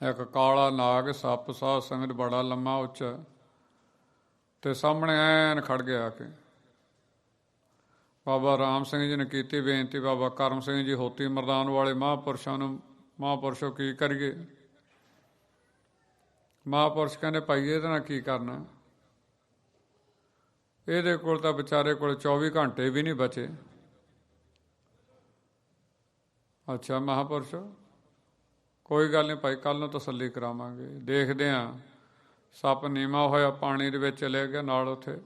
ਇੱਕ ਕਾਲਾ ਨਾਗ ਸੱਪ ਸਾਧ ਸੰਗਤ ਬੜਾ ਲੰਮਾ ਉੱਚਾ ਤੇ ਸਾਹਮਣੇ ਐਨ ਖੜ ਗਿਆ ਆ ਕੇ। ਬਾਬਾ ਰਾਮ ਸਿੰਘ ਜੀ ਨੇ ਕੀਤੀ ਬੇਨਤੀ, ਬਾਬਾ ਕਰਮ ਸਿੰਘ ਜੀ ਹੋਤੀ ਮਰਦਾਨ ਵਾਲੇ ਮਹਾਂਪੁਰਸ਼ਾਂ ਨੂੰ, ਮਹਾਂਪੁਰਸ਼ੋ ਕੀ ਕਰੀਏ? ਮਹਾਂਪੁਰਸ਼ ਕਹਿੰਦੇ ਭਾਈ ਇਹਦੇ ਨਾਲ ਕੀ ਕਰਨਾ, ਇਹਦੇ ਕੋਲ ਤਾਂ ਵਿਚਾਰੇ ਕੋਲ 24 ਘੰਟੇ ਵੀ ਨਹੀਂ ਬਚੇ। ਅੱਛਾ ਮਹਾਂਪੁਰਸ਼, ਕੋਈ ਗੱਲ ਨਹੀਂ ਭਾਈ, ਕੱਲ੍ਹ ਨੂੰ ਤਸੱਲੀ ਕਰਾਵਾਂਗੇ, ਦੇਖਦੇ ਹਾਂ। ਸੱਪ ਨੀਵਾਂ ਹੋਇਆ ਪਾਣੀ ਦੇ ਵਿੱਚ ਚਲੇ ਗਿਆ ਨਾਲ ਉੱਥੇ।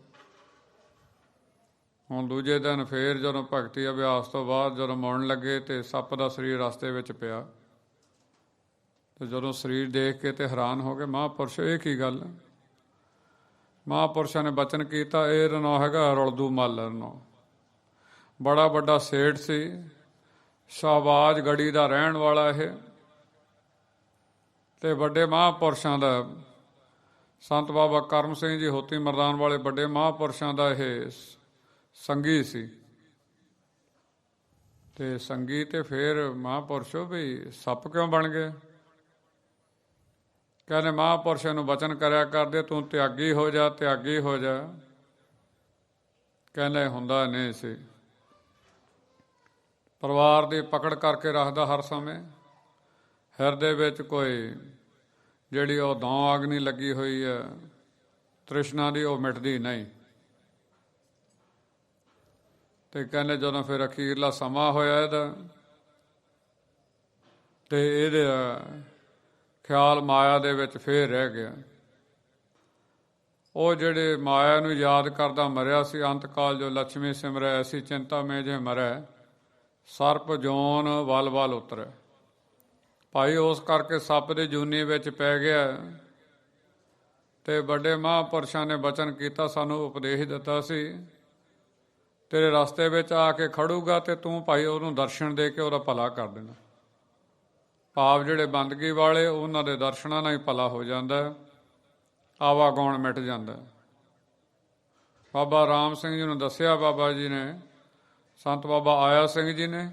ਹੁਣ ਦੂਜੇ ਦਿਨ ਫੇਰ ਜਦੋਂ ਭਗਤੀ ਅਭਿਆਸ ਤੋਂ ਬਾਅਦ ਜਦੋਂ ਮੁੜਨ ਲੱਗੇ ਤੇ ਸੱਪ ਦਾ ਸਰੀਰ ਰਸਤੇ ਵਿੱਚ ਪਿਆ। ਤੇ ਜਦੋਂ ਸਰੀਰ ਦੇਖ ਕੇ ਤੇ ਹੈਰਾਨ ਹੋ ਗਏ, ਮਹਾਂਪੁਰਸ਼ ਇਹ ਕੀ ਗੱਲ? ਮਹਾਂਪੁਰਸ਼ਾਂ ਨੇ ਬਚਨ ਕੀਤਾ, ਇਹ ਨਾਂ ਹੈਗਾ ਰੁਲਦੂ ਮੱਲ ਰਨੋ, ਬੜਾ ਵੱਡਾ ਸੇਠ ਸੀ, ਸ਼ਾਹਬਾਜ਼ ਗੜੀ ਦਾ ਰਹਿਣ ਵਾਲਾ ਇਹ, ਤੇ ਵੱਡੇ ਮਹਾਂਪੁਰਸ਼ਾਂ ਦਾ, ਸੰਤ ਬਾਬਾ ਕਰਮ ਸਿੰਘ ਜੀ ਹੋਤੀ ਮਰਦਾਨ ਵਾਲੇ ਵੱਡੇ ਮਹਾਂਪੁਰਸ਼ਾਂ ਦਾ ਇਹ ਸੰਗੀ ਸੀ। ਤੇ ਸੰਗੀ ਤੇ ਫਿਰ ਮਹਾਂਪੁਰਸ਼ੋ ਵੀ ਸੱਪ ਕਿਉਂ ਬਣ ਗਏ? ਕਹਿੰਦੇ ਮਹਾਂਪੁਰਸ਼ਾਂ ਨੂੰ ਬਚਨ ਕਰਿਆ ਕਰਦੇ, ਤੂੰ ਤਿਆਗੀ ਹੋ ਜਾ, ਤਿਆਗੀ ਹੋ ਜਾ। ਕਹਿੰਦੇ ਹੁੰਦਾ ਨਹੀਂ ਸੀ। ਪਰਿਵਾਰ ਦੀ ਪਕੜ ਕਰਕੇ ਰੱਖਦਾ ਹਰ ਸਮੇਂ, ਹਿਰਦੇ ਵਿੱਚ ਕੋਈ ਜਿਹੜੀ ਉਹ ਦੌਂ ਅਗਨੀ ਲੱਗੀ ਹੋਈ ਹੈ ਤ੍ਰਿਸ਼ਨਾ ਦੀ, ਉਹ ਮਿਟਦੀ ਨਹੀਂ। ਤੇ ਕਹਿੰਦੇ ਜਦੋਂ ਫਿਰ ਅਖੀਰਲਾ ਸਮਾਂ ਹੋਇਆ ਇਹਦਾ, ਤੇ ਇਹਦੇ ਖਿਆਲ ਮਾਇਆ ਦੇ ਵਿੱਚ ਫੇਰ ਰਹਿ ਗਿਆ। ਉਹ ਜਿਹੜੇ ਮਾਇਆ ਨੂੰ ਯਾਦ ਕਰਦਾ ਮਰਿਆ ਸੀ, ਅੰਤ ਕਾਲ ਜੋ ਲక్ష్ਮੀ ਸਿਮਰੈ, ਐਸੀ ਚਿੰਤਾ ਮੇ ਜੇ ਮਰੈ, ਸਰਪ ਜੋਨ ਵਲ ਵਲ ਉਤਰੈ। ਭਾਈ ਉਸ ਕਰਕੇ ਸੱਪ ਦੀ ਜੂਨੀ ਵਿੱਚ ਪੈ ਗਿਆ। ਤੇ ਵੱਡੇ ਮਹਾਂਪੁਰਸ਼ਾਂ ਨੇ ਬਚਨ ਕੀਤਾ, ਸਾਨੂੰ ਉਪਦੇਸ਼ ਦਿੱਤਾ ਸੀ, ਤੇਰੇ ਰਸਤੇ ਵਿੱਚ ਆ ਕੇ ਖੜੂਗਾ ਤੇ ਤੂੰ ਭਾਈ ਉਹਨੂੰ ਦਰਸ਼ਨ ਦੇ ਕੇ ਉਹਦਾ ਭਲਾ ਕਰ ਦੇਣਾ। ਭਾਵ ਜਿਹੜੇ ਬੰਦਗੀ ਵਾਲੇ, ਉਹਨਾਂ ਦੇ ਦਰਸ਼ਨਾਂ ਨਾਲ ਹੀ ਭਲਾ ਹੋ ਜਾਂਦਾ, ਆਵਾਗੌਣ ਮਿਟ ਜਾਂਦਾ। ਬਾਬਾ ਰਾਮ ਸਿੰਘ ਜੀ ਨੂੰ ਦੱਸਿਆ ਬਾਬਾ ਜੀ ਨੇ, ਸੰਤ ਬਾਬਾ ਆਇਆ ਸਿੰਘ ਜੀ ਨੇ,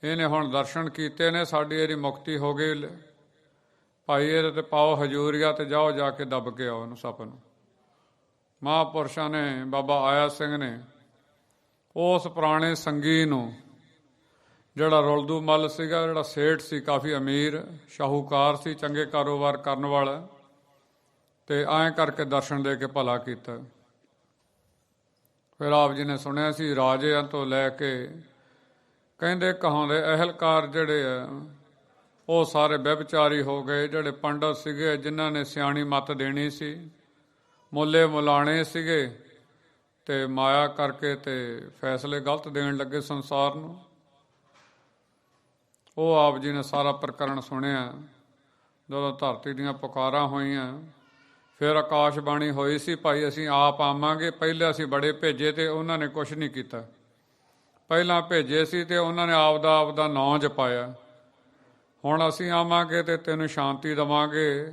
ਇਹਨੇ ਹੁਣ ਦਰਸ਼ਨ ਕੀਤੇ ਨੇ, ਸਾਡੀ ਇਹਦੀ ਮੁਕਤੀ ਹੋ ਗਈ। ਭਾਈ ਇਹਦੇ ਤੇ ਪਾਓ ਹਜ਼ੂਰੀਆ ਤੇ ਜਾਓ, ਜਾ ਕੇ ਦੱਬ ਕੇ ਆਓ ਉਹਨੂੰ ਸੱਪ ਨੂੰ। ਮਹਾਂਪੁਰਸ਼ਾਂ ਨੇ, ਬਾਬਾ ਆਇਆ ਸਿੰਘ ਨੇ ਉਸ ਪੁਰਾਣੇ ਸੰਗੀ ਨੂੰ, ਜਿਹੜਾ ਰੁਲਦੂ ਮੱਲ ਸੀਗਾ, ਜਿਹੜਾ ਸੇਠ ਸੀ, ਕਾਫੀ ਅਮੀਰ ਸ਼ਾਹੂਕਾਰ ਸੀ, ਚੰਗੇ ਕਾਰੋਬਾਰ ਕਰਨ ਵਾਲਾ, ਤੇ ਐਂ ਕਰਕੇ ਦਰਸ਼ਨ ਦੇ ਕੇ ਭਲਾ ਕੀਤਾ। ਫਿਰ ਆਪ ਜੀ ਨੇ ਸੁਣਿਆ ਸੀ ਰਾਜਿਆਂ ਤੋਂ ਲੈ ਕੇ, ਕਹਿੰਦੇ ਕਹਾਉਂਦੇ ਅਹਿਲਕਾਰ ਜਿਹੜੇ ਆ ਉਹ ਸਾਰੇ ਵਿਭਚਾਰੀ ਹੋ ਗਏ। ਜਿਹੜੇ ਪੰਡਤ ਸੀਗੇ, ਜਿਨ੍ਹਾਂ ਨੇ ਸਿਆਣੀ ਮੱਤ ਦੇਣੀ ਸੀ, ਮੁੱਲੇ ਮੁਲਾਣੇ ਸੀਗੇ, ਤੇ ਮਾਇਆ ਕਰਕੇ ਤੇ ਫੈਸਲੇ ਗਲਤ ਦੇਣ ਲੱਗੇ ਸੰਸਾਰ ਨੂੰ। ਉਹ ਆਪ ਜੀ ਨੇ ਸਾਰਾ ਪ੍ਰਕਰਣ ਸੁਣਿਆ। ਜਦੋਂ ਧਰਤੀ ਦੀਆਂ ਪੁਕਾਰਾਂ ਹੋਈਆਂ, ਫਿਰ ਆਕਾਸ਼ਬਾਣੀ ਹੋਈ ਸੀ, ਭਾਈ ਅਸੀਂ ਆਪ ਆਵਾਂਗੇ। ਪਹਿਲੇ ਅਸੀਂ ਬੜੇ ਭੇਜੇ ਤੇ ਉਹਨਾਂ ਨੇ ਕੁਛ ਨਹੀਂ ਕੀਤਾ। ਪਹਿਲਾਂ ਭੇਜੇ ਸੀ ਤੇ ਉਹਨਾਂ ਨੇ ਆਪਦਾ ਨਾਂ ਜਪਾਇਆ। ਹੁਣ ਅਸੀਂ ਆਵਾਂਗੇ ਤੇ ਤੈਨੂੰ ਸ਼ਾਂਤੀ ਦੇਵਾਂਗੇ,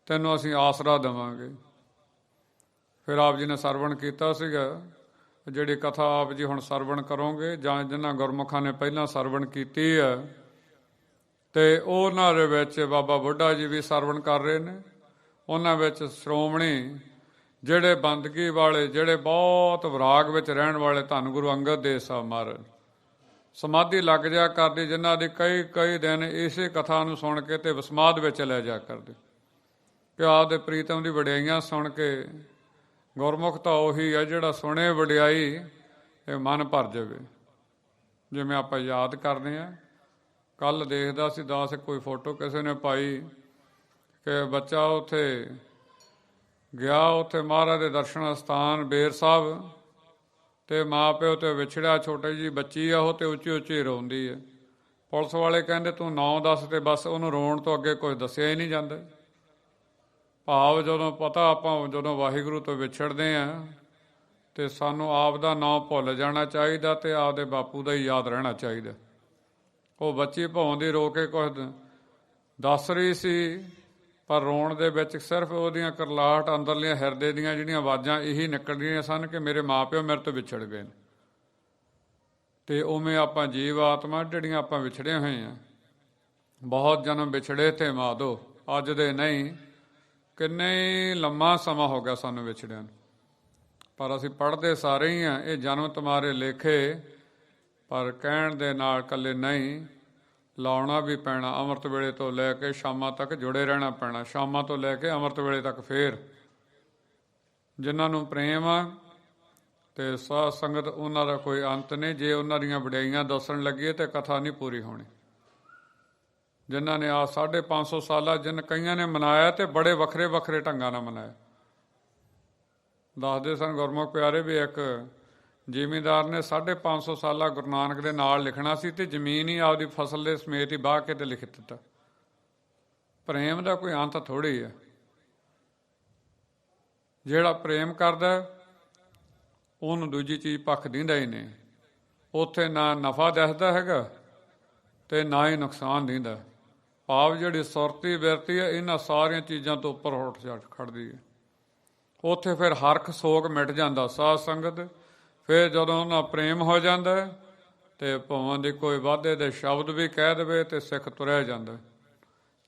ਤੈਨੂੰ ਅਸੀਂ ਆਸਰਾ ਦੇਵਾਂਗੇ। ਫਿਰ ਆਪ ਜੀ ਨੇ ਸਰਵਣ ਕੀਤਾ ਸੀਗਾ। ਜਿਹੜੀ ਕਥਾ ਆਪ ਜੀ ਹੁਣ ਸਰਵਣ ਕਰੋਗੇ, ਜਾਂ ਜਿਨ੍ਹਾਂ ਗੁਰਮੁਖਾਂ ਨੇ ਪਹਿਲਾਂ ਸਰਵਣ ਕੀਤੀ ਹੈ, ਤੇ ਉਹਨਾਂ ਦੇ ਵਿੱਚ ਬਾਬਾ ਬੁੱਢਾ ਜੀ ਵੀ ਸਰਵਣ ਕਰ ਰਹੇ ਨੇ। ਉਹਨਾਂ ਵਿੱਚ ਸ਼੍ਰੋਮਣੀ ਜਿਹੜੇ ਬੰਦਗੀ ਵਾਲੇ, ਜਿਹੜੇ ਬਹੁਤ ਵਿਰਾਗ ਵਿੱਚ ਰਹਿਣ ਵਾਲੇ ਧੰਨ ਗੁਰੂ ਅੰਗਦ ਦੇਵ ਸਾਹਿਬ ਮਹਾਰਾਜ, ਸਮਾਧੀ ਲੱਗ ਜਾ ਕਰਦੀ, ਜਿਨ੍ਹਾਂ ਦੀ ਕਈ ਦਿਨ ਇਸੇ ਕਥਾ ਨੂੰ ਸੁਣ ਕੇ ਤੇ ਵਿਸਮਾਦ ਵਿੱਚ ਲੈ ਜਾ ਕਰਦੇ, ਕਿ ਆਪਦੇ ਪ੍ਰੀਤਮ ਦੀ ਵਡਿਆਈਆਂ ਸੁਣ ਕੇ। ਗੁਰਮੁਖ ਤਾਂ ਉਹੀ ਹੈ ਜਿਹੜਾ ਸੁਣੇ ਵਡਿਆਈ, ਇਹ ਮਨ ਭਰ ਜਾਵੇ। ਜਿਵੇਂ ਆਪਾਂ ਯਾਦ ਕਰਦੇ ਹਾਂ, ਕੱਲ੍ਹ ਦੇਖਦਾ ਸੀ ਦਾਸ, ਕੋਈ ਫੋਟੋ ਕਿਸੇ ਨੇ ਪਾਈ ਕਿ ਬੱਚਾ ਉੱਥੇ ਗਿਆ, ਉੱਥੇ ਮਹਾਰਾਜ ਦੇ ਦਰਸ਼ਨ ਸਥਾਨ ਬੇਰ ਸਾਹਿਬ, ਤੇ ਮਾਂ ਪਿਓ ਤੇ ਵਿਛੜਿਆ, ਛੋਟੀ ਜਿਹੀ ਬੱਚੀ ਆ ਉਹ, ਤੇ ਉੱਚੀ ਉੱਚੀ ਰੋਂਦੀ ਹੈ। ਪੁਲਿਸ ਵਾਲੇ ਕਹਿੰਦੇ ਤੂੰ ਨਾਂ ਦੱਸ, ਤੇ ਬਸ ਉਹਨੂੰ ਰੋਣ ਤੋਂ ਅੱਗੇ ਕੁਝ ਦੱਸਿਆ ਹੀ ਨਹੀਂ ਜਾਂਦਾ। ਭਾਵ ਜਦੋਂ ਪਤਾ, ਆਪਾਂ ਜਦੋਂ ਵਾਹਿਗੁਰੂ ਤੋਂ ਵਿਛੜਦੇ ਹਾਂ ਤੇ ਸਾਨੂੰ ਆਪ ਦਾ ਨਾਂ ਭੁੱਲ ਜਾਣਾ ਚਾਹੀਦਾ, ਤੇ ਆਪਦੇ ਬਾਪੂ ਦਾ ਹੀ ਯਾਦ ਰਹਿਣਾ ਚਾਹੀਦਾ। ਉਹ ਬੱਚੀ ਭੌਂਦੀ ਰੋ ਕੇ ਕੁਝ ਦੱਸ ਰਹੀ ਸੀ, ਪਰ ਰੋਣ ਦੇ ਵਿੱਚ ਸਿਰਫ ਉਹਦੀਆਂ ਕਰਲਾਹਟ, ਅੰਦਰਲੀਆਂ ਹਿਰਦੇ ਦੀਆਂ ਜਿਹੜੀਆਂ ਆਵਾਜ਼ਾਂ ਇਹੀ ਨਿਕਲਦੀਆਂ ਸਨ ਕਿ ਮੇਰੇ ਮਾਂ ਪਿਓ ਮੇਰੇ ਤੋਂ ਵਿਛੜ ਗਏ ਨੇ। ਤੇ ਉਵੇਂ ਆਪਾਂ ਜੀਵ ਆਤਮਾ ਜਿਹੜੀਆਂ ਆਪਾਂ ਵਿਛੜੇ ਹੋਏ ਹਾਂ, ਬਹੁਤ ਜਨਮ ਵਿਛੜੇ ਤੇ ਮਾਧੋ, ਅੱਜ ਦੇ ਨਹੀਂ, ਕਿੰਨੇ ਹੀ ਲੰਮਾ ਸਮਾਂ ਹੋ ਗਿਆ ਸਾਨੂੰ ਵਿਛੜਿਆਂ ਨੂੰ। ਪਰ ਅਸੀਂ ਪੜ੍ਹਦੇ ਸਾਰੇ ਹੀ ਹਾਂ, ਇਹ ਜਨਮ ਤੁਮਾਰੇ ਲੇਖੇ, ਪਰ ਕਹਿਣ ਦੇ ਨਾਲ ਇਕੱਲੇ ਨਹੀਂ, ਲਾਉਣਾ ਵੀ ਪੈਣਾ। ਅੰਮ੍ਰਿਤ ਵੇਲੇ ਤੋਂ ਲੈ ਕੇ ਸ਼ਾਮਾਂ ਤੱਕ ਜੁੜੇ ਰਹਿਣਾ ਪੈਣਾ, ਸ਼ਾਮਾਂ ਤੋਂ ਲੈ ਕੇ ਅੰਮ੍ਰਿਤ ਵੇਲੇ ਤੱਕ। ਫੇਰ ਜਿਨ੍ਹਾਂ ਨੂੰ ਪ੍ਰੇਮ ਆ ਤੇ ਸਾਧ ਸੰਗਤ, ਉਹਨਾਂ ਦਾ ਕੋਈ ਅੰਤ ਨਹੀਂ। ਜੇ ਉਹਨਾਂ ਦੀਆਂ ਵਡਿਆਈਆਂ ਦੱਸਣ ਲੱਗੀਏ ਤੇ ਕਥਾ ਨਹੀਂ ਪੂਰੀ ਹੋਣੀ। ਜਿਨ੍ਹਾਂ ਨੇ ਆ 550 ਸਾਲਾ ਕਈਆਂ ਨੇ ਮਨਾਇਆ ਤੇ ਬੜੇ ਵੱਖਰੇ ਵੱਖਰੇ ਢੰਗਾਂ ਨਾਲ ਮਨਾਇਆ। ਦੱਸਦੇ ਸਨ ਗੁਰਮੁਖ ਪਿਆਰੇ ਵੀ ਇੱਕ ਜ਼ਿਮੀਂਦਾਰ ਨੇ 550 ਸਾਲਾ ਗੁਰੂ ਨਾਨਕ ਦੇ ਨਾਲ ਲਿਖਣਾ ਸੀ ਤੇ ਜ਼ਮੀਨ ਹੀ ਆਪਦੀ ਫਸਲ ਦੇ ਸਮੇਤ ਹੀ ਵਾਹ ਕੇ ਤੇ ਲਿਖ ਦਿੱਤਾ। ਪ੍ਰੇਮ ਦਾ ਕੋਈ ਅੰਤ ਥੋੜ੍ਹੀ ਹੈ। ਜਿਹੜਾ ਪ੍ਰੇਮ ਕਰਦਾ ਉਹਨੂੰ ਦੂਜੀ ਚੀਜ਼ ਪੱਖ ਦਿੰਦਾ ਹੀ ਨਹੀਂ। ਉੱਥੇ ਨਾ ਨਫਾ ਦਿਖਦਾ ਹੈਗਾ ਤੇ ਨਾ ਹੀ ਨੁਕਸਾਨ ਦਿੰਦਾ। ਭਾਵ ਜਿਹੜੀ ਸੁਰਤੀ ਬਿਰਤੀ ਹੈ, ਇਹਨਾਂ ਸਾਰੀਆਂ ਚੀਜ਼ਾਂ ਤੋਂ ਉੱਪਰ ਉੱਠ ਖੜਦੀ ਹੈ। ਉੱਥੇ ਫਿਰ ਹਰਖ ਸੋਗ ਮਿਟ ਜਾਂਦਾ। ਸਾਧ ਸੰਗਤ ਫਿਰ ਜਦੋਂ ਉਹਨਾਂ ਪ੍ਰੇਮ ਹੋ ਜਾਂਦਾ ਤੇ ਭਾਵੇਂ ਦੀ ਕੋਈ ਵਾਧੇ ਦੇ ਸ਼ਬਦ ਵੀ ਕਹਿ ਦੇਵੇ ਤੇ ਸਿੱਖ ਤੁਰਿਆ ਜਾਂਦਾ,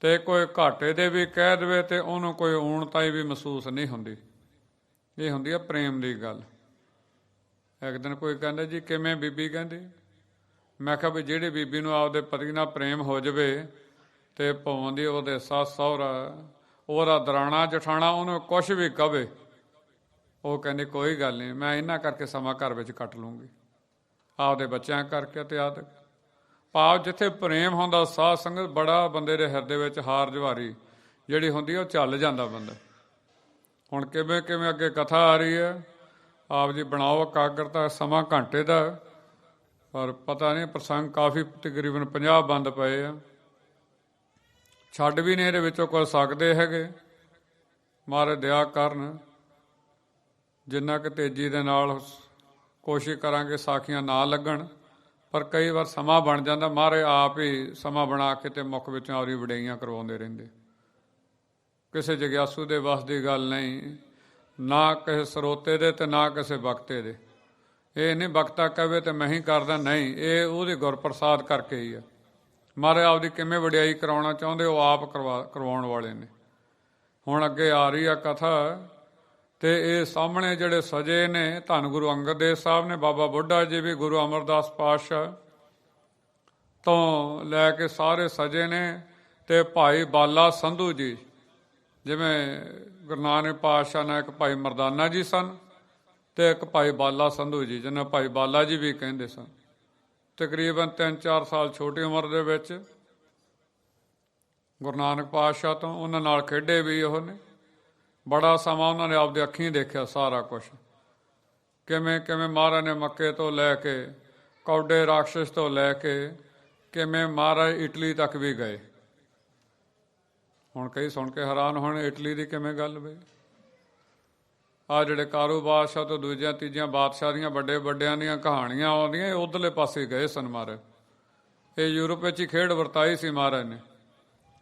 ਤੇ ਕੋਈ ਘਾਟੇ ਦੇ ਵੀ ਕਹਿ ਦੇਵੇ ਤੇ ਉਹਨੂੰ ਕੋਈ ਊਣਤਾਈ ਵੀ ਮਹਿਸੂਸ ਨਹੀਂ ਹੁੰਦੀ। ਇਹ ਹੁੰਦੀ ਹੈ ਪ੍ਰੇਮ ਦੀ ਗੱਲ। ਇੱਕ ਦਿਨ ਕੋਈ ਕਹਿੰਦਾ ਜੀ ਕਿਵੇਂ ਬੀਬੀ? ਕਹਿੰਦੀ ਮੈਂ ਕਿਹਾ ਵੀ ਜਿਹੜੀ ਬੀਬੀ ਨੂੰ ਆਪਦੇ ਪਤੀ ਨਾਲ ਪ੍ਰੇਮ ਹੋ ਜਾਵੇ ਤੇ ਭਾਵੇਂ ਦੀ ਉਹਦੇ ਸੱਸ ਸਹੁਰਾ, ਉਹਦਾ ਦਰਾਣਾ ਜਠਾਣਾ ਉਹਨੂੰ ਕੁਛ ਵੀ ਕਵੇ, ਉਹ ਕਹਿੰਦੀ ਕੋਈ ਗੱਲ ਨਹੀਂ, ਮੈਂ ਇਹਨਾਂ ਕਰਕੇ ਸਮਾਂ ਘਰ ਵਿੱਚ ਕੱਟ ਲੂੰਗੀ, ਆਪਦੇ ਬੱਚਿਆਂ ਕਰਕੇ ਤੇ ਆਦਿ। ਭਾਵ ਜਿੱਥੇ ਪ੍ਰੇਮ ਹੁੰਦਾ ਸਾਧ ਸੰਗਤ, ਬੜਾ ਬੰਦੇ ਦੇ ਹਿਰਦੇ ਵਿੱਚ ਹਾਰ ਜਵਾਰੀ ਜਿਹੜੀ ਹੁੰਦੀ ਉਹ ਝੱਲ ਜਾਂਦਾ ਬੰਦਾ। ਹੁਣ ਕਿਵੇਂ ਕਿਵੇਂ ਅੱਗੇ ਕਥਾ ਆ ਰਹੀ ਹੈ, ਆਪ ਜੀ ਬਣਾਓ ਇਕਾਗਰਤਾ। ਸਮਾਂ ਘੰਟੇ ਦਾ, ਪਰ ਪਤਾ ਨਹੀਂ ਪ੍ਰਸੰਗ ਕਾਫੀ ਤਕਰੀਬਨ 50 ਬੰਦ ਪਏ ਆ। ਛੱਡ ਵੀ ਨਹੀਂ ਇਹਦੇ ਵਿੱਚੋਂ ਕੁਝ ਸਕਦੇ ਹੈਗੇ। ਮਹਾਰਾਜ ਦਇਆ ਕਰਨ, ਜਿੰਨਾ ਕੁ ਤੇਜ਼ੀ ਦੇ ਨਾਲ ਕੋਸ਼ਿਸ਼ ਕਰਾਂਗੇ ਸਾਖੀਆਂ ਨਾ ਲੱਗਣ, ਪਰ ਕਈ ਵਾਰ ਸਮਾਂ ਬਣ ਜਾਂਦਾ। ਮਹਾਰਾਜ ਆਪ ਹੀ ਸਮਾਂ ਬਣਾ ਕੇ ਤੇ ਮੁੱਖ ਵਿੱਚੋਂ ਆਪਣੀ ਵਡਿਆਈਆਂ ਕਰਵਾਉਂਦੇ ਰਹਿੰਦੇ। ਕਿਸੇ ਜਗਿਆਸੂ ਦੇ ਵੱਸ ਦੀ ਗੱਲ ਨਹੀਂ, ਨਾ ਕਿਸੇ ਸਰੋਤੇ ਦੇ ਤੇ ਨਾ ਕਿਸੇ ਬਖਤੇ ਦੇ। ਇਹ ਨਹੀਂ ਬਖਤਾ ਕਹੇ ਤੇ ਮੈਂ ਹੀ ਕਰਦਾ, ਨਹੀਂ, ਇਹ ਉਹਦੇ ਗੁਰਪ੍ਰਸਾਦ ਕਰਕੇ ਹੀ ਆ। ਮਹਾਰਾਜ ਆਪਦੀ ਕਿਵੇਂ ਵਡਿਆਈ ਕਰਾਉਣਾ ਚਾਹੁੰਦੇ ਉਹ ਆਪ ਕਰਵਾਉਣ ਵਾਲੇ ਨੇ। ਹੁਣ ਅੱਗੇ ਆ ਰਹੀ ਆ ਕਥਾ, ਤੇ ਇਹ ਸਾਹਮਣੇ ਜਿਹੜੇ ਸਜੇ ਨੇ, ਧੰਨ ਗੁਰੂ ਅੰਗਦ ਦੇਵ ਸਾਹਿਬ ਨੇ, ਬਾਬਾ ਬੁੱਢਾ ਜੀ ਵੀ, ਗੁਰੂ ਅਮਰਦਾਸ ਪਾਤਸ਼ਾਹ ਤੋਂ ਲੈ ਕੇ ਸਾਰੇ ਸਜੇ ਨੇ। ਤੇ ਭਾਈ ਬਾਲਾ ਸੰਧੂ ਜੀ, ਜਿਵੇਂ ਗੁਰੂ ਨਾਨਕ ਪਾਤਸ਼ਾਹ ਨਾਲ ਇੱਕ ਭਾਈ ਮਰਦਾਨਾ ਜੀ ਸਨ ਤੇ ਇੱਕ ਭਾਈ ਬਾਲਾ ਸੰਧੂ ਜੀ, ਜਿਹਨਾਂ ਭਾਈ ਬਾਲਾ ਜੀ ਵੀ ਕਹਿੰਦੇ ਸਨ। ਤਕਰੀਬਨ 3-4 ਸਾਲ ਛੋਟੀ ਉਮਰ ਦੇ ਵਿੱਚ ਗੁਰੂ ਨਾਨਕ ਪਾਤਸ਼ਾਹ ਤੋਂ ਉਹਨਾਂ ਨਾਲ ਖੇਡੇ ਵੀ ਉਹ ਨੇ। ਬੜਾ ਸਮਾਂ ਉਹਨਾਂ ਨੇ ਆਪਦੇ ਅੱਖੀਂ ਦੇਖਿਆ ਸਾਰਾ ਕੁਛ, ਕਿਵੇਂ ਕਿਵੇਂ ਮਹਾਰਾਜ ਨੇ ਮੱਕੇ ਤੋਂ ਲੈ ਕੇ, ਕੌਡੇ ਰਾਖਸ਼ ਤੋਂ ਲੈ ਕੇ, ਕਿਵੇਂ ਮਹਾਰਾਜ ਇਟਲੀ ਤੱਕ ਵੀ ਗਏ। ਹੁਣ ਕਈ ਸੁਣ ਕੇ ਹੈਰਾਨ ਹੋਣ, ਇਟਲੀ ਦੀ ਕਿਵੇਂ ਗੱਲ ਬਈ? ਆਹ ਜਿਹੜੇ ਕਾਰੂ ਬਾਦਸ਼ਾਹ ਤੋਂ ਦੂਜਿਆਂ ਤੀਜਿਆਂ ਬਾਦਸ਼ਾਹ ਦੀਆਂ ਵੱਡੇ ਵੱਡਿਆਂ ਦੀਆਂ ਕਹਾਣੀਆਂ ਆਉਂਦੀਆਂ, ਇਹ ਉੱਧਰਲੇ ਪਾਸੇ ਗਏ ਸਨ ਮਹਾਰਾਜ। ਇਹ ਯੂਰਪ ਵਿੱਚ ਹੀ ਖੇਡ ਵਰਤਾਈ ਸੀ ਮਹਾਰਾਜ ਨੇ।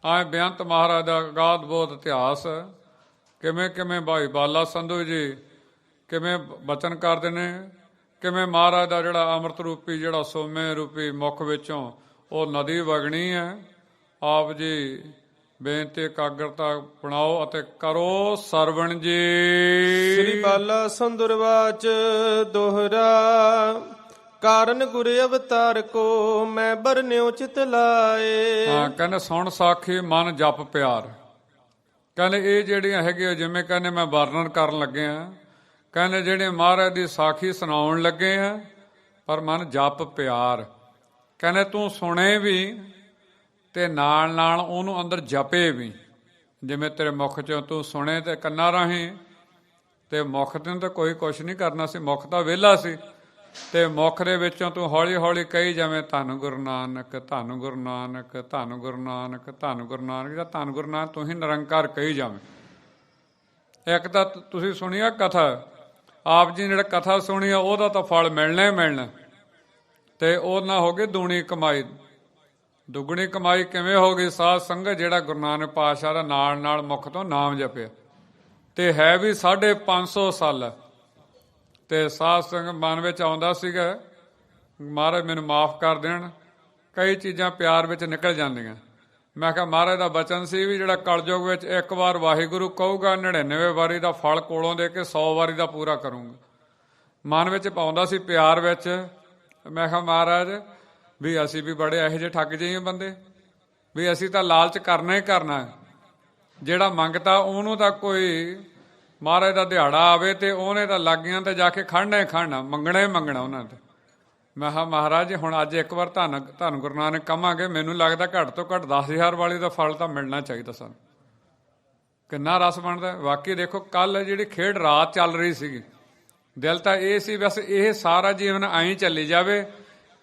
ਆਏ ਬੇਅੰਤ ਮਹਾਰਾਜ ਦਾ ਅਗਾਧ ਬੋਧ ਇਤਿਹਾਸ, ਕਿਵੇਂ ਕਿਵੇਂ ਭਾਈ ਬਾਲਾ ਸੰਧੂ ਜੀ ਕਿਵੇਂ ਬਚਨ ਕਰਦੇ ਨੇ, ਕਿਵੇਂ ਮਹਾਰਾਜ ਦਾ ਜਿਹੜਾ ਅੰਮ੍ਰਿਤ ਰੂਪੀ, ਜਿਹੜਾ ਸੋਮੇ ਰੂਪੀ ਮੁੱਖ ਵਿੱਚੋਂ ਉਹ ਨਦੀ ਵਗਣੀ ਹੈ। ਆਪ ਜੀ ਬੇਨਤੀ ਇਕਾਗਰਤਾ ਬਣਾਓ ਅਤੇ ਕਰੋ ਸਰਵਣ ਜੀ। ਸ੍ਰੀ ਬਾਲਾ ਸੰਦੁਰਵਾਚ ਦੋਹਰਾ, ਕਾਰਨ ਗੁਰ ਅਵਤਾਰ ਕੋ ਮੈਂ ਬਰਨਿਓ ਚਿਤ ਲਾਏ। ਹਾਂ, ਕਹਿੰਦੇ ਸੁਣ ਸਾਖੀ ਮਨ ਜਪ ਪਿਆਰ। ਕਹਿੰਦੇ ਇਹ ਜਿਹੜੀਆਂ ਹੈਗੀਆਂ, ਜਿਵੇਂ ਕਹਿੰਦੇ ਮੈਂ ਵਰਣਨ ਕਰਨ ਲੱਗੇ ਆ, ਕਹਿੰਦੇ ਜਿਹੜੇ ਮਹਾਰਾਜ ਦੀ ਸਾਖੀ ਸੁਣਾਉਣ ਲੱਗੇ ਆ, ਪਰ ਮਨ ਜਪ ਪਿਆਰ। ਕਹਿੰਦੇ ਤੂੰ ਸੁਣੇ ਵੀ ਤੇ ਨਾਲ ਨਾਲ ਉਹਨੂੰ ਅੰਦਰ ਜਪੇ ਵੀ। ਜਿਵੇਂ ਤੇਰੇ ਮੁਖ ਚੋਂ ਤੂੰ ਸੁਣੇ ਤੇ ਕੰਨਾਂ ਰਾਹੀਂ, ਤੇ ਮੁਖ ਤੇ ਤਾਂ ਕੋਈ ਕੁਛ ਨਹੀਂ ਕਰਨਾ ਸੀ, ਮੁਖ ਤਾਂ ਵਿਹਲਾ ਸੀ, ਤੇ ਮੁਖ ਦੇ ਵਿੱਚੋਂ ਤੂੰ ਹੌਲੀ ਹੌਲੀ ਕਹੀ ਜਾਵੇਂ ਧੰਨ ਗੁਰੂ ਨਾਨਕ, ਧੰਨ ਗੁਰੂ ਨਾਨਕ, ਧੰਨ ਗੁਰੂ ਨਾਨਕ, ਧੰਨ ਗੁਰੂ ਨਾਨਕ। ਜਾਂ ਧੰਨ ਗੁਰੂ ਨਾਨਕ ਤੂੰ ਹੀ ਨਿਰੰਕਾਰ ਕਹੀ ਜਾਵੇਂ। ਇੱਕ ਤਾਂ ਤੁਸੀਂ ਸੁਣੀ ਆ ਕਥਾ, ਆਪ ਜੀ ਨੇ ਜਿਹੜਾ ਕਥਾ ਸੁਣੀ ਆ ਉਹਦਾ ਤਾਂ ਫਲ ਮਿਲਣਾ ਹੀ ਮਿਲਣਾ, ਤੇ ਉਹ ਨਾ ਹੋ ਗਈ ਦੂਣੀ ਕਮਾਈ। ਦੁੱਗਣੀ ਕਮਾਈ ਕਿਵੇਂ ਹੋ ਗਈ? ਸਾਧ ਸੰਗਤ ਜਿਹੜਾ ਗੁਰੂ ਨਾਨਕ ਪਾਤਸ਼ਾਹ ਦਾ ਨਾਲ ਨਾਲ ਮੁਖ ਤੋਂ ਨਾਮ ਜਪਿਆ, ਤੇ ਹੈ ਵੀ 550 ਸਾਲ। ਤੇ ਸਾਧ ਸੰਗਤ ਮਨ ਵਿੱਚ ਆਉਂਦਾ ਸੀਗਾ, ਮਹਾਰਾਜ ਮੈਨੂੰ ਮਾਫ ਕਰ ਦੇਣ, ਕਈ ਚੀਜ਼ਾਂ ਪਿਆਰ ਵਿੱਚ ਨਿਕਲ ਜਾਂਦੀਆਂ। ਮੈਂ ਕਿਹਾ ਮਹਾਰਾਜ ਦਾ ਬਚਨ ਸੀ ਵੀ ਜਿਹੜਾ ਕਲਯੁਗ ਵਿੱਚ ਇੱਕ ਵਾਰ ਵਾਹਿਗੁਰੂ ਕਹੂਗਾ 99 ਵਾਰੀ ਦਾ ਫਲ ਕੋਲੋਂ ਦੇ ਕੇ 100 ਵਾਰੀ ਦਾ ਪੂਰਾ ਕਰੂੰਗਾ। ਮਨ ਵਿੱਚ ਪਾਉਂਦਾ ਸੀ ਪਿਆਰ ਵਿੱਚ। ਮੈਂ ਕਿਹਾ ਮਹਾਰਾਜ ਵੀ ਅਸੀਂ ਵੀ ਬੜੇ ਇਹੋ ਜਿਹੇ ਠੱਗ ਜਿਹੇ ਬੰਦੇ ਵੀ ਅਸੀਂ ਤਾਂ ਲਾਲਚ ਕਰਨਾ ਹੀ ਕਰਨਾ। ਜਿਹੜਾ ਮੰਗਤਾ ਉਹਨੂੰ ਤਾਂ ਕੋਈ ਮਹਾਰਾਜ ਦਾ ਦਿਹਾੜਾ ਆਵੇ ਤੇ ਉਹਨੇ ਤਾਂ ਲਾਗੀਆਂ ਤੇ ਜਾ ਕੇ ਖੜਨਾ ਹੀ ਖੜਨਾ, ਮੰਗਣਾ ਹੀ ਮੰਗਣਾ ਉਹਨਾਂ ਤੇ। ਮੈਂ ਕਿਹਾ ਮਹਾਰਾਜ ਹੁਣ ਅੱਜ ਇੱਕ ਵਾਰ ਧੰਨ ਗੁਰੂ ਨਾਨਕ ਕਹਾਂਗੇ, ਮੈਨੂੰ ਲੱਗਦਾ ਘੱਟ ਤੋਂ ਘੱਟ 10,000 ਵਾਲੀ ਦਾ ਫਲ ਤਾਂ ਮਿਲਣਾ ਚਾਹੀਦਾ ਸਾਨੂੰ। ਕਿੰਨਾ ਰਸ ਬਣਦਾ ਵਾਕਈ। ਦੇਖੋ ਕੱਲ ਜਿਹੜੀ ਖੇਡ ਰਾਤ ਚੱਲ ਰਹੀ ਸੀਗੀ, ਦਿਲ ਤਾਂ ਇਹ ਸੀ ਬਸ ਇਹ ਸਾਰਾ ਜੀਵਨ ਆਈ ਚੱਲੀ ਜਾਵੇ,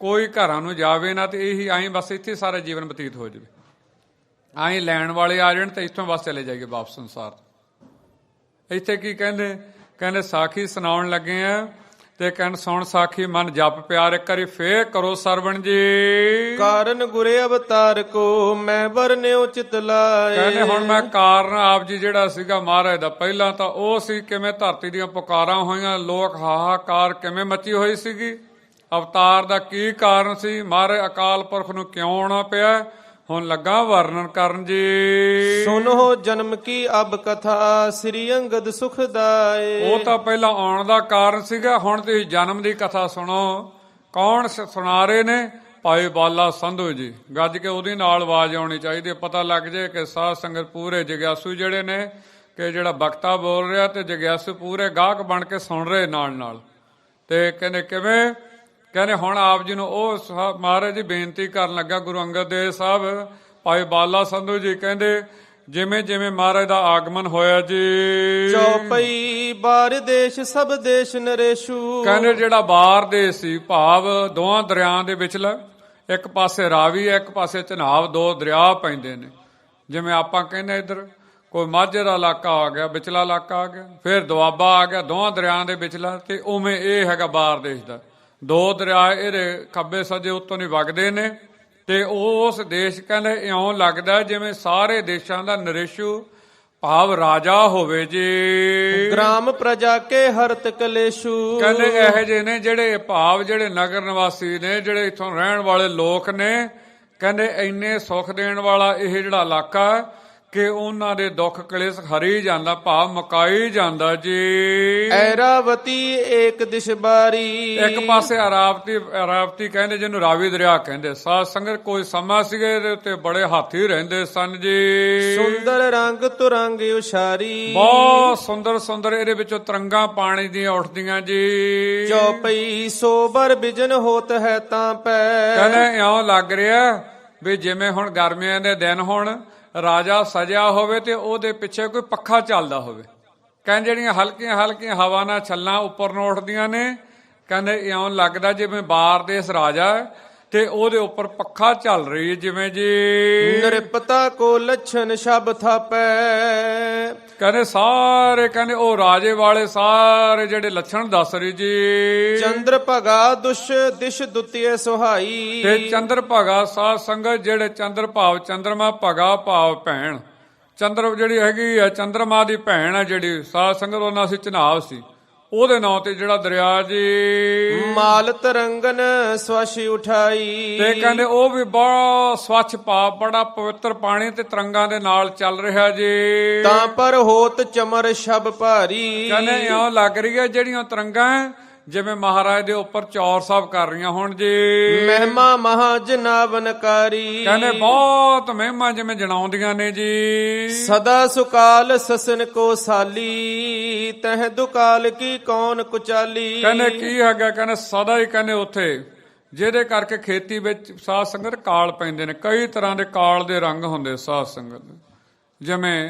ਕੋਈ ਘਰਾਂ ਨੂੰ ਜਾਵੇ ਨਾ, ਤੇ ਇਹੀ ਆਈ ਬਸ ਇੱਥੇ ਸਾਰਾ ਜੀਵਨ ਬਤੀਤ ਹੋ ਜਾਵੇ। ਆਈ ਲੈਣ ਵਾਲੇ ਆ ਜਾਣ ਤੇ ਇੱਥੋਂ ਬਸ ਚਲੇ ਜਾਈਏ ਵਾਪਸ ਸੰਸਾਰ। ਇੱਥੇ ਕੀ ਕਹਿੰਦੇ ਸਾਖੀ ਸੁਣਾਉਣ ਲੱਗੇ ਆ ਤੇ ਕਹਿੰਦੇ ਸੁਣ ਸਾਖੀ ਮਨ ਜਪ ਪਿਆਰ, ਇੱਕ ਵਾਰੀ ਫੇਰ ਕਰੋ ਸਰਵਣ ਜੀ। ਕਾਰਨ ਗੁਰੇ ਅਵਤਾਰ ਕੋ ਮੈਂ ਵਰਨਿਓ ਚਿਤ ਲਾਏ। ਕਹਿੰਦੇ ਹੁਣ ਮੈਂ ਕਾਰਨ ਆਪ ਜੀ ਜਿਹੜਾ ਸੀਗਾ ਮਹਾਰਾਜ ਦਾ, ਪਹਿਲਾਂ ਤਾਂ ਉਹ ਸੀ ਕਿਵੇਂ ਧਰਤੀ ਦੀਆਂ ਪੁਕਾਰਾਂ ਹੋਈਆਂ, ਲੋਕ ਹਾਹਾਕਾਰ ਕਿਵੇਂ ਮੱਚੀ ਹੋਈ ਸੀਗੀ। ਅਵਤਾਰ ਦਾ ਕੀ ਕਾਰਨ ਸੀ, ਮਹਾਰਾਜ ਅਕਾਲ ਪੁਰਖ ਨੂੰ ਕਿਉਂ ਆਉਣਾ ਪਿਆ, ਹੁਣ ਲੱਗਾ ਵਰਣਨ ਕਰਨ ਜੀ। ਸੁਨੋ ਜਨਮ ਕੀ ਅਬ ਕਥਾ ਸ੍ਰੀ ਅੰਗਦ ਸੁਖਦਾਏ। ਉਹ ਤਾਂ ਪਹਿਲਾਂ ਆਉਣ ਦਾ ਕਾਰਨ ਸੀਗਾ, ਹੁਣ ਤੁਸੀਂ ਜਨਮ ਦੀ ਕਥਾ ਸੁਣੋ। ਕੌਣ ਸੁਣਾ ਰਹੇ ਨੇ? ਭਾਈ ਬਾਲਾ ਸੰਧੂ ਜੀ। ਗੱਜ ਕੇ ਉਹਦੀ ਨਾਲ ਆਵਾਜ਼ ਆਉਣੀ ਚਾਹੀਦੀ, ਪਤਾ ਲੱਗ ਜਾਏ ਕਿ ਸਾਧ ਸੰਗਤ ਪੂਰੇ ਜਗਿਆਸੂ ਜਿਹੜੇ ਨੇ, ਕਿ ਜਿਹੜਾ ਬਖਤਾ ਬੋਲ ਰਿਹਾ ਤੇ ਜਗਿਆਸੂ ਪੂਰੇ ਗਾਹਕ ਬਣ ਕੇ ਸੁਣ ਰਹੇ ਨਾਲ ਨਾਲ। ਤੇ ਕਹਿੰਦੇ ਕਿਵੇਂ? ਕਹਿੰਦੇ ਹੁਣ ਆਪ ਜੀ ਨੂੰ ਉਹ ਮਹਾਰਾਜ ਜੀ ਬੇਨਤੀ ਕਰਨ ਲੱਗਾ ਗੁਰੂ ਅੰਗਦ ਦੇਵ ਸਾਹਿਬ, ਭਾਈ ਬਾਲਾ ਸੰਧੂ ਜੀ ਕਹਿੰਦੇ ਜਿਵੇਂ ਜਿਵੇਂ ਮਹਾਰਾਜ ਦਾ ਆਗਮਨ ਹੋਇਆ ਜੀ। ਚੌਪਈ ਬਾਰ ਦੇਸ਼ ਸਭ ਦੇਸ਼ ਨਰੇਸ਼ੂ। ਕਹਿੰਦੇ ਜਿਹੜਾ ਬਾਰ ਦੇਸ਼ ਸੀ, ਭਾਵ ਦੋਹਾਂ ਦਰਿਆਵਾਂ ਦੇ ਵਿਚਲਾ, ਇੱਕ ਪਾਸੇ ਰਾਵੀ ਇੱਕ ਪਾਸੇ ਚਨਾਬ, ਦੋ ਦਰਿਆ ਪੈਂਦੇ ਨੇ। ਜਿਵੇਂ ਆਪਾਂ ਕਹਿੰਦੇ ਇੱਧਰ ਕੋਈ ਮਾਝੇ ਦਾ ਇਲਾਕਾ ਆ ਗਿਆ, ਵਿਚਲਾ ਇਲਾਕਾ ਆ ਗਿਆ, ਫਿਰ ਦੁਆਬਾ ਆ ਗਿਆ, ਦੋਹਾਂ ਦਰਿਆਵਾਂ ਦੇ ਵਿਚਲਾ। ਤੇ ਉਵੇਂ ਇਹ ਹੈਗਾ ਬਾਰ ਦੇਸ਼ ਦਾ, ਦੋ ਦਰਿਆ ਇਹਦੇ ਖੱਬੇ ਸੱਜੇ ਉੱਤੋਂ ਨਹੀਂ ਵਗਦੇ ਨੇ। ਤੇ ਉਸ ਦੇਸ਼ ਕਹਿੰਦੇ ਇਉਂ ਲੱਗਦਾ ਜਿਵੇਂ ਸਾਰੇ ਦੇਸ਼ਾਂ ਦਾ ਨਰੇਸ਼ੂ ਭਾਵ ਰਾਜਾ ਹੋਵੇ ਜੀ। ਗ੍ਰਾਮ ਪ੍ਰਜਾ ਕੇ ਹਰਤ ਕਲੇਸ਼ੂ। ਕਹਿੰਦੇ ਇਹੋ ਜਿਹੇ ਨੇ ਜਿਹੜੇ ਭਾਵ ਜਿਹੜੇ ਨਗਰ ਨਿਵਾਸੀ ਨੇ, ਜਿਹੜੇ ਇੱਥੋਂ ਰਹਿਣ ਵਾਲੇ ਲੋਕ ਨੇ, ਕਹਿੰਦੇ ਇੰਨੇ ਸੁੱਖ ਦੇਣ ਵਾਲਾ ਇਹ ਜਿਹੜਾ ਇਲਾਕਾ ਕਿ ਉਹਨਾਂ ਦੇ ਦੁੱਖ ਕਲੇਸ਼ ਹਰੀ ਜਾਂਦਾ, ਭਾਵ ਮੁਕਾਈ ਜਾਂਦਾ ਜੀ। ਐਰਾਵਤੀ ਏਕ ਦਿਸ਼ ਬਾਰੀ। ਇੱਕ ਪਾਸੇ ਅਰਾਵਤੀ ਕਹਿੰਦੇ ਜਿਹਨੂੰ ਰਾਵੀ ਦਰਿਆ ਕਹਿੰਦੇ। ਸਾਧ ਸੰਗਤ ਕੋਈ ਸਮਾਂ ਸੀਗੇ ਇਹਦੇ ਉੱਤੇ ਬੜੇ ਹਾਥੀ ਰਹਿੰਦੇ ਸਨ ਜੀ। ਸੁੰਦਰ ਰੰਗ ਤੁਰੰਗ ਉਸ਼ਾਰੀ। ਬਹੁਤ ਸੁੰਦਰ ਸੁੰਦਰ ਇਹਦੇ ਵਿੱਚੋਂ ਤਰੰਗਾਂ ਪਾਣੀ ਦੀਆਂ ਉੱਠਦੀਆਂ ਜੀ। ਚੌਪਈ ਸੋਬਰ ਬਿਜਨ ਹੋਤ ਹੈ ਤਾਂ ਪੈ। ਕਹਿੰਦੇ ਇਉਂ ਲੱਗ ਰਿਹਾ ਵੀ ਜਿਵੇਂ ਹੁਣ ਗਰਮੀਆਂ ਦੇ ਦਿਨ ਹੋਣ, ਰਾਜਾ ਸਜਿਆ ਹੋਵੇ ਤੇ ਉਹਦੇ ਪਿੱਛੇ ਕੋਈ ਪੱਖਾ ਚੱਲਦਾ ਹੋਵੇ। ਕਹਿੰਦੇ ਜਿਹੜੀਆਂ ਹਲਕੀਆਂ ਹਲਕੀਆਂ ਹਵਾ ਨਾਲ ਛੱਲਾਂ ਉੱਪਰ ਨੂੰ ਉੱਠਦੀਆਂ ਨੇ, ਕਹਿੰਦੇ ਇਉਂ ਲੱਗਦਾ ਜਿਵੇਂ ਬਾਰ ਦੇਸ ਰਾਜਾ ਤੇ ਉਹਦੇ ਉੱਪਰ ਪੱਖਾ ਚੱਲ ਰਹੀ ਹੈ ਜਿਵੇਂ ਜੀ। ਨਿਰਪਤਾ ਕੋ ਲੱਛਣ ਸ਼ਬ ਥਾਪੈ। ਕਹਿੰਦੇ ਸਾਰੇ ਕਹਿੰਦੇ ਉਹ ਰਾਜੇ ਵਾਲੇ ਸਾਰੇ ਜਿਹੜੇ ਲੱਛਣ ਦੱਸ ਰਹੀ ਜੀ। ਚੰਦਰ ਭਗਾ ਦੁਸ਼ ਦਿਸ਼ ਦੁਤੀਏ ਸੁਹਾਈ। ਤੇ ਚੰਦਰ ਭਗਾ ਸਾਧ ਸੰਗਤ ਜਿਹੜੇ ਚੰਦਰ ਭਾਵ ਚੰਦਰਮਾ, ਭਗਾ ਭਾਵ ਭੈਣ। ਚੰਦਰ ਜਿਹੜੀ ਹੈਗੀ ਆ ਚੰਦਰਮਾ ਦੀ ਭੈਣ ਆ ਜਿਹੜੀ ਸਾਧ ਸੰਗਤ, ਉਹਨਾਂ ਸੀ ਚਨਾਬ ਸੀ, ਉਹਦੇ ਨਾਂ ਤੇ ਜਿਹੜਾ ਦਰਿਆ ਜੀ। ਮਾਲ ਤਰੰਗਨ ਸਵਸ਼ੀ ਉਠਾਈ। ਤੇ ਕਹਿੰਦੇ ਉਹ ਵੀ ਬੜਾ ਸਵੱਛ ਭਾਵ ਬੜਾ ਪਵਿੱਤਰ ਪਾਣੀ ਤੇ ਤਰੰਗਾਂ ਦੇ ਨਾਲ ਚੱਲ ਰਿਹਾ ਜੀ। ਤਾਂ ਪਰ ਹੋਤ ਚਮਰ ਸ਼ਬ ਭਾਰੀ। ਕਹਿੰਦੇ ਇਉਂ ਲੱਗ ਰਹੀ ਹੈ ਜਿਹੜੀਆਂ ਤਰੰਗਾਂ ਜਿਵੇਂ ਮਹਾਰਾਜ ਦੇ ਉੱਪਰ ਚੌਰ ਸਾਹਿਬ ਕਰ ਰਹੀਆਂ ਹੁਣ ਜੀ। ਮਹਿਮਾ ਮਹਾ ਜਨਾਵਨਕਾਰੀ। ਕਹਿੰਦੇ ਬਹੁਤ ਮਹਿਮਾ ਜਿਵੇਂ ਜਣਾਉਂਦੀਆਂ ਨੇ ਜੀ। ਸਦਾ ਸੁਕਾਲ ਸਸਨ ਕੋ ਸਾਲੀ। ਤਹ ਦੁਕਾਲ ਕੀ ਕੌਣ ਕੁਚਾਲੀ। ਕਹਿੰਦੇ ਕੀ ਹੈਗਾ? ਕਹਿੰਦੇ ਸਦਾ ਹੀ ਕਹਿੰਦੇ ਉੱਥੇ ਜਿਹਦੇ ਕਰਕੇ ਖੇਤੀ ਵਿੱਚ ਸਾਧ ਸੰਗਤ ਕਾਲ ਪੈਂਦੇ ਨੇ। ਕਈ ਤਰ੍ਹਾਂ ਦੇ ਕਾਲ ਦੇ ਰੰਗ ਹੁੰਦੇ ਸਾਧ ਸੰਗਤ, ਜਿਵੇਂ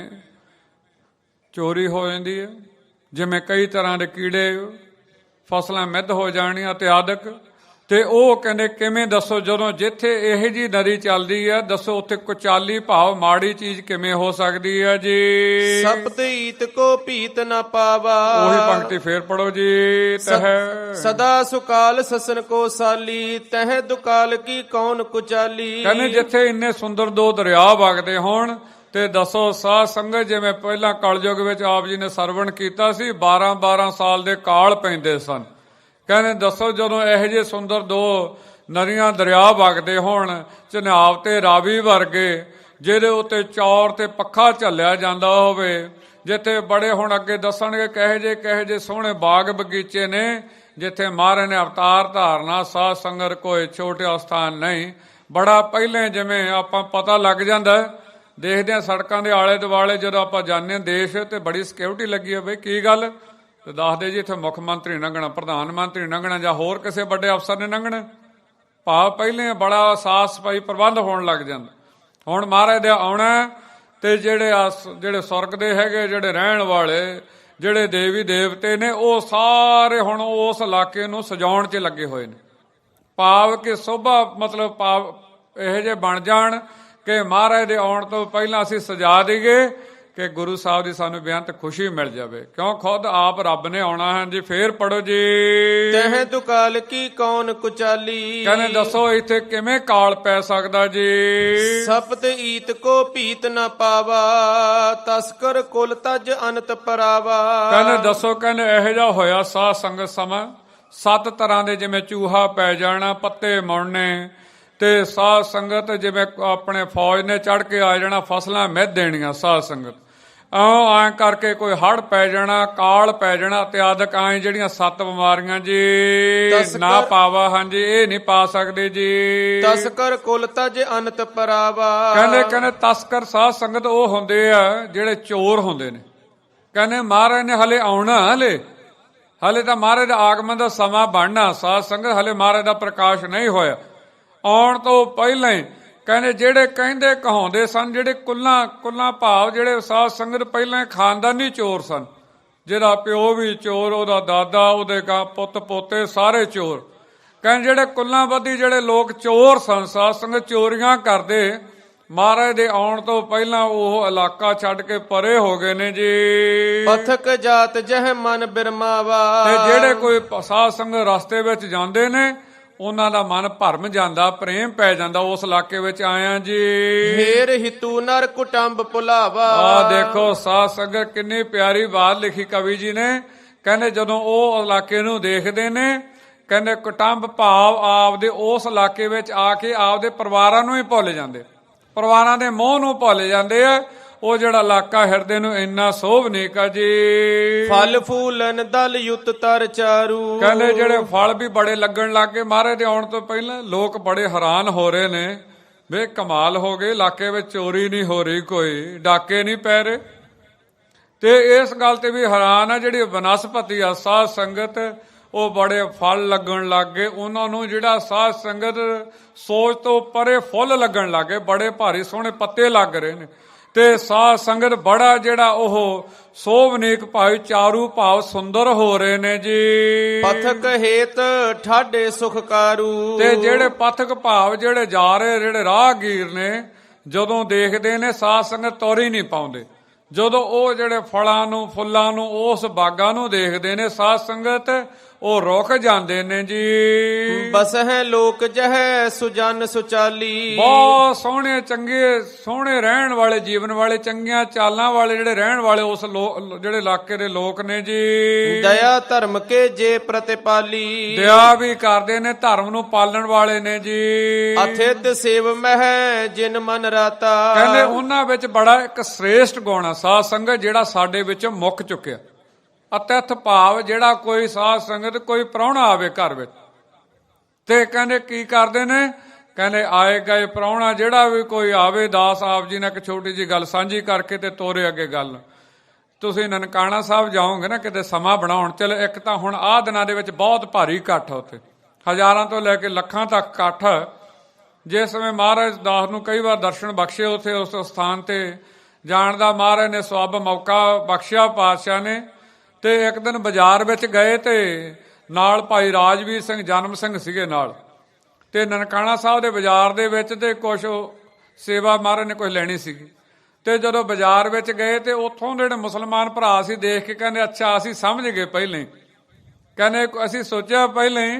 ਚੋਰੀ ਹੋ ਜਾਂਦੀ ਹੈ, ਜਿਵੇਂ ਕਈ ਤਰ੍ਹਾਂ ਦੇ ਕੀੜੇ, ਫਸਲਾਂ ਮਿੱਧ ਹੋ ਜਾਣੀਆਂ ਇਤਿਆਦਿਕ। ਤੇ ਉਹ ਕਹਿੰਦੇ ਕਿਵੇਂ ਦੱਸੋ, ਜਦੋਂ ਜਿੱਥੇ ਇਹ ਜੀ ਨਦੀ ਚੱਲਦੀ ਹੈ, ਦੱਸੋ ਉੱਥੇ ਕੁਚਾਲੀ ਭਾਵ ਮਾੜੀ ਚੀਜ਼ ਕਿਵੇਂ ਹੋ ਸਕਦੀ ਹੈ ਜੀ। ਸਪਤ ਈਤ ਕੋ ਭੀਤ ਨਾ ਪਾਵਾ। ਉਹੀ ਪੰਕਤੀ ਫੇਰ ਪੜੋ ਜੀ। ਤਹ ਸਦਾ ਸੁਕਾਲ ਸਸਨ ਕੋ ਸਾਲੀ। ਤਹ ਦੁਕਾਲ ਕੀ ਕੌਣ ਕੁਚਾਲੀ। ਕਹਿੰਦੇ ਜਿੱਥੇ ਇੰਨੇ ਸੁੰਦਰ ਦੋ ਦਰਿਆ ਵਗਦੇ ਹੋਣ ਤੇ ਦੱਸੋ ਸਾਧ ਸੰਗਤ, ਜਿਵੇਂ ਪਹਿਲਾਂ ਕਲਯੁਗ ਵਿੱਚ ਆਪ ਜੀ ਨੇ ਸਰਵਣ ਕੀਤਾ ਸੀ 12-12 ਸਾਲ ਦੇ ਕਾਲ ਪੈਂਦੇ ਸਨ। ਕਹਿੰਦੇ ਦੱਸੋ ਜਦੋਂ ਇਹੋ ਜਿਹੇ ਸੁੰਦਰ ਦੋ ਨਦੀਆਂ ਦਰਿਆ ਵਗਦੇ ਹੋਣ, ਚਨਾਬ ਤੇ ਰਾਵੀ ਵਰਗੇ, ਜਿਹਦੇ ਉੱਤੇ ਚੌਰ ਤੇ ਪੱਖਾ ਝੱਲਿਆ ਜਾਂਦਾ ਹੋਵੇ, ਜਿੱਥੇ ਬੜੇ ਹੁਣ ਅੱਗੇ ਦੱਸਣਗੇ ਕਹੇ ਜੇ ਸੋਹਣੇ ਬਾਗ ਬਗੀਚੇ ਨੇ, ਜਿੱਥੇ ਮਹਾਰਾਜ ਨੇ ਅਵਤਾਰ ਧਾਰਨਾ, ਸਾਧ ਸੰਗਤ ਕੋਈ ਛੋਟਾ ਸਥਾਨ ਨਹੀਂ। ਬੜਾ ਪਹਿਲੇ ਜਿਵੇਂ ਆਪਾਂ ਪਤਾ ਲੱਗ ਜਾਂਦਾ, ਦੇਖਦੇ ਹਾਂ ਸੜਕਾਂ ਦੇ ਆਲੇ ਦੁਆਲੇ ਜਦੋਂ ਆਪਾਂ ਜਾਂਦੇ ਹਾਂ ਦੇਸ਼ ਤੇ ਬੜੀ ਸਿਕਿਉਰਿਟੀ ਲੱਗੀ ਹੋਵੇ, ਕੀ ਗੱਲ ਤੇ ਦੱਸਦੇ ਜੀ ਇੱਥੇ ਮੁੱਖ ਮੰਤਰੀ ਲੰਘਣਾ, ਪ੍ਰਧਾਨ ਮੰਤਰੀ ਲੰਘਣਾ ਜਾਂ ਹੋਰ ਕਿਸੇ ਵੱਡੇ ਅਫਸਰ ਨੇ ਲੰਘਣਾ। ਭਾਵ ਪਹਿਲੇ ਬੜਾ ਸਾਫ਼ ਸਫਾਈ ਪ੍ਰਬੰਧ ਹੋਣ ਲੱਗ ਜਾਂਦਾ। ਹੁਣ ਮਹਾਰਾਜ ਦੇ ਆਉਣਾ ਤੇ ਜਿਹੜੇ ਸੁਰਗ ਦੇ ਹੈਗੇ, ਜਿਹੜੇ ਰਹਿਣ ਵਾਲੇ, ਜਿਹੜੇ ਦੇਵੀ ਦੇਵਤੇ ਨੇ, ਉਹ ਸਾਰੇ ਹੁਣ ਉਸ ਇਲਾਕੇ ਨੂੰ ਸਜਾਉਣ 'ਚ ਲੱਗੇ ਹੋਏ ਨੇ। ਭਾਵ ਕਿ ਸੋਭਾ ਮਤਲਬ ਭਾਵ ਇਹੋ ਜਿਹੇ ਬਣ ਜਾਣ ਕਿ ਮਹਾਰਾਜ ਦੇ ਆਉਣ ਤੋਂ ਪਹਿਲਾਂ ਅਸੀਂ ਸਜਾ ਦਈਏ ਕਿ ਗੁਰੂ ਸਾਹਿਬ ਦੀ ਸਾਨੂੰ ਬੇਅੰਤ ਖੁਸ਼ੀ ਮਿਲ ਜਾਵੇ, ਕਿਉਂ ਖੁਦ ਆਪ ਰੱਬ ਨੇ ਆਉਣਾ ਹੈ ਜੀ। ਫੇਰ ਪੜੋ ਜੀ, ਤਹਿ ਦੁਕਾਲ ਕੀ ਕੌਣ ਕੁਚਾਲੀ। ਕਹਿੰਦੇ ਦੱਸੋ ਇੱਥੇ ਕਿਵੇਂ ਕਾਲ ਪੈ ਸਕਦਾ ਜੀ। ਸਪਤ ਈਤ ਕੋ ਭੀਤ ਨ ਪਾਵਾ, ਤਸਕਰ ਕੁਲ ਤਜ ਅਨੰਤ ਪਰਾਵਾ। ਕਹਿੰਦੇ ਦੱਸੋ, ਕਹਿੰਦੇ ਇਹੋ ਜਿਹਾ ਹੋਇਆ ਸਾਧ ਸੰਗਤ ਸਮਾਂ, 7 ਤਰ੍ਹਾਂ ਦੇ ਜਿਵੇਂ ਚੂਹਾ ਪੈ ਜਾਣਾ, ਪੱਤੇ ਮੁੜਨੇ, ਤੇ ਸਾਧ ਸੰਗਤ ਜਿਵੇਂ ਆਪਣੇ ਫੌਜ ਨੇ ਚੜ ਕੇ ਆ ਜਾਣਾ, ਫਸਲਾਂ ਮਿਧ ਦੇਣੀਆਂ। ਸਾਧ ਸੰਗਤ ਐਂ ਕਰਕੇ ਕੋਈ ਹੜ੍ਹ ਪੈ ਜਾਣਾ, ਕਾਲ ਪੈ ਜਾਣਾ ਇਤਿਆਦਿਕ, ਐਂ ਜਿਹੜੀਆਂ 7 ਬਿਮਾਰੀਆਂ ਜੀ ਨਾ ਪਾਵਾ, ਹਾਂਜੀ ਇਹ ਨਹੀਂ ਪਾ ਸਕਦੇ ਜੀ। ਤਸਕਰ ਕੁਲ ਤਜ ਅਨੰਤ ਪਰਾਵਾ। ਕਹਿੰਦੇ ਤਸਕਰ ਸਾਧ ਸੰਗਤ ਉਹ ਹੁੰਦੇ ਆ ਜਿਹੜੇ ਚੋਰ ਹੁੰਦੇ ਨੇ। ਕਹਿੰਦੇ ਮਹਾਰਾਜ ਨੇ ਹਲੇ ਆਉਣਾ, ਹਲੇ ਤਾਂ ਮਹਾਰਾਜ ਦਾ ਆਗਮਨ ਦਾ ਸਮਾਂ ਬਣਨਾ। ਸਾਧ ਸੰਗਤ ਹਲੇ ਮਹਾਰਾਜ ਦਾ ਪ੍ਰਕਾਸ਼ ਨਹੀਂ ਹੋਇਆ। ਆਉਣ ਤੋਂ ਪਹਿਲਾਂ ਹੀ ਕਹਿੰਦੇ ਜਿਹੜੇ ਕਹਿੰਦੇ ਕਹਾਉਂਦੇ ਸਨ, ਜਿਹੜੇ ਕੁੱਲਾਂ ਭਾਵ ਜਿਹੜੇ ਸਾਧ ਸੰਗਤ ਪਹਿਲਾਂ ਖਾਨਦਾਨੀ ਚੋਰ ਸਨ, ਜਿਹਦਾ ਪਿਓ ਵੀ ਚੋਰ, ਉਹਦਾ ਦਾਦਾ, ਉਹਦੇ ਪੁੱਤ ਪੋਤੇ ਸਾਰੇ ਚੋਰ। ਕਹਿੰਦੇ ਜਿਹੜੇ ਕੁੱਲਾਂਬੱਧੀ ਜਿਹੜੇ ਲੋਕ ਚੋਰ ਸਨ, ਸਾਧ ਸੰਗਤ ਚੋਰੀਆਂ ਕਰਦੇ, ਮਹਾਰਾਜ ਦੇ ਆਉਣ ਤੋਂ ਪਹਿਲਾਂ ਉਹ ਇਲਾਕਾ ਛੱਡ ਕੇ ਪਰੇ ਹੋ ਗਏ ਨੇ ਜੀ। ਪਥਕ ਜਾਤ ਜਹ ਮਨ ਬਿਰਮਾਵਾ। ਤੇ ਜਿਹੜੇ ਕੋਈ ਸਾਧ ਸੰਗਤ ਰਸਤੇ ਵਿੱਚ ਜਾਂਦੇ ਨੇ, ਉਹਨਾਂ ਦਾ ਮਨ ਭਰਮ ਜਾਂਦਾ, ਪ੍ਰੇਮ ਪੈ ਜਾਂਦਾ, ਉਸ ਇਲਾਕੇ ਵਿੱਚ ਆਇਆ ਜੀ। ਹੇਰ ਹਿਤੂ ਨਰ ਕੁਟੰਬ ਭੁਲਾਵਾ। ਆ ਦੇਖੋ ਸਾਧ ਸੰਗਤ ਕਿੰਨੀ ਪਿਆਰੀ ਬਾਤ ਲਿਖੀ ਕਵੀ ਜੀ ਨੇ। ਕਹਿੰਦੇ ਜਦੋਂ ਉਹ ਇਲਾਕੇ ਨੂੰ ਦੇਖਦੇ ਨੇ, ਕਹਿੰਦੇ ਕੁਟੰਬ ਭਾਵ ਆਪਦੇ ਉਸ ਇਲਾਕੇ ਵਿੱਚ ਆ ਕੇ ਆਪਦੇ ਪਰਿਵਾਰਾਂ ਨੂੰ ਹੀ ਭੁੱਲ ਜਾਂਦੇ, ਪਰਿਵਾਰਾਂ ਦੇ ਮੋਹ ਨੂੰ ਭੁੱਲ ਜਾਂਦੇ ਆ। ਉਹ ਜਿਹੜਾ ਇਲਾਕਾ ਹਿਰਦੇ ਨੂੰ ਇੰਨਾ ਸੋਭਨੀਕ ਆ ਜੀ। ਫਲ ਫੂਲਨ ਦਲ ਯੁਤ ਤਰ ਚਾਰੂ। ਕਹਿੰਦੇ ਜਿਹੜੇ ਫਲ ਵੀ ਬੜੇ ਲੱਗਣ ਲੱਗ ਗਏ ਮਹਾਰਾਜ ਦੇ ਆਉਣ ਤੋਂ ਪਹਿਲਾਂ। ਲੋਕ ਬੜੇ ਹੈਰਾਨ ਹੋ ਰਹੇ ਨੇ, ਵੇ ਕਮਾਲ ਹੋ ਗਏ, ਇਲਾਕੇ ਵਿੱਚ ਚੋਰੀ ਨਹੀਂ ਹੋ ਰਹੀ, ਕੋਈ ਡਾਕੇ ਨਹੀਂ ਪੈ ਰਹੇ। ਤੇ ਇਸ ਗੱਲ ਤੇ ਵੀ ਹੈਰਾਨ ਆ, ਜਿਹੜੀ ਬਨਸਪਤੀ ਆ ਸਾਧ ਸੰਗਤ, ਉਹ ਬੜੇ ਫਲ ਲੱਗਣ ਲੱਗ ਗਏ ਉਹਨਾਂ ਨੂੰ। ਜਿਹੜਾ ਸਾਧ ਸੰਗਤ ਸੋਚ ਤੋਂ ਪਰੇ ਫੁੱਲ ਲੱਗਣ ਲੱਗ ਗਏ, ਬੜੇ ਭਾਰੀ ਸੋਹਣੇ ਪੱਤੇ ਲੱਗ ਰਹੇ ਨੇ। ਤੇ ਸਾਧ ਸੰਗਤ ਬੜਾ ਜਿਹੜਾ ਉਹ ਸੋਭਨੀਕ ਭਾਵ ਚਾਰੂ ਭਾਵ ਸੁੰਦਰ ਹੋ ਰਹੇ ਨੇ ਜੀ। ਪਥਕ ਹੇਤ ਠਾਡੇ ਸੁਖਕਾਰੂ। ਤੇ ਜਿਹੜੇ ਪਥਕ ਭਾਵ ਜਿਹੜੇ ਜਾ ਰਹੇ, ਜਿਹੜੇ ਰਾਹਗੀਰ ਨੇ, ਜਦੋਂ ਦੇਖਦੇ ਨੇ ਸਾਧ ਸੰਗਤ ਤੋਰੀ ਨਹੀਂ ਪਾਉਂਦੇ। ਜਦੋਂ ਉਹ ਜਿਹੜੇ ਫਲਾਂ ਨੂੰ, ਫੁੱਲਾਂ ਨੂੰ, ਉਸ ਬਾਗਾਂ ਨੂੰ ਦੇਖਦੇ ਨੇ ਸਾਧ ਸੰਗਤ, ਉਹ ਰੁਕ ਜਾਂਦੇ ਨੇ ਜੀ। ਬਸ ਹੈ ਲੋਕ ਜਹ ਸੁਜਨ ਸੁਚਾਲੀ। ਬਹੁਤ ਸੋਹਣੇ ਚੰਗੇ ਸੋਹਣੇ ਰਹਿਣ ਵਾਲੇ, ਜੀਵਨ ਵਾਲੇ, ਚੰਗੀਆਂ ਚਾਲਾਂ ਵਾਲੇ ਜਿਹੜੇ ਰਹਿਣ ਵਾਲੇ ਉਸ ਜਿਹੜੇ ਇਲਾਕੇ ਦੇ ਲੋਕ ਨੇ ਜੀ। ਦਇਆ ਧਰਮ ਕੇ ਜੇ ਪ੍ਰਤਿਪਾਲੀ। ਦਇਆ ਵੀ ਕਰਦੇ ਨੇ, ਧਰਮ ਨੂੰ ਪਾਲਣ ਵਾਲੇ ਨੇ ਜੀ। ਅਥਿਤ ਸੇਵ ਮਹਿ ਜਿਨ ਮਨ ਰਾਤਾ। ਕਹਿੰਦੇ ਉਹਨਾਂ ਵਿੱਚ ਬੜਾ ਇੱਕ ਸ੍ਰੇਸ਼ਟ ਗੁਣ ਆ ਸਾਧ ਸੰਗਤ, ਜਿਹੜਾ ਸਾਡੇ ਵਿੱਚੋਂ ਮੁੱਕ ਚੁੱਕਿਆ। ਅਤਿਥ ਭਾਵ ਜਿਹੜਾ ਕੋਈ ਸਾਧ ਸੰਗਤ, ਕੋਈ ਪ੍ਰਾਹੁਣਾ ਆਵੇ ਘਰ ਵਿੱਚ, ਤੇ ਕਹਿੰਦੇ ਕੀ ਕਰਦੇ ਨੇ, ਕਹਿੰਦੇ ਆਏ ਗਏ ਪ੍ਰਾਹੁਣਾ ਜਿਹੜਾ ਵੀ ਕੋਈ ਆਵੇ, ਦਾਸ ਆਪ ਜੀ ਨੇ ਇੱਕ ਛੋਟੀ ਜੀ ਗੱਲ ਸਾਂਝੀ ਕਰਕੇ ਤੇ ਤੋਰੇ ਅੱਗੇ ਗੱਲ। ਤੁਸੀਂ ਨਨਕਾਣਾ ਸਾਹਿਬ ਜਾਓਗੇ ਨਾ ਕਿਤੇ ਸਮਾਂ ਬਣਾਉਣ, ਚਲੋ ਇੱਕ ਤਾਂ ਹੁਣ ਆਹ ਦਿਨਾਂ ਦੇ ਵਿੱਚ ਬਹੁਤ ਭਾਰੀ ਇਕੱਠ, ਉੱਥੇ ਹਜ਼ਾਰਾਂ ਤੋਂ ਲੈ ਕੇ ਲੱਖਾਂ ਤੱਕ ਇਕੱਠ। ਜਿਸ ਸਮੇਂ ਮਹਾਰਾਜ ਦਾਸ ਨੂੰ ਕਈ ਵਾਰ ਦਰਸ਼ਨ ਬਖਸ਼ੇ ਉੱਥੇ ਉਸ ਸਥਾਨ ਤੇ ਜਾਣ ਦਾ ਮਹਾਰਾਜ ਨੇ ਸਵਾਬ ਮੌਕਾ ਬਖਸ਼ਿਆ ਪਾਤਸ਼ਾਹ ਨੇ। ਤੇ ਇੱਕ ਦਿਨ ਬਾਜ਼ਾਰ ਵਿੱਚ ਗਏ ਤੇ ਨਾਲ ਭਾਈ ਰਾਜਵੀਰ ਸਿੰਘ ਜਨਮ ਸਿੰਘ ਸੀਗੇ ਨਾਲ, ਤੇ ਨਨਕਾਣਾ ਸਾਹਿਬ ਦੇ ਬਾਜ਼ਾਰ ਦੇ ਵਿੱਚ ਤੇ ਕੁਛ ਸੇਵਾ ਮਹਾਰਾਜ ਨੇ ਕੁਛ ਲੈਣੀ ਸੀਗੀ। ਤੇ ਜਦੋਂ ਬਾਜ਼ਾਰ ਵਿੱਚ ਗਏ ਤੇ ਉੱਥੋਂ ਜਿਹੜੇ ਮੁਸਲਮਾਨ ਭਰਾ ਸੀ ਦੇਖ ਕੇ ਕਹਿੰਦੇ ਅੱਛਾ ਅਸੀਂ ਸਮਝ ਗਏ ਪਹਿਲਾਂ ਹੀ। ਕਹਿੰਦੇ ਅਸੀਂ ਸੋਚਿਆ ਪਹਿਲਾਂ ਹੀ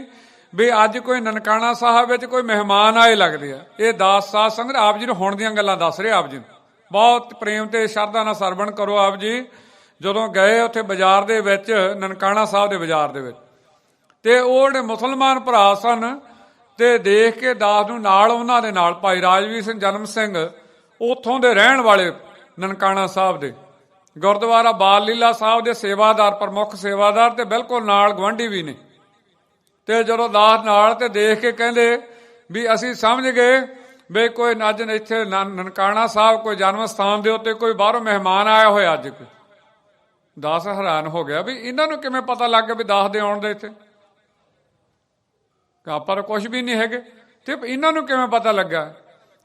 ਵੀ ਅੱਜ ਕੋਈ ਨਨਕਾਣਾ ਸਾਹਿਬ ਵਿੱਚ ਕੋਈ ਮਹਿਮਾਨ ਆਏ ਲੱਗਦੇ ਆ। ਇਹ ਦਾਸ ਸਾਧ ਸੰਗਤ ਆਪ ਜੀ ਨੂੰ ਹੁਣ ਦੀਆਂ ਗੱਲਾਂ ਦੱਸ ਰਹੇ, ਆਪ ਜੀ ਨੂੰ ਬਹੁਤ ਪ੍ਰੇਮ ਤੇ ਸ਼ਰਧਾ ਨਾਲ ਸਰਵਣ ਕਰੋ। ਆਪ ਜੀ ਜਦੋਂ ਗਏ ਉੱਥੇ ਬਾਜ਼ਾਰ ਦੇ ਵਿੱਚ, ਨਨਕਾਣਾ ਸਾਹਿਬ ਦੇ ਬਾਜ਼ਾਰ ਦੇ ਵਿੱਚ, ਤੇ ਉਹ ਜਿਹੜੇ ਮੁਸਲਮਾਨ ਭਰਾ ਸਨ ਤੇ ਦੇਖ ਕੇ ਦਾਸ ਨੂੰ ਨਾਲ, ਉਹਨਾਂ ਦੇ ਨਾਲ ਭਾਈ ਰਾਜਵੀਰ ਸਿੰਘ ਜਨਮ ਸਿੰਘ, ਉੱਥੋਂ ਦੇ ਰਹਿਣ ਵਾਲੇ ਨਨਕਾਣਾ ਸਾਹਿਬ ਦੇ ਗੁਰਦੁਆਰਾ ਬਾਲ ਲੀਲਾ ਸਾਹਿਬ ਦੇ ਸੇਵਾਦਾਰ, ਪ੍ਰਮੁੱਖ ਸੇਵਾਦਾਰ ਤੇ ਬਿਲਕੁਲ ਨਾਲ ਗਵਾਂਢੀ ਵੀ ਨੇ। ਤੇ ਜਦੋਂ ਦਾਸ ਨਾਲ ਤੇ ਦੇਖ ਕੇ ਕਹਿੰਦੇ ਵੀ ਅਸੀਂ ਸਮਝ ਗਏ ਵੀ ਕੋਈ ਅੱਜ ਇੱਥੇ ਨਨਕਾਣਾ ਸਾਹਿਬ ਕੋਈ ਜਨਮ ਸਥਾਨ ਦੇ ਉੱਤੇ ਕੋਈ ਬਾਹਰੋਂ ਮਹਿਮਾਨ ਆਇਆ ਹੋਇਆ। ਅੱਜ ਕੋਈ ਦਾਸ ਹੈਰਾਨ ਹੋ ਗਿਆ ਵੀ ਇਹਨਾਂ ਨੂੰ ਕਿਵੇਂ ਪਤਾ ਲੱਗ ਗਿਆ ਵੀ ਦਾਸ ਦੇ ਆਉਣ ਦੇ ਇੱਥੇ, ਆਪਾਂ ਤਾਂ ਕੁਛ ਵੀ ਨਹੀਂ ਹੈਗੇ ਤੇ ਇਹਨਾਂ ਨੂੰ ਕਿਵੇਂ ਪਤਾ ਲੱਗਾ।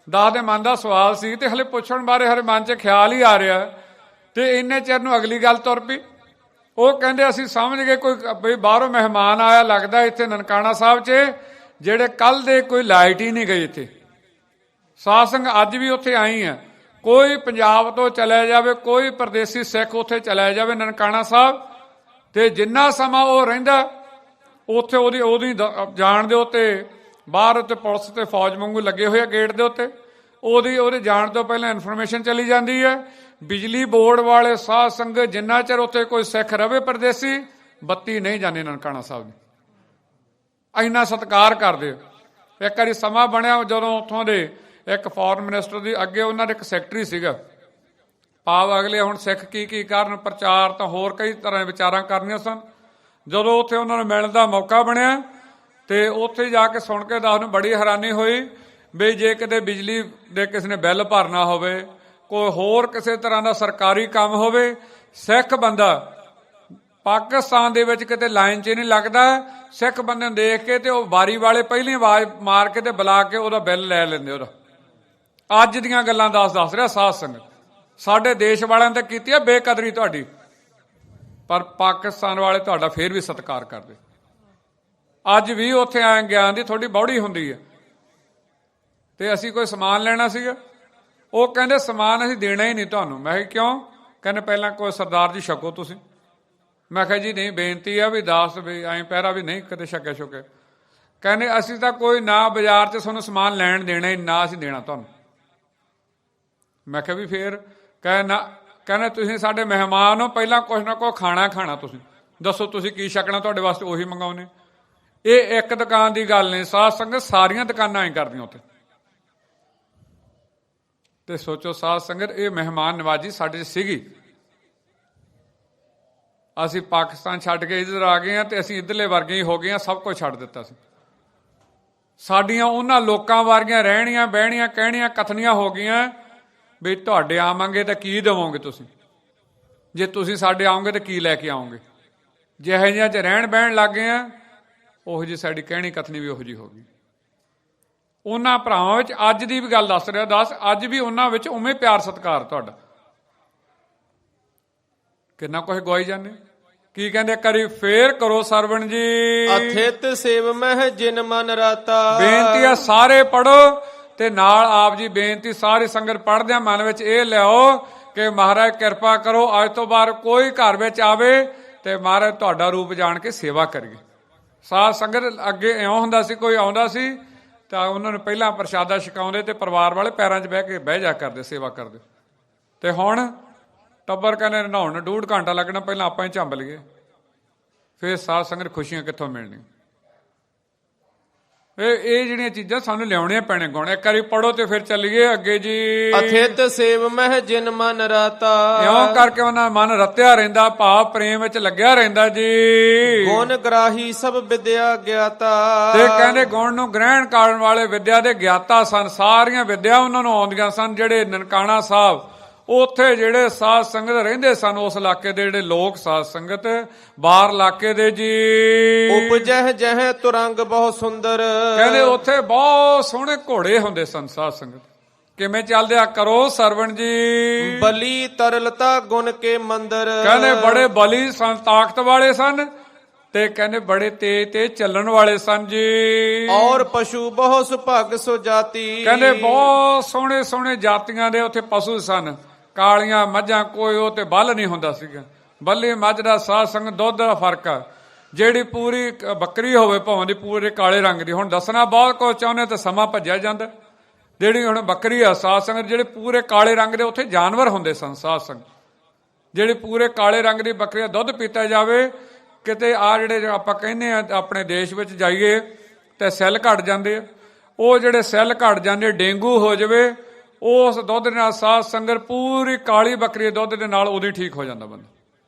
ਦਾਸ ਦੇ ਮਨ ਦਾ ਸਵਾਲ ਸੀ ਤੇ ਹਲੇ ਪੁੱਛਣ ਬਾਰੇ ਹਰੇ ਮਨ 'ਚ ਖਿਆਲ ਹੀ ਆ ਰਿਹਾ ਤੇ ਇੰਨੇ ਚਿਰ ਨੂੰ ਅਗਲੀ ਗੱਲ ਤੁਰ ਪਈ। ਉਹ ਕਹਿੰਦੇ ਅਸੀਂ ਸਮਝ ਗਏ ਕੋਈ ਵੀ ਬਾਹਰੋਂ ਮਹਿਮਾਨ ਆਇਆ ਲੱਗਦਾ ਇੱਥੇ ਨਨਕਾਣਾ ਸਾਹਿਬ 'ਚ, ਜਿਹੜੇ ਕੱਲ ਦੇ ਕੋਈ ਲਾਈਟ ਹੀ ਨਹੀਂ ਗਈ ਇੱਥੇ। ਸਾਧ ਸੰਗਤ ਅੱਜ ਵੀ ਉੱਥੇ ਆਈ ਆ, ਕੋਈ ਪੰਜਾਬ ਤੋਂ ਚਲਿਆ ਜਾਵੇ, ਕੋਈ ਪਰਦੇਸੀ ਸਿੱਖ ਉੱਥੇ ਚਲਿਆ ਜਾਵੇ ਨਨਕਾਣਾ ਸਾਹਿਬ, ਤੇ ਜਿੰਨਾ ਸਮਾਂ ਉਹ ਰਹਿੰਦਾ ਉੱਥੇ ਉਹਦੀ ਜਾਣ ਦੇ ਉੱਤੇ ਬਾਹਰ ਉੱਤੇ ਪੁਲਿਸ ਤੇ ਫੌਜ ਵਾਂਗੂ ਲੱਗੇ ਹੋਏ ਆ ਗੇਟ ਦੇ ਉੱਤੇ, ਉਹਦੇ ਜਾਣ ਤੋਂ ਪਹਿਲਾਂ ਇਨਫੋਰਮੇਸ਼ਨ ਚਲੀ ਜਾਂਦੀ ਹੈ। ਬਿਜਲੀ ਬੋਰਡ ਵਾਲੇ ਸਾਧ ਸੰਗਤ ਜਿੰਨਾ ਚਿਰ ਉੱਥੇ ਕੋਈ ਸਿੱਖ ਰਵੇ ਪਰਦੇਸੀ, ਬੱਤੀ ਨਹੀਂ ਜਾਂਦੀ ਨਨਕਾਣਾ ਸਾਹਿਬ ਦੀ, ਇੰਨਾ ਸਤਿਕਾਰ ਕਰਦੇ। ਇੱਕ ਵਾਰੀ ਸਮਾਂ ਬਣਿਆ ਜਦੋਂ ਉੱਥੋਂ ਦੇ ਇੱਕ ਫੋਰਨ ਮਿਨਿਸਟਰ ਦੀ ਅੱਗੇ ਉਹਨਾਂ ਦੇ ਇੱਕ ਸੈਕਟਰੀ ਸੀਗਾ, ਭਾਵ ਅਗਲੇ ਹੁਣ ਸਿੱਖ ਕੀ ਕਰਨ, ਪ੍ਰਚਾਰ ਤਾਂ ਹੋਰ ਕਈ ਤਰ੍ਹਾਂ ਦੇ ਵਿਚਾਰਾਂ ਕਰਨੀਆਂ ਸਨ। ਜਦੋਂ ਉੱਥੇ ਉਹਨਾਂ ਨੂੰ ਮਿਲਣ ਦਾ ਮੌਕਾ ਬਣਿਆ ਤੇ ਉੱਥੇ ਜਾ ਕੇ ਸੁਣ ਕੇ ਦਾਸ ਨੂੰ ਬੜੀ ਹੈਰਾਨੀ ਹੋਈ ਵੀ ਜੇ ਕਿਤੇ ਬਿਜਲੀ ਦੇ ਕਿਸੇ ਨੇ ਬਿੱਲ ਭਰਨਾ ਹੋਵੇ, ਕੋਈ ਹੋਰ ਕਿਸੇ ਤਰ੍ਹਾਂ ਦਾ ਸਰਕਾਰੀ ਕੰਮ ਹੋਵੇ, ਸਿੱਖ ਬੰਦਾ ਪਾਕਿਸਤਾਨ ਦੇ ਵਿੱਚ ਕਿਤੇ ਲਾਈਨ 'ਚ ਨਹੀਂ ਲੱਗਦਾ, ਸਿੱਖ ਬੰਦੇ ਨੂੰ ਦੇਖ ਕੇ ਤੇ ਉਹ ਬਾਰੀ ਵਾਲੇ ਪਹਿਲੀ ਆਵਾਜ਼ ਮਾਰ ਕੇ ਤੇ ਬੁਲਾ ਕੇ ਉਹਦਾ ਬਿੱਲ ਲੈ ਲੈਂਦੇ। ਉਹਦਾ ਅੱਜ ਦੀਆਂ ਗੱਲਾਂ ਦੱਸ ਰਿਹਾ ਸਾਧ ਸੰਗਤ। ਸਾਡੇ ਦੇਸ਼ ਵਾਲਿਆਂ ਤੇ ਕੀਤੀ ਹੈ ਬੇਕਦਰੀ ਤੁਹਾਡੀ, ਪਰ ਪਾਕਿਸਤਾਨ ਵਾਲੇ ਤੁਹਾਡਾ ਫੇਰ ਵੀ ਸਤਿਕਾਰ ਕਰਦੇ। ਅੱਜ ਵੀ ਉੱਥੇ ਆਏ ਗਿਆਨ ਦੀ ਥੋੜੀ ਬੌੜੀ ਹੁੰਦੀ ਹੈ ਤੇ ਅਸੀਂ ਕੋਈ ਸਮਾਨ ਲੈਣਾ ਸੀਗਾ, ਉਹ ਕਹਿੰਦੇ ਸਮਾਨ ਅਸੀਂ ਦੇਣਾ ਹੀ ਨਹੀਂ ਤੁਹਾਨੂੰ। ਮੈਂ ਕਿਹਾ ਕਿਉਂ? ਕਹਿੰਦੇ ਪਹਿਲਾਂ ਕੋਈ ਸਰਦਾਰ ਜੀ ਛਕੋ ਤੁਸੀਂ। ਮੈਂ ਕਿਹਾ ਜੀ ਨਹੀਂ, ਬੇਨਤੀ ਆ ਵੀ ਦਾਸ ਵੀ ਐਂ ਪਹਿਰਾ ਵੀ ਨਹੀਂ ਕਦੇ ਛਕੇ ਛੁਕੇ। ਕਹਿੰਦੇ ਅਸੀਂ ਤਾਂ ਕੋਈ ਨਾ ਬਾਜ਼ਾਰ 'ਚ ਤੁਹਾਨੂੰ ਸਮਾਨ ਲੈਣ ਦੇਣਾ ਹੀ ਨਾ, ਅਸੀਂ ਦੇਣਾ ਤੁਹਾਨੂੰ। ਮੈਂ ਕਿਹਾ ਵੀ ਫੇਰ? ਕਹਿੰਦੇ ਤੁਸੀਂ ਸਾਡੇ ਮਹਿਮਾਨ ਹੋ, ਪਹਿਲਾਂ ਕੁਛ ਨਾ ਕੁਛ ਖਾਣਾ ਤੁਸੀਂ ਦੱਸੋ ਤੁਸੀਂ ਕੀ ਛਕਣਾ, ਤੁਹਾਡੇ ਵਾਸਤੇ ਉਹੀ ਮੰਗਾਉਨੇ। ਇਹ ਇੱਕ ਦੁਕਾਨ ਦੀ ਗੱਲ ਨਹੀਂ ਸਾਧ ਸੰਗਤ, ਸਾਰੀਆਂ ਦੁਕਾਨਾਂ ਐਂ ਕਰਦੀਆਂ ਉੱਥੇ। ਤੇ ਸੋਚੋ ਸਾਧ ਸੰਗਤ, ਇਹ ਮਹਿਮਾਨ ਨਵਾਜੀ ਸਾਡੇ 'ਚ ਸੀਗੀ। ਅਸੀਂ ਪਾਕਿਸਤਾਨ ਛੱਡ ਕੇ ਇੱਧਰ ਆ ਗਏ ਹਾਂ ਤੇ ਅਸੀਂ ਇੱਧਰਲੇ ਵਰਗੇ ਹੀ ਹੋ ਗਏ ਹਾਂ, ਸਭ ਕੁਝ ਛੱਡ ਦਿੱਤਾ ਸੀ। ਸਾਡੀਆਂ ਉਹਨਾਂ ਲੋਕਾਂ ਵਰਗੀਆਂ ਰਹਿਣੀਆਂ ਬਹਿਣੀਆਂ ਕਹਿਣੀਆਂ ਕਥਨੀਆਂ ਹੋ ਗਈਆਂ ਵੀ ਤੁਹਾਡੇ ਆਵਾਂਗੇ ਤਾਂ ਕੀ ਦੇਵੋਗੇ ਤੁਸੀਂ, ਜੇ ਤੁਸੀਂ ਸਾਡੇ ਆਓਗੇ ਤਾਂ ਕੀ ਲੈ ਕੇ ਆਓਗੇ। ਜਿਹੇ ਜਿਹੀਆਂ 'ਚ ਰਹਿਣ ਬਹਿਣ ਲੱਗ ਗਏ ਆ, ਉਹੋ ਜਿਹੀ ਸਾਡੀ ਕਹਿਣੀ ਕਥਨੀ ਵੀ ਉਹੋ ਜਿਹੀ ਹੋ ਗਈ। ਉਹਨਾਂ ਭਰਾਵਾਂ ਵਿੱਚ ਅੱਜ ਦੀ ਵੀ ਗੱਲ ਦੱਸ ਰਿਹਾ ਅੱਜ ਵੀ ਉਹਨਾਂ ਵਿੱਚ ਉਵੇਂ ਪਿਆਰ ਸਤਿਕਾਰ ਤੁਹਾਡਾ। ਕਿੰਨਾ ਕੁਝ ਗਵਾਈ ਜਾਂਦੇ। ਕੀ ਕਹਿੰਦੇ? ਕਰੀ ਫੇਰ ਕਰੋ ਸਰਵਣ ਜੀ, ਅਥਿਤ ਸੇਵ ਮਹਿ ਜਿਨ ਮਨ ਰਾਤਾ। ਬੇਨਤੀ ਆ ਸਾਰੇ ਪੜੋ ਤੇ ਨਾਲ ਆਪ ਜੀ ਬੇਨਤੀ ਸਾਰੀ ਸੰਗਤ ਪੜ੍ਹਦਿਆਂ ਮਨ ਵਿੱਚ ਇਹ ਲਿਆਓ ਕਿ ਮਹਾਰਾਜ ਕਿਰਪਾ ਕਰੋ ਅੱਜ ਤੋਂ ਬਾਅਦ ਕੋਈ ਘਰ ਵਿੱਚ ਆਵੇ ਤੇ ਮਹਾਰਾਜ ਤੁਹਾਡਾ ਰੂਪ ਜਾਣ ਕੇ ਸੇਵਾ ਕਰੀਏ। ਸਾਧ ਸੰਗਤ ਅੱਗੇ ਇਉਂ ਹੁੰਦਾ ਸੀ, ਕੋਈ ਆਉਂਦਾ ਸੀ ਤਾਂ ਉਹਨਾਂ ਨੂੰ ਪਹਿਲਾਂ ਪ੍ਰਸ਼ਾਦਾ ਛਕਾਉਂਦੇ ਤੇ ਪਰਿਵਾਰ ਵਾਲੇ ਪੈਰਾਂ 'ਚ ਬਹਿ ਕੇ ਬਹਿ ਜਾ ਕਰਦੇ, ਸੇਵਾ ਕਰਦੇ। ਤੇ ਹੁਣ ਟੱਬਰ ਕਹਿੰਦੇ ਨਹਾਉਣ ਨੂੰ 1.5 ਘੰਟਾ ਲੱਗਣਾ, ਪਹਿਲਾਂ ਆਪਾਂ ਹੀ ਝੰਬ ਲਈਏ, ਫਿਰ ਸਾਧ ਸੰਗਤ ਖੁਸ਼ੀਆਂ ਕਿੱਥੋਂ ਮਿਲਣੀਆਂ। ਇਹ ਜਿਹੜੀਆਂ ਚੀਜ਼ਾਂ ਸਾਨੂੰ ਲਿਆਉਣੀਆਂ ਪੈਣੇ ਗੁਣ। ਇੱਕ ਵਾਰੀ ਪੜੋ ਤੇ ਫਿਰ ਚੱਲੀਏ ਅੱਗੇ ਜੀ। ਅਥਿਤ ਸੇਵ ਮਹਿ ਜਿਨ ਮਨ ਰਾਤਾ। ਇਉਂ ਕਰਕੇ ਉਹਨਾਂ ਮਨ ਰਤਿਆ ਰਹਿੰਦਾ, ਭਾਵ ਪ੍ਰੇਮ ਵਿੱਚ ਲੱਗਿਆ ਰਹਿੰਦਾ ਜੀ। ਗੁਣ ਗ੍ਰਾਹੀ ਸਭ ਵਿਦਿਆ ਗਿਆਤਾ। ਤੇ ਕਹਿੰਦੇ ਗੁਣ ਨੂੰ ਗ੍ਰਹਿਣ ਕਰਨ ਵਾਲੇ ਵਿਦਿਆ ਦੇ ਗਿਆਤਾ ਸਨ। ਸਾਰੀਆਂ ਵਿਦਿਆ ਉਹਨਾਂ ਨੂੰ ਆਉਂਦੀਆਂ ਸਨ। ਜਿਹੜੇ ਨਨਕਾਣਾ ਸਾਹਿਬ ਉੱਥੇ ਜਿਹੜੇ ਸਾਧ ਸੰਗਤ ਰਹਿੰਦੇ ਸਨ, ਉਸ ਇਲਾਕੇ ਦੇ ਜਿਹੜੇ ਲੋਕ ਸਾਧ ਸੰਗਤ ਬਾਹਰ ਇਲਾਕੇ ਦੇ ਜੀ, ਉਪਜਹਿ ਜਹ ਤੁਰੰਗ ਬਹੁਤ ਸੁੰਦਰ। ਕਹਿੰਦੇ ਉੱਥੇ ਬਹੁਤ ਸੋਹਣੇ ਘੋੜੇ ਹੁੰਦੇ ਸਨ। ਸਾਧ ਸੰਗਤ ਕਿਵੇਂ ਚੱਲਦੇ ਆ? ਕਰੋ ਸਰਵਣ ਜੀ। ਬਲੀ ਤਰਲਤਾ ਗੁਣ ਕੇ ਮੰਦਰ। ਕਹਿੰਦੇ ਬੜੇ ਬਲੀ ਸਨ, ਤਾਕਤ ਵਾਲੇ ਸਨ ਤੇ ਕਹਿੰਦੇ ਬੜੇ ਤੇਜ਼ ਚੱਲਣ ਵਾਲੇ ਸਨ ਜੀ। ਔਰ ਪਸ਼ੂ ਬਹੁਤ ਸੁਭਾਗ ਸੋ ਜਾਤੀ। ਕਹਿੰਦੇ ਬਹੁਤ ਸੋਹਣੇ ਸੋਹਣੇ ਜਾਤੀਆਂ ਦੇ ਉੱਥੇ ਪਸ਼ੂ ਸਨ। ਕਾਲੀਆਂ ਮੱਝਾਂ, ਕੋਈ ਉਹ ਤੇ ਬੱਲ ਨਹੀਂ ਹੁੰਦਾ ਸੀਗਾ। ਬੱਲੀ ਮੱਝ ਦਾ ਸਾਧ ਸੰਗਤ ਦੁੱਧ ਦਾ ਫਰਕ ਆ। ਜਿਹੜੀ ਪੂਰੀ ਬੱਕਰੀ ਹੋਵੇ ਭਾਵੇਂ ਦੀ ਪੂਰੇ ਕਾਲੇ ਰੰਗ ਦੀ, ਹੁਣ ਦੱਸਣਾ ਬਹੁਤ ਕੁਝ ਚਾਹੁੰਦੇ ਤਾਂ ਸਮਾਂ ਭੱਜਿਆ ਜਾਂਦਾ। ਜਿਹੜੀ ਹੁਣ ਬੱਕਰੀ ਆ ਸਾਧ ਸੰਗਤ, ਜਿਹੜੇ ਪੂਰੇ ਕਾਲੇ ਰੰਗ ਦੇ ਉੱਥੇ ਜਾਨਵਰ ਹੁੰਦੇ ਸਨ ਸਾਧ ਸੰਗਤ। ਜਿਹੜੇ ਪੂਰੇ ਕਾਲੇ ਰੰਗ ਦੀ ਬੱਕਰੀ ਦਾ ਦੁੱਧ ਪੀਤਾ ਜਾਵੇ, ਕਿਤੇ ਆ ਜਿਹੜੇ ਆਪਾਂ ਕਹਿੰਦੇ ਆ ਆਪਣੇ ਦੇਸ਼ ਵਿੱਚ ਜਾਈਏ ਤੇ ਸੈੱਲ ਘਟ ਜਾਂਦੇ ਆ। ਉਹ ਜਿਹੜੇ ਸੈੱਲ ਘਟ ਜਾਂਦੇ, ਡੇਂਗੂ ਹੋ ਜਾਵੇ, ਉਸ ਦੁੱਧ ਦੇ ਨਾਲ ਸਾਧ ਸੰਗਤ ਪੂਰੀ ਕਾਲੀ ਬੱਕਰੀ ਦੇ ਦੁੱਧ ਦੇ ਨਾਲ ਉਹਦੀ ਠੀਕ ਹੋ ਜਾਂਦਾ ਬੰਦਾ।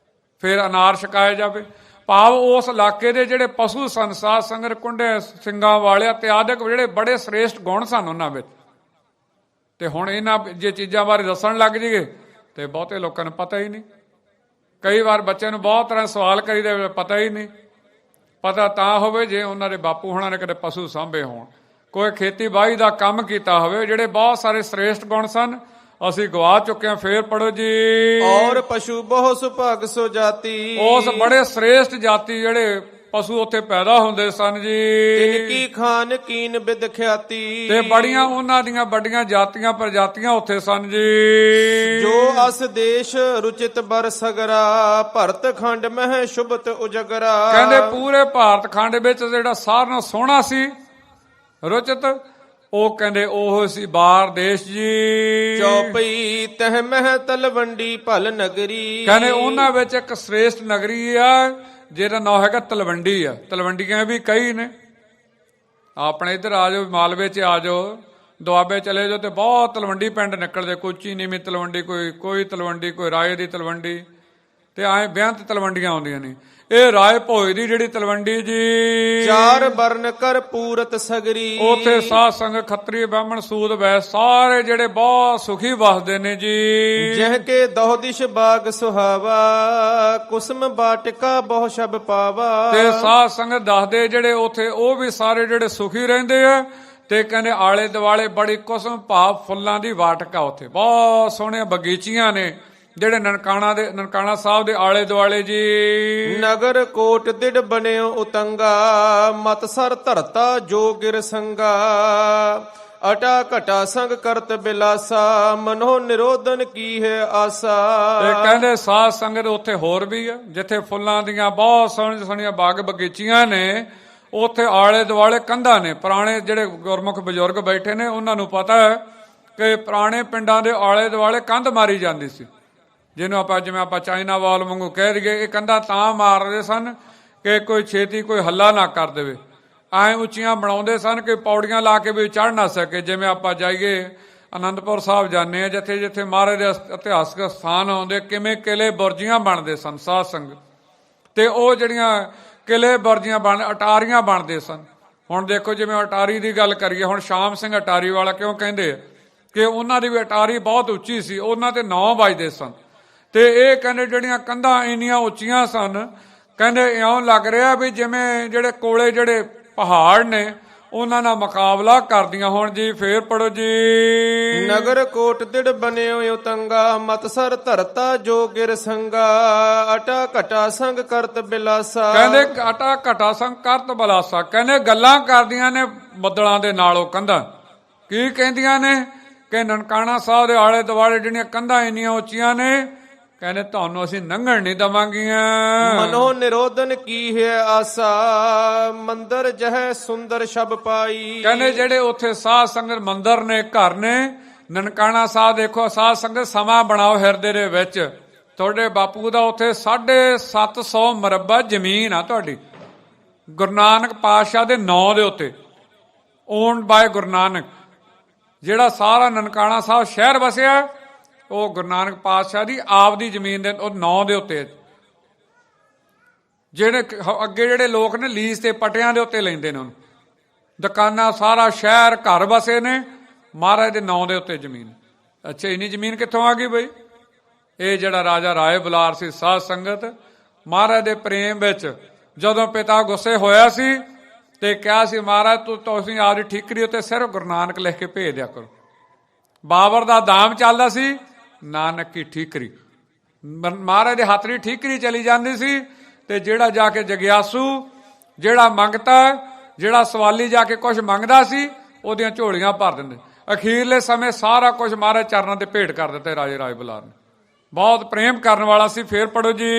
ਫਿਰ ਅਨਾਰ ਛਕਾਇਆ ਜਾਵੇ। ਭਾਵ ਉਸ ਇਲਾਕੇ ਦੇ ਜਿਹੜੇ ਪਸ਼ੂ ਸਨ, ਸਾਧ ਸੰਗਤ, ਕੁੰਡੇ ਸਿੰਘਾਂ ਵਾਲਿਆ ਤੇ ਆਦਿਕ ਜਿਹੜੇ ਬੜੇ ਸ੍ਰੇਸ਼ਟ ਗੁਣ ਸਨ ਉਹਨਾਂ ਵਿੱਚ। ਤੇ ਹੁਣ ਇਹਨਾਂ ਜੇ ਚੀਜ਼ਾਂ ਬਾਰੇ ਦੱਸਣ ਲੱਗ ਜਾਈਏ ਤੇ ਬਹੁਤੇ ਲੋਕਾਂ ਨੂੰ ਪਤਾ ਹੀ ਨਹੀਂ। ਕਈ ਵਾਰ ਬੱਚਿਆਂ ਨੂੰ ਬਹੁਤ ਤਰ੍ਹਾਂ ਸਵਾਲ ਕਰੀਦੇ, ਪਤਾ ਹੀ ਨਹੀਂ। ਪਤਾ ਤਾਂ ਹੋਵੇ ਜੇ ਉਹਨਾਂ ਦੇ ਬਾਪੂ ਹੋਣਾ ਨੇ ਕਦੇ ਪਸ਼ੂ ਸਾਂਭੇ ਹੋਣ, ਕੋਈ ਖੇਤੀਬਾੜੀ ਦਾ ਕੰਮ ਕੀਤਾ ਹੋਵੇ। ਜਿਹੜੇ ਬਹੁਤ ਸਾਰੇ ਸ੍ਰੇਸ਼ਟ ਗੁਣ ਸਨ ਅਸੀਂ ਗਵਾ ਚੁੱਕੇ ਹਾਂ। ਫੇਰ ਪੜੋ ਜੀ। ਔਰ ਪਸ਼ੂ ਬਹੁ ਸੁਭਾਗ ਸੋ ਜਾਤੀ। ਉਸ ਬੜੇ ਸ੍ਰੇਸ਼ਟ ਜਾਤੀ ਜਿਹੜੇ ਪਸ਼ੂ ਉੱਥੇ ਪੈਦਾ ਹੁੰਦੇ ਸਨ ਜੀ। ਤਿਨ ਕੀ ਖਾਨ ਕੀਨ ਬਿਦ ਖਿਆਤੀ। ਤੇ ਬੜੀਆਂ ਉਹਨਾਂ ਦੀਆਂ ਵੱਡੀਆਂ ਜਾਤੀਆਂ ਪ੍ਰਜਾਤੀਆਂ ਉੱਥੇ ਸਨ ਜੀ। ਜੋ ਅਸ ਦੇਸ਼ ਰੁਚਿਤ ਬਰ ਸਗਰਾ। ਭਰਤ ਖੰਡ ਮਹਿ ਸ਼ੁਭਤ ਉਜਗਰਾ। ਕਹਿੰਦੇ ਪੂਰੇ ਭਾਰਤ ਖੰਡ ਵਿੱਚ ਜਿਹੜਾ ਸਾਰਿਆਂ ਨਾਲੋਂ ਸੋਹਣਾ ਸੀ ਰੁਚਿਤ, ਉਹ ਕਹਿੰਦੇ ਉਹ ਸੀ ਬਾਰ ਦੇਸ਼ ਜੀ। ਚੌਪਈ ਤਹ ਮਹਿ ਤਲਵੰਡੀ ਭਲ ਨਗਰੀ। ਕਹਿੰਦੇ ਉਹਨਾਂ ਵਿੱਚ ਇੱਕ ਸ੍ਰੇਸ਼ਟ ਨਗਰੀ ਆ ਜਿਹਦਾ ਨਾਮ ਹੈਗਾ ਤਲਵੰਡੀ ਆ। ਤਲਵੰਡੀਆਂ ਵੀ ਕਈ ਨੇ। ਆਪਣੇ ਇੱਧਰ ਆ ਜਾਓ, ਮਾਲਵੇ 'ਚ ਆ ਜਾਓ, ਦੁਆਬੇ ਚਲੇ ਜਾਓ ਤੇ ਬਹੁਤ ਤਲਵੰਡੀ ਪਿੰਡ ਨਿਕਲਦੇ। ਕੋਈ ਚੀਨੀਵੀਂ ਤਲਵੰਡੀ, ਕੋਈ ਤਲਵੰਡੀ, ਕੋਈ ਰਾਏ ਦੀ ਤਲਵੰਡੀ, ਤੇ ਐਂ ਬੇਅੰਤ ਤਲਵੰਡੀਆਂ ਆਉਂਦੀਆਂ ਨੇ। ਇਹ ਰਾਏ ਭੋਜ ਦੀ ਜਿਹੜੀ ਤਲਵੰਡੀ ਜੀ, ਚਾਰ ਬਰਨ ਕਰ ਪੂਰਤ ਸਗਰੀ। ਉੱਥੇ ਸਾਧ ਸੰਗਤ, ਖੱਤਰੀ, ਬ੍ਰਾਹਮਣ, ਸੂਦ, ਵੈਸ ਸਾਰੇ ਜਿਹੜੇ ਬਹੁਤ ਸੁਖੀ ਵਸਦੇ ਨੇ ਜੀ। ਜਹ ਕੇ ਦਹੁ ਦਿਸ਼ ਬਾਗ ਸੁਹਾਵਾ। ਕੁਸਮ ਬਾਟਿਕਾ ਬਹੁ ਸ਼ਬ ਪਾਵਾ। ਤੇ ਸਾਧ ਸੰਗਤ ਦੱਸਦੇ ਜਿਹੜੇ ਉੱਥੇ ਉਹ ਵੀ ਸਾਰੇ ਜਿਹੜੇ ਸੁਖੀ ਰਹਿੰਦੇ ਆ। ਤੇ ਕਹਿੰਦੇ ਆਲੇ ਦੁਆਲੇ ਬੜੀ ਕੁਸਮ ਭਾਵ ਫੁੱਲਾਂ ਦੀ ਵਾਟਕਾ, ਉੱਥੇ ਬਹੁਤ ਸੋਹਣੀਆਂ ਬਗੀਚੀਆਂ ਨੇ ਜਿਹੜੇ ਨਨਕਾਣਾ ਸਾਹਿਬ ਦੇ ਆਲੇ ਦੁਆਲੇ ਜੀ। ਨਗਰ ਕੋਟ ਦਿੜ ਬਣਿਓ ਉਤੰਗਾ। ਮਤ ਸਰ ਧਰਤਾ ਜੋ ਗਿਰ ਸੰਗਾ। ਅਟਾ ਘਟਾ ਸੰਗ ਕਰਤ ਬਿਲਾਸਾ। ਮਨੋ ਨਿਰੋਧਨ ਕੀ ਹੈ ਆਸਾ। ਤੇ ਕਹਿੰਦੇ ਸਾਧ ਸੰਗਤ ਉੱਥੇ ਹੋਰ ਵੀ ਆ ਜਿੱਥੇ ਫੁੱਲਾਂ ਦੀਆਂ ਬਹੁਤ ਸੋਹਣੀਆਂ ਸੋਹਣੀਆਂ ਬਾਗ ਬਗੀਚੀਆਂ ਨੇ। ਉੱਥੇ ਆਲੇ ਦੁਆਲੇ ਕੰਧਾਂ ਨੇ। ਪੁਰਾਣੇ ਜਿਹੜੇ ਗੁਰਮੁਖ ਬਜ਼ੁਰਗ ਬੈਠੇ ਨੇ ਉਹਨਾਂ ਨੂੰ ਪਤਾ ਹੈ ਕਿ ਪੁਰਾਣੇ ਪਿੰਡਾਂ ਦੇ ਆਲੇ ਦੁਆਲੇ ਕੰਧ ਮਾਰੀ ਜਾਂਦੀ ਸੀ, ਜਿਹਨੂੰ ਜਿਵੇਂ ਆਪਾਂ ਚਾਈਨਾ ਵਾਲ ਵਾਂਗੂ ਕਹਿ ਦਈਏ। ਇਹ ਕੰਧਾਂ ਤਾਂ ਮਾਰਦੇ ਸਨ ਕਿ ਕੋਈ ਛੇਤੀ ਕੋਈ ਹੱਲਾ ਨਾ ਕਰ ਦੇਵੇ। ਐਂ ਉੱਚੀਆਂ ਬਣਾਉਂਦੇ ਸਨ ਕਿ ਪੌੜੀਆਂ ਲਾ ਕੇ ਵੀ ਚੜ੍ਹ ਨਾ ਸਕੇ। ਜਿਵੇਂ ਆਪਾਂ ਜਾਈਏ ਅਨੰਦਪੁਰ ਸਾਹਿਬ ਜਾਂਦੇ ਆ, ਜਿੱਥੇ ਜਿੱਥੇ ਮਹਾਰਾਜ ਦੇ ਇਤਿਹਾਸਕ ਸਥਾਨ ਆਉਂਦੇ, ਕਿਵੇਂ ਕਿਲੇ ਬੁਰਜੀਆਂ ਬਣਦੇ ਸਨ ਸਾਧ ਸੰਗਤ। ਤੇ ਉਹ ਜਿਹੜੀਆਂ ਕਿਲੇ ਬੁਰਜੀਆਂ ਅਟਾਰੀਆਂ ਬਣਦੇ ਸਨ। ਹੁਣ ਦੇਖੋ ਜਿਵੇਂ ਅਟਾਰੀ ਦੀ ਗੱਲ ਕਰੀਏ, ਹੁਣ ਸ਼ਾਮ ਸਿੰਘ ਅਟਾਰੀ ਵਾਲਾ ਕਿਉਂ ਕਹਿੰਦੇ ਕਿ ਉਹਨਾਂ ਦੀ ਵੀ ਅਟਾਰੀ ਬਹੁਤ ਉੱਚੀ ਸੀ, ਉਹਨਾਂ ਤੇ 9 ਵੱਜਦੇ ਸਨ। ਤੇ ਇਹ ਕਹਿੰਦੇ ਜਿਹੜੀਆਂ ਕੰਧਾਂ ਇੰਨੀਆਂ ਉੱਚੀਆਂ ਸਨ, ਕਹਿੰਦੇ ਇਉਂ ਲੱਗ ਰਿਹਾ ਵੀ ਜਿਵੇਂ ਜਿਹੜੇ ਕੋਲੇ ਜਿਹੜੇ ਪਹਾੜ ਨੇ ਉਹਨਾਂ ਨਾਲ ਮੁਕਾਬਲਾ ਕਰਦੀਆਂ ਹੋਣ ਜੀ। ਫੇਰ ਪੜੋ ਜੀ। ਨਗਰ ਕੋਟ ਦਿੜ ਬਣਿਓ ਉਤੰਗਾ। ਮਤ ਸਰ ਧਰਤਾ ਜੋ ਗਿਰ ਸੰਗਾ। ਅਟਾ ਘਟਾ ਸੰਗ ਕਰਤ ਬਿਲਾਸਾ। ਕਹਿੰਦੇ ਅਟਾ ਘਟਾ ਸੰਗ ਕਰਤ ਬਿਲਾਸਾ। ਕਹਿੰਦੇ ਗੱਲਾਂ ਕਰਦੀਆਂ ਨੇ ਬੱਦਲਾਂ ਦੇ ਨਾਲ ਉਹ ਕੰਧਾਂ। ਕੀ ਕਹਿੰਦੀਆਂ ਨੇ ਕਿ ਨਨਕਾਣਾ ਸਾਹਿਬ ਦੇ ਆਲੇ ਦੁਆਲੇ ਜਿਹੜੀਆਂ ਕੰਧਾਂ ਇੰਨੀਆਂ ਉੱਚੀਆਂ ਨੇ, ਕਹਿੰਦੇ ਤੁਹਾਨੂੰ ਅਸੀਂ ਲੰਘਣ ਨਹੀਂ ਦਵਾਂਗੀਆਂ। ਮਨੋ ਨਿਰੋਧਨ ਕੀ ਹੈ ਆਸਾ। ਮੰਦਰ ਜਹ ਸੁੰਦਰ ਸ਼ਬ ਪਾਈ। ਕਹਿੰਦੇ ਜਿਹੜੇ ਉੱਥੇ ਸਾਧ ਸੰਗਤ ਮੰਦਰ ਨੇ, ਘਰ ਨੇ ਨਨਕਾਣਾ ਸਾਹਿਬ। ਦੇਖੋ ਸਾਧ ਸੰਗਤ ਸਮਾਂ ਬਣਾਓ ਹਿਰਦੇ ਦੇ ਵਿੱਚ। ਤੁਹਾਡੇ ਬਾਪੂ ਦਾ ਉੱਥੇ 750 ਮਰਬਾ ਜ਼ਮੀਨ ਆ ਤੁਹਾਡੀ, ਗੁਰੂ ਨਾਨਕ ਪਾਤਸ਼ਾਹ ਦੇ ਨਾਂ ਦੇ ਉੱਤੇ, ਓਨਡ ਬਾਏ ਗੁਰੂ ਨਾਨਕ। ਜਿਹੜਾ ਸਾਰਾ ਨਨਕਾਣਾ ਸਾਹਿਬ ਸ਼ਹਿਰ ਵਸਿਆ ਉਹ ਗੁਰੂ ਨਾਨਕ ਪਾਤਸ਼ਾਹ ਦੀ ਆਪ ਦੀ ਜ਼ਮੀਨ ਦੇ ਉਹ ਨਾਂ ਦੇ ਉੱਤੇ। ਜਿਹੜੇ ਅੱਗੇ ਜਿਹੜੇ ਲੋਕ ਨੇ ਲੀਜ਼ ਤੇ ਪਟਿਆਂ ਦੇ ਉੱਤੇ ਲੈਂਦੇ ਨੇ ਉਹਨੂੰ। ਦੁਕਾਨਾਂ, ਸਾਰਾ ਸ਼ਹਿਰ, ਘਰ ਵਸੇ ਨੇ ਮਹਾਰਾਜ ਦੇ ਨਾਂ ਦੇ ਉੱਤੇ ਜ਼ਮੀਨ। ਅੱਛਾ, ਇੰਨੀ ਜ਼ਮੀਨ ਕਿੱਥੋਂ ਆ ਗਈ ਬਈ? ਇਹ ਜਿਹੜਾ ਰਾਜਾ ਰਾਏ ਬੁਲਾਰ ਸੀ ਸਾਧ ਸੰਗਤ, ਮਹਾਰਾਜ ਦੇ ਪ੍ਰੇਮ ਵਿੱਚ ਜਦੋਂ ਪਿਤਾ ਗੁੱਸੇ ਹੋਇਆ ਸੀ ਤੇ ਕਿਹਾ ਸੀ ਮਹਾਰਾਜ ਤੁਸੀਂ ਆਪਦੀ ਠੀਕਰੀ ਉੱਤੇ ਸਿਰਫ ਗੁਰੂ ਨਾਨਕ ਲਿਖ ਕੇ ਭੇਜ ਦਿਆ ਕਰੋ। ਬਾਬਰ ਦਾ ਦਾਮ ਚੱਲਦਾ ਸੀ, ਨਾਨਕ ਕੀ ਠੀਕਰੀ। ਮਹਾਰਾਜ ਦੇ ਹੱਥ ਦੀ ਠੀਕਰੀ ਚਲੀ ਜਾਂਦੀ ਸੀ। ਤੇ ਜਿਹੜਾ ਜਾ ਕੇ ਜਗਿਆਸੂ, ਜਿਹੜਾ ਮੰਗਤਾ, ਜਿਹੜਾ ਸਵਾਲੀ ਜਾ ਕੇ ਕੁਝ ਮੰਗਦਾ ਸੀ, ਉਹਦੀਆਂ ਝੋਲੀਆਂ ਭਰ ਦਿੰਦੇ। ਅਖੀਰਲੇ ਸਮੇਂ ਸਾਰਾ ਕੁਝ ਮਹਾਰਾਜ ਚਰਨਾਂ ਤੇ ਭੇਟ ਕਰ ਦਿੱਤੇ ਰਾਜੇ ਰਾਏ ਬੁਲਾਰ ਨੇ। ਬਹੁਤ ਪ੍ਰੇਮ ਕਰਨ ਵਾਲਾ ਸੀ। ਫੇਰ ਪੜੋ ਜੀ।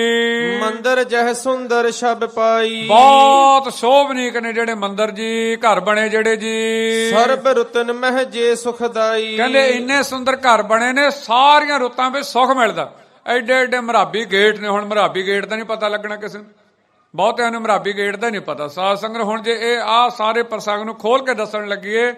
ਮੰਦਰ ਜਹ ਸੁੰਦਰ ਸ਼ਬ ਪਾਈ। ਬਹੁਤ ਸ਼ੋਭਨੀਕ ਨੇ ਜਿਹੜੇ ਮੰਦਰ ਜੀ, ਘਰ ਬਣੇ ਜਿਹੜੇ ਜੀ। ਸਰਬ ਰੁਤਨ ਮਹਿ ਜੇ ਸੁਖਦਾਈ। ਕਹਿੰਦੇ ਇੰਨੇ ਸੁੰਦਰ ਘਰ ਬਣੇ ਨੇ, ਸਾਰੀਆਂ ਰੁੱਤਾਂ ਵਿੱਚ ਸੁੱਖ ਮਿਲਦਾ। ਐਡੇ ਐਡੇ ਮਰਾਬੀ ਗੇਟ ਨੇ। ਹੁਣ ਮਰਾਬੀ ਗੇਟ ਦਾ ਨਹੀਂ ਪਤਾ ਲੱਗਣਾ ਕਿਸੇ ਨੂੰ, ਬਹੁਤਿਆਂ ਨੂੰ ਮਰਾਬੀ ਗੇਟ ਦਾ ਨਹੀਂ ਪਤਾ। ਸਾਧ ਸੰਗਤ ਹੁਣ ਜੇ ਇਹ ਸਾਰੇ ਪ੍ਰਸੰਗ ਨੂੰ ਖੋਲ ਕੇ ਦੱਸਣ ਲੱਗੀਏ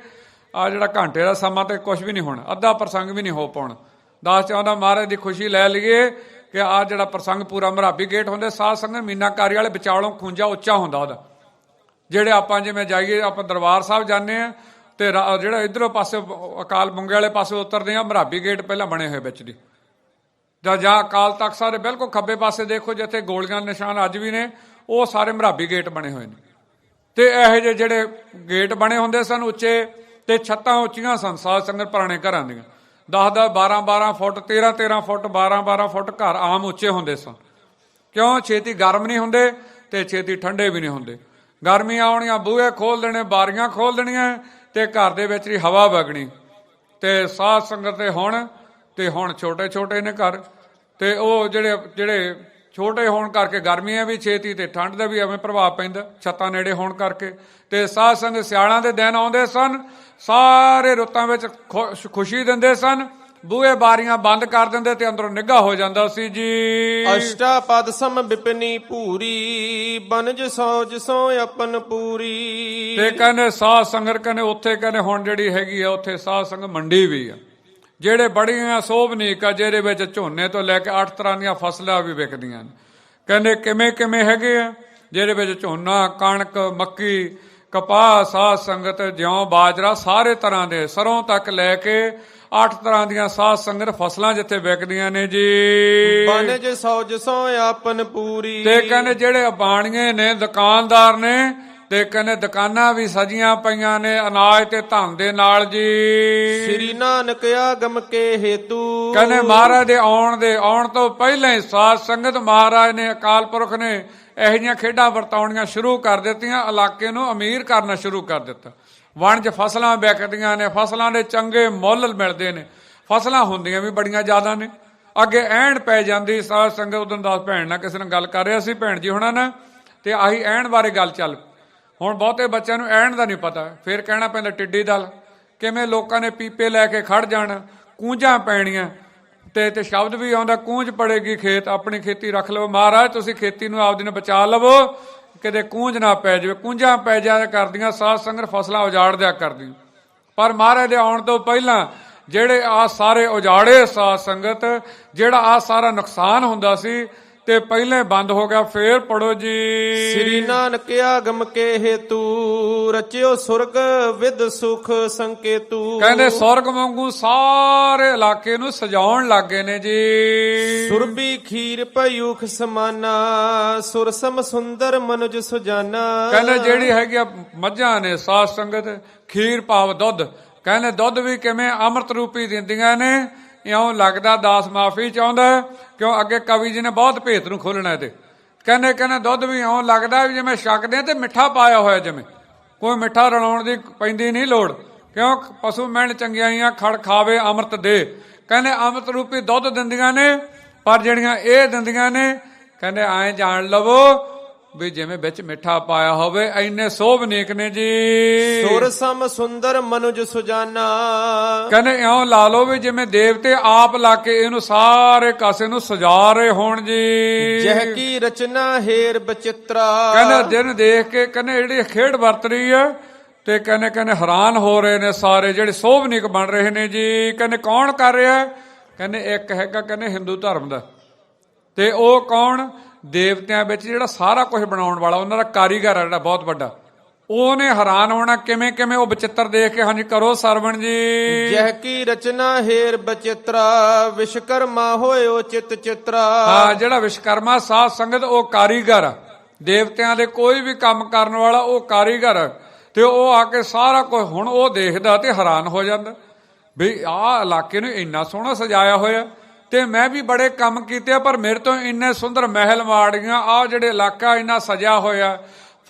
ਆ ਜਿਹੜਾ ਘੰਟੇ ਦਾ ਸਮਾਂ ਤੇ ਕੁਝ ਵੀ ਨਹੀਂ ਹੋਣਾ, ਅੱਧਾ ਪ੍ਰਸੰਗ ਵੀ ਨਹੀਂ ਹੋ ਪਾਉਣਾ। ਦਾਸ ਚਾਹੁੰਦਾ ਮਹਾਰਾਜ ਦੀ ਖੁਸ਼ੀ ਲੈ ਲਈਏ ਕਿ ਆ ਜਿਹੜਾ ਪ੍ਰਸੰਗ ਪੂਰਾ ਮਰਾਬੀ ਗੇਟ ਹੁੰਦੇ ਸਾਧ ਸੰਗਤ ਮੀਨਾਕਾਰੀ ਵਾਲੇ ਵਿਚਾਲੋਂ ਖੂੰਜਾ ਉੱਚਾ ਹੁੰਦਾ ਉਹਦਾ। ਜਿਹੜੇ ਆਪਾਂ ਜਿਵੇਂ ਜਾਈਏ ਆਪਾਂ ਦਰਬਾਰ ਸਾਹਿਬ ਜਾਂਦੇ ਆ ਤੇ ਜਿਹੜਾ ਇਧਰੋਂ ਪਾਸੇ ਅਕਾਲ ਬੁੰਗੇ ਵਾਲੇ ਪਾਸੇ ਉਤਰਦੇ ਆ ਮਰਾਬੀ ਗੇਟ ਪਹਿਲਾਂ ਬਣੇ ਹੋਏ ਵਿੱਚ ਦੀ, ਜਾਂ ਅਕਾਲ ਤਖਤ ਸਾਹਿਬ ਦੇ ਬਿਲਕੁਲ ਖੱਬੇ ਪਾਸੇ ਦੇਖੋ ਜਿੱਥੇ ਗੋਲੀਆਂ ਦੇ ਨਿਸ਼ਾਨ ਅੱਜ ਵੀ ਨੇ, ਉਹ ਸਾਰੇ ਮਰਾਬੀ ਗੇਟ ਬਣੇ ਹੋਏ ਨੇ। ਤੇ ਇਹੋ ਜਿਹੇ ਜਿਹੜੇ ਗੇਟ ਬਣੇ ਹੁੰਦੇ ਸਨ ਉੱਚੇ, ਤੇ ਛੱਤਾਂ ਉੱਚੀਆਂ ਸਨ ਸਾਧ ਸੰਗਤ ਪੁਰਾਣੇ ਘਰਾਂ ਦੀਆਂ, 10-10 12-12 ਫੁੱਟ 13-13 ਫੁੱਟ 12-12 ਫੁੱਟ ਘਰ ਆਮ ਉੱਚੇ ਹੁੰਦੇ ਸਨ। ਕਿਉਂ? ਛੇਤੀ ਗਰਮ ਨਹੀਂ ਹੁੰਦੇ ਤੇ ਛੇਤੀ ਠੰਡੇ ਵੀ ਨਹੀਂ ਹੁੰਦੇ। ਗਰਮੀਆਂ ਆਉਣੀਆਂ ਬੂਹੇ ਖੋਲ ਦੇਣੇ, ਬਾਰੀਆਂ ਖੋਲ ਦੇਣੀਆਂ ਤੇ ਘਰ ਦੇ ਵਿੱਚ ਹੀ ਹਵਾ ਵਗਣੀ। ਤੇ ਸਾਧ ਸੰਗਤ ਤੇ ਹੁਣ ਛੋਟੇ ਛੋਟੇ ਨੇ ਘਰ, ਤੇ ਉਹ ਜਿਹੜੇ ਛੋਟੇ ਹੋਣ ਕਰਕੇ ਗਰਮੀਆਂ ਵੀ ਛੇਤੀ ਤੇ ਠੰਡ ਦਾ ਵੀ ਐਵੇਂ ਪ੍ਰਭਾਵ ਪੈਂਦਾ ਛੱਤਾਂ ਨੇੜੇ ਹੋਣ ਕਰਕੇ। ਤੇ ਸਾਧ ਸੰਗਤ ਸਿਆਲਾਂ ਦੇ ਦਿਨ ਆਉਂਦੇ ਸਨ, ਸਾਰੇ ਰੁੱਤਾਂ ਵਿੱਚ ਖੁਸ਼ੀ ਦਿੰਦੇ ਸਨ, ਬੂਹੇ ਬਾਰੀਆਂ ਬੰਦ ਕਰ ਦਿੰਦੇ ਤੇ ਅੰਦਰੋਂ ਨਿੱਘਾ ਹੋ ਜਾਂਦਾ ਸੀ ਜੀ। ਅਸ਼ਟਾਪਦ ਸਮ ਵਿਪਨੀ ਪੂਰੀ ਬਨਜ ਸੌਜ ਸੋ ਆਪਨ ਪੂਰੀ। ਤੇ ਕਹਿੰਦੇ ਸਾਧ ਸੰਗਤ ਕਹਿੰਦੇ ਉੱਥੇ ਕਹਿੰਦੇ ਹੁਣ ਜਿਹੜੀ ਹੈਗੀ ਆ ਉੱਥੇ ਸਾਧ ਸੰਗਤ ਮੰਡੀ ਵੀ ਆ, ਜਿਹੜੇ ਬੜੀਆਂ ਸੋਭਨੀਕ ਆ, ਜਿਹਦੇ ਵਿੱਚ ਝੋਨੇ ਤੋਂ ਲੈ ਕੇ 8 ਤਰ੍ਹਾਂ ਦੀਆਂ ਫਸਲਾਂ ਵੀ ਵਿਕਦੀਆਂ ਨੇ। ਕਹਿੰਦੇ ਕਿਵੇਂ ਹੈਗੇ ਆ, ਜਿਹਦੇ ਵਿੱਚ ਝੋਨਾ, ਕਣਕ, ਮੱਕੀ, ਕਪਾਹ, ਸਾਧ ਸੰਗਤ ਜਿਉਂ, ਬਾਜਰਾ, ਸਾਰੇ ਤਰ੍ਹਾਂ ਦੇ ਸਰੋਂ ਤੱਕ ਲੈ ਕੇ 8 ਤਰ੍ਹਾਂ ਦੀਆਂ ਸਾਧ ਸੰਗਤ ਫਸਲਾਂ ਜਿੱਥੇ ਵਿਕਦੀਆਂ ਨੇ ਜੀ। ਬਨਜ ਸੌਜ ਸੋ ਆਪਨ ਪੂਰੀ। ਤੇ ਕਹਿੰਦੇ ਜਿਹੜੇ ਬਾਣੀਏ ਨੇ, ਦੁਕਾਨਦਾਰ ਨੇ, ਤੇ ਕਹਿੰਦੇ ਦੁਕਾਨਾਂ ਵੀ ਸਜੀਆਂ ਪਈਆਂ ਨੇ ਅਨਾਜ ਤੇ ਧਨ ਦੇ ਨਾਲ ਜੀ। ਸ੍ਰੀ ਨਾਨਕ ਆਗਮ ਕੇ ਹੇਤੂ। ਕਹਿੰਦੇ ਮਹਾਰਾਜ ਦੇ ਆਉਣ ਤੋਂ ਪਹਿਲਾਂ ਹੀ ਸਾਧ ਸੰਗਤ ਮਹਾਰਾਜ ਨੇ, ਅਕਾਲ ਪੁਰਖ ਨੇ ਇਹੋ ਜਿਹੀਆਂ ਖੇਡਾਂ ਵਰਤਾਉਣੀਆਂ ਸ਼ੁਰੂ ਕਰ ਦਿੱਤੀਆਂ, ਇਲਾਕੇ ਨੂੰ ਅਮੀਰ ਕਰਨਾ ਸ਼ੁਰੂ ਕਰ ਦਿੱਤਾ। ਵਣਜ ਫਸਲਾਂ ਵਿਕਦੀਆਂ ਨੇ, ਫਸਲਾਂ ਦੇ ਚੰਗੇ ਮੁੱਲ ਮਿਲਦੇ ਨੇ, ਫਸਲਾਂ ਹੁੰਦੀਆਂ ਵੀ ਬੜੀਆਂ ਜ਼ਿਆਦਾ ਨੇ। ਅੱਗੇ ਐਣ ਪੈ ਜਾਂਦੀ ਸਾਧ ਸੰਗਤ। ਉਦੋਂ ਦੱਸ ਭੈਣ ਨਾਲ ਕਿਸੇ ਨਾਲ ਗੱਲ ਕਰ ਰਿਹਾ ਸੀ, ਭੈਣ ਜੀ ਹੁਣਾਂ ਨਾਲ, ਤੇ ਆਹੀ ਐਣ ਬਾਰੇ ਗੱਲ ਚੱਲ। ਹੁਣ ਬਹੁਤੇ ਬੱਚਿਆਂ ਨੂੰ ਐਣ ਦਾ ਨਹੀਂ ਪਤਾ, ਫਿਰ ਕਹਿਣਾ ਪੈਂਦਾ ਟਿੱਡੀ ਦਲ। ਕਿਵੇਂ ਲੋਕਾਂ ਨੇ ਪੀਪੇ ਲੈ ਕੇ ਖੜ ਜਾਣ, ਕੂੰਜਾਂ ਪੈਣੀਆਂ, ਤੇ ਸ਼ਬਦ ਵੀ ਆਉਂਦਾ ਕੂੰਜ ਪੜੇਗੀ ਖੇਤ, ਆਪਣੀ ਖੇਤੀ ਰੱਖ ਲਵੋ। ਮਹਾਰਾਜ ਤੁਸੀਂ ਖੇਤੀ ਨੂੰ ਆਪਦੀ ਨੂੰ ਬਚਾ ਲਵੋ, ਕਿਤੇ ਕੂੰਜ ਨਾ ਪੈ ਜਾਵੇ। ਕੂੰਜਾਂ ਪੈ ਜਾ ਕਰਦੀਆਂ ਸਾਧ ਸੰਗਤ ਫਸਲਾਂ ਉਜਾੜ ਦਿਆ ਕਰਦੀਆਂ। ਪਰ ਮਹਾਰਾਜ ਦੇ ਆਉਣ ਤੋਂ ਪਹਿਲਾਂ ਜਿਹੜੇ ਆ ਸਾਰੇ ਉਜਾੜੇ ਸਾਧ ਸੰਗਤ, ਜਿਹੜਾ ਆ ਸਾਰਾ ਨੁਕਸਾਨ ਹੁੰਦਾ ਸੀ ਤੇ ਪਹਿਲੇ ਬੰਦ ਹੋ ਗਿਆ। ਫੇਰ ਪੜੋ ਜੀ। ਸ੍ਰੀ ਨਾਨਕ ਆਗਮ ਕੇ ਹੇਤੂ ਰਚਿਓ ਸੁਰਗ ਵਿਦ ਸੁਖ ਸੰਕੇਤੂ। ਕਹਿੰਦੇ ਸੁਰਗ ਵਾਂਗੂ ਸਾਰੇ ਇਲਾਕੇ ਨੂੰ ਸਜਾਉਣ ਲੱਗੇ ਨੇ ਜੀ। ਸੁਰਬੀ ਖੀਰ ਪਯੂਖ ਸਮਾਨਾ ਸੁਰਸਮ ਸੁੰਦਰ ਮਨੁਜ ਸੁਜਾਨਾ। ਕਹਿੰਦੇ ਜਿਹੜੀ ਹੈਗੀ ਆ ਮੱਝਾਂ ਨੇ ਸਾਧ ਸੰਗਤ, ਖੀਰ ਭਾਵ ਦੁੱਧ, ਕਹਿੰਦੇ ਦੁੱਧ ਵੀ ਕਿਵੇਂ ਅੰਮ੍ਰਿਤ ਰੂਪੀ ਦਿੰਦੀਆਂ ਨੇ। ਇਉਂ ਲੱਗਦਾ ਦਾਸ ਮਾਫੀ ਚਾਹੁੰਦਾ, ਕਿਉਂ ਅੱਗੇ ਕਵੀ ਜੀ ਨੇ ਬਹੁਤ ਭੇਤ ਨੂੰ ਖੋਲਣਾ। ਤੇ ਕਹਿੰਦੇ ਦੁੱਧ ਵੀ ਇਉਂ ਲੱਗਦਾ ਵੀ ਜਿਵੇਂ ਛਕਦੇ ਤੇ ਮਿੱਠਾ ਪਾਇਆ ਹੋਇਆ, ਜਿਵੇਂ ਕੋਈ ਮਿੱਠਾ ਰਲਾਉਣ ਦੀ ਪੈਂਦੀ ਨਹੀਂ ਲੋੜ। ਕਿਉਂ? ਪਸ਼ੂ ਮੈਣ ਚੰਗਿਆਈਆਂ ਖੜ ਖਾਵੇ ਅੰਮ੍ਰਿਤ ਦੇ। ਕਹਿੰਦੇ ਅੰਮ੍ਰਿਤ ਰੂਪੀ ਦੁੱਧ ਦਿੰਦੀਆਂ ਨੇ, ਪਰ ਜਿਹੜੀਆਂ ਇਹ ਦਿੰਦੀਆਂ ਨੇ ਕਹਿੰਦੇ ਐਂ ਜਾਣ ਲਵੋ ਵੀ ਜਿਵੇਂ ਵਿੱਚ ਮਿੱਠਾ ਪਾਇਆ ਹੋਵੇ। ਇੰਨੇ ਸੋਭਨੀਕ ਨੇ ਜੀ। ਸੁਰ ਸਮ ਸੁੰਦਰ ਮਨੁਜ ਸੁਜਾਨਾ। ਕਹਿੰਦੇ ਇਉਂ ਲਾ ਲਓ ਵੀ ਜਿਵੇਂ ਦੇਵਤੇ ਆਪ ਲਾ ਕੇ ਇਹਨੂੰ ਸਾਰੇ ਕਾਸੇ ਨੂੰ ਸਜਾ ਰਹੇ ਹੋਣ ਜੀ। ਜਹ ਕੀ ਰਚਨਾ ਹੇਰ ਬਚਿਤਰਾ। ਕਹਿੰਦੇ ਦਿਨ ਦੇਖ ਕੇ ਕਹਿੰਦੇ ਜਿਹੜੀ ਖੇਡ ਵਰਤ ਰਹੀ ਹੈ, ਤੇ ਕਹਿੰਦੇ ਹੈਰਾਨ ਹੋ ਰਹੇ ਨੇ ਸਾਰੇ ਜਿਹੜੇ ਸੋਭਨੀਕ ਬਣ ਰਹੇ ਨੇ ਜੀ। ਕਹਿੰਦੇ ਕੌਣ ਕਰ ਰਿਹਾ? ਕਹਿੰਦੇ ਇੱਕ ਹੈਗਾ ਕਹਿੰਦੇ ਹਿੰਦੂ ਧਰਮ ਦਾ, ਤੇ ਉਹ ਕੌਣ? ਦੇਵਤਿਆਂ ਵਿੱਚ ਜਿਹੜਾ ਸਾਰਾ ਕੁਝ ਬਣਾਉਣ ਵਾਲਾ, ਉਹਨਾਂ ਦਾ ਕਾਰੀਗਰ ਹੈ ਜਿਹੜਾ ਬਹੁਤ ਵੱਡਾ। ਉਹਨੇ ਹੈਰਾਨ ਹੋਣਾ ਕਿਵੇਂ ਉਹ ਬਚਿੱਤਰ ਦੇਖ ਕੇ। ਹਾਂਜੀ ਕਰੋ ਸਰਵਣ ਜੀ। ਜਹ ਕੀ ਰਚਨਾ ਹੇਰ ਬਚਿਤਰਾ ਵਿਸ਼ਕਰਮਾ ਹੋਇਓ ਚਿਤ ਚਿਤਰਾ। ਹਾਂ, ਜਿਹੜਾ ਵਿਸ਼ਕਰਮਾ ਸਾਧ ਸੰਗਤ ਉਹ ਕਾਰੀਗਰ, ਦੇਵਤਿਆਂ ਦੇ ਕੋਈ ਵੀ ਕੰਮ ਕਰਨ ਵਾਲਾ ਉਹ ਕਾਰੀਗਰ। ਤੇ ਉਹ ਆ ਕੇ ਸਾਰਾ ਕੁਝ ਹੁਣ ਉਹ ਦੇਖਦਾ ਤੇ ਹੈਰਾਨ ਹੋ ਜਾਂਦਾ ਵੀ ਆਹ ਇਲਾਕੇ ਨੂੰ ਇੰਨਾ ਸੋਹਣਾ ਸਜਾਇਆ ਹੋਇਆ, ਤੇ ਮੈਂ ਵੀ ਬੜੇ ਕੰਮ ਕੀਤੇ ਪਰ ਮੇਰੇ ਤੋਂ ਇੰਨੇ ਸੁੰਦਰ ਮਹਿਲ ਮਾੜੀਆਂ। ਆਹ ਜਿਹੜੇ ਇਲਾਕਾ ਇੰਨਾ ਸਜਿਆ ਹੋਇਆ,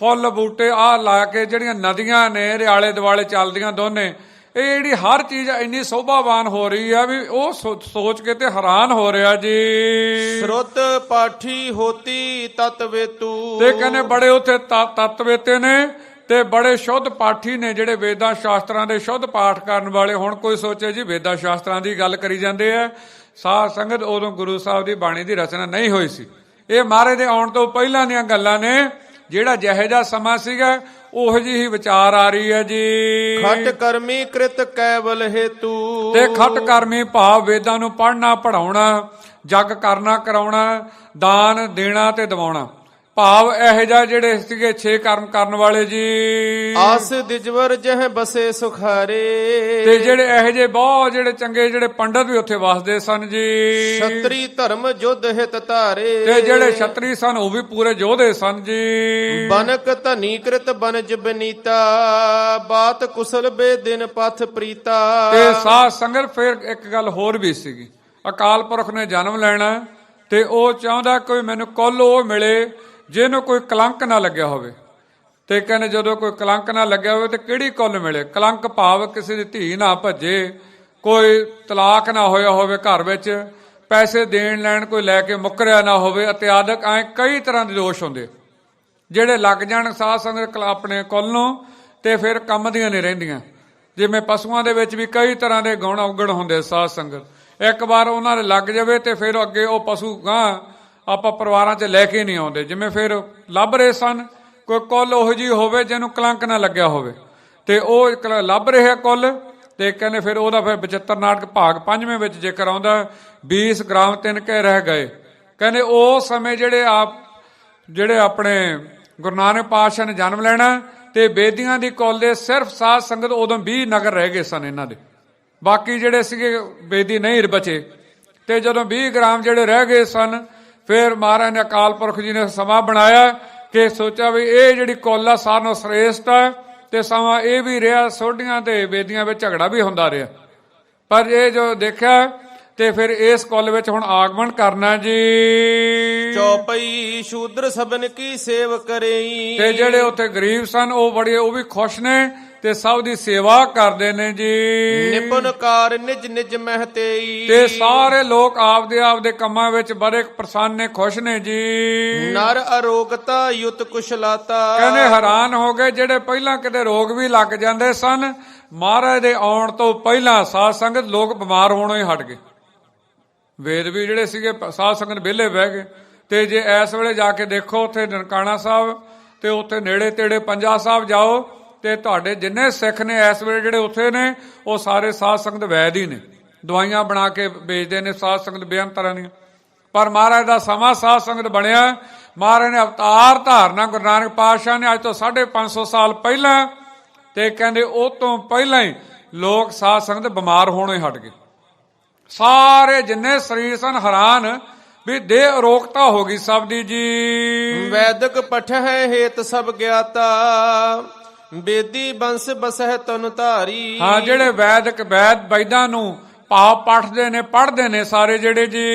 ਫੁੱਲ ਬੂਟੇ ਆਹ ਲਾ ਕੇ, ਜਿਹੜੀਆਂ ਨਦੀਆਂ ਨੇ ਰਿਆਲੇ ਦੁਆਲੇ ਚੱਲਦੀਆਂ ਦੋਨੇ, ਇਹ ਜਿਹੜੀ ਹਰ ਚੀਜ਼ ਇੰਨੀ ਸੋਭਾਵਾਨ ਹੋ ਰਹੀ ਆ ਵੀ ਉਹ ਸੋਚ ਕੇ ਤੇ ਹੈਰਾਨ ਹੋ ਰਿਹਾ ਜੀ। ਸਰੁਤ ਪਾਠੀ ਹੋਤੀ ਤਤਵੇਤੂ। ਤੇ ਕਹਿੰਦੇ ਬੜੇ ਉੱਥੇ ਤਤਵੇਤੇ ਨੇ ਤੇ ਬੜੇ ਸ਼ੁੱਧ ਪਾਠੀ ਨੇ, ਜਿਹੜੇ ਵੇਦਾਂ ਸ਼ਾਸਤਰਾਂ ਦੇ ਸ਼ੁੱਧ ਪਾਠ ਕਰਨ ਵਾਲੇ। ਹੁਣ ਕੋਈ ਸੋਚੇ ਜੀ ਵੇਦਾਂ ਸ਼ਾਸਤਰਾਂ ਦੀ ਗੱਲ ਕਰੀ ਜਾਂਦੇ ਆ। ਸਾਧ ਸੰਗਤ ਉਦੋਂ ਗੁਰੂ ਸਾਹਿਬ ਦੀ ਬਾਣੀ ਦੀ ਰਚਨਾ ਨਹੀਂ ਹੋਈ ਸੀ। ਇਹ ਮਹਾਰਾਜ ਦੇ ਆਉਣ ਤੋਂ ਪਹਿਲਾਂ ਦੀਆਂ ਗੱਲਾਂ ਨੇ। ਜਿਹੜਾ ਜਿਹੇ ਜਿਹਾ ਸਮਾਂ ਸੀਗਾ ਉਹੋ ਜਿਹੀ ਹੀ ਵਿਚਾਰ ਆ ਰਹੀ ਹੈ ਜੀ। ਖਟ ਕਰਮੀ ਕ੍ਰਿਤ ਕੈਵਲ ਹੇਤੂ, ਤੇ ਖਟ ਕਰਮੀ ਭਾਵ ਵੇਦਾਂ ਨੂੰ ਪੜ੍ਹਨਾ ਪੜਾਉਣਾ, ਜਗ ਕਰਨਾ ਕਰਾਉਣਾ, ਦਾਨ ਦੇਣਾ ਤੇ ਦਿਵਾਉਣਾ, ਭਾਵ ਇਹੋ ਜਿਹਾ ਜਿਹੜੇ ਸੀਗੇ 6 ਕਰਮ ਕਰਨ ਵਾਲੇ ਜੀ। ਆਸ ਦਿਜਵਰ ਜਹ ਬਸੇ ਸੁਖਾਰੇ, ਤੇ ਜਿਹੜੇ ਇਹੋ ਜਿਹੇ ਬਹੁਤ ਜਿਹੜੇ ਚੰਗੇ ਜਿਹੜੇ ਪੰਡਤ ਵੀ ਉੱਥੇ ਵਸਦੇ ਸਨ ਜੀ। ਛਤਰੀ ਧਰਮ ਜੁਧ ਹਿਤ ਧਾਰੇ, ਤੇ ਜਿਹੜੇ ਛਤਰੀ ਸਨ ਉਹ ਵੀ ਪੂਰੇ ਯੋਧੇ ਸਨ ਜੀ। ਬਨਕ ਧਨੀ ਕ੍ਰਿਤ ਬਨਜ ਬਨੀਤਾ, ਬਾਤ ਕੁਸਲ ਬੇਦਿਨ ਪਥ ਪ੍ਰੀਤਾ। ਤੇ ਸਾਧ ਸੰਗਤ ਫਿਰ ਇੱਕ ਗੱਲ ਹੋਰ ਵੀ ਸੀਗੀ, ਅਕਾਲ ਪੁਰਖ ਨੇ ਜਨਮ ਲੈਣਾ ਤੇ ਉਹ ਚਾਹੁੰਦਾ ਕੋਈ ਮੈਨੂੰ ਕੁੱਲ ਉਹ ਮਿਲੇ ਜਿਹਨੂੰ ਕੋਈ ਕਲੰਕ ਨਾ ਲੱਗਿਆ ਹੋਵੇ। ਤੇ ਕਹਿੰਦੇ ਜਦੋਂ ਕੋਈ ਕਲੰਕ ਨਾ ਲੱਗਿਆ ਹੋਵੇ ਤੇ ਕਿਹੜੀ ਕੁੱਲ ਮਿਲੇ? ਕਲੰਕ ਭਾਵ ਕਿਸੇ ਦੀ ਧੀ ਨਾ ਭੱਜੇ, ਕੋਈ ਤਲਾਕ ਨਾ ਹੋਇਆ ਹੋਵੇ ਘਰ ਵਿੱਚ, ਪੈਸੇ ਦੇਣ ਲੈਣ ਕੋਈ ਲੈ ਕੇ ਮੁੱਕਰਿਆ ਨਾ ਹੋਵੇ, ਇਤਿਆਦਿਕ ਐ ਕਈ ਤਰ੍ਹਾਂ ਦੇ ਦੋਸ਼ ਹੁੰਦੇ ਜਿਹੜੇ ਲੱਗ ਜਾਣ ਸਾਧ ਸੰਗਤ ਆਪਣੇ ਕੁੱਲ ਨੂੰ ਤੇ ਫਿਰ ਕੰਮ ਦੀਆਂ ਨਹੀਂ ਰਹਿੰਦੀਆਂ। ਜਿਵੇਂ ਪਸ਼ੂਆਂ ਦੇ ਵਿੱਚ ਵੀ ਕਈ ਤਰ੍ਹਾਂ ਦੇ ਗੁਣ ਔਗਣ ਹੁੰਦੇ ਸਾਧ ਸੰਗਤ, ਇੱਕ ਵਾਰ ਉਹਨਾਂ ਦੇ ਲੱਗ ਜਾਵੇ ਤੇ ਫਿਰ ਅੱਗੇ ਉਹ ਪਸ਼ੂ ਗਾਂ ਆਪਾਂ ਪਰਿਵਾਰਾਂ 'ਚ ਲੈ ਕੇ ਨਹੀਂ ਆਉਂਦੇ। ਜਿਵੇਂ ਫਿਰ ਲੱਭ ਰਹੇ ਸਨ ਕੋਈ ਕੁੱਲ ਉਹੋ ਜਿਹੀ ਹੋਵੇ ਜਿਹਨੂੰ ਕਲੰਕ ਨਾ ਲੱਗਿਆ ਹੋਵੇ, ਤੇ ਉਹ ਲੱਭ ਰਿਹਾ ਕੁੱਲ। ਤੇ ਕਹਿੰਦੇ ਫਿਰ ਉਹਦਾ ਫਿਰ 75 ਨਾਟਕ ਭਾਗ 5ਵੇਂ ਵਿੱਚ ਜ਼ਿਕਰ ਆਉਂਦਾ 20 ਗ੍ਰਾਮ 3 ਕੇ ਰਹਿ ਗਏ। ਕਹਿੰਦੇ ਉਸ ਸਮੇਂ ਜਿਹੜੇ ਆਪਣੇ ਗੁਰੂ ਨਾਨਕ ਪਾਤਸ਼ਾਹ ਨੇ ਜਨਮ ਲੈਣਾ ਤੇ ਬੇਦੀਆਂ ਦੀ ਕੁੱਲ ਦੇ ਸਿਰਫ ਸਾਧ ਸੰਗਤ ਉਦੋਂ 20 ਨਗਰ ਰਹਿ ਗਏ ਸਨ ਇਹਨਾਂ ਦੇ, ਬਾਕੀ ਜਿਹੜੇ ਸੀਗੇ ਬੇਦੀ ਨਹੀਂ ਬਚੇ। ਤੇ ਜਦੋਂ 20 ਗ੍ਰਾਮ ਜਿਹੜੇ ਰਹਿ ਗਏ ਸਨ ਫਿਰ ਮਹਾਰਾਜ ਨੇ ਅਕਾਲ ਪੁਰਖ ਜੀ ਨੇ ਸਮਾਂ ਬਣਾਇਆ ਕਿ ਸੋਚਿਆ ਵੀ ਇਹ ਜਿਹੜੀ ਕੁੱਲ ਆ ਸਾਰਿਆਂ ਨਾਲੋਂ ਸ੍ਰੇਸ਼ਟ ਹੈ। ਤੇ ਸਮਾਂ ਇਹ ਵੀ ਰਿਹਾ ਸੋਢੀਆਂ ਤੇ ਬੇਦੀਆਂ ਵਿੱਚ ਝਗੜਾ ਵੀ ਹੁੰਦਾ ਰਿਹਾ, ਪਰ ਇਹ ਜੋ ਦੇਖਿਆ ਤੇ ਫਿਰ ਇਸ ਕੁੱਲ ਵਿੱਚ ਹੁਣ ਆਗਮਨ ਕਰਨਾ ਜੀ। ਚੌਪਈ ਸ਼ੂਦਰ ਸਭਨ ਕੀ ਸੇਵ ਕਰੇਈ, ਤੇ ਜਿਹੜੇ ਉੱਥੇ ਗਰੀਬ ਸਨ ਉਹ ਵੀ ਖੁਸ਼ ਨੇ ਤੇ ਸਭ ਦੀ ਸੇਵਾ ਕਰਦੇ ਨੇ ਜੀ। ਨਿਪੁਨ ਕਾਰ ਨਿਜ ਨਿਜ ਮਹਤੇਈ, ਤੇ ਸਾਰੇ ਲੋਕ ਆਪਦੇ ਕੰਮਾਂ ਵਿੱਚ ਬੜੇ ਪ੍ਰਸੰਨ ਨੇ, ਖੁਸ਼ ਨੇ ਜੀ। ਨਰ ਅਰੋਗਤਾ ਯੁਤ ਕੁਸ਼ਲਾਤਾ, ਕਹਿੰਦੇ ਹੈਰਾਨ ਹੋ ਗਏ ਜਿਹੜੇ ਪਹਿਲਾਂ ਕਿਤੇ ਰੋਗ ਵੀ ਲੱਗ ਜਾਂਦੇ ਸਨ, ਮਹਾਰਾਜ ਦੇ ਆਉਣ ਤੋਂ ਪਹਿਲਾਂ ਸਾਧ ਸੰਗਤ ਲੋਕ ਬਿਮਾਰ ਹੋਣੋਂ ਹੀ ਹਟ ਗਏ। ਵੇਦ ਵੀ ਜਿਹੜੇ ਸੀਗੇ ਸਾਧ ਸੰਗਤ ਵਿਹਲੇ ਬਹਿ ਗਏ। ਤੇ ਜੇ ਇਸ ਵੇਲੇ ਜਾ ਕੇ ਦੇਖੋ ਉੱਥੇ ਨਨਕਾਣਾ ਸਾਹਿਬ ਤੇ ਉੱਥੇ ਨੇੜੇ ਤੇੜੇ ਪੰਜਾ ਸਾਹਿਬ ਜਾਓ ਤੇ ਤੁਹਾਡੇ ਜਿੰਨੇ ਸਿੱਖ ਨੇ ਇਸ ਵੇਲੇ ਜਿਹੜੇ ਉੱਥੇ ਨੇ ਉਹ ਸਾਰੇ ਸਾਧ ਸੰਗਤ ਵੈਦ ਹੀ ਨੇ, ਦਵਾਈਆਂ ਬਣਾ ਕੇ ਵੇਚਦੇ ਨੇ ਸਾਧ ਸੰਗਤ ਬੇਅੰਤ ਤਰ੍ਹਾਂ ਦੀਆਂ। ਪਰ ਮਹਾਰਾਜ ਦਾ ਸਮਾਂ ਸਾਧ ਸੰਗਤ ਬਣਿਆ, ਮਹਾਰਾਜ ਨੇ ਅਵਤਾਰ ਧਾਰਨਾ ਗੁਰੂ ਨਾਨਕ ਪਾਤਸ਼ਾਹ ਨੇ ਅੱਜ ਤੋਂ 550 ਸਾਲ ਪਹਿਲਾਂ, ਤੇ ਕਹਿੰਦੇ ਉਹ ਤੋਂ ਪਹਿਲਾਂ ਹੀ ਲੋਕ ਸਾਧ ਸੰਗਤ ਬਿਮਾਰ ਹੋਣੋਂ ਹੀ ਹਟ ਗਏ। ਸਾਰੇ ਜਿੰਨੇ ਸਰੀਰ ਸਨ ਹੈਰਾਨ ਵੀ ਦੇਹ ਅਰੋਗਤਾ ਹੋ ਗਈ ਸਭ ਦੀ ਜੀ। ਵੈਦਿਕ ਪਠ ਹੈ ਹੇਤ ਸਭ ਗਿਆਤਾ, ਬੇਦੀ ਬੰਸ ਬਸਹਿ ਤਨ ਧਾਰੀ। ਹਾਂ ਜਿਹੜੇ ਵੈਦਾਂ ਨੂੰ ਭਾਵ ਪੜ੍ਹਦੇ ਨੇ ਪੜ੍ਹਦੇ ਨੇ ਸਾਰੇ ਜਿਹੜੇ ਜੀ।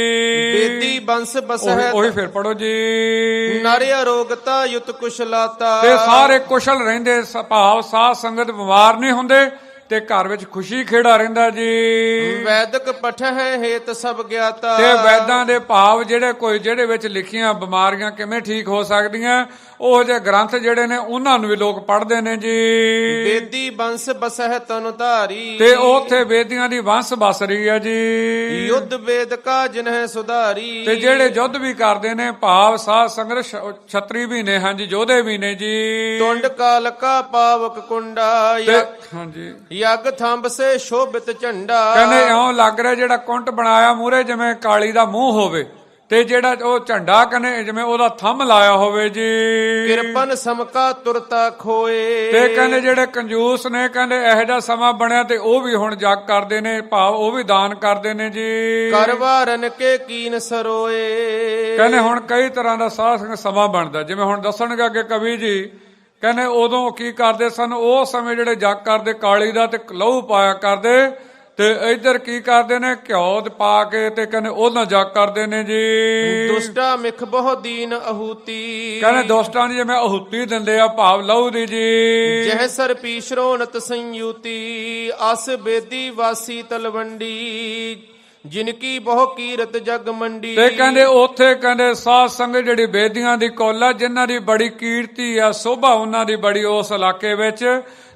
ਬੇਦੀ ਬੰਸ ਬਸਹਿ ਉਹੀ ਫਿਰ ਪੜੋ ਜੀ। ਨਰ ਅਰੋਗਤਾ ਯੁਤ ਕੁਸ਼ਲਾਤਾ, ਤੇ ਸਾਰੇ ਕੁਸ਼ਲ ਰਹਿੰਦੇ, ਭਾਵ ਸਾਧ ਸੰਗਤ ਬਿਮਾਰ ਨਹੀਂ ਹੁੰਦੇ ਤੇ ਘਰ ਵਿੱਚ ਖੁਸ਼ੀ ਖੇੜਾ ਰਹਿੰਦਾ ਜੀ। ਵੈਦਿਕ ਪਠ ਹੈ ਹੇਤ ਸਭ ਗਿਆਤਾ, ਤੇ ਵੈਦਾਂ ਦੇ ਭਾਵ ਜਿਹੜੇ ਵਿੱਚ ਲਿਖੀਆਂ ਬਿਮਾਰੀਆਂ ਕਿਵੇਂ ਠੀਕ ਹੋ ਸਕਦੀਆਂ ਉਹ ਜਿਹੇ ਗ੍ਰੰਥ ਜਿਹੜੇ ਨੇ ਉਹਨਾਂ ਨੂੰ ਵੀ ਲੋਕ ਪੜ੍ਹਦੇ ਨੇ ਜੀ। ਬੇਦੀ ਬੰਸ ਬਸਹਿ ਤਨ ਧਾਰੀ, ਤੇ ਉੱਥੇ ਬੇਦੀਆਂ ਦੀ ਵੰਸ ਬਸ ਰਹੀ ਹੈ ਜੀ। ਯੁੱਧ ਵੇਦ ਕਾ ਜਿਨਹਿ ਸੁਧਾਰੀ, ਤੇ ਜਿਹੜੇ ਯੁੱਧ ਵੀ ਕਰਦੇ ਨੇ ਭਾਵ ਸਾਧ ਸੰਗਤ ਛਤਰੀ ਵੀ ਨੇ, ਹਾਂਜੀ ਯੋਧੇ ਵੀ ਨੇ ਜੀ। ਟੁੰਡ ਕਾਲ ਕਾ ਪਾਵਕ ਕੁੰਡਾ, ਹਾਂਜੀ ਯਗ ਥੰਬ ਸੇ ਸ਼ੋਭਿਤ ਝੰਡਾ। ਕਹਿੰਦੇ ਇਉਂ ਲੱਗ ਰਿਹਾ ਜਿਹੜਾ ਕੁੰਟ ਬਣਾਇਆ ਮੂਹਰੇ ਜਿਵੇਂ ਕਾਲੀ ਦਾ ਮੂੰਹ ਹੋਵੇ ਤੇ ਜਿਹੜਾ ਉਹ ਝੰਡਾ ਕਹਿੰਦੇ ਜਿਵੇਂ ਉਹਦਾ ਥੰਮ ਲਾਇਆ ਹੋਵੇ ਜੀ। ਕਿਰਪਨ ਸਮਕਾ ਤੁਰਤਾ ਖੋਏ, ਤੇ ਕਹਿੰਦੇ ਜਿਹੜੇ ਕੰਜੂਸ ਨੇ ਕਹਿੰਦੇ ਇਹੋ ਜਿਹਾ ਸਮਾਂ ਬਣਿਆ ਤੇ ਉਹ ਵੀ ਹੁਣ ਜਗ ਕਰਦੇ ਨੇ, ਭਾਵ ਉਹ ਵੀ ਦਾਨ ਕਰਦੇ ਨੇ ਜੀ। ਕਰਵਾਰਨ ਕੇ ਕੀਨ ਸਰੋਏ, ਕਹਿੰਦੇ ਹੁਣ ਕਈ ਤਰ੍ਹਾਂ ਦਾ ਸਾਧ ਸਮਾਂ ਬਣਦਾ, ਜਿਵੇਂ ਹੁਣ ਦੱਸਣਗੇ ਅੱਗੇ ਕਵੀ ਜੀ। ਕਹਿੰਦੇ ਉਦੋਂ ਕੀ ਕਰਦੇ ਸਨ, ਉਹ ਸਮੇਂ ਜਿਹੜੇ ਜਗ ਕਰਦੇ ਕਾਲੀ ਦਾ ਤੇ ਲਹੂ ਪਾਇਆ ਕਰਦੇ, ਤੇ ਇੱਧਰ ਕੀ ਕਰਦੇ ਨੇ ਘਿਓ ਪਾ ਕੇ ਤੇ ਕਹਿੰਦੇ ਉਹਨਾਂ ਜਗ ਕਰਦੇ ਨੇ ਜੀ। ਦੁਸ਼ਟਾ ਮਿਖ ਬਹੁ ਦੀਨ ਅਹੂਤੀ, ਕਹਿੰਦੇ ਦੋਸਤਾਂ ਦੀ ਜਿਵੇਂ ਅਹੂਤੀ ਦਿੰਦੇ ਆ ਭਾਵ ਲਹੂ ਦੀ ਜੀ। ਜਹ ਸਰ ਪੀਸ਼ਰੋਨਤ ਸੰਯੂਤੀ, ਅਸ ਬੇਦੀ ਵਾਸੀ ਤਲਵੰਡੀ, ਜਿਨਕੀ ਬਹੁ ਕੀਰਤ ਜਗ ਮੰਡੀ। ਤੇ ਕਹਿੰਦੇ ਉੱਥੇ ਕਹਿੰਦੇ ਸਾਧ ਸੰਗਤ ਜਿਹੜੀ ਬੇਦੀਆਂ ਦੀ ਕੁੱਲ ਆ ਜਿਨ੍ਹਾਂ ਦੀ ਬੜੀ ਕੀਰਤੀ ਆ, ਸੋਭਾ ਉਹਨਾਂ ਦੀ ਬੜੀ ਉਸ ਇਲਾਕੇ ਵਿੱਚ,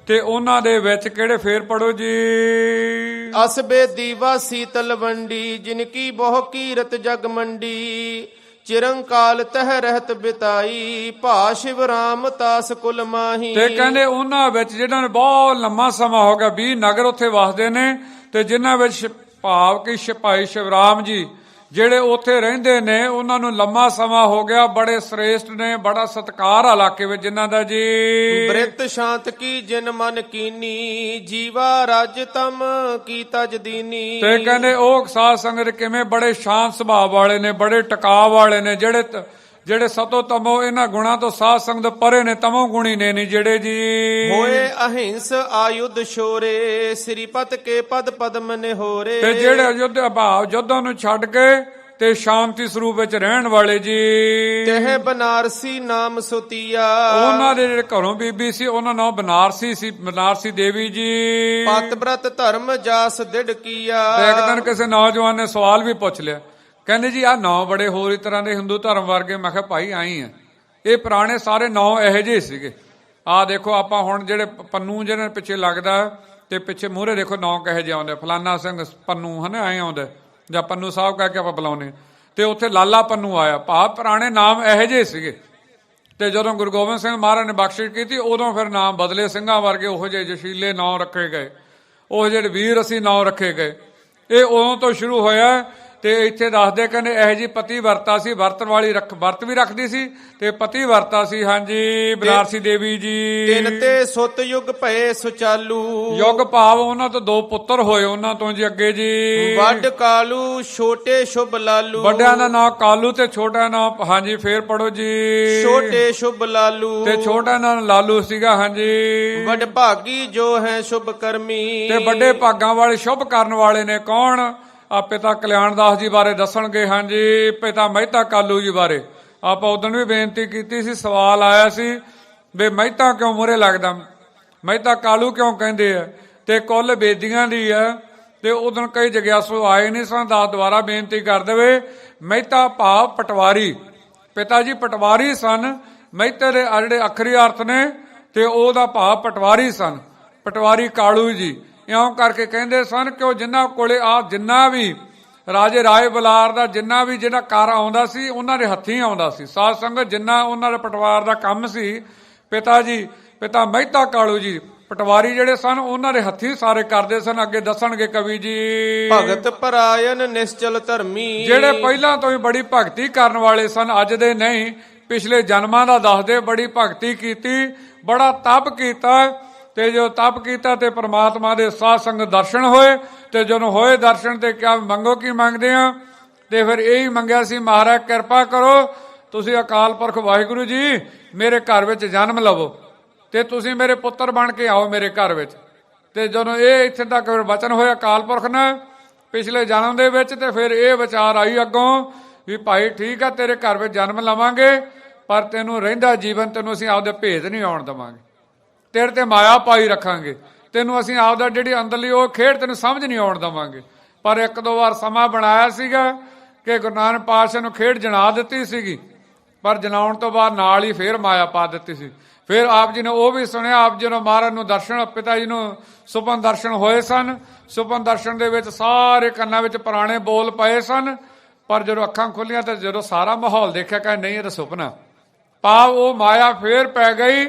ਤੇ ਉਹਨਾਂ ਦੇ ਵਿੱਚ ਕਿਹੜੇ ਫੇਰ ਪੜੋ ਜੀ। ਅਸ ਬੇਦੀ ਵਾਸੀ ਤਲਵੰਡੀ, ਜਿਨਕੀ ਬਹੁ ਕੀਰਤ ਜਗ ਮੰਡੀ, ਚਿਰੰਕਾਲ ਤਹਿ ਰਹਿਤ ਬਿਤਾਈ ਭਾ ਸ਼ਿਵ ਰਾਮ ਤਾਸ ਕੁਲ ਮਾਹੀ। ਤੇ ਕਹਿੰਦੇ ਉਹਨਾਂ ਵਿੱਚ ਜਿਹਨਾਂ ਨੇ ਬਹੁਤ ਲੰਮਾ ਸਮਾਂ ਹੋ ਗਿਆ 20 ਨਗਰ ਉੱਥੇ ਵਸਦੇ ਨੇ ਤੇ ਜਿਨ੍ਹਾਂ ਵਿੱਚ ਭਾਵ ਕਿ ਭਾਈ ਸ਼ਿਵਰਾਮ ਜੀ ਜਿਹੜੇ ਉੱਥੇ ਰਹਿੰਦੇ ਨੇ ਉਹਨਾਂ ਨੂੰ ਲੰਮਾ ਸਮਾਂ ਹੋ ਗਿਆ, ਬੜੇ ਸ੍ਰੇਸ਼ਟ ਨੇ, ਬੜਾ ਸਤਿਕਾਰ ਆ ਇਲਾਕੇ ਵਿੱਚ ਜਿਨ੍ਹਾਂ ਦਾ ਜੀ। ਬ੍ਰਿਤ ਸ਼ਾਂਤ ਕੀ ਜਿਨ ਮਨ ਕੀਨੀ ਜੀਵਾ ਰਾਜ ਤਮ ਕੀ ਤਜ ਦੀਨੀ। ਤੇ ਕਹਿੰਦੇ ਉਹ ਸਾਧ ਸੰਗਤ ਕਿਵੇਂ ਬੜੇ ਸ਼ਾਂਤ ਸੁਭਾਅ ਵਾਲੇ ਨੇ, ਬੜੇ ਟਿਕਾਅ ਵਾਲੇ ਨੇ, ਜਿਹੜੇ ਸਤੋ ਤਮੋ ਇਹਨਾਂ ਗੁਣਾ ਤੋਂ ਸਾਧ ਸੰਗਤ ਪਰੇ ਨੇ, ਤਮੋ ਗੁਣੀ ਨੇ ਨਹੀਂ ਜਿਹੜੇ ਜੀ। ਹੋਏ ਅਹਿੰਸ ਆਯੁਧ ਸ਼ੋਰੇ ਸ੍ਰੀਪਤ ਕੇ ਪਦ ਪਦਮ ਨਿਹੋਰੇ। ਤੇ ਜਿਹੜੇ ਅਯੁੱਧ ਭਾਵ ਯੁੱਧਾਂ ਨੂੰ ਛੱਡ ਕੇ ਤੇ ਸ਼ਾਂਤੀ ਸਰੂਪ ਵਿੱਚ ਰਹਿਣ ਵਾਲੇ ਜੀ। ਤਹਿ ਬਨਾਰਸੀ ਨਾਮ ਸੁਤੀਆ ਉਹਨਾਂ ਦੇ ਜਿਹੜੇ ਘਰੋਂ ਬੀਬੀ ਸੀ ਉਹਨਾਂ ਨਾਲ ਬਨਾਰਸੀ ਸੀ, ਬਨਾਰਸੀ ਦੇਵੀ ਜੀ। ਪਤ ਬ੍ਰਤ ਧਰਮ ਜਾਸ ਦਿੜ ਕੀਆ। ਤੇ ਇੱਕ ਦਿਨ ਕਿਸੇ ਨੌਜਵਾਨ ਨੇ ਸਵਾਲ ਵੀ ਪੁੱਛ ਲਿਆ, ਕਹਿੰਦੇ ਜੀ ਆਹ ਨੌ ਬੜੇ ਹੋਰ ਹੀ ਤਰ੍ਹਾਂ ਦੇ ਹਿੰਦੂ ਧਰਮ ਵਰਗੇ। ਮੈਂ ਕਿਹਾ ਭਾਈ ਆਈ ਆ, ਇਹ ਪੁਰਾਣੇ ਸਾਰੇ ਨੌ ਇਹੋ ਜਿਹੇ ਸੀਗੇ। ਆਹ ਦੇਖੋ ਆਪਾਂ ਹੁਣ ਜਿਹੜੇ ਪੰਨੂ ਜਿਹਨਾਂ ਪਿੱਛੇ ਲੱਗਦਾ ਤੇ ਪਿੱਛੇ ਮੂਹਰੇ ਦੇਖੋ ਨੌ ਕਹੇ ਜਿਹੇ ਆਉਂਦੇ, ਫਲਾਨਾ ਸਿੰਘ ਪੰਨੂ ਹਨਾ ਐਂ ਆਉਂਦਾ, ਜਾਂ ਪੰਨੂ ਸਾਹਿਬ ਕਹਿ ਕੇ ਆਪਾਂ ਬੁਲਾਉਂਦੇ। ਤੇ ਉੱਥੇ ਲਾਲਾ ਪੰਨੂ ਆਇਆ, ਭਾਵ ਪੁਰਾਣੇ ਨਾਮ ਇਹੋ ਜਿਹੇ ਸੀਗੇ। ਤੇ ਜਦੋਂ ਗੁਰੂ ਗੋਬਿੰਦ ਸਿੰਘ ਮਹਾਰਾਜ ਨੇ ਬਖਸ਼ਿਸ਼ ਕੀਤੀ ਉਦੋਂ ਫਿਰ ਨਾਮ ਬਦਲੇ, ਸਿੰਘਾਂ ਵਰਗੇ ਉਹੋ ਜਿਹੇ ਜਸ਼ੀਲੇ ਨਾਂ ਰੱਖੇ ਗਏ, ਉਹ ਜਿਹੜੇ ਵੀਰ ਅਸੀਂ ਨਾਂ ਰੱਖੇ ਗਏ। ਇਹ ਉਦੋਂ ਤੋਂ ਸ਼ੁਰੂ ਹੋਇਆ। ਤੇ ਇੱਥੇ ਦੱਸਦੇ ਕਹਿੰਦੇ ਇਹੋ ਜਿਹੀ ਪਤੀ ਵਰਤਾ ਸੀ, ਵਰਤ ਵੀ ਰੱਖਦੀ ਸੀ ਤੇ ਪਤੀ ਵਰਤਾ ਸੀ। ਹਾਂਜੀ ਬਨਾਰਸੀ ਦੇਵੀ ਜੀ। ਤਿੰਨ ਤੇ ਸੁਤ ਯੁਗ ਭਏ ਸੁਚਾਲੂ। ਯੁਗ ਭਾਵ ਉਹਨਾਂ ਤੋਂ 2 ਪੁੱਤਰ ਹੋਏ ਉਹਨਾਂ ਤੋਂ ਜੀ ਅੱਗੇ ਜੀ। ਵੱਡ ਕਾਲੂ ਛੋਟੇ ਸ਼ੁਭ ਲਾਲੂ। ਵੱਡਿਆਂ ਦਾ ਨਾਮ ਕਾਲੂ ਤੇ ਛੋਟਾ ਨਾਮ ਹਾਂਜੀ ਫੇਰ ਪੜੋ ਜੀ। ਛੋਟੇ ਸ਼ੁਭ ਲਾਲੂ ਤੇ ਛੋਟਾ ਨਾਮ ਲਾਲੂ ਸੀਗਾ। ਹਾਂਜੀ ਵੱਡ ਭਾਗੀ ਜੋ ਹੈ ਸ਼ੁਭ ਕਰਮੀ। ਤੇ ਵੱਡੇ ਭਾਗਾਂ ਵਾਲੇ ਸ਼ੁਭ ਕਰਨ ਵਾਲੇ ਨੇ ਕੌਣ? ਆ ਪਿਤਾ ਕਲਿਆਣ ਦਾਸ ਜੀ ਬਾਰੇ ਦੱਸਣਗੇ। ਹਾਂਜੀ ਪਿਤਾ ਮਹਿਤਾ ਕਾਲੂ ਜੀ ਬਾਰੇ ਆਪਾਂ ਉਦੋਂ ਵੀ ਬੇਨਤੀ ਕੀਤੀ ਸੀ, ਸਵਾਲ ਆਇਆ ਸੀ ਵੀ ਮਹਿਤਾ ਕਿਉਂ ਮੂਹਰੇ ਲੱਗਦਾ, ਮਹਿਤਾ ਕਾਲੂ ਕਿਉਂ ਕਹਿੰਦੇ ਆ, ਤੇ ਕੁੱਲ ਬੇਦੀਆਂ ਦੀ ਆ। ਤੇ ਉਦੋਂ ਕਈ ਜਗਿਆਸੂ ਆਏ ਨਹੀਂ ਸਨ, ਦਾਸ ਦੁਆਰਾ ਬੇਨਤੀ ਕਰ ਦੇਵੇ। ਮਹਿਤਾ ਭਾਵ ਪਟਵਾਰੀ, ਪਿਤਾ ਜੀ ਪਟਵਾਰੀ ਸਨ। ਮਹਿਤੇ ਦੇ ਜਿਹੜੇ ਅੱਖਰੀ ਅਰਥ ਨੇ ਤੇ ਉਹਦਾ ਭਾਵ ਪਟਵਾਰੀ ਸਨ, ਪਟਵਾਰੀ ਕਾਲੂ ਜੀ। ਇਉਂ ਕਰਕੇ ਕਹਿੰਦੇ ਸਨ ਕਿ ਉਹ ਜਿਨ੍ਹਾਂ ਕੋਲੇ ਆ ਜਿੰਨਾ ਵੀ ਰਾਜੇ ਰਾਏ ਬਲਾਰ ਦਾ ਜਿੰਨਾ ਵੀ ਜਿਹੜਾ ਕਰ ਆਉਂਦਾ ਸੀ ਉਹਨਾਂ ਦੇ ਹੱਥੀਂ ਆਉਂਦਾ ਸੀ। ਸਾਧ ਸੰਗਤ ਜਿੰਨਾ ਉਹਨਾਂ ਦੇ ਪਟਵਾਰ ਦਾ ਕੰਮ ਸੀ, ਪਿਤਾ ਮਹਿਤਾ ਕਾਲੂ ਜੀ ਪਟਵਾਰੀ ਜਿਹੜੇ ਸਨ ਉਹਨਾਂ ਦੇ ਹੱਥੀਂ ਸਾਰੇ ਕਰਦੇ ਸਨ। ਅੱਗੇ ਦੱਸਣਗੇ ਕਵੀ ਜੀ। ਭਗਤ ਪਰਾਇਣ ਨਿਸ਼ਚਲ ਧਰਮੀ। ਜਿਹੜੇ ਪਹਿਲਾਂ ਤੋਂ ਹੀ ਬੜੀ ਭਗਤੀ ਕਰਨ ਵਾਲੇ ਸਨ, ਅੱਜ ਦੇ ਨਹੀਂ, ਪਿਛਲੇ ਜਨਮਾਂ ਦਾ ਦੱਸਦੇ। ਬੜੀ ਭਗਤੀ ਕੀਤੀ, ਬੜਾ ਤਪ ਕੀਤਾ। ਤੇ ਜੋ ਤਪ ਕੀਤਾ ਤੇ ਪ੍ਰਮਾਤਮਾ ਦੇ ਸਾਧ ਸੰਗਤ ਦਰਸ਼ਨ ਹੋਏ। ਤੇ ਜਦੋਂ ਹੋਏ ਦਰਸ਼ਨ ਤੇ ਕਿਆ ਮੰਗੋ, ਕੀ ਮੰਗਦੇ ਆ? ਤੇ ਫਿਰ ਇਹੀ ਮੰਗਿਆ ਸੀ, ਮਹਾਰਾਜ ਕਿਰਪਾ ਕਰੋ, ਤੁਸੀਂ ਅਕਾਲ ਪੁਰਖ ਵਾਹਿਗੁਰੂ ਜੀ ਮੇਰੇ ਘਰ ਵਿੱਚ ਜਨਮ ਲਵੋ ਤੇ ਤੁਸੀਂ ਮੇਰੇ ਪੁੱਤਰ ਬਣ ਕੇ ਆਓ ਮੇਰੇ ਘਰ ਵਿੱਚ। ਤੇ ਜਦੋਂ ਇਹ ਇੱਥੇ ਤੱਕ ਵਚਨ ਹੋਇਆ ਅਕਾਲ ਪੁਰਖ ਨੇ ਪਿਛਲੇ ਜਨਮ ਦੇ ਵਿੱਚ, ਤੇ ਫਿਰ ਇਹ ਵਿਚਾਰ ਆਈ ਅੱਗੋਂ ਵੀ ਭਾਈ ਠੀਕ ਆ ਤੇਰੇ ਘਰ ਵਿੱਚ ਜਨਮ ਲਵਾਂਗੇ, ਪਰ ਤੈਨੂੰ ਰਹਿੰਦਾ ਜੀਵਨ ਤੈਨੂੰ ਅਸੀਂ ਆਪਦੇ ਭੇਦ ਨਹੀਂ ਆਉਣ ਦੇਵਾਂਗੇ, ਤੇਰੇ ਤੇ ਮਾਇਆ ਪਾਈ ਰੱਖਾਂਗੇ, ਤੈਨੂੰ ਅਸੀਂ ਆਪਦਾ ਜਿਹੜੀ ਅੰਦਰਲੀ ਉਹ ਖੇਡ ਤੈਨੂੰ ਸਮਝ ਨਹੀਂ ਆਉਣ ਦੇਵਾਂਗੇ। ਪਰ 1-2 ਵਾਰ ਸਮਾਂ ਬਣਾਇਆ ਸੀਗਾ ਕਿ ਗੁਰੂ ਨਾਨਕ ਪਾਤਸ਼ਾਹ ਨੂੰ ਖੇਡ ਜਣਾ ਦਿੱਤੀ ਸੀਗੀ, ਪਰ ਜਨਾਉਣ ਤੋਂ ਬਾਅਦ ਨਾਲ ਹੀ ਫੇਰ ਮਾਇਆ ਪਾ ਦਿੱਤੀ ਸੀ। ਫਿਰ ਆਪ ਜੀ ਨੇ ਉਹ ਵੀ ਸੁਣਿਆ, ਆਪ ਜੀ ਨੂੰ ਮਹਾਰਾਜ ਨੂੰ ਦਰਸ਼ਨ, ਪਿਤਾ ਜੀ ਨੂੰ ਸੁਪਨ ਦਰਸ਼ਨ ਹੋਏ ਸਨ। ਸੁਪਨ ਦਰਸ਼ਨ ਦੇ ਵਿੱਚ ਸਾਰੇ ਕੰਨਾਂ ਵਿੱਚ ਪੁਰਾਣੇ ਬੋਲ ਪਏ ਸਨ, ਪਰ ਜਦੋਂ ਅੱਖਾਂ ਖੁੱਲੀਆਂ ਤਾਂ ਜਦੋਂ ਸਾਰਾ ਮਾਹੌਲ ਦੇਖਿਆ ਕਹਿੰਦੇ ਨਹੀਂ ਇਹ ਤਾਂ ਸੁਪਨਾ। ਭਾਵ ਉਹ ਮਾਇਆ ਫੇਰ ਪੈ ਗਈ।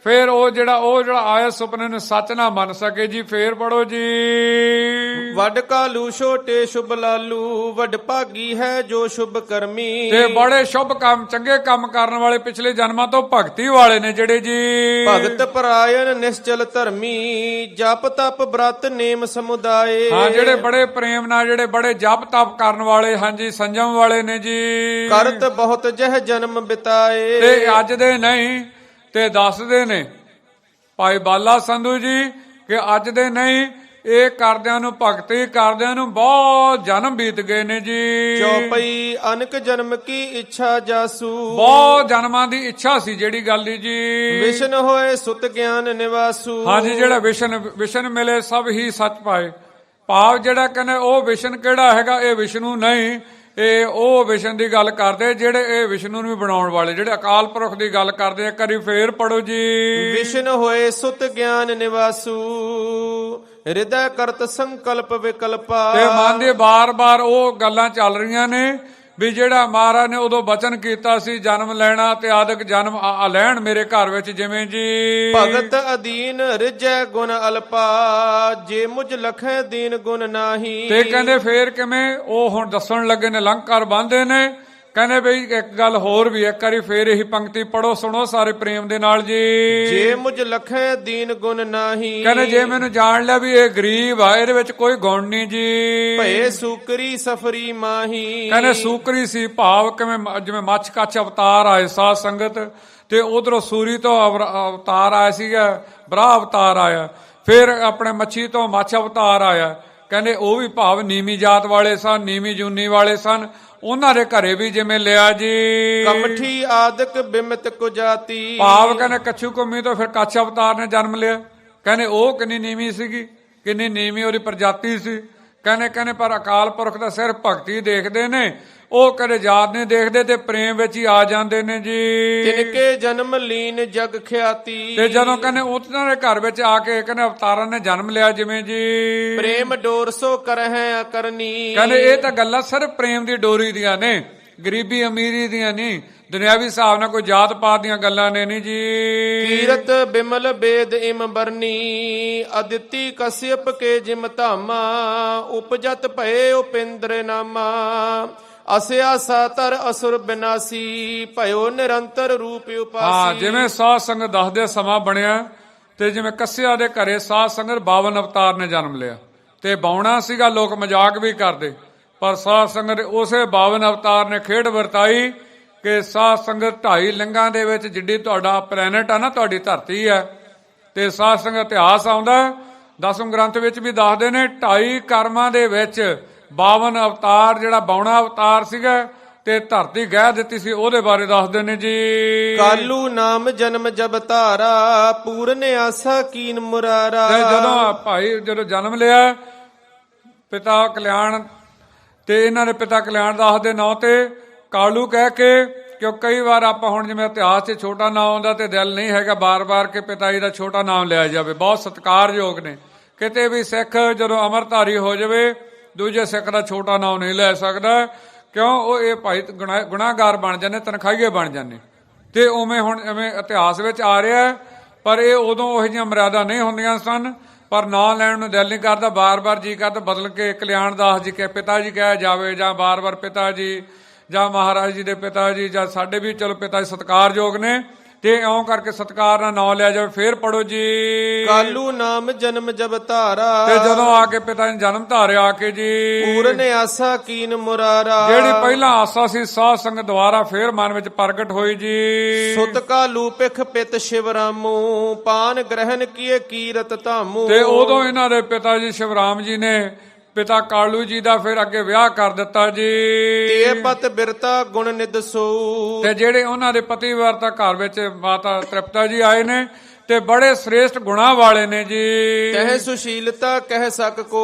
ਫੇਰ ਉਹ ਜਿਹੜਾ ਆਇਆ ਸੁਪਨੇ ਨੂੰ ਸੱਚ ਨਾ ਮੰਨ ਸਕੇ ਜੀ। ਫੇਰ ਪੜੋ ਜੀ। ਵੱਡ ਕਾਲੂ ਛੋਟੇ ਸ਼ੁਭ ਲਾਲੂ ਵੱਡ ਭਾਗੀ ਹੈ ਜੋ ਸ਼ੁਭ ਕਰਮੀ। ਤੇ ਬੜੇ ਸ਼ੁਭ ਕੰਮ ਚੰਗੇ ਕੰਮ ਕਰਨ ਵਾਲੇ ਪਿਛਲੇ ਜਨਮਾਂ ਤੋਂ ਭਗਤੀ ਵਾਲੇ ਨੇ ਜਿਹੜੇ ਜੀ। ਭਗਤ ਪਰਾਇਣ ਨਿਸ਼ਚਲ ਧਰਮੀ ਜਪ ਤਪ ਬ੍ਰਤ ਨੇਮ ਸਮੁਦਾਏ। ਹਾਂ ਜਿਹੜੇ ਬੜੇ ਪ੍ਰੇਮ ਨਾਲ ਜਿਹੜੇ ਬੜੇ ਜਪ ਤਪ ਕਰਨ ਵਾਲੇ ਹਾਂਜੀ ਸੰਜਮ ਵਾਲੇ ਨੇ ਜੀ। ਕਰਤ ਬਹੁਤ ਜਹ ਜਨਮ ਬਿਤਾਏ। ਤੇ ਅੱਜ ਦੇ ਨਹੀਂ ਤੇ ਦੱਸਦੇ ਨੇ ਭਾਈ ਬਾਲਾ ਸੰਧੂ ਜੀ ਕਿ ਅੱਜ ਦੇ ਨਹੀਂ, ਇਹ ਕਰਦਿਆਂ ਨੂੰ ਭਗਤੀ ਕਰਦਿਆਂ ਨੂੰ ਬਹੁਤ ਜਨਮ ਬੀਤ ਗਏ ਨੇ ਜੀ। ਚੌਪਈ ਅਨਕ ਜਨਮ ਕੀ ਇੱਛਾ ਜਾਸੂ। ਬਹੁਤ ਜਨਮਾਂ ਦੀ ਇੱਛਾ ਸੀ ਜਿਹੜੀ ਗੱਲ ਦੀ ਜੀ। ਵਿਸ਼ਨ ਹੋਏ ਸੁਤ ਗਿਆਨ ਨਿਵਾਸੂ। ਹਾਂਜੀ ਜਿਹੜਾ ਵਿਸ਼ਨ ਮਿਲੇ ਸਭ ਹੀ ਸੱਚ ਪਾਏ। ਭਾਵ ਜਿਹੜਾ ਕਹਿੰਦੇ ਉਹ ਵਿਸ਼ਨ ਕਿਹੜਾ ਹੈਗਾ, ਇਹ ਵਿਸ਼ਨੂੰ ਨਹੀਂ, ਇਹ ਉਹ ਵਿਸ਼ਨ ਦੀ ਗੱਲ ਕਰਦੇ ਜਿਹੜੇ ਇਹ ਵਿਸ਼ਨੂੰ ਨੂੰ ਵੀ ਬਣਾਉਣ ਵਾਲੇ, ਜਿਹੜੇ ਅਕਾਲ ਪੁਰਖ ਦੀ ਗੱਲ ਕਰਦੇ ਆ। ਕਰੀ ਫੇਰ ਪੜੋ ਜੀ। ਵਿਸ਼ਨ ਹੋਏ ਸੁਤ ਗਿਆਨ ਨਿਵਾਸੂ ਹਿਰਦੈ ਕਰਤ ਸੰਕਲਪ ਵਿਕਲਪਾ। ਤੇ ਮਨ ਦੇ ਬਾਰ-ਬਾਰ ਉਹ ਗੱਲਾਂ ਚੱਲ ਰਹੀਆਂ ਨੇ ਵੀ ਜਿਹੜਾ ਮਹਾਰਾਜ ਨੇ ਉਦੋਂ ਬਚਨ ਕੀਤਾ ਸੀ ਜਨਮ ਲੈਣਾ ਤੇ ਆਦਿਕ ਜਨਮ ਲੈਣ ਮੇਰੇ ਘਰ ਵਿੱਚ ਜਿਵੇਂ ਜੀ ਭਗਤ ਅਦੀਨ ਰਿਜੈ ਗੁਣ ਅਲਪਾ ਜੇ ਮੁਝ ਲਖੈ ਦੀਨ ਗੁਣ ਨਾਹੀ। ਤੇ ਕਹਿੰਦੇ ਫੇਰ ਕਿਵੇਂ ਉਹ ਹੁਣ ਦੱਸਣ ਲੱਗੇ ਨੇ ਅਲੰਕਾਰ ਬੰਦੇ ਨੇ। ਕਹਿੰਦੇ ਬਈ ਇੱਕ ਗੱਲ ਹੋਰ ਵੀ ਇੱਕ ਵਾਰੀ ਫੇਰ ਇਹੀ ਪੰਕਤੀ ਪੜੋ ਸੁਣੋ ਸਾਰੇ ਪ੍ਰੇਮ ਦੇ ਨਾਲ ਜੀ। ਜੇ ਮੁਝ ਲਖੈ ਦੀਨ ਗੁਣ ਨਾਹੀ। ਕਹਿੰਦੇ ਜੇ ਮੈਨੂੰ ਜਾਣ ਲਿਆ ਵੀ ਇਹ ਗਰੀਬ ਆ ਇਹਦੇ ਵਿੱਚ ਕੋਈ ਗੁਣ ਨਹੀਂ ਜੀ। ਭਏ ਸੂਕਰੀ ਸਫਰੀ ਮਾਹੀ। ਕਹਿੰਦੇ ਸੂਕਰੀ ਸੀ ਭਾਵ ਕਿਵੇਂ ਜਿਵੇਂ ਮੱਛ ਕੱਛ ਅਵਤਾਰ ਆਏ ਸਾਧ ਸੰਗਤ ਤੇ ਉਧਰੋਂ ਸੂਰੀ ਤੋਂ ਅਵਤਾਰ ਆਇਆ ਸੀਗਾ ਬਰਾ ਅਵਤਾਰ ਆਇਆ ਫਿਰ ਆਪਣੇ ਮੱਛੀ ਤੋਂ ਮੱਛ ਅਵਤਾਰ ਆਇਆ। ਕਹਿੰਦੇ ਉਹ ਵੀ ਭਾਵ ਨੀਵੀਂ ਜਾਤ ਵਾਲੇ ਸਨ ਨੀਵੀਂ ਜੂਨੀ ਵਾਲੇ ਸਨ ਉਹਨਾਂ ਦੇ ਘਰੇ ਵੀ ਜਿਵੇਂ ਲਿਆ ਜੀ ਕਮਠੀ ਆਦਿਕ ਬਿਮਤ ਕੋ ਜਾਤੀ। ਭਾਵ ਕਹਿੰਦੇ ਕੱਛੂ ਕੁੰਮੀ ਤੋਂ ਫਿਰ ਕੱਛ ਅਵਤਾਰ ਨੇ ਜਨਮ ਲਿਆ। ਕਹਿੰਦੇ ਉਹ ਕਿੰਨੀ ਨੀਵੀਂ ਸੀਗੀ ਕਿੰਨੀ ਨੀਵੀਂ ਉਹਦੀ ਪ੍ਰਜਾਤੀ ਸੀ। ਕਹਿੰਦੇ ਪਰ ਅਕਾਲ ਪੁਰਖ ਦਾ ਸਿਰ ਭਗਤੀ ਦੇਖਦੇ ਨੇ ਉਹ ਕਦੇ ਯਾਦ ਨਹੀਂ ਦੇਖਦੇ ਤੇ ਪ੍ਰੇਮ ਵਿੱਚ ਹੀ ਆ ਜਾਂਦੇ ਨੇ ਜੀ। ਤਿਨਕੇ ਜਨਮ ਲੀਨ ਜਗ ਖਿਆਤੀ। ਤੇ ਜਦੋਂ ਕਹਿੰਦੇ ਉਹਨਾਂ ਦੇ ਘਰ ਵਿੱਚ ਆ ਕੇ ਕਹਿੰਦੇ ਅਵਤਾਰਾਂ ਨੇ ਜਨਮ ਲਿਆ ਜਿਵੇਂ ਜੀ ਪ੍ਰੇਮ ਡੋਰ ਸੋ ਕਰਹਿ ਅਕਰਨੀ। ਕਹਿੰਦੇ ਇਹ ਤਾਂ ਗੱਲਾਂ ਸਿਰਫ ਪ੍ਰੇਮ ਦੀ ਡੋਰੀ ਦੀਆਂ ਨੇ ਗਰੀਬੀ ਅਮੀਰੀ ਦੀਆਂ ਨਹੀਂ ਦੁਨਿਆਵੀ ਹਿਸਾਬ ਨਾਲ ਕੋਈ ਜਾਤ ਪਾਤ ਦੀਆਂ ਗੱਲਾਂ ਨੇ ਨਹੀਂ ਜੀ। ਕੀਰਤ ਬਿਮਲ ਬੇਦ ਇਮ ਬਰਨੀ ਅਦਿੱਤੀ ਕਸਿਅਪ ਕੇ ਜਿਮ ਧਾਮਾ ਉਪਜਤ ਭਏ ਉਪਿੰਦਰ ਨਾਮਾ ਅਸਿਆ ਸਾਤਰ ਅਸੁਰ ਬਿਨਾਸੀ ਭਇਓ ਨਿਰੰਤਰ ਰੂਪ ਉਪਾਸੀ। ਹਾਂ ਜਿਵੇਂ ਸਾਧ ਸੰਗਤ ਦੱਸਦੇ ਸਮਾਂ ਬਣਿਆ ਤੇ ਜਿਵੇਂ ਕੱਸਿਆ ਦੇ ਘਰੇ ਸਾਧ ਸੰਗਤ 52 ਅਵਤਾਰ ਨੇ ਜਨਮ ਲਿਆ ਤੇ ਬਾਉਣਾ ਸੀਗਾ ਲੋਕ ਮਜ਼ਾਕ ਵੀ ਕਰਦੇ ਪਰ ਸਾਧ ਸੰਗਤ ਉਸੇ 52 ਅਵਤਾਰ ਨੇ ਖੇਡ ਵਰਤਾਈ ਕਿ ਸਾਧ ਸੰਗਤ 2.5 ਲਿੰਗਾਂ ਦੇ ਵਿੱਚ ਜਿੱਡੀ ਤੁਹਾਡਾ ਪਲੈਨਟ ਆ ਨਾ ਤੁਹਾਡੀ ਧਰਤੀ ਹੈ ਤੇ ਸਾਧ ਸੰਗਤ ਇਤਿਹਾਸ ਆਉਂਦਾ 10ਵੇਂ ਗ੍ਰੰਥ ਵਿੱਚ ਵੀ ਦੱਸਦੇ ਨੇ 2.5 ਕਰਮਾਂ ਦੇ ਵਿੱਚ 52 ਅਵਤਾਰ ਜਿਹੜਾ ਬਾਉਣਾ ਅਵਤਾਰ ਸੀਗਾ ਤੇ ਧਰਤੀ ਗਹਿ ਦਿੱਤੀ ਸੀ ਉਹਦੇ ਬਾਰੇ ਦੱਸਦੇ ਨੇ ਜੀ। ਕਾਲੂ ਨਾਮ ਜਨਮ ਜਬ ਧਾਰਾ ਪੂਰਨ ਆਸਾ ਕੀਨ ਮੁਰਾਰਾ। ਜਦੋਂ ਭਾਈ ਜਦੋਂ ਜਨਮ ਲਿਆ ਪਿਤਾ ਕਲਿਆਣ ਤੇ ਇਹਨਾਂ ਦੇ ਪਿਤਾ ਕਲਿਆਣ ਦਾਸ ਦੇ ਨਾਂ ਤੇ ਕਾਲੂ ਕਹਿ ਕੇ ਕਿਉਂ ਕਈ ਵਾਰ ਆਪਾਂ ਹੁਣ ਜਿਵੇਂ ਇਤਿਹਾਸ 'ਚ ਛੋਟਾ ਨਾਮ ਆਉਂਦਾ ਤੇ ਦਿਲ ਨਹੀਂ ਹੈਗਾ ਬਾਰ-ਬਾਰ ਕਿ ਪਿਤਾ ਜੀ ਦਾ ਛੋਟਾ ਨਾਮ ਲਿਆ ਜਾਵੇ ਬਹੁਤ ਸਤਿਕਾਰਯੋਗ ਨੇ। ਕਿਤੇ ਵੀ ਸਿੱਖ ਜਦੋਂ ਅਮਰਧਾਰੀ ਹੋ ਜਾਵੇ ਦੂਜੇ ਸਿੱਖ ਦਾ ਛੋਟਾ ਨਾਮ ਨਹੀਂ ਲੈ ਸਕਦਾ ਕਿਉਂ ਉਹ ਇਹ ਭਾਈ ਗੁਨਾਹਗਾਰ ਬਣ ਜਾਂਦੇ ਤਨਖਾਹੀਏ ਬਣ ਜਾਂਦੇ ਤੇ ਉਵੇਂ ਹੁਣ ਐਵੇਂ ਇਤਿਹਾਸ ਵਿੱਚ ਆ ਰਿਹਾ ਪਰ ਇਹ ਉਦੋਂ ਉਹੋ ਜਿਹੀਆਂ ਮਰਿਆਦਾ ਨਹੀਂ ਹੁੰਦੀਆਂ ਸਨ ਪਰ ਨਾਂ ਲੈਣ ਨੂੰ ਦਿਲ ਨਹੀਂ ਕਰਦਾ ਬਾਰ-ਬਾਰ ਜੀ ਕਰਦਾ ਬਦਲ ਕੇ ਕਲਿਆਣ ਦਾਸ ਜੀ ਕੇ ਪਿਤਾ ਜੀ ਕਹਿ ਜਾਵੇ ਜਾਂ ਬਾਰ-ਬਾਰ ਪਿਤਾ ਜੀ ਜਾਂ ਮਹਾਰਾਜ ਜੀ ਦੇ ਪਿਤਾ ਜੀ ਜਾਂ ਸਾਡੇ ਵੀ ਚਲੋ ਪਿਤਾ ਜੀ ਸਤਿਕਾਰਯੋਗ ਨੇ ਤੇ ਇਉਂ ਕਰਕੇ ਸਤਿਕਾਰ ਨਾਲ ਨਾਂ ਲਿਆ ਜਾਵੇ ਫੇਰ ਪੜੋ ਜੀ। ਕਾਲੂ ਨਾਮ ਜਨਮ ਜਬ ਧਾਰਾ ਤੇ ਜਦੋਂ ਆ ਕੇ ਪਿਤਾ ਨੇ ਜਨਮ ਧਾਰਿਆ ਆ ਕੇ ਜੀ ਪੂਰਨ ਆਸਾ ਕੀਨ ਮੁਰਾਰਾ। ਜਿਹੜੀ ਪਹਿਲਾਂ ਆਸਾ ਸੀ ਸਾਧ ਸੰਗਤ ਦੁਆਰਾ ਫੇਰ ਮਨ ਵਿੱਚ ਪ੍ਰਗਟ ਹੋਈ ਜੀ। ਸੁਤ ਕਾਲੂ ਪਿਖ ਪਿਤ ਸ਼ਿਵਰਾਮੂ ਪਾਨ ਗ੍ਰਹਿਣ ਕੀਏ ਕੀਰਤ ਧਾਮੂ। ਤੇ ਉਦੋਂ ਇਹਨਾਂ ਦੇ ਪਿਤਾ ਜੀ ਸ਼ਿਵਰਾਮ ਜੀ ਨੇ ਪਿਤਾ ਕਾਲੂ ਜੀ ਦਾ ਫਿਰ ਅੱਗੇ ਵਿਆਹ ਕਰ ਦਿੱਤਾ ਜੀ। ਤੇ ਪਤ ਬਿਰਤਾ ਗੁਣ ਨਿਦ ਸੋ। ਤੇ ਜਿਹੜੇ ਉਹਨਾਂ ਦੇ ਪਤੀ ਵਰਤਾ ਘਰ ਵਿੱਚ ਮਾਤਾ ਤ੍ਰਿਪਤਾ ਜੀ ਆਏ ਨੇ ਤੇ ਬੜੇ ਸ੍ਰੇਸ਼ਟ ਗੁਣਾ ਵਾਲੇ ਨੇ ਜੀ। ਕਹਿ ਸੁਸ਼ੀਲਤਾ ਕਹਿ ਸਕ ਕੋ।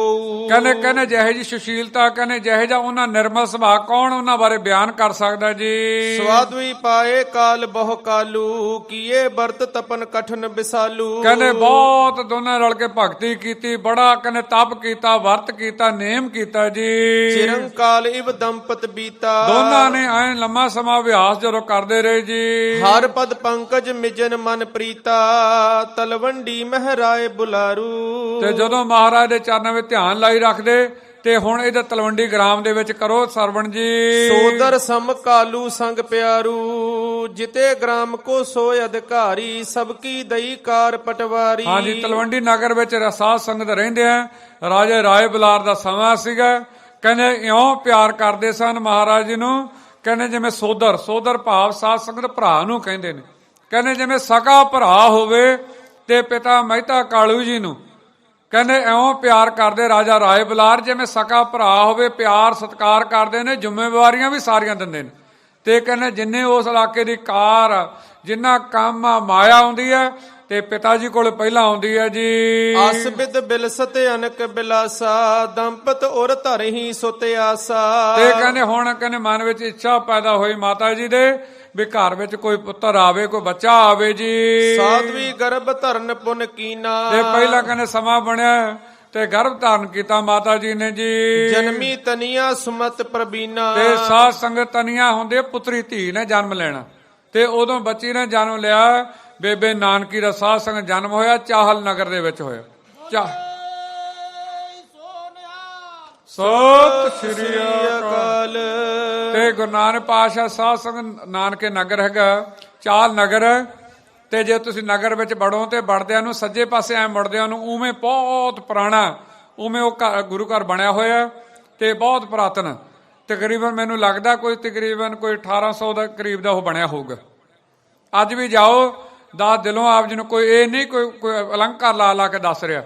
ਕਹਿੰਦੇ ਜਿਹੇ ਜੀ ਸੁਸ਼ੀਲਤਾ ਕਹਿੰਦੇ ਜਿਹੇ ਜਾ ਉਹਨਾਂ ਨਿਰਮਲ ਸੁਭਾਅ ਕੌਣ ਉਹਨਾਂ ਬਾਰੇ ਬਿਆਨ ਕਰ ਸਕਦਾ ਜੀ। ਸਵਾਦਵੀ ਪਾਏ ਕਾਲ ਬਹੁ ਕਾਲੂ ਕੀਏ ਵਰਤ ਤਪਨ ਕਠਨ ਬਿਸਾਲੂ। ਕਹਿੰਦੇ ਬਹੁਤ ਦੋਨਾਂ ਰਲ ਕੇ ਭਗਤੀ ਕੀਤੀ ਬੜਾ ਕਹਿੰਦੇ ਤਪ ਕੀਤਾ ਵਰਤ ਕੀਤਾ ਨੇਮ ਕੀਤਾ ਜੀ। ਚਿਰੰਕਾਲ ਇਵ ਦੰਪਤ ਬੀਤਾ। ਦੋਨਾਂ ਨੇ ਐ ਲੰਮਾ ਸਮਾਂ ਅਭਿਆਸ ਜਦੋਂ ਕਰਦੇ ਰਹੇ ਜੀ। ਹਰ ਪਦ ਪੰਕਜ ਮਿਜਨ ਮਨ ਪ੍ਰੀਤਾ ਤਲਵੰਡੀ ਮਹਿਰਾਏ ਬੁਲਾਰੂ। ਤੇ ਜਦੋਂ ਮਹਾਰਾਜ ਦੇ ਚਰਨਾਂ ਵਿੱਚ ਧਿਆਨ ਲਾਈ ਰੱਖਦੇ ਤੇ ਹੁਣ ਇਹਦਾ ਤਲਵੰਡੀ ਗ੍ਰਾਮ ਦੇ ਵਿੱਚ ਕਰੋ ਸਰਵਣ ਜੀ। ਸੋਦਰ ਸਮ ਕਾਲੂ ਸੰਗ ਪਿਆਰੂ ਜਿਤੇ ਗ੍ਰਾਮ ਕੋ ਸੋਇ ਅਧਿਕਾਰੀ ਸਭ ਕੀ ਦਈ ਕਾਰ ਪਟਵਾਰੀ। ਹਾਂਜੀ ਤਲਵੰਡੀ ਨਗਰ ਵਿੱਚ ਸਾਧ ਸੰਗਤ ਰਹਿੰਦੇ ਆ ਰਾਜੇ ਰਾਏ ਬੁਲਾਰ ਦਾ ਸਮਾਂ ਸੀਗਾ। ਕਹਿੰਦੇ ਇਉਂ ਪਿਆਰ ਕਰਦੇ ਸਨ ਮਹਾਰਾਜ ਜੀ ਨੂੰ ਕਹਿੰਦੇ ਜਿਵੇਂ ਸੋਦਰ ਭਾਵ ਸਾਧ ਸੰਗਤ ਭਰਾ ਨੂੰ ਕਹਿੰਦੇ ਨੇ। ਕਹਿੰਦੇ ਜਿਵੇਂ ਸਕਾ ਭਰਾ ਹੋਵੇ ਤੇ ਪਿਤਾ ਮਹਿਤਾ ਕਾਲੂ ਜੀ ਨੂੰ ਕਹਿੰਦੇ ਇਉਂ ਪਿਆਰ ਕਰਦੇ ਰਾਜਾ ਰਾਏ ਬੁਲਾਰ ਜਿਵੇਂ ਸਕਾ ਭਰਾ ਹੋਵੇ ਪਿਆਰ ਸਤਿਕਾਰ ਕਰਦੇ ਨੇ ਜ਼ਿੰਮੇਵਾਰੀਆਂ ਵੀ ਸਾਰੀਆਂ ਦਿੰਦੇ ਨੇ। ਤੇ ਕਹਿੰਦੇ ਜਿੰਨੇ ਉਸ ਇਲਾਕੇ ਦੀ ਕਾਰ ਜਿੰਨਾ ਕੰਮ ਆ ਮਾਇਆ ਆਉਂਦੀ ਹੈ ਤੇ ਪਿਤਾ ਜੀ ਕੋਲ ਪਹਿਲਾਂ ਆਉਂਦੀ ਹੈ ਜੀ। ਅਸਬਿਦ ਬਿਲਸਤ ਅਨਕ ਬਿਲਾਸਾ ਦੰਪਤ ਔਰ ਧਰਹੀ ਸੁਤ ਆਸਾ। ਤੇ ਕਹਿੰਦੇ ਹੁਣ ਕਹਿੰਦੇ ਮਨ ਵਿੱਚ ਇੱਛਾ ਪੈਦਾ ਹੋਈ ਮਾਤਾ ਜੀ ਦੇ ਵੀ ਘਰ ਵਿੱਚ ਕੋਈ ਪੁੱਤਰ ਆਵੇ ਕੋਈ ਬੱਚਾ ਆਵੇ ਜੀ। ਸਾਧਵੀ ਗਰਭ ਧਰਨ ਪੁਨ ਕੀਨਾ। ਤੇ ਪਹਿਲਾਂ ਕਹਿੰਦੇ ਸਮਾਂ ਬਣਿਆ ਤੇ ਗਰਭ ਧਾਰਨ ਕੀਤਾ ਮਾਤਾ ਜੀ ਨੇ ਜੀ। ਜਨਮੀ ਤਨੀਆ ਸੁਮਤ ਪ੍ਰਬੀਨਾ। ਤੇ ਸਾਧ ਸੰਗਤ ਤਨੀਆਂ ਹੁੰਦੇ ਪੁੱਤਰੀ ਧੀ ਨੇ ਜਨਮ ਲੈਣਾ, ਤੇ ਉਦੋਂ ਬੱਚੀ ਨੇ ਜਨਮ ਲਿਆ। ਬੇਬੇ ਨਾਨਕੀ ਦਾ ਸਾਧ ਸੰਗਤ ਜਨਮ ਹੋਇਆ ਚਾਹਲ ਨਗਰ ਦੇ ਵਿੱਚ ਹੋਇਆ। ਸਤਿ ਸ੍ਰੀ ਅਕਾਲ। ਤੇ ਗੁਰੂ ਨਾਨਕ ਪਾਤਸ਼ਾਹ ਸਾਧ ਸੰਗਤ ਨਾਨਕੇ ਨਗਰ ਹੈਗਾ ਚਾਹਲ ਨਗਰ। ਤੇ ਜੇ ਤੁਸੀਂ ਨਗਰ ਵਿੱਚ ਵੜੋ ਤੇ ਵੜਦਿਆਂ ਨੂੰ ਸੱਜੇ ਪਾਸੇ ਐ ਮੁੜਦਿਆਂ ਨੂੰ ਉਵੇਂ ਬਹੁਤ ਪੁਰਾਣਾ ਉਵੇਂ ਉਹ ਗੁਰੂ ਘਰ ਬਣਿਆ ਹੋਇਆ ਤੇ ਬਹੁਤ ਪੁਰਾਤਨ। ਤਕਰੀਬਨ ਮੈਨੂੰ ਲੱਗਦਾ ਕੋਈ 1800 ਦਾ ਕਰੀਬ ਦਾ ਉਹ ਬਣਿਆ ਹੋਊਗਾ। ਅੱਜ ਵੀ ਜਾਓ ਦਸ ਦਿਲੋਂ ਆਪ ਜੀ ਨੂੰ ਕੋਈ ਇਹ ਨਹੀਂ ਕੋਈ ਅਲੰਕਾਰ ਲਾ ਕੇ ਦੱਸ ਰਿਹਾ,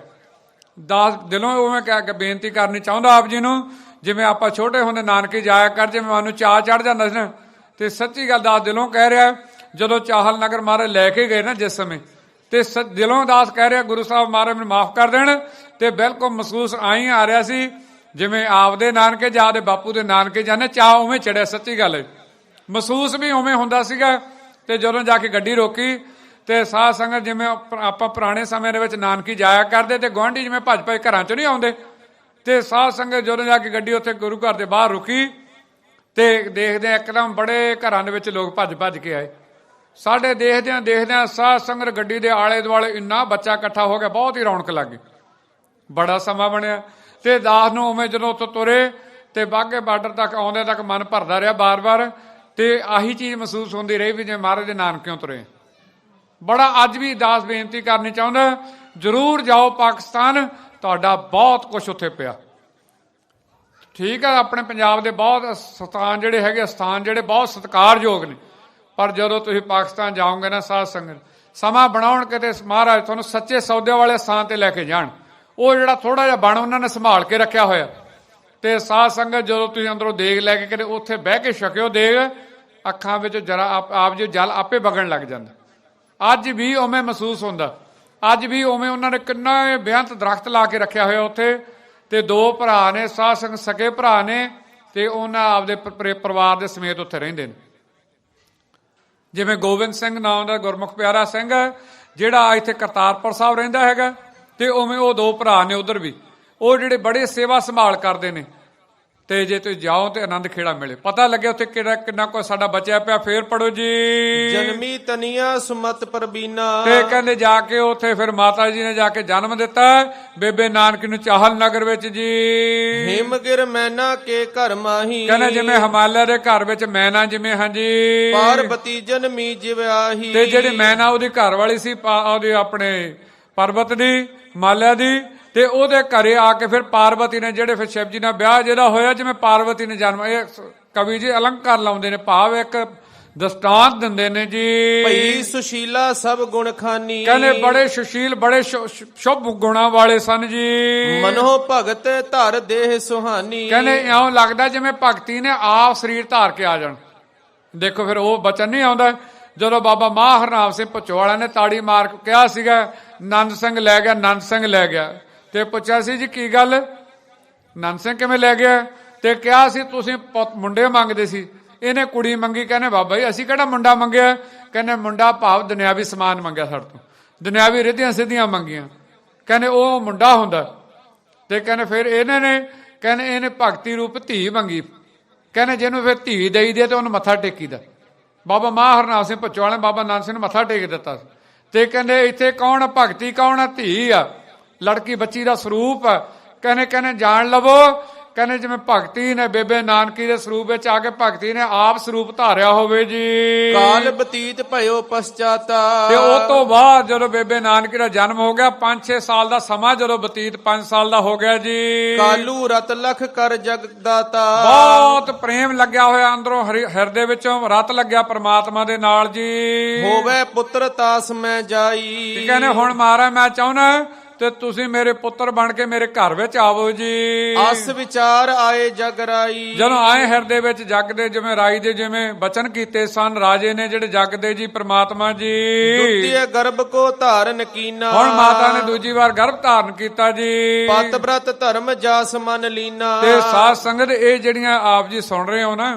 ਦਸ ਦਿਲੋਂ ਉਵੇਂ ਕਹਿ ਕੇ ਬੇਨਤੀ ਕਰਨੀ ਚਾਹੁੰਦਾ ਆਪ ਜੀ ਨੂੰ। ਜਿਵੇਂ ਆਪਾਂ ਛੋਟੇ ਹੁੰਦੇ ਨਾਨਕੇ ਜਾਇਆ ਕਰ, ਜਿਵੇਂ ਮੈਨੂੰ ਚਾਅ ਚੜ ਜਾਂਦਾ ਸੀ ਨਾ, ਤੇ ਸੱਚੀ ਗੱਲ ਦਸ ਦਿਲੋਂ ਕਹਿ ਰਿਹਾ। ਜਦੋਂ ਚਾਹਲ ਨਗਰ ਮਹਾਰਾਜ ਲੈ ਕੇ ਗਏ ਨਾ ਜਿਸ ਸਮੇਂ, ਤੇ ਦਿਲੋਂ ਦਾਸ ਕਹਿ ਰਿਹਾ ਗੁਰੂ ਸਾਹਿਬ ਮਹਾਰਾਜ ਮੈਨੂੰ ਮਾਫ ਕਰ ਦੇਣ। ਤੇ ਬਿਲਕੁਲ ਮਹਿਸੂਸ ਆਈ ਆ ਰਿਹਾ ਸੀ ਜਿਵੇਂ ਆਪਦੇ ਨਾਨਕੇ ਜਾਦੇ ਬਾਪੂ ਦੇ ਨਾਨਕੇ ਜਾਣੇ, ਚਾਹ ਉਵੇਂ ਚੜਿਆ। ਸੱਚੀ ਗੱਲ ਹੈ, ਮਹਿਸੂਸ ਵੀ ਉਵੇਂ ਹੁੰਦਾ ਸੀਗਾ। ਤੇ ਜਦੋਂ ਜਾ ਕੇ ਗੱਡੀ ਰੋਕੀ ਤੇ ਸਾਧ ਸੰਗਤ ਜਿਵੇਂ ਆਪਾਂ ਪੁਰਾਣੇ ਸਮੇਂ ਦੇ ਵਿੱਚ ਨਾਨਕੀ ਜਾਇਆ ਕਰਦੇ ਤੇ ਗੁਆਂਢੀ ਜਿਵੇਂ ਭੱਜ ਘਰਾਂ ਚੋਂ ਨਹੀਂ ਆਉਂਦੇ, ਤੇ ਸਾਧ ਸੰਗਤ ਜਦੋਂ ਜਾ ਕੇ ਗੱਡੀ ਉੱਥੇ ਗੁਰੂ ਘਰ ਦੇ ਬਾਹਰ ਰੁਕੀ ਤੇ ਦੇਖਦੇ ਇੱਕਦਮ ਬੜੇ ਘਰਾਂ ਦੇ ਵਿੱਚ ਲੋਕ ਭੱਜ ਕੇ ਆਏ। ਸਾਡੇ ਦੇਖਦਿਆਂ ਸਾਧ ਸੰਗਤ ਗੱਡੀ ਦੇ ਆਲੇ ਦੁਆਲੇ ਇੰਨਾ ਬੱਚਾ ਇਕੱਠਾ ਹੋ ਗਿਆ, ਬਹੁਤ ਹੀ ਰੌਣਕ ਲੱਗ ਗਈ, ਬੜਾ ਸਮਾਂ ਬਣਿਆ। ਤੇ ਦਾਸ ਨੂੰ ਉਵੇਂ ਜਦੋਂ ਉੱਥੋਂ ਤੁਰੇ ਤੇ ਬਾਘੇ ਬਾਰਡਰ ਤੱਕ ਆਉਂਦੇ ਤੱਕ ਮਨ ਭਰਦਾ ਰਿਹਾ ਬਾਰ-ਬਾਰ। ਤੇ ਆਹੀ ਚੀਜ਼ ਮਹਿਸੂਸ ਹੁੰਦੀ ਰਹੀ ਵੀ ਜੇ ਮਹਾਰਾਜ ਦੇ ਨਾਨਕਿਓਂ ਤੁਰੇ। ਬੜਾ ਅੱਜ ਵੀ ਦਾਸ ਬੇਨਤੀ ਕਰਨੀ ਚਾਹੁੰਦਾ, ਜ਼ਰੂਰ ਜਾਓ ਪਾਕਿਸਤਾਨ, ਤੁਹਾਡਾ ਬਹੁਤ ਕੁਛ ਉੱਥੇ ਪਿਆ। ਠੀਕ ਹੈ, ਆਪਣੇ ਪੰਜਾਬ ਦੇ ਬਹੁਤ ਸਥਾਨ ਜਿਹੜੇ ਬਹੁਤ ਸਤਿਕਾਰਯੋਗ ਨੇ, ਪਰ ਜਦੋਂ ਤੁਸੀਂ ਪਾਕਿਸਤਾਨ ਜਾਓਗੇ ਨਾ ਸਾਧ ਸੰਗਤ, ਸਮਾਂ ਬਣਾਉਣ ਕਿਤੇ ਮਹਾਰਾਜ ਤੁਹਾਨੂੰ ਸੱਚੇ ਸੌਦੇ ਵਾਲੇ ਸਥਾਨ ਤੇ ਲੈ ਕੇ ਜਾਣ। ਉਹ ਜਿਹੜਾ ਥੋੜਾ ਜਿਹਾ ਬਣ ਉਹਨਾਂ ਨੇ ਸੰਭਾਲ ਕੇ ਰੱਖਿਆ ਹੋਇਆ। ਤੇ ਸਾਧ ਸੰਗਤ ਜਦੋਂ ਤੁਸੀਂ ਅੰਦਰੋਂ ਦੇਗ ਲੈ ਕੇ ਕਿਤੇ ਉੱਥੇ ਬਹਿ ਕੇ ਛਕਿਓ ਦੇਗ, ਅੱਖਾਂ ਵਿੱਚ ਜਰਾ ਆਪ ਜੀ ਜਲ ਆਪੇ ਵਗਣ ਲੱਗ ਜਾਂਦਾ। ਅੱਜ ਵੀ ਉਵੇਂ ਮਹਿਸੂਸ ਹੁੰਦਾ, ਅੱਜ ਵੀ ਉਵੇਂ ਉਹਨਾਂ ਨੇ ਕਿੰਨਾ ਬੇਅੰਤ ਦਰਖਤ ਲਾ ਕੇ ਰੱਖਿਆ ਹੋਇਆ ਉੱਥੇ। ਤੇ ਦੋ ਭਰਾ ਨੇ ਸਾਧ ਸੰਗਤ ਸਕੇ ਭਰਾ ਨੇ, ਤੇ ਉਹਨਾਂ ਆਪਦੇ ਪਰਿਵਾਰ ਦੇ ਸਮੇਤ ਉੱਥੇ ਰਹਿੰਦੇ ਨੇ। ਜਿਵੇਂ ਗੋਬਿੰਦ ਸਿੰਘ ਨਾਮ ਦਾ ਗੁਰਮੁਖ ਪਿਆਰਾ ਸਿੰਘ ਜਿਹੜਾ ਇੱਥੇ ਕਰਤਾਰਪੁਰ ਸਾਹਿਬ ਰਹਿੰਦਾ ਹੈਗਾ, ਤੇ ਉਵੇਂ ਉਹ ਦੋ ਭਰਾ ਨੇ ਉਧਰ ਵੀ, ਉਹ ਜਿਹੜੇ ਬੜੇ ਸੇਵਾ ਸੰਭਾਲ ਕਰਦੇ ਨੇ। ਤੇ ਜੇ ਤੁਸੀਂ ਜਾਓ ਤੇ ਆਨੰਦ ਖੇੜਾ ਮਿਲੇ, ਪਤਾ ਲੱਗੇ ਉੱਥੇ ਕਿੰਨਾ ਕੁ ਸਾਡਾ ਬਚਿਆ ਪਿਆ। ਫੇਰ ਪੜੋ ਜੀ। ਜਨਮੀ ਤਨੀਆ ਸੁਮਤ ਪ੍ਰਬੀਨਾ। ਤੇ ਕਹਿੰਦੇ ਜਾ ਕੇ ਉੱਥੇ ਫਿਰ ਮਾਤਾ ਜੀ ਨੇ ਜਾ ਕੇ ਜਨਮ ਦਿੱਤਾ ਬੇਬੇ ਨਾਨਕੀ ਨੂੰ ਚਾਹਲ ਨਗਰ ਵਿੱਚ ਜੀ। ਹਿਮਗਿਰ ਮੈਨਾ ਕੇ ਘਰ ਮਾਹੀ। ਕਹਿੰਦੇ ਜਿਵੇਂ ਹਿਮਾਲਿਆ ਦੇ ਘਰ ਵਿੱਚ ਮੈਨਾ ਜਿਵੇਂ ਹਾਂਜੀ ਪਾਰਬਤੀ ਜਨਮੀ ਜਿਵਿਆਹੀ। ਤੇ ਜਿਹੜੀ ਮੈਨਾ ਉਹਦੀ ਘਰ ਵਾਲੀ ਸੀ, ਉਹਦੀ ਆਪਣੇ ਪਰਬਤ ਦੀ, ਹਿਮਾਲਿਆ ਦੀ। ਤੇ ਉਹਦੇ ਘਰੇ ਆ ਕੇ ਫਿਰ ਪਾਰਵਤੀ ਨੇ ਜਿਹੜੇ ਫਿਰ ਸ਼ਿਵ ਜੀ ਨਾਲ ਵਿਆਹ ਜਿਹਦਾ ਹੋਇਆ, ਜਿਵੇਂ ਪਾਰਵਤੀ ਨੇ ਜਨਮ। ਇਹ ਕਵੀ ਜੀ ਅਲੰਕਾਰ ਲਾਉਂਦੇ ਨੇ, ਭਾਵ ਇੱਕ ਦਸਤਾਂਤ ਦਿੰਦੇ ਨੇ ਜੀ। ਭਈ ਸੁਸ਼ੀਲਾ ਸਭ ਗੁਣ ਖਾਨੀ। ਕਹਿੰਦੇ ਬੜੇ ਸੁਸ਼ੀਲ ਬੜੇ ਸ਼ੁਭ ਗੁਣਾਂ ਵਾਲੇ ਸਨ ਜੀ। ਮਨੋ ਭਗਤ ਧਰ ਦੇਹ ਸੁਹਾਨੀ। ਕਹਿੰਦੇ ਇਉਂ ਲੱਗਦਾ ਜਿਵੇਂ ਭਗਤੀ ਨੇ ਆਪ ਸਰੀਰ ਧਾਰ ਕੇ ਆ ਜਾਣ। ਦੇਖੋ ਫਿਰ ਉਹ ਬਚਨ ਨਹੀਂ ਆਉਂਦਾ ਜਦੋਂ ਬਾਬਾ ਮਹਾਂ ਹਰਨਾਮ ਸਿੰਘ ਭੁੱਚੋ ਨੇ ਤਾੜੀ ਮਾਰ ਕੇ ਕਿਹਾ ਸੀਗਾ ਨੰਦ ਸਿੰਘ ਲੈ ਗਿਆ, ਨੰਦ ਸਿੰਘ ਲੈ ਗਿਆ। ਤੇ ਪੁੱਛਿਆ ਸੀ ਜੀ ਕੀ ਗੱਲ, ਨੰਦ ਸਿੰਘ ਕਿਵੇਂ ਲੈ ਗਿਆ? ਤੇ ਕਿਹਾ ਸੀ ਤੁਸੀਂ ਮੁੰਡੇ ਮੰਗਦੇ ਸੀ, ਇਹਨੇ ਕੁੜੀ ਮੰਗੀ। ਕਹਿੰਦੇ ਬਾਬਾ ਜੀ ਅਸੀਂ ਕਿਹੜਾ ਮੁੰਡਾ ਮੰਗਿਆ? ਕਹਿੰਦੇ ਮੁੰਡਾ ਭਾਵ ਦੁਨਿਆਵੀ ਸਮਾਨ ਮੰਗਿਆ ਸਾਡੇ ਤੋਂ, ਦੁਨਿਆਵੀ ਰਿੱਧੀਆਂ ਸਿੱਧੀਆਂ ਮੰਗੀਆਂ। ਕਹਿੰਦੇ ਉਹ ਮੁੰਡਾ ਹੁੰਦਾ। ਤੇ ਕਹਿੰਦੇ ਫਿਰ ਇਹਨੇ ਭਗਤੀ ਰੂਪ ਧੀ ਮੰਗੀ। ਕਹਿੰਦੇ ਜਿਹਨੂੰ ਫਿਰ ਧੀ ਦੇਈ ਦੇ ਤੇ ਉਹਨੂੰ ਮੱਥਾ ਟੇਕੀਦਾ। ਬਾਬਾ ਮਹਾਂ ਹਰਨਾਮ ਸਿੰਘ ਭੁੱਚੋ ਵਾਲੇ ਬਾਬਾ ਨੰਦ ਸਿੰਘ ਨੂੰ ਮੱਥਾ ਟੇਕ ਦਿੱਤਾ। ਤੇ ਕਹਿੰਦੇ ਇੱਥੇ ਕੌਣ ਆ? ਭਗਤੀ ਕੌਣ ਆ? ਧੀ ਆ, ਲੜਕੀ ਬੱਚੀ ਦਾ ਸਰੂਪ ਆ। ਕਹਿੰਦੇ ਜਾਣ ਲਵੋ। ਕਹਿੰਦੇ ਜਿਵੇਂ ਭਗਤੀ ਨੇ ਬੇਬੇ ਨਾਨਕੀ ਦੇ ਸਰੂਪ ਵਿੱਚ ਆ ਕੇ ਭਗਤੀ ਨੇ ਆਪ ਸਰੂਪ ਧਾਰਿਆ ਹੋਵੇ ਜੀ। ਕਾਲ ਬਤੀਤ ਭਇਓ ਪਛਤਾਤਾ। ਤੇ ਉਹ ਤੋਂ ਬਾਅਦ ਜਦੋਂ ਬੇਬੇ ਨਾਨਕੀ ਦਾ ਜਨਮ ਹੋ ਗਿਆ, 5-6 ਸਾਲ ਦਾ ਸਮਾਂ ਜਦੋਂ ਬਤੀਤ 5 ਸਾਲ ਦਾ ਹੋ ਗਿਆ ਜੀ। ਕਾਲੂ ਰਤ ਲਖ ਕਰ ਜਗਦਾਤਾ। ਬਹੁਤ ਪ੍ਰੇਮ ਲੱਗਿਆ ਹੋਇਆ ਅੰਦਰੋਂ ਹਿਰਦੇ ਵਿੱਚੋਂ ਰਤ ਲੱਗਿਆ ਪ੍ਰਮਾਤਮਾ ਦੇ ਨਾਲ ਜੀ। ਹੋਵੇ ਪੁੱਤਰ ਤਾਸ ਮੈਂ ਜਾਈ। ਕਹਿੰਦੇ ਹੁਣ ਮਹਾਰਾਜ ਮੈਂ ਚਾਹੁੰਦਾ ਤੇ ਤੁਸੀਂ ਮੇਰੇ ਪੁੱਤਰ ਬਣ ਕੇ ਮੇਰੇ ਘਰ ਵਿੱਚ ਆਵੋ ਜੀ। ਅਸ ਵਿਚਾਰ ਆਏ ਜਗ ਰਾਈ। ਜਦੋਂ ਆਏ ਹਿਰਦੇ ਵਿੱਚ ਜਗ ਦੇ ਜਿਵੇਂ ਰਾਈ ਦੇ ਜਿਵੇਂ ਬਚਨ ਕੀਤੇ ਸਨ ਰਾਜੇ ਨੇ ਜਿਹੜੇ ਜਗ ਦੇ ਜੀ ਪ੍ਰਮਾਤਮਾ ਜੀ। ਦੁੱਤੀਏ ਗਰਭ ਕੋ ਧਾਰਨ ਕੀਨਾ। ਹੁਣ ਮਾਤਾ ਨੇ ਦੂਜੀ ਵਾਰ ਗਰਭ ਧਾਰਨ ਕੀਤਾ ਜੀ। ਪਤ ਬ੍ਰਤ ਧਰਮ ਜਾਸ ਮਨ ਲੀਨਾ। ਤੇ ਸਾਧ ਸੰਗਤ ਇਹ ਜਿਹੜੀਆਂ ਆਪ ਜੀ ਸੁਣ ਰਹੇ ਹੋ ਨਾ,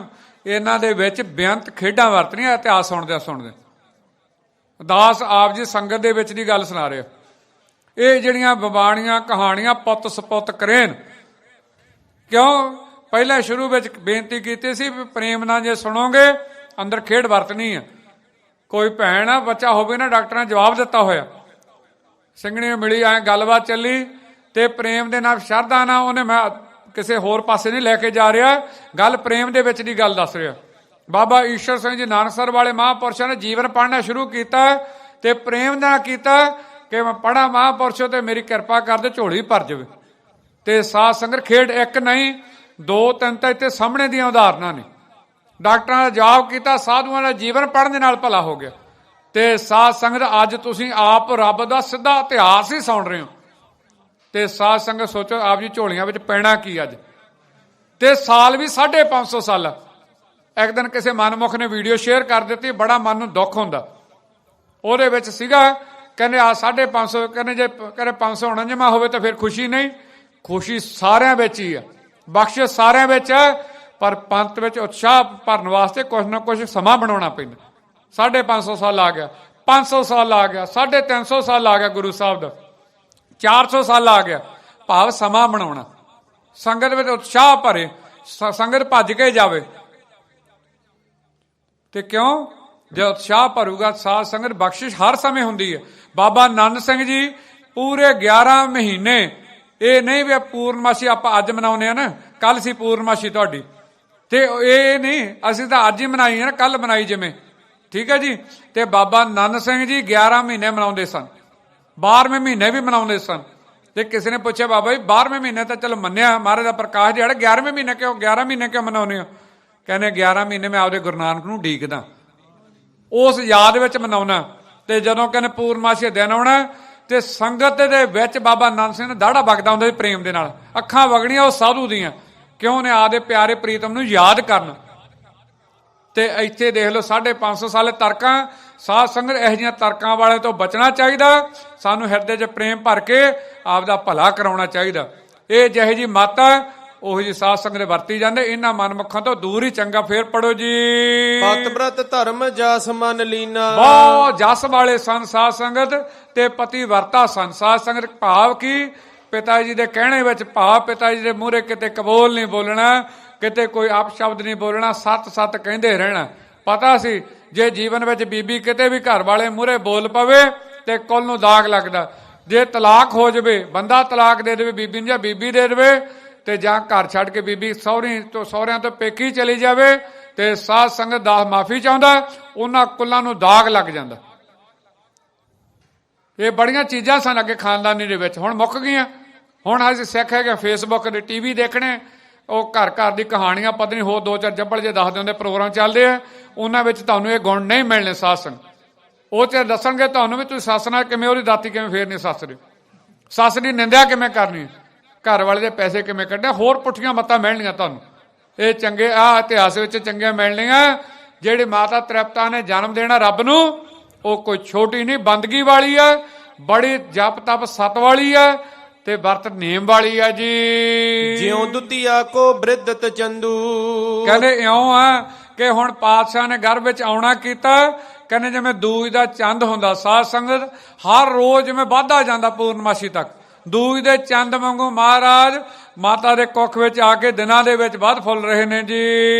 ਇਹਨਾਂ ਦੇ ਵਿੱਚ ਬੇਅੰਤ ਖੇਡਾਂ ਵਰਤਣੀਆਂ। ਇਤਿਹਾਸ ਸੁਣਦੇ ਦਾਸ ਆਪ ਜੀ ਸੰਗਤ ਦੇ ਵਿੱਚ ਦੀ ਗੱਲ ਸੁਣਾ ਰਹੇ। ਇਹ ਜਿਹੜੀਆਂ ਬਬਾਣੀਆਂ ਕਹਾਣੀਆਂ ਪੁੱਤ ਸਪੁੱਤ ਕਰੇਨ। ਕਿਉਂ? ਪਹਿਲਾਂ ਸ਼ੁਰੂ ਵਿੱਚ ਬੇਨਤੀ ਕੀਤੀ ਸੀ ਵੀ ਪ੍ਰੇਮ ਨਾਲ ਜੇ ਸੁਣੋਗੇ ਅੰਦਰ ਖੇਡ ਵਰਤਣੀ ਆ। ਕੋਈ ਭੈਣ ਆ ਬੱਚਾ ਹੋਵੇ ਨਾ, ਡਾਕਟਰਾਂ ਨੇ ਜਵਾਬ ਦਿੱਤਾ ਹੋਇਆ, ਸਿੰਘਣੀ ਮਿਲੀ ਐ ਗੱਲਬਾਤ ਚੱਲੀ ਤੇ ਪ੍ਰੇਮ ਦੇ ਨਾਲ ਸ਼ਰਧਾ ਨਾਲ ਉਹਨੇ, ਮੈਂ ਕਿਸੇ ਹੋਰ ਪਾਸੇ ਨਹੀਂ ਲੈ ਕੇ ਜਾ ਰਿਹਾ, ਗੱਲ ਪ੍ਰੇਮ ਦੇ ਵਿੱਚ ਦੀ ਗੱਲ ਦੱਸ ਰਿਹਾ। ਬਾਬਾ ਈਸ਼ਰ ਸਿੰਘ ਜੀ ਨਾਨਕਸਰ ਵਾਲੇ ਮਹਾਂਪੁਰਸ਼ਾਂ ਨੇ ਜੀਵਨ ਪੜ੍ਹਨਾ ਸ਼ੁਰੂ ਕੀਤਾ ਤੇ ਪ੍ਰੇਮ ਨਾਲ ਕੀਤਾ ਕਿ ਮੈਂ ਪੜ੍ਹਾਂ ਮਹਾਂਪੁਰਸ਼ੋ ਤੇ ਮੇਰੀ ਕਿਰਪਾ ਕਰਦੇ ਝੋਲੀ ਭਰ ਜਾਵੇ। ਤੇ ਸਾਧ ਸੰਗਤ ਖੇਡ ਇੱਕ ਨਹੀਂ 2 3 ਤਾਂ ਇੱਥੇ ਸਾਹਮਣੇ ਦੀਆਂ ਉਦਾਹਰਨਾਂ ਨੇ। ਡਾਕਟਰਾਂ ਦਾ ਜਵਾਬ ਕੀਤਾ, ਸਾਧੂਆਂ ਦਾ ਜੀਵਨ ਪੜ੍ਹਨ ਦੇ ਨਾਲ ਭਲਾ ਹੋ ਗਿਆ। ਤੇ ਸਾਧ ਸੰਗਤ ਅੱਜ ਤੁਸੀਂ ਆਪ ਰੱਬ ਦਾ ਸਿੱਧਾ ਇਤਿਹਾਸ ਹੀ ਸੁਣ ਰਹੇ ਹੋ। ਤੇ ਸਾਧ ਸੰਗਤ ਸੋਚੋ ਆਪ ਜੀ ਝੋਲੀਆਂ ਵਿੱਚ ਪੈਣਾ ਕੀ ਅੱਜ। ਤੇ ਸਾਲ ਵੀ 550 ਸਾਲ ਆ। ਇੱਕ ਦਿਨ ਕਿਸੇ ਮਨਮੁਖ ਨੇ ਵੀਡੀਓ ਸ਼ੇਅਰ ਕਰ ਦਿੱਤੀ, ਬੜਾ ਮਨ ਨੂੰ ਦੁੱਖ ਹੁੰਦਾ। ਉਹਦੇ ਵਿੱਚ ਸੀਗਾ ਕਹਿੰਦੇ ਆ 550, ਕਹਿੰਦੇ ਜੇ ਕਹਿੰਦੇ 500 49 ਹੋਵੇ ਤਾਂ ਫਿਰ ਖੁਸ਼ੀ ਨਹੀਂ, ਖੁਸ਼ੀ ਸਾਰਿਆਂ ਵਿੱਚ ਹੀ ਆ, ਬਖਸ਼ਿਸ਼ ਸਾਰਿਆਂ ਵਿੱਚ ਹੈ, ਪਰ ਪੰਥ ਵਿੱਚ ਉਤਸ਼ਾਹ ਭਰਨ ਵਾਸਤੇ ਕੁਛ ਨਾ ਕੁਛ ਸਮਾਂ ਬਣਾਉਣਾ ਪੈਂਦਾ। 550 ਸਾਲ ਆ ਗਿਆ, 500 ਸਾਲ ਆ ਗਿਆ, 350 ਸਾਲ ਆ ਗਿਆ ਗੁਰੂ ਸਾਹਿਬ ਦਾ, 400 ਸਾਲ ਆ ਗਿਆ। ਭਾਵ ਸਮਾਂ ਬਣਾਉਣਾ, ਸੰਗਤ ਵਿੱਚ ਉਤਸ਼ਾਹ ਭਰੇ, ਸੰਗਤ ਭੱਜ ਕੇ ਜਾਵੇ। ਤੇ ਕਿਉਂ? ਜੇ ਉਤਸ਼ਾਹ ਭਰੂਗਾ ਸਾਧ ਸੰਗਤ, ਬਖਸ਼ਿਸ਼ ਹਰ ਸਮੇਂ ਹੁੰਦੀ ਹੈ। ਬਾਬਾ ਨੰਦ ਸਿੰਘ ਜੀ ਪੂਰੇ 11 ਮਹੀਨੇ, ਇਹ ਨਹੀਂ ਵੀ ਪੂਰਨਮਾਸ਼ੀ ਆਪਾਂ ਅੱਜ ਮਨਾਉਂਦੇ ਆ ਨਾ, ਕੱਲ ਸੀ ਪੂਰਨਮਾਸ਼ੀ ਤੁਹਾਡੀ, ਤੇ ਇਹ ਨਹੀਂ ਅਸੀਂ ਤਾਂ ਅੱਜ ਹੀ ਮਨਾਈ ਹੈ ਨਾ, ਕੱਲ ਮਨਾਈ ਜਿਵੇਂ, ਠੀਕ ਹੈ ਜੀ। ਤੇ ਬਾਬਾ ਨੰਦ ਸਿੰਘ ਜੀ 11 ਮਹੀਨੇ ਮਨਾਉਂਦੇ ਸਨ, 12ਵੇਂ ਮਹੀਨੇ ਵੀ ਮਨਾਉਂਦੇ ਸਨ। ਤੇ ਕਿਸੇ ਨੇ ਪੁੱਛਿਆ ਬਾਬਾ ਜੀ 12ਵੇਂ ਮਹੀਨੇ ਤਾਂ ਚਲੋ ਮੰਨਿਆ ਮਹਾਰਾਜ ਦਾ ਪ੍ਰਕਾਸ਼ ਦਿਹਾੜਾ, 11ਵੇਂ ਮਹੀਨੇ ਕਿਉਂ, 11 ਮਹੀਨੇ ਕਿਉਂ ਮਨਾਉਂਦੇ ਹੋ? ਕਹਿੰਦੇ 11 ਮਹੀਨੇ ਮੈਂ ਆਪਦੇ ਗੁਰੂ ਨਾਨਕ ਨੂੰ ਉਡੀਕਦਾ, ਉਸ ਯਾਦ ਵਿੱਚ ਮਨਾਉਣਾ। ਤੇ ਜਦੋਂ ਕਹਿੰਦੇ ਪੂਰਨਮਾਸ਼ੀ ਦਿਨ ਆਉਣਾ ਤੇ ਸੰਗਤ ਦੇ ਵਿੱਚ ਬਾਬਾ ਨੰਦ ਸਿੰਘ ਨੇ ਦਾੜਾ ਵਗਦਾ ਹੁੰਦਾ ਸੀ ਪ੍ਰੇਮ ਦੇ ਨਾਲ, ਅੱਖਾਂ ਵਗਣੀਆਂ ਉਹ ਸਾਧੂ ਦੀਆਂ, ਕਿਉਂ ਨੇ ਆਪਦੇ ਪਿਆਰੇ ਪ੍ਰੀਤਮ ਨੂੰ ਯਾਦ ਕਰਨਾ। ਤੇ ਇੱਥੇ ਦੇਖ ਲਓ 550 ਸਾਲੇ ਤਰਕਾਂ। ਸਾਧ ਸੰਗਤ ਇਹੋ ਜਿਹੀਆਂ ਤਰਕਾਂ ਵਾਲੇ ਤੋਂ ਬਚਣਾ ਚਾਹੀਦਾ, ਸਾਨੂੰ ਹਿਰਦੇ 'ਚ ਪ੍ਰੇਮ ਭਰ ਕੇ ਆਪਦਾ ਭਲਾ ਕਰਾਉਣਾ ਚਾਹੀਦਾ। ਇਹ ਜਿਹੇ ਜੀ ਮੱਤ ਉਹੀ ਜੀ ਸਾਧ ਸੰਗਤ ਵਰਤੀ ਜਾਂਦੇ, ਇਹਨਾਂ ਮਨਮੁਖਾਂ ਤੋਂ ਦੂਰ ਹੀ ਚੰਗਾ। ਫੇਰ ਪੜੋ ਜੀ, ਪਤ ਬ੍ਰਤ ਧਰਮ ਜਸ ਮਨ ਲੀਨਾ। ਬਹੁਤ ਜਸ ਵਾਲੇ ਸਨ ਸਾਧ ਸੰਗਤ ਤੇ ਪਤੀ ਵਰਤਾ ਸਨ ਸਾਧ ਸੰਗਤ। ਭਾਵ ਕੀ ਪਿਤਾ ਜੀ ਦੇ ਕਹਿਣੇ ਵਿੱਚ, ਭਾਵ ਪਿਤਾ ਜੀ ਦੇ ਮੂਹਰੇ ਕਿਤੇ ਕਬੋਲ ਨਹੀਂ ਬੋਲਣਾ, ਕਿਤੇ ਕੋਈ ਅਪਸ਼ਬਦ ਨਹੀਂ ਬੋਲਣਾ, ਸੱਤ ਸੱਤ ਕਹਿੰਦੇ ਰਹਿਣਾ। ਪਤਾ ਸੀ ਜੇ ਜੀਵਨ ਵਿੱਚ ਬੀਬੀ ਕਿਤੇ ਵੀ ਘਰ ਵਾਲੇ ਮੂਹਰੇ ਬੋਲ ਪਵੇ ਤੇ ਕੁੱਲ ਨੂੰ ਦਾਗ ਲੱਗਦਾ। ਜੇ ਤਲਾਕ ਹੋ ਜਾਵੇ, ਬੰਦਾ ਤਲਾਕ ਦੇ ਦੇਵੇ ਬੀਬੀ ਨੂੰ ਜਾਂ ਬੀਬੀ ਦੇ ਦੇਵੇ, ਤੇ ਜਾਂ ਘਰ ਛੱਡ ਕੇ ਬੀਬੀ ਸਹੁਰਿਆਂ ਤੋਂ ਪੇਕੀ ਚਲੀ ਜਾਵੇ ਤੇ ਸਾਧ ਸੰਗਤ ਦਾ ਮਾਫੀ ਚਾਹੁੰਦਾ, ਉਹਨਾਂ ਕੁੱਲਾਂ ਨੂੰ ਦਾਗ ਲੱਗ ਜਾਂਦਾ। ਇਹ ਬੜੀਆਂ ਚੀਜ਼ਾਂ ਸਨ ਅੱਗੇ ਖਾਨਦਾਨੀ ਦੇ ਵਿੱਚ, ਹੁਣ ਮੁੱਕ ਗਈਆਂ। ਹੁਣ ਅਸੀਂ ਸਿੱਖ ਹੈਗੇ ਫੇਸਬੁੱਕ ਦੇ, ਟੀਵੀ ਦੇਖਣੇ, ਉਹ ਘਰ ਘਰ ਦੀ ਕਹਾਣੀਆਂ ਪਤਾ ਨਹੀਂ ਹੋਰ 2-4 ਜੱਬਲ ਜੇ ਦੱਸਦੇ ਹੁੰਦੇ ਪ੍ਰੋਗਰਾਮ ਚੱਲਦੇ ਆ, ਉਹਨਾਂ ਵਿੱਚ ਤੁਹਾਨੂੰ ਇਹ ਗੁਣ ਨਹੀਂ ਮਿਲਣੇ। ਸਾਧ ਸੰਗਤ ਉਹ ਚ ਦੱਸਣਗੇ ਤੁਹਾਨੂੰ ਵੀ ਤੁਸੀਂ ਸੱਸ ਨਾਲ ਕਿਵੇਂ, ਉਹਦੀ ਦਾਤੀ ਕਿਵੇਂ ਫੇਰਨੀ, ਸੱਸ ਦੀ ਸੱਸ ਦੀ ਨਿੰਦਿਆ ਕਿਵੇਂ ਕਰਨੀ, ਘਰ ਵਾਲੇ ਦੇ ਪੈਸੇ ਕਿਵੇਂ ਕੱਢਣੇ, ਹੋਰ ਪੁੱਠੀਆਂ ਮੱਤਾਂ ਮਿਲਣੀਆਂ ਤੁਹਾਨੂੰ। ਇਹ ਚੰਗੇ ਆਹ ਇਤਿਹਾਸ ਵਿੱਚ ਚੰਗੀਆਂ ਮਿਲਣੀਆਂ। ਜਿਹੜੀ ਮਾਤਾ ਤ੍ਰਿਪਤਾ ਨੇ ਜਨਮ ਦੇਣਾ ਰੱਬ ਨੂੰ, ਉਹ ਕੋਈ ਛੋਟੀ ਨਹੀਂ, ਬੰਦਗੀ ਵਾਲੀ ਆ, ਬੜੀ ਜਪ ਤਪ ਸਤ ਵਾਲੀ ਆ ਤੇ ਵਰਤ ਨੇਮ ਵਾਲੀ ਆ ਜੀ। ਜਿਉ ਦੁਤੀਆ ਕੋ ਬ੍ਰਿਧਤ ਚੰਦੂ। ਕਹਿੰਦੇ ਇਉਂ ਆ ਕਿ ਹੁਣ ਪਾਤਸ਼ਾਹ ਨੇ ਘਰ ਵਿੱਚ ਆਉਣਾ ਕੀਤਾ, ਕਹਿੰਦੇ ਜਿਵੇਂ ਦੂਜ ਦਾ ਚੰਦ ਹੁੰਦਾ। ਸਾਧ ਸੰਗਤ ਹਰ ਰੋਜ਼ ਜਿਵੇਂ ਵੱਧਦਾ ਜਾਂਦਾ ਪੂਰਨਮਾਸ਼ੀ ਤੱਕ, ਦੂਜ ਦੇ ਚੰਦ ਵਾਂਗੂ ਮਹਾਰਾਜ ਮਾਤਾ ਦੇ ਕੁੱਖ ਵਿੱਚ ਆ ਕੇ ਦਿਨਾਂ ਦੇ ਵਿੱਚ ਵੱਧ ਫੁੱਲ ਰਹੇ ਨੇ ਜੀ।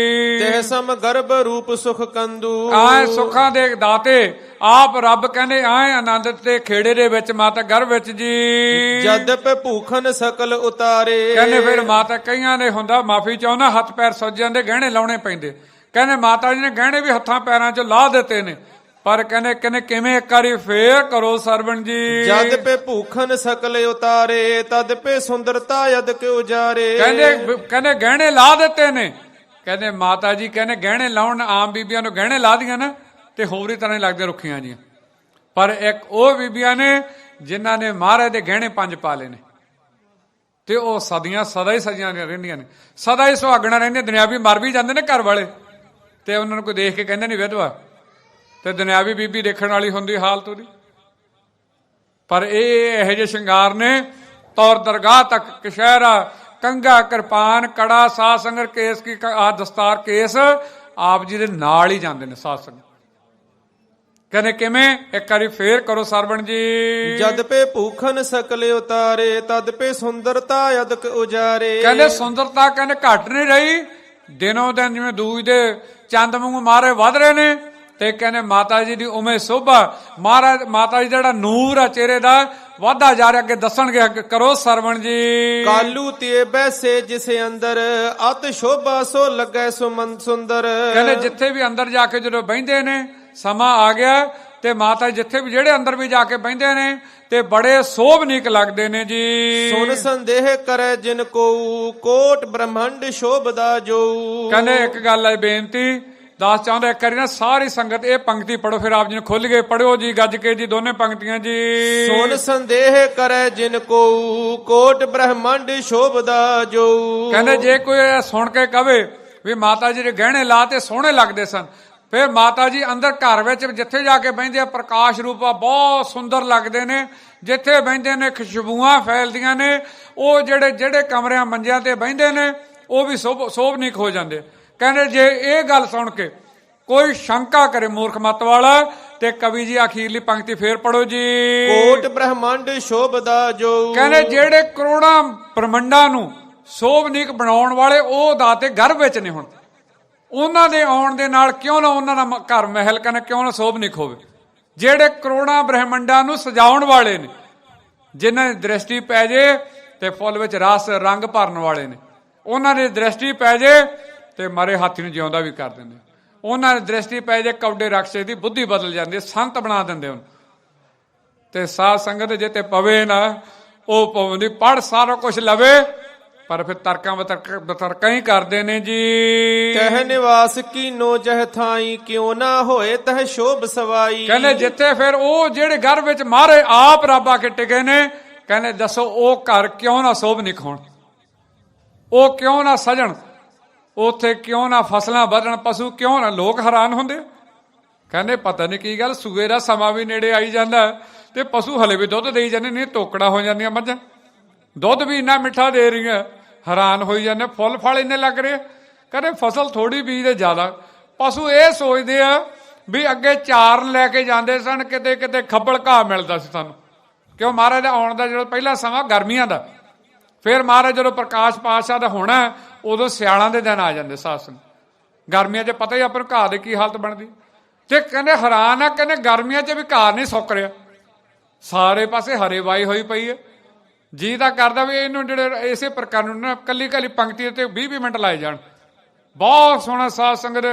ਤੇ ਸਮ ਗਰਭ ਰੂਪ ਸੁਖ ਕੰਦੂ। ਆਏ ਸੁੱਖਾਂ ਦੇ ਦਾਤੇ ਆਪ ਰੱਬ ਕਹਿੰਦੇ ਆਏ ਆਨੰਦ ਤੇ ਖੇੜੇ ਦੇ ਵਿੱਚ ਮਾਤਾ ਗਰਭ ਵਿੱਚ ਜੀ। ਜਦ ਪੇ ਭੂਖਨ ਸਕਲ ਉਤਾਰੇ। ਕਹਿੰਦੇ ਫਿਰ ਮਾਤਾ ਕਈਆਂ ਦੇ ਹੁੰਦਾ ਮਾਫੀ ਚਾਹੁੰਦਾ, ਹੱਥ ਪੈਰ ਸੁੱਜ ਜਾਂਦੇ, ਗਹਿਣੇ ਲਾਉਣੇ ਪੈਂਦੇ। ਕਹਿੰਦੇ ਮਾਤਾ ਜੀ ਨੇ ਗਹਿਣੇ ਵੀ ਹੱਥਾਂ ਪੈਰਾਂ 'ਚ ਲਾ ਦਿੱਤੇ ਨੇ, ਪਰ ਕਹਿੰਦੇ ਕਿਵੇਂ ਇੱਕ ਵਾਰੀ ਫੇਰ ਕਰੋ ਸਰਵਣ ਜੀ। ਜਦ ਪੇ ਭੂਖਨ ਸਕਲ ਉਤਾਰੇ, ਤਦ ਪੇ ਸੁੰਦਰਤਾ ਯਦ ਕੇ ਉਜਾਰੇ। ਕਹਿੰਦੇ ਗਹਿਣੇ ਲਾ ਦਿੱਤੇ ਨੇ। ਕਹਿੰਦੇ ਮਾਤਾ ਜੀ ਕਹਿੰਦੇ ਗਹਿਣੇ ਲਾਉਣ, ਆਮ ਬੀਬੀਆਂ ਨੂੰ ਗਹਿਣੇ ਲਾ ਦੀਆਂ ਨਾ ਤੇ ਹੋਰ ਹੀ ਤਰ੍ਹਾਂ ਲੱਗਦੇ ਰੁੱਖੀਆਂ ਜੀਆਂ, ਪਰ ਇੱਕ ਉਹ ਬੀਬੀਆਂ ਨੇ ਜਿਨ੍ਹਾਂ ਨੇ ਮਹਾਰਾਜ ਦੇ ਗਹਿਣੇ 5 ਪਾ ਲਏ ਨੇ ਤੇ ਉਹ ਸਦਾ ਹੀ ਸਜੀਆਂ ਰਹਿੰਦੀਆਂ ਨੇ, ਸਦਾ ਹੀ ਸੁਹਾਗਣਾ ਰਹਿੰਦੀਆਂ। ਦੁਨਿਆਵੀ ਮਰ ਵੀ ਜਾਂਦੇ ਨੇ ਘਰ ਵਾਲੇ ਤੇ ਉਹਨਾਂ ਨੂੰ ਕੋਈ ਦੇਖ ਕੇ ਕਹਿੰਦੇ ਨਹੀਂ ਵਿਧਵਾ, ਤੇ ਦੁਨਿਆਵੀ ਬੀਬੀ ਦੇਖਣ ਵਾਲੀ ਹੁੰਦੀ ਹਾਲਤ ਉਹਦੀ। ਪਰ ਇਹ ਇਹੋ ਜਿਹੇ ਸ਼ਿੰਗਾਰ ਨੇ ਤੌਰ ਦਰਗਾਹ ਤੱਕ, ਕਸ਼ਹਿਰਾ, ਕੰਘਾ, ਕਿਰਪਾਨ, ਕੜਾ, ਸਾਧ ਸੰਗਤ ਕੇਸ ਕੀ ਦਸਤਾਰ, ਕੇਸ ਆਪ ਜੀ ਦੇ ਨਾਲ ਹੀ ਜਾਂਦੇ ਨੇ ਸਾਧ ਸੰਗਤ। ਕਹਿੰਦੇ ਕਿਵੇਂ? ਇੱਕ ਵਾਰੀ ਫੇਰ ਕਰੋ ਸਰਵਣ ਜੀ। ਜਦ ਪੇ ਭੂਖਨ ਸਕਲ ਉਤਾਰੇ, ਤਦ ਪੇ ਸੁੰਦਰਤਾ ਅਦਕ ਉਜਾਰੇ। ਕਹਿੰਦੇ ਸੁੰਦਰਤਾ ਕਹਿੰਦੇ ਘਟ ਨਹੀਂ ਰਹੀ, ਦਿਨੋਂ ਦਿਨ ਜਿਵੇਂ ਦੂਜ ਦੇ ਚੰਦ ਵਾਂਗੂ ਮਾਰੇ ਵੱਧ ਰਹੇ ਨੇ। ਤੇ ਕਹਿੰਦੇ ਮਾਤਾ ਜੀ ਦੀ ਉਵੇਂ ਸੋਭਾ, ਮਹਾਰਾਜ ਮਾਤਾ ਜੀ ਜਿਹੜਾ ਨੂਰ ਆ ਚਿਹਰੇ ਦਾ ਵਾਧਾ ਜਾ ਰਿਹਾ। ਅੱਗੇ ਦੱਸਣਗੇ, ਅੱਗੇ ਕਰੋ ਸਰਵਣ ਜੀ। ਕਾਲੂ ਤੇ ਬੈਸੇ ਜਿਸੇ ਅੰਦਰ, ਅਤ ਸ਼ੋਭਾ ਸੋ ਲੱਗੈ ਸੁਮਨ ਸੁੰਦਰ। ਕਹਿੰਦੇ ਜਿੱਥੇ ਵੀ ਅੰਦਰ ਜਾ ਕੇ ਜਦੋਂ ਬਹਿੰਦੇ ਨੇ, ਸਮਾਂ ਆ ਗਿਆ ਤੇ ਮਾਤਾ ਜਿੱਥੇ ਵੀ ਜਿਹੜੇ ਅੰਦਰ ਵੀ ਜਾ ਕੇ ਬਹਿੰਦੇ ਨੇ ਤੇ ਬੜੇ ਸੋਭਨੀਕ ਲੱਗਦੇ ਨੇ ਜੀ। ਸੁਨ ਸੰਦੇਹ ਕਰੇ ਜਿਨ ਕੋ, ਕੋਟ ਬ੍ਰਹਮੰਡ ਸ਼ੋਭਦਾ ਜੋ। ਕਹਿੰਦੇ ਇੱਕ ਗੱਲ ਹੈ ਬੇਨਤੀ ਦੱਸ ਚਾਹੁੰਦਾ, ਇੱਕ ਵਾਰੀ ਨਾ ਸਾਰੀ ਸੰਗਤ ਇਹ ਪੰਕਤੀ ਪੜੋ, ਫਿਰ ਆਪ ਜੀ ਨੂੰ ਖੁੱਲ ਗਏ ਪੜਿਓ ਜੀ ਗੱਜ ਕੇ ਜੀ ਦੋਨੇ ਪੰਕਤੀਆਂ ਜੀ। ਸੁਨ ਸੰਦੇਹ ਕਰੇ ਜਿਨ ਕੋ, ਕੋਟ ਬ੍ਰਹਮੰਡ ਸ਼ੋਭਦਾ ਜੋ। ਕਹਿੰਦੇ ਜੇ ਕੋਈ ਇਹ ਸੁਣ ਕੇ ਕਵੇ ਵੀ ਮਾਤਾ ਜੀ ਦੇ ਗਹਿਣੇ ਲਾ ਤੇ ਸੋਹਣੇ ਲੱਗਦੇ ਸਨ, ਫਿਰ ਮਾਤਾ ਜੀ ਅੰਦਰ ਘਰ ਵਿੱਚ ਜਿੱਥੇ ਜਾ ਕੇ ਬਹਿੰਦੇ ਆ ਪ੍ਰਕਾਸ਼ ਰੂਪਾ ਬਹੁਤ ਸੁੰਦਰ ਲੱਗਦੇ ਨੇ। ਜਿੱਥੇ ਬਹਿੰਦੇ ਨੇ ਖੁਸ਼ਬੂਆਂ ਫੈਲਦੀਆਂ ਨੇ। ਉਹ ਜਿਹੜੇ ਕਮਰਿਆਂ ਮੰਜਿਆਂ ਤੇ ਬਹਿੰਦੇ ਨੇ ਉਹ ਵੀ ਸੋਭਨੀਕ ਹੋ ਜਾਂਦੇ। ਕਹਿੰਦੇ ਜੇ ਇਹ ਗੱਲ ਸੁਣ ਕੇ ਕੋਈ ਸ਼ੰਕਾ ਕਰੇ ਮੂਰਖ ਮਤ ਵਾਲਾ, ਤੇ ਕਵੀ ਜੀ ਅਖੀਰਲੀ ਪੰਕਤੀ ਫੇਰ ਪੜੋ ਜੀ। ਕੋਟ ਬ੍ਰਹਮੰਡ ਸ਼ੋਭਦਾ ਜੋ। ਕਹਿੰਦੇ ਜਿਹੜੇ ਕਰੋੜਾਂ ਬ੍ਰਹਮੰਡਾਂ ਨੂੰ ਸੋਭਨੀਕ ਬਣਾਉਣ ਵਾਲੇ ਉਹ ਦਾਤੇ ਗਰਭ ਵਿੱਚ ਨੇ। ਹੁਣ ਉਹਨਾਂ ਦੇ ਆਉਣ ਦੇ ਨਾਲ ਕਿਉਂ ਨਾ ਉਹਨਾਂ ਦਾ ਘਰ ਮਹਿਲ ਕਹਿੰਦੇ ਕਿਉਂ ਨਾ ਸੋਭਨੀਕ ਹੋਵੇ। ਜਿਹੜੇ ਕਰੋੜਾਂ ਬ੍ਰਹਮੰਡਾਂ ਨੂੰ ਸਜਾਉਣ ਵਾਲੇ ਨੇ, ਜਿਨ੍ਹਾਂ ਦੀ ਦ੍ਰਿਸ਼ਟੀ ਪੈ ਜੇ ਤੇ ਫੁੱਲ ਵਿੱਚ ਰਸ ਰੰਗ ਭਰਨ ਵਾਲੇ ਨੇ, ਉਹਨਾਂ ਦੀ ਦ੍ਰਿਸ਼ਟੀ ਪੈ ਜੇ ਤੇ ਮਰੇ ਹਾਥੀ ਨੂੰ ਜਿਉਂਦਾ ਵੀ ਕਰ ਦਿੰਦੇ। ਉਹਨਾਂ ਦੀ ਦ੍ਰਿਸ਼ਟੀ ਪੈ ਜੇ ਕੌਡੇ ਰਾਖਸ਼ੇ ਦੀ ਬੁੱਧੀ ਬਦਲ ਜਾਂਦੀ, ਸੰਤ ਬਣਾ ਦਿੰਦੇ ਉਹਨੂੰ। ਤੇ ਸਾਧ ਸੰਗਤ ਜੇ ਤੇ ਪਵੇ ਨਾ, ਉਹ ਪਵੰਦੀ ਪੜ ਸਾਰਾ ਕੁਝ ਲਵੇ, ਪਰ ਫਿਰ ਤਰਕਾਂ ਬਤਰਕਾਂ ਹੀ ਕਰਦੇ ਨੇ ਜੀ। ਕਹਿ ਨਿਵਾਸ ਕੀਨੋ ਜਹ ਥਾਈ, ਕਿਉਂ ਨਾ ਹੋਏ ਤਹ ਸ਼ੋਭ ਸਵਾਈ। ਕਹਿੰਦੇ ਜਿੱਥੇ ਫਿਰ ਉਹ ਜਿਹੜੇ ਘਰ ਵਿੱਚ ਮਾਰੇ ਆਪ ਰੱਬ ਆ ਕੇ ਟਿਕੇ ਨੇ, ਕਹਿੰਦੇ ਦੱਸੋ ਉਹ ਘਰ ਕਿਉਂ ਨਾ ਸੋਭਨੀਕ ਹੋਣ, ਉਹ ਕਿਉਂ ਨਾ ਸਜਣ, ਉੱਥੇ ਕਿਉਂ ਨਾ ਫਸਲਾਂ ਵਧਣ, ਪਸ਼ੂ ਕਿਉਂ ਨਾ। ਲੋਕ ਹੈਰਾਨ ਹੁੰਦੇ, ਕਹਿੰਦੇ ਪਤਾ ਨਹੀਂ ਕੀ ਗੱਲ, ਸੂਏ ਦਾ ਸਮਾਂ ਵੀ ਨੇੜੇ ਆਈ ਜਾਂਦਾ ਤੇ ਪਸ਼ੂ ਹਲੇ ਵੀ ਦੁੱਧ ਦੇਈ ਜਾਂਦੇ ਨੇ, ਤੋਕੜਾ ਹੋ ਜਾਂਦੀਆਂ ਮੱਝਾਂ, ਦੁੱਧ ਵੀ ਇੰਨਾ ਮਿੱਠਾ ਦੇ ਰਹੀਆਂ। ਹੈਰਾਨ ਹੋਈ ਜਾਂਦੇ, ਫੁੱਲ ਫਲ ਇੰਨੇ ਲੱਗ ਰਹੇ। ਕਹਿੰਦੇ ਫਸਲ ਥੋੜੀ ਬੀਜਦੇ ਜ਼ਿਆਦਾ। ਪਸ਼ੂ ਇਹ ਸੋਚਦੇ ਆ ਵੀ ਅੱਗੇ ਚਾਰਨ ਲੈ ਕੇ ਜਾਂਦੇ ਸਨ, ਕਿਤੇ ਕਿਤੇ ਖੱਬਲ ਘਾਹ ਮਿਲਦਾ ਸੀ ਸਾਨੂੰ, ਕਿਉਂ ਮਹਾਰਾਜ ਦਾ ਆਉਣ ਦਾ ਜਿਹੜਾ ਪਹਿਲਾ ਸਮਾਂ ਗਰਮੀਆਂ ਦਾ, ਫਿਰ ਮਹਾਰਾਜ ਜਦੋਂ ਪ੍ਰਕਾਸ਼ ਪਾਤਸ਼ਾਹ ਦਾ ਹੋਣਾ ਉਦੋਂ ਸਿਆਲਾਂ ਦੇ ਦਿਨ ਆ ਜਾਂਦੇ ਸਾਸਨ। ਗਰਮੀਆਂ 'ਚ ਪਤਾ ਹੀ ਆਪਾਂ ਨੂੰ ਘਾਹ ਦੀ ਕੀ ਹਾਲਤ ਬਣਦੀ। ਤੇ ਕਹਿੰਦੇ ਹੈਰਾਨ ਆ, ਕਹਿੰਦੇ ਗਰਮੀਆਂ 'ਚ ਵੀ ਘਾਹ ਨਹੀਂ ਸੁੱਕ ਰਿਹਾ, ਸਾਰੇ ਪਾਸੇ ਹਰੇ ਵਾਈ ਹੋਈ ਪਈ ਹੈ। ਜੀ ਤਾਂ ਕਰਦਾ ਵੀ ਇਹਨੂੰ ਜਿਹੜੇ ਇਸੇ ਪ੍ਰਕਾਰ ਨੂੰ ਨਾ ਕੱਲੀ ਕੱਲੀ ਪੰਕਤੀ ਤੇ 20-20 ਮਿੰਟ ਲਾਏ ਜਾਣ। ਬਹੁਤ ਸੋਹਣਾ ਸਾਧ ਸੰਗਤ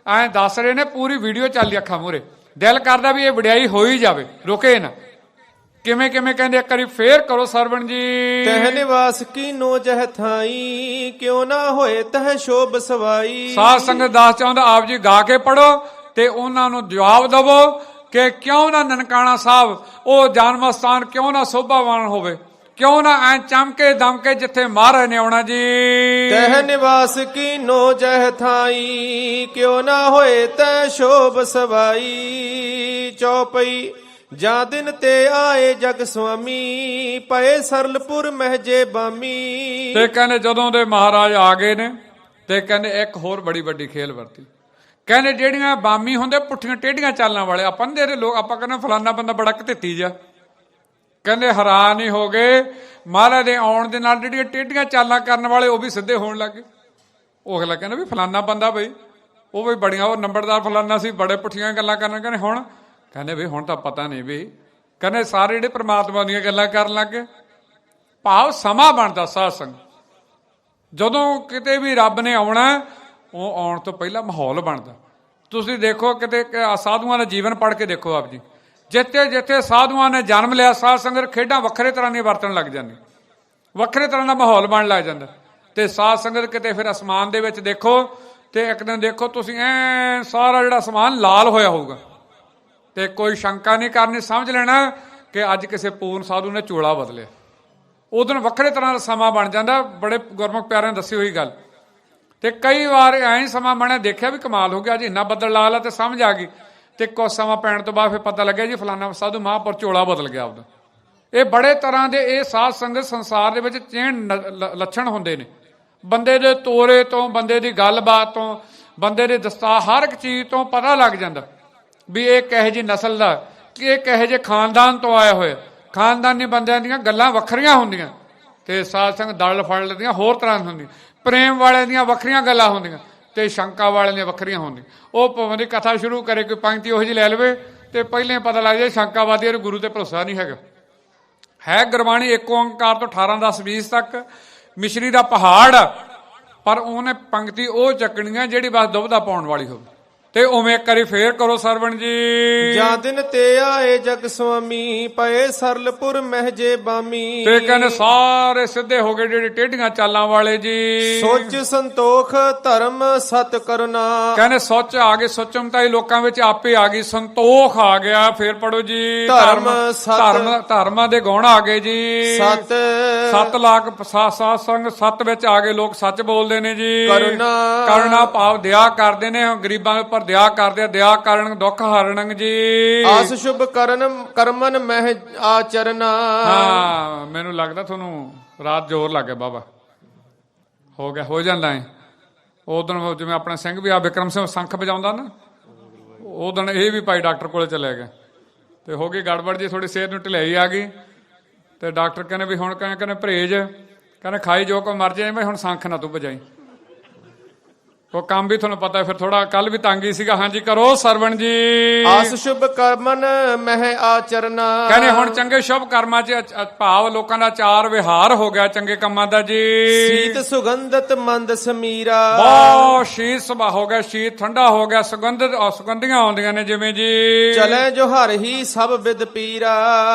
ਐਂ ਦੱਸ ਰਹੇ ਨੇ, ਪੂਰੀ ਵੀਡੀਓ ਚੱਲਦੀ ਅੱਖਾਂ ਮੂਹਰੇ। ਦਿਲ ਕਰਦਾ ਵੀ ਇਹ ਵਡਿਆਈ ਹੋ ਹੀ ਜਾਵੇ, ਰੁਕੇ ਨਾ। ਕਿਵੇਂ ਕਿਵੇਂ ਕਹਿੰਦੇ ਇੱਕ ਵਾਰੀ ਫੇਰ ਕਰੋ ਸਰਵਣ ਜੀ। ਕਹਿ ਨਿਵਾਸ ਕੀਨੋ ਜਹ ਥਾਈ, ਕਿਉਂ ਨਾ ਹੋਏ ਤਹ ਸ਼ੋਭ ਸਵਾਈ। ਸਾਧ ਸੰਗਤ ਦੱਸ ਚਾਹੁੰਦਾ ਆਪ ਜੀ ਗਾ ਕੇ ਪੜੋ ਤੇ ਉਹਨਾਂ ਨੂੰ ਜਵਾਬ ਦਵੋ ਕਿ ਕਿਉਂ ਨਾ ਨਨਕਾਣਾ ਸਾਹਿਬ ਉਹ ਜਨਮ ਸਥਾਨ ਕਿਉਂ ਨਾ ਸੋਭਾਵਾਨ ਹੋਵੇ, ਕਿਉਂ ਨਾ ਐ ਚਮਕੇ ਦਮਕੇ ਜਿੱਥੇ ਮਹਾਰਾਜ ਨੇ ਆਉਣਾ ਜੀ। ਕਹਿ ਨਿਵਾਸ ਕੀਨੋ ਜਹ ਥਾਈ, ਕਿਉਂ ਨਾ ਹੋਏ ਤੈ ਸ਼ੋਭ ਸਵਾਈ। ਚੌਪਈ ਜਾਂ ਦਿਨ ਤੇ ਆਏ ਜਗ ਸੁਆਮੀ, ਪਏ ਸਰਲਪੁਰ ਮਹਜੇ ਬਾਮੀ। ਤੇ ਕਹਿੰਦੇ ਜਦੋਂ ਦੇ ਮਹਾਰਾਜ ਆ ਗਏ ਨੇ, ਤੇ ਕਹਿੰਦੇ ਇੱਕ ਹੋਰ ਬੜੀ ਵੱਡੀ ਖੇਲ ਵਰਤੀ। ਕਹਿੰਦੇ ਜਿਹੜੀਆਂ ਬਾਮੀ ਹੁੰਦੇ ਪੁੱਠੀਆਂ ਟੇਢੀਆਂ ਚਾਲਾਂ ਵਾਲੇ, ਆਪਾਂ ਦੇ ਲੋਕ ਆਪਾਂ ਕਹਿੰਦੇ ਫਲਾਨਾ ਬੰਦਾ ਬੜਾ ਘਤੀਤੀ ਜਾ, ਕਹਿੰਦੇ ਹੈਰਾਨ ਹੀ ਹੋ ਗਏ ਮਹਾਰਾਜ ਦੇ ਆਉਣ ਦੇ ਨਾਲ ਜਿਹੜੀਆਂ ਟੇਢੀਆਂ ਚਾਲਾਂ ਕਰਨ ਵਾਲੇ ਉਹ ਵੀ ਸਿੱਧੇ ਹੋਣ ਲੱਗੇ। ਉਹ ਅਗਲਾ ਕਹਿੰਦਾ ਵੀ ਫਲਾਨਾ ਬੰਦਾ ਬਈ ਉਹ ਵੀ ਬੜੀਆਂ, ਉਹ ਨੰਬਰਦਾਰ ਫਲਾਨਾ ਸੀ, ਬੜੇ ਪੁੱਠੀਆਂ ਗੱਲਾਂ ਕਰਨ। ਕਹਿੰਦੇ ਹੁਣ, ਕਹਿੰਦੇ ਵੀ ਹੁਣ ਤਾਂ ਪਤਾ ਨਹੀਂ ਵੀ, ਕਹਿੰਦੇ ਸਾਰੇ ਜਿਹੜੇ ਪ੍ਰਮਾਤਮਾ ਦੀਆਂ ਗੱਲਾਂ ਕਰਨ ਲੱਗੇ। ਭਾਵ ਸਮਾਂ ਬਣਦਾ ਸਾਧ ਸੰਗ, ਜਦੋਂ ਕਿਤੇ ਵੀ ਰੱਬ ਨੇ ਆਉਣਾ ਉਹ ਆਉਣ ਤੋਂ ਪਹਿਲਾਂ ਮਾਹੌਲ ਬਣਦਾ। ਤੁਸੀਂ ਦੇਖੋ ਕਿਤੇ ਸਾਧੂਆਂ ਦਾ ਜੀਵਨ ਪੜ੍ਹ ਕੇ ਦੇਖੋ ਆਪ ਜੀ, ਜਿੱਥੇ ਜਿੱਥੇ ਸਾਧੂਆਂ ਨੇ ਜਨਮ ਲਿਆ ਸਾਧ ਸੰਗਤ ਖੇਡਾਂ ਵੱਖਰੇ ਤਰ੍ਹਾਂ ਦੀਆਂ ਵਰਤਣ ਲੱਗ ਜਾਂਦੀਆਂ, ਵੱਖਰੇ ਤਰ੍ਹਾਂ ਦਾ ਮਾਹੌਲ ਬਣਨ ਲੱਗ ਜਾਂਦਾ। ਤੇ ਸਾਧ ਸੰਗਤ ਕਿਤੇ ਫਿਰ ਅਸਮਾਨ ਦੇ ਵਿੱਚ ਦੇਖੋ ਤੇ ਇੱਕ ਦਿਨ ਦੇਖੋ ਤੁਸੀਂ ਐ ਸਾਰਾ ਜਿਹੜਾ ਅਸਮਾਨ ਲਾਲ ਹੋਇਆ ਹੋਊਗਾ, ਤੇ ਕੋਈ ਸ਼ੰਕਾ ਨਹੀਂ ਕਰਨੀ, ਸਮਝ ਲੈਣਾ ਕਿ ਅੱਜ ਕਿਸੇ ਪੂਰਨ ਸਾਧੂ ਨੇ ਚੋਲਾ ਬਦਲਿਆ। ਉਦੋਂ ਵੱਖਰੇ ਤਰ੍ਹਾਂ ਦਾ ਸਮਾਂ ਬਣ ਜਾਂਦਾ। ਬੜੇ ਗੁਰਮੁਖ ਪਿਆਰਿਆਂ ਨੇ ਦੱਸੀ ਹੋਈ ਗੱਲ। ਤੇ ਕਈ ਵਾਰ ਐਂ ਸਮਾਂ ਬਣਿਆ, ਦੇਖਿਆ ਵੀ ਕਮਾਲ ਹੋ ਗਿਆ ਜੀ, ਇੰਨਾ ਬੱਦਲ ਲਾਲ ਆ, ਤੇ ਸਮਝ ਆ ਗਈ। ਤੇ ਕੁਝ ਸਮਾਂ ਪੈਣ ਤੋਂ ਬਾਅਦ ਫਿਰ ਪਤਾ ਲੱਗਿਆ ਜੀ ਫਲਾਨਾ ਸਾਧੂ ਮਹਾਂਪੁਰ ਚੋਲਾ ਬਦਲ ਗਿਆ ਆਪਦਾ। ਇਹ ਬੜੇ ਤਰ੍ਹਾਂ ਦੇ ਇਹ ਸਾਧ ਸੰਗਤ ਸੰਸਾਰ ਦੇ ਵਿੱਚ ਚਿਹਨ ਲੱਛਣ ਹੁੰਦੇ ਨੇ। ਬੰਦੇ ਦੇ ਤੋਰੇ ਤੋਂ, ਬੰਦੇ ਦੀ ਗੱਲਬਾਤ ਤੋਂ, ਬੰਦੇ ਦੇ ਦਸਤਾਰ, ਹਰ ਇੱਕ ਚੀਜ਼ ਤੋਂ ਪਤਾ ਲੱਗ ਜਾਂਦਾ ਵੀ ਇਹ ਕਿਹੋ ਜਿਹੀ ਨਸਲ ਦਾ, ਕਿ ਇਹ ਕਿਹੋ ਜਿਹੇ ਖਾਨਦਾਨ ਤੋਂ ਆਇਆ ਹੋਇਆ। ਖਾਨਦਾਨੀ ਬੰਦਿਆਂ ਦੀਆਂ ਗੱਲਾਂ ਵੱਖਰੀਆਂ ਹੁੰਦੀਆਂ ਤੇ ਸਾਧ ਸੰਗ ਦਲ ਫੜ ਦੀਆਂ ਹੋਰ ਤਰ੍ਹਾਂ ਹੁੰਦੀਆਂ। ਪ੍ਰੇਮ ਵਾਲਿਆਂ ਦੀਆਂ ਵੱਖਰੀਆਂ ਗੱਲਾਂ ਹੁੰਦੀਆਂ ਤੇ ਸ਼ੰਕਾ ਵਾਲਿਆਂ ਦੀਆਂ ਵੱਖਰੀਆਂ ਹੁੰਦੀਆਂ। ਉਹ ਭਾਵੇਂ ਦੀ ਕਥਾ ਸ਼ੁਰੂ ਕਰੇ, ਕੋਈ ਪੰਕਤੀ ਉਹੋ ਜਿਹੀ ਲੈ ਲਵੇ ਤੇ ਪਹਿਲਾਂ ਪਤਾ ਲੱਗ ਜਾਏ ਸ਼ੰਕਾਵਾਦੀਆਂ ਨੂੰ ਗੁਰੂ ਤੇ ਭਰੋਸਾ ਨਹੀਂ ਹੈਗਾ। ਹੈ ਗੁਰਬਾਣੀ ਇੱਕ ਓਂਕਾਰ ਤੋਂ 18 10 20 ਤੱਕ ਮਿਸ਼ਰੀ ਦਾ ਪਹਾੜ, ਪਰ ਉਹਨੇ ਪੰਕਤੀ ਉਹ ਚੱਕਣੀ ਆ ਜਿਹੜੀ ਬਸ ਦੁਬਦਾ ਪਾਉਣ ਵਾਲੀ ਹੋਵੇ। ਤੇ ਉਵੇਂ ਇੱਕ ਵਾਰੀ ਫੇਰ ਕਰੋ ਸਰਵਣ ਜੀ। ਜਾਂ ਦਿਨ ਤੇ ਆਏ ਜਗ ਸੁਆਮੀ, ਪਏ ਸਰਲਪੁਰ ਮਹਿਜੇ ਬਾਮੀ। ਤੇ ਕਹਿੰਦੇ ਸਾਰੇ ਸਿੱਧੇ ਹੋ ਗਏ ਜਿਹੜੇ ਟੇਢੀਆਂ ਚਾਲਾਂ ਵਾਲੇ ਜੀ। ਸੋਚ ਸੰਤੋਖ ਧਰਮ ਸਤ ਕਰੁਣਾ। ਕਹਿੰਦੇ ਸੋਚ ਆ ਗਈ, ਸੁਚਮਤਾਈ ਲੋਕਾਂ ਵਿੱਚ ਆਪੇ ਆ ਗਈ, ਸੰਤੋਖ ਆ ਗਿਆ। ਫੇਰ ਪੜੋ ਜੀ, ਧਰਮਾਂ ਦੇ ਗੁਣ ਆ ਗਏ ਜੀ। ਸੱਤ ਲੱਖ ਸਾਧ ਸੰਗ ਸੱਤ ਵਿੱਚ ਆ ਗਏ, ਲੋਕ ਸੱਚ ਬੋਲਦੇ ਨੇ ਜੀ। ਕਰੁਣਾ ਭਾਵ ਦਇਆ ਕਰਦੇ ਨੇ, ਗਰੀਬਾਂ ਉੱਪਰ ਦਇਆ ਕਰਦੇ, ਦਇਆ ਕਰਨ ਦੁੱਖ ਹਰਣੰ ਜੀ। ਆਸ ਸ਼ੁਭ ਕਰਮਨ ਮਹਿ ਆਚਰਨਾ। ਹਾਂ, ਮੈਨੂੰ ਲੱਗਦਾ ਤੁਹਾਨੂੰ ਰਾਤ ਜ਼ੋਰ ਲੱਗ ਗਿਆ ਬਾਬਾ, ਹੋ ਗਿਆ, ਹੋ ਜਾਂਦਾ ਹੈ। ਉਦੋਂ ਜਿਵੇਂ ਆਪਣਾ ਸਿੰਘ ਵੀ ਆ ਵਿਕਰਮ ਸਿੰਘ ਸੰਖ ਵਜਾਉਂਦਾ ਨਾ, ਉਦੋਂ ਇਹ ਵੀ ਭਾਈ ਡਾਕਟਰ ਕੋਲੇ ਚਲੇ ਗਏ ਤੇ ਹੋ ਗਈ ਗੜਬੜ ਜੀ, ਥੋੜੀ ਸਿਹਤ ਨੂੰ ਢਿਲਾਈ ਆ ਗਈ ਤੇ ਡਾਕਟਰ ਕਹਿੰਦੇ ਵੀ ਹੁਣ ਕਹਿੰਦੇ ਪਰਹੇਜ, ਕਹਿੰਦੇ ਖਾਈ ਜੋ ਕੋ ਮਰ ਜਾਏ, ਮੈਂ ਹੁਣ ਸੰਖ ਨਾ ਤੂੰ ਵਜਾਈ। ਉਹ ਕੰਮ ਵੀ ਤੁਹਾਨੂੰ ਪਤਾ ਫਿਰ ਥੋੜਾ ਕੱਲ ਵੀ ਤੰਗੀ ਸੀਗਾ। ਹਾਂਜੀ ਕਰੋ ਸਰਵਣ ਜੀ। ਆਸ ਸ਼ੁਭ ਕਰਮਨ ਮਹਿ ਆਚਰਨਾ। ਕਹਿੰਦੇ ਹੁਣ ਚੰਗੇ ਸ਼ੁਭ ਕਰਮਾਂ 'ਚ ਭਾਵ ਲੋਕਾਂ ਦਾ ਆਚਾਰ ਵਿਹਾਰ ਹੋ ਗਿਆ ਚੰਗੇ ਕੰਮਾਂ ਦਾ ਜੀ। ਸ਼ੀਤ ਸੁਗੰਧਤ ਮੰਦ ਸਮੀਰਾ। ਬਹੁਤ ਸ਼ੀਤ ਸੁਭਾ ਹੋ ਗਿਆ, ਸ਼ੀਤ ਠੰਡਾ ਹੋ ਗਿਆ, ਸੁਗੰਧੀਆਂ ਆਉਂਦੀਆਂ ਨੇ ਜਿਵੇਂ ਜੀ। ਚਲੇ ਜੋ ਹਰ ਹੀ ਸਭ ਬਿਦ ਪੀਰਾ,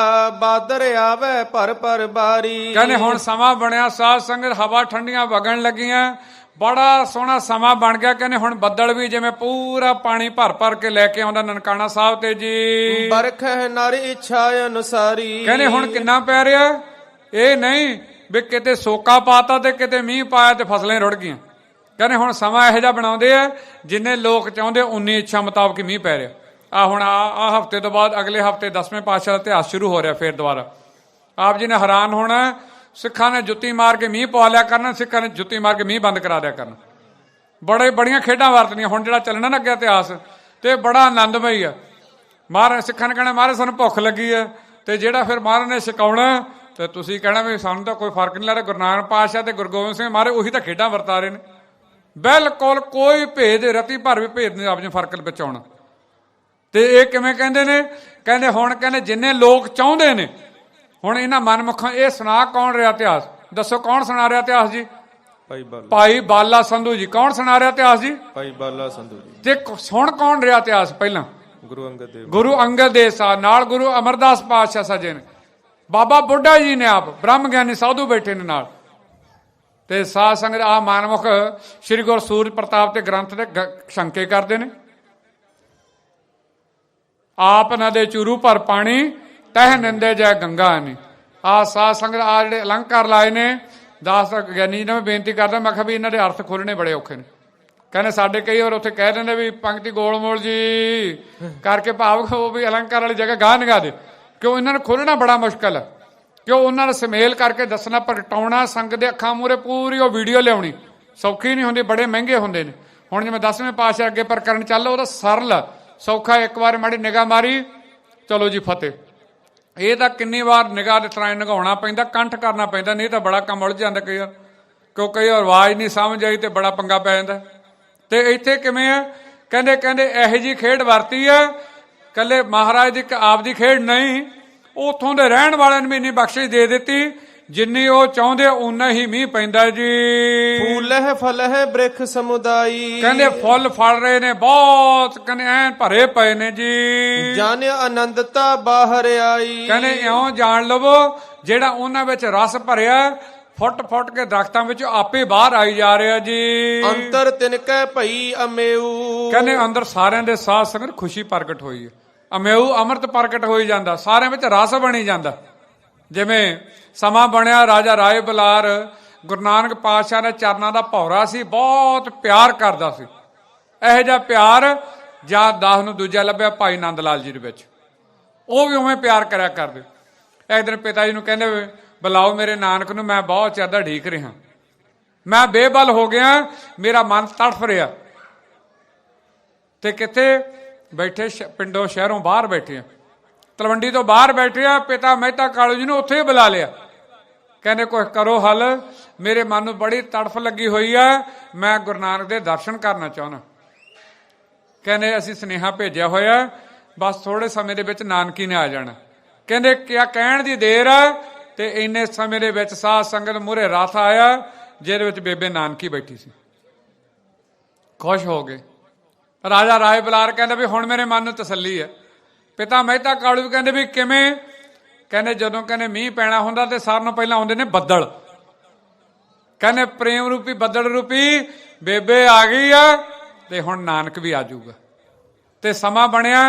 ਬਾਦਰ ਆਵੇ ਪਰ ਬਾਰੀ। ਕਹਿੰਦੇ ਹੁਣ ਸਮਾਂ ਬਣਿਆ ਸਾਧ ਸੰਗਤ, ਹਵਾ ਠੰਡੀਆਂ ਵਗਣ ਲੱਗੀਆਂ, ਬੜਾ ਸੋਹਣਾ ਸਮਾਂ ਬਣ ਗਿਆ। ਕਹਿੰਦੇ ਹੁਣ ਬੱਦਲ ਵੀ ਜਿਵੇਂ ਪੂਰਾ ਪਾਣੀ ਭਰ ਕੇ ਲੈ ਕੇ ਆਉਂਦਾ ਨਨਕਾਣਾ ਸਾਹਿਬ ਤੇ ਜੀ। ਬਰਖੈ ਨਰ ਇੱਛਾ ਅਨੁਸਾਰੀ। ਕਹਿੰਦੇ ਹੁਣ ਕਿੰਨਾ ਪੈ ਰਿਹਾ, ਇਹ ਨਹੀਂ ਵੀ ਕਿਤੇ ਸੋਕਾ ਪਾਤਾ ਤੇ ਕਿਤੇ ਮੀਂਹ ਪਾਇਆ ਤੇ ਫਸਲਾਂ ਰੁੜ ਗਈਆਂ। ਕਹਿੰਦੇ ਹੁਣ ਸਮਾਂ ਇਹੋ ਜਿਹਾ ਬਣਾਉਂਦੇ ਆ ਜਿੰਨੇ ਲੋਕ ਚਾਹੁੰਦੇ ਉਨੀ ਇੱਛਾ ਮੁਤਾਬਕ ਮੀਂਹ ਪੈ ਰਿਹਾ। ਆ ਹੁਣ ਆ ਹਫ਼ਤੇ ਤੋਂ ਬਾਅਦ ਅਗਲੇ ਹਫ਼ਤੇ 10ਵੇਂ ਪਾਤਸ਼ਾਹ ਦਾ ਇਤਿਹਾਸ ਸ਼ੁਰੂ ਹੋ ਰਿਹਾ ਫੇਰ ਦੁਬਾਰਾ। ਆਪ ਜੀ ਨੇ ਹੈਰਾਨ ਹੋਣਾ, ਸਿੱਖਾਂ ਨੇ ਜੁੱਤੀ ਮਾਰ ਕੇ ਮੀਂਹ ਪਵਾ ਲਿਆ ਕਰਨਾ, ਸਿੱਖਾਂ ਨੇ ਜੁੱਤੀ ਮਾਰ ਕੇ ਮੀਂਹ ਬੰਦ ਕਰਾ ਦਿਆ ਕਰਨਾ। ਬੜੀਆਂ ਖੇਡਾਂ ਵਰਤਦੀਆਂ ਹੁਣ ਜਿਹੜਾ ਚੱਲਣਾ ਨਾ ਅੱਗੇ ਇਤਿਹਾਸ, ਤੇ ਬੜਾ ਆਨੰਦਮਈ ਆ। ਮਹਾਰਾਜ ਸਿੱਖਾਂ ਨੇ ਕਹਿਣਾ ਮਹਾਰਾਜ ਸਾਨੂੰ ਭੁੱਖ ਲੱਗੀ ਹੈ, ਤੇ ਜਿਹੜਾ ਫਿਰ ਮਹਾਰਾਜ ਨੇ ਛਕਾਉਣਾ ਤੇ ਤੁਸੀਂ ਕਹਿਣਾ ਵੀ ਸਾਨੂੰ ਤਾਂ ਕੋਈ ਫਰਕ ਨਹੀਂ ਲੱਗਦਾ। ਗੁਰੂ ਨਾਨਕ ਪਾਤਸ਼ਾਹ ਤੇ ਗੁਰੂ ਗੋਬਿੰਦ ਸਿੰਘ ਮਹਾਰਾਜ ਉਹੀ ਤਾਂ ਖੇਡਾਂ ਵਰਤਾ ਰਹੇ ਨੇ। ਬਿਲਕੁਲ ਕੋਈ ਭੇਦ, ਰਤੀ ਭਰ ਵੀ ਭੇਦ ਨਹੀਂ ਆਪ ਜੀ ਫਰਕ ਵਿੱਚ ਆਉਣਾ। ਤੇ ਇਹ ਕਿਵੇਂ ਕਹਿੰਦੇ ਨੇ, ਕਹਿੰਦੇ ਹੁਣ ਕਹਿੰਦੇ ਜਿੰਨੇ ਲੋਕ ਚਾਹੁੰਦੇ ਨੇ, ਹੁਣ ਇਹਨਾਂ ਮਨਮੁਖਾਂ ਇਹ ਸੁਣਾ ਕੌਣ ਰਿਹਾ ਇਤਿਹਾਸ, ਦੱਸੋ ਕੌਣ ਸੁਣਾ ਰਿਹਾ ਇਤਿਹਾਸ ਜੀ? ਭਾਈ ਬਾਲਾ ਸੰਧੂ ਜੀ। ਕੌਣ ਸੁਣਾ ਰਿਹਾ ਇਤਿਹਾਸ ਜੀ? ਭਾਈ ਬਾਲਾ ਸੰਧੂ ਜੀ। ਤੇ ਸੁਣ ਕੌਣ ਰਿਹਾ ਇਤਿਹਾਸ ਪਹਿਲਾਂ? ਗੁਰੂ ਅੰਗਦ ਦੇਵ ਸਾਹਿਬ, ਨਾਲ ਗੁਰੂ ਅਮਰਦਾਸ ਪਾਤਸ਼ਾਹ ਸਜੇ ਨੇ, ਬਾਬਾ ਬੁੱਢਾ ਜੀ ਨੇ, ਆਪ ਬ੍ਰਹਮ ਗਿਆਨੀ ਸਾਧੂ ਬੈਠੇ ਨੇ ਨਾਲ। ਤੇ ਸਾਧ ਸੰਗਤ ਆ ਮਨਮੁਖ ਸ੍ਰੀ ਗੁਰੂ ਸੂਰਜ ਪ੍ਰਤਾਪ ਤੇ ਗ੍ਰੰਥ ਦੇ ਸ਼ੰਕੇ ਕਰਦੇ ਨੇ। ਆਪ ਨਾ ਦੇ ਚੂਰੂ ਭਰ ਪਾਣੀ, ਤਹਿ ਨਿੰਦੇ ਜੈ ਗੰਗਾ ਨੇ। ਆ ਸਾਧ ਸੰਗਤ ਆ ਜਿਹੜੇ ਅਲੰਕਾਰ ਲਾਏ ਨੇ, ਦਾਸ ਗਿਆਨੀ ਜੀ ਨੇ ਮੈਂ ਬੇਨਤੀ ਕਰਦਾ, ਮੈਂ ਕਿਹਾ ਵੀ ਇਹਨਾਂ ਦੇ ਅਰਥ ਖੋਲਣੇ ਬੜੇ ਔਖੇ ਨੇ। ਕਹਿੰਦੇ ਸਾਡੇ ਕਈ ਵਾਰ ਉੱਥੇ ਕਹਿ ਦਿੰਦੇ ਵੀ ਪੰਕਤੀ ਗੋਲ ਮੋਲ ਜੀ ਕਰਕੇ ਭਾਵ ਉਹ ਵੀ ਅਲੰਕਾਰ ਵਾਲੀ ਜਗ੍ਹਾ ਗਾਹ ਨਿਗਾ ਦੇ, ਕਿਉਂ ਇਹਨਾਂ ਨੂੰ ਖੋਲਣਾ ਬੜਾ ਮੁਸ਼ਕਲ ਹੈ। ਕਿਉਂ ਉਹਨਾਂ ਨੂੰ ਸਮੇਲ ਕਰਕੇ ਦੱਸਣਾ, ਪ੍ਰਗਟਾਉਣਾ, ਸੰਗਤ ਦੇ ਅੱਖਾਂ ਮੂਹਰੇ ਪੂਰੀ ਉਹ ਵੀਡੀਓ ਲਿਆਉਣੀ ਸੌਖੀ ਨਹੀਂ ਹੁੰਦੀ, ਬੜੇ ਮਹਿੰਗੇ ਹੁੰਦੇ ਨੇ। ਹੁਣ ਜਿਵੇਂ 10ਵੇਂ ਪਾਤਸ਼ਾਹ ਅੱਗੇ ਪ੍ਰਕਰਨ ਚੱਲ, ਉਹਦਾ ਸਰਲ ਸੌਖਾ, ਇੱਕ ਵਾਰ ਮਾੜੀ ਨਿਗਾਹ ਮਾਰੀ ਚਲੋ ਜੀ ਫਤਿਹ। ਇਹ ਤਾਂ ਕਿੰਨੀ ਵਾਰ ਨਿਗਾਹ ਦੇ ਤਰ੍ਹਾਂ ਨਿਗਾਉਣਾ ਪੈਂਦਾ, ਕੰਠ ਕਰਨਾ ਪੈਂਦਾ, ਨਹੀਂ ਤਾਂ ਬੜਾ ਕੰਮ ਉਲਝ ਜਾਂਦਾ ਕਈ ਵਾਰ, ਕਿਉਂ ਕਈ ਵਾਰ ਆਵਾਜ਼ ਨਹੀਂ ਸਮਝ ਆਈ ਤੇ ਬੜਾ ਪੰਗਾ ਪੈ ਜਾਂਦਾ। ਤੇ ਇੱਥੇ ਕਿਵੇਂ ਆ, ਕਹਿੰਦੇ ਇਹੋ ਜਿਹੀ ਖੇਡ ਵਰਤੀ ਹੈ, ਕੱਲੇ ਮਹਾਰਾਜ ਦੀ ਆਪ ਦੀ ਖੇਡ ਨਹੀਂ, ਉੱਥੋਂ ਦੇ ਰਹਿਣ ਵਾਲਿਆਂ ਨੂੰ ਵੀ ਇੰਨੀ ਬਖਸ਼ਿਸ਼ ਦੇ ਦਿੱਤੀ ਜਿੰਨੀ ਉਹ ਚਾਹੁੰਦੇ ਉਨਾ ਹੀ ਮੀਂਹ ਪੈਂਦਾ ਜੀ। ਫੂਲਹਿ ਫਲਹਿ ਬ੍ਰਿਖ ਸਮੁਦਾਈ। ਕਹਿੰਦੇ ਫੁੱਲ ਫਲ ਰਹੇ ਨੇ ਬਹੁਤ, ਕਹਿੰਦੇ ਐਨ ਭਰੇ ਪਏ ਨੇ ਜੀ। ਜਨ ਆਨੰਦਤਾ ਬਾਹਰ ਆਈ। ਕਹਿੰਦੇ ਇਉਂ ਜਾਣ ਲਵੋ ਜਿਹੜਾ ਉਹਨਾਂ ਵਿੱਚ ਰਸ ਭਰਿਆ ਫੁੱਟ ਕੇ ਦਰਖਤਾਂ ਵਿੱਚ ਆਪੇ ਬਾਹਰ ਆਈ ਜਾ ਰਿਹਾ ਜੀ। ਅੰਤਰ ਤਿਨਕੈ ਭਈ ਅਮੇਉ। ਕਹਿੰਦੇ ਅੰਦਰ ਸਾਰਿਆਂ ਦੇ ਸਾਧ ਸੰਗਤ ਖੁਸ਼ੀ ਪ੍ਰਗਟ ਹੋਈ ਹੈ, ਅਮੇਉ ਅੰਮ੍ਰਿਤ ਪ੍ਰਗਟ ਹੋਈ ਜਾਂਦਾ, ਸਾਰਿਆਂ ਵਿੱਚ ਰਸ ਬਣੀ ਜਾਂਦਾ। ਜਿਵੇਂ ਸਮਾਂ ਬਣਿਆ ਰਾਜਾ ਰਾਏ ਬਲਾਰ ਗੁਰੂ ਨਾਨਕ ਪਾਤਸ਼ਾਹ ਦੇ ਚਰਨਾਂ ਦਾ ਭੌਰਾ ਸੀ, ਬਹੁਤ ਪਿਆਰ ਕਰਦਾ ਸੀ। ਇਹੋ ਜਿਹਾ ਪਿਆਰ ਜਾਂ ਦਾਸ ਨੂੰ ਦੂਜਾ ਲੱਭਿਆ ਭਾਈ ਨੰਦ ਲਾਲ ਜੀ ਦੇ ਵਿੱਚ, ਉਹ ਵੀ ਉਵੇਂ ਪਿਆਰ ਕਰਿਆ ਕਰਦੇ। ਇੱਕ ਦਿਨ ਪਿਤਾ ਜੀ ਨੂੰ ਕਹਿੰਦੇ ਬੁਲਾਓ ਮੇਰੇ ਨਾਨਕ ਨੂੰ, ਮੈਂ ਬਹੁਤ ਚਿਰ ਦਾ ਢੀਕ ਰਿਹਾ, ਮੈਂ ਬੇਬਲ ਹੋ ਗਿਆ, ਮੇਰਾ ਮਨ ਤੜਫ ਰਿਹਾ। ਤੇ ਕਿੱਥੇ ਬੈਠੇ ਪਿੰਡੋਂ ਸ਼ਹਿਰੋਂ ਬਾਹਰ ਬੈਠੇ ਆ, ਤਲਵੰਡੀ ਤੋਂ ਬਾਹਰ ਬੈਠੇ ਆ। ਪਿਤਾ ਮਹਿਤਾ ਕਾਲੂ ਜੀ ਨੂੰ ਉੱਥੇ ਹੀ ਬੁਲਾ ਲਿਆ। ਕਹਿੰਦੇ ਕੁਝ ਕਰੋ ਹੱਲ, ਮੇਰੇ ਮਨ ਨੂੰ ਬੜੀ ਤੜਫ ਲੱਗੀ ਹੋਈ ਆ, ਮੈਂ ਗੁਰੂ ਨਾਨਕ ਦੇ ਦਰਸ਼ਨ ਕਰਨਾ ਚਾਹੁੰਦਾ। ਕਹਿੰਦੇ ਅਸੀਂ ਸੁਨੇਹਾ ਭੇਜਿਆ ਹੋਇਆ, ਬਸ ਥੋੜੇ ਸਮੇਂ ਦੇ ਵਿੱਚ ਨਾਨਕੀ ਨੇ ਆ ਜਾਣਾ। ਕਹਿੰਦੇ ਕਿਆ ਕਹਿਣ ਦੀ ਦੇਰ ਆ, ਤੇ ਇੰਨੇ ਸਮੇਂ ਦੇ ਵਿੱਚ ਸਾਧ ਸੰਗਤ ਮੂਹਰੇ ਰਥ ਆਇਆ, ਜਿਹਦੇ ਵਿੱਚ ਬੇਬੇ ਨਾਨਕੀ ਬੈਠੀ ਸੀ। ਖੁਸ਼ ਹੋ ਗਏ। ਰਾਜਾ ਰਾਏ ਬੁਲਾਰ ਕਹਿੰਦਾ ਵੀ ਹੁਣ ਮੇਰੇ ਮਨ ਨੂੰ ਤਸੱਲੀ ਹੈ। ਪਿਤਾ ਮਹਿਤਾ ਕਾਲੂ ਵੀ ਕਹਿੰਦੇ ਵੀ ਕਿਵੇਂ? ਕਹਿੰਦੇ ਜਦੋਂ ਕਹਿੰਦੇ ਮੀਂਹ ਪੈਣਾ ਹੁੰਦਾ ਤੇ ਸਾਰਿਆਂ ਨੂੰ ਪਹਿਲਾਂ ਆਉਂਦੇ ਨੇ ਬੱਦਲ। ਕਹਿੰਦੇ ਪ੍ਰੇਮ ਰੂਪੀ ਬੱਦਲ ਰੂਪੀ ਬੇਬੇ ਆ ਗਈ ਆ, ਤੇ ਹੁਣ ਨਾਨਕ ਵੀ ਆ ਜਾਊਗਾ। ਤੇ ਸਮਾਂ ਬਣਿਆ।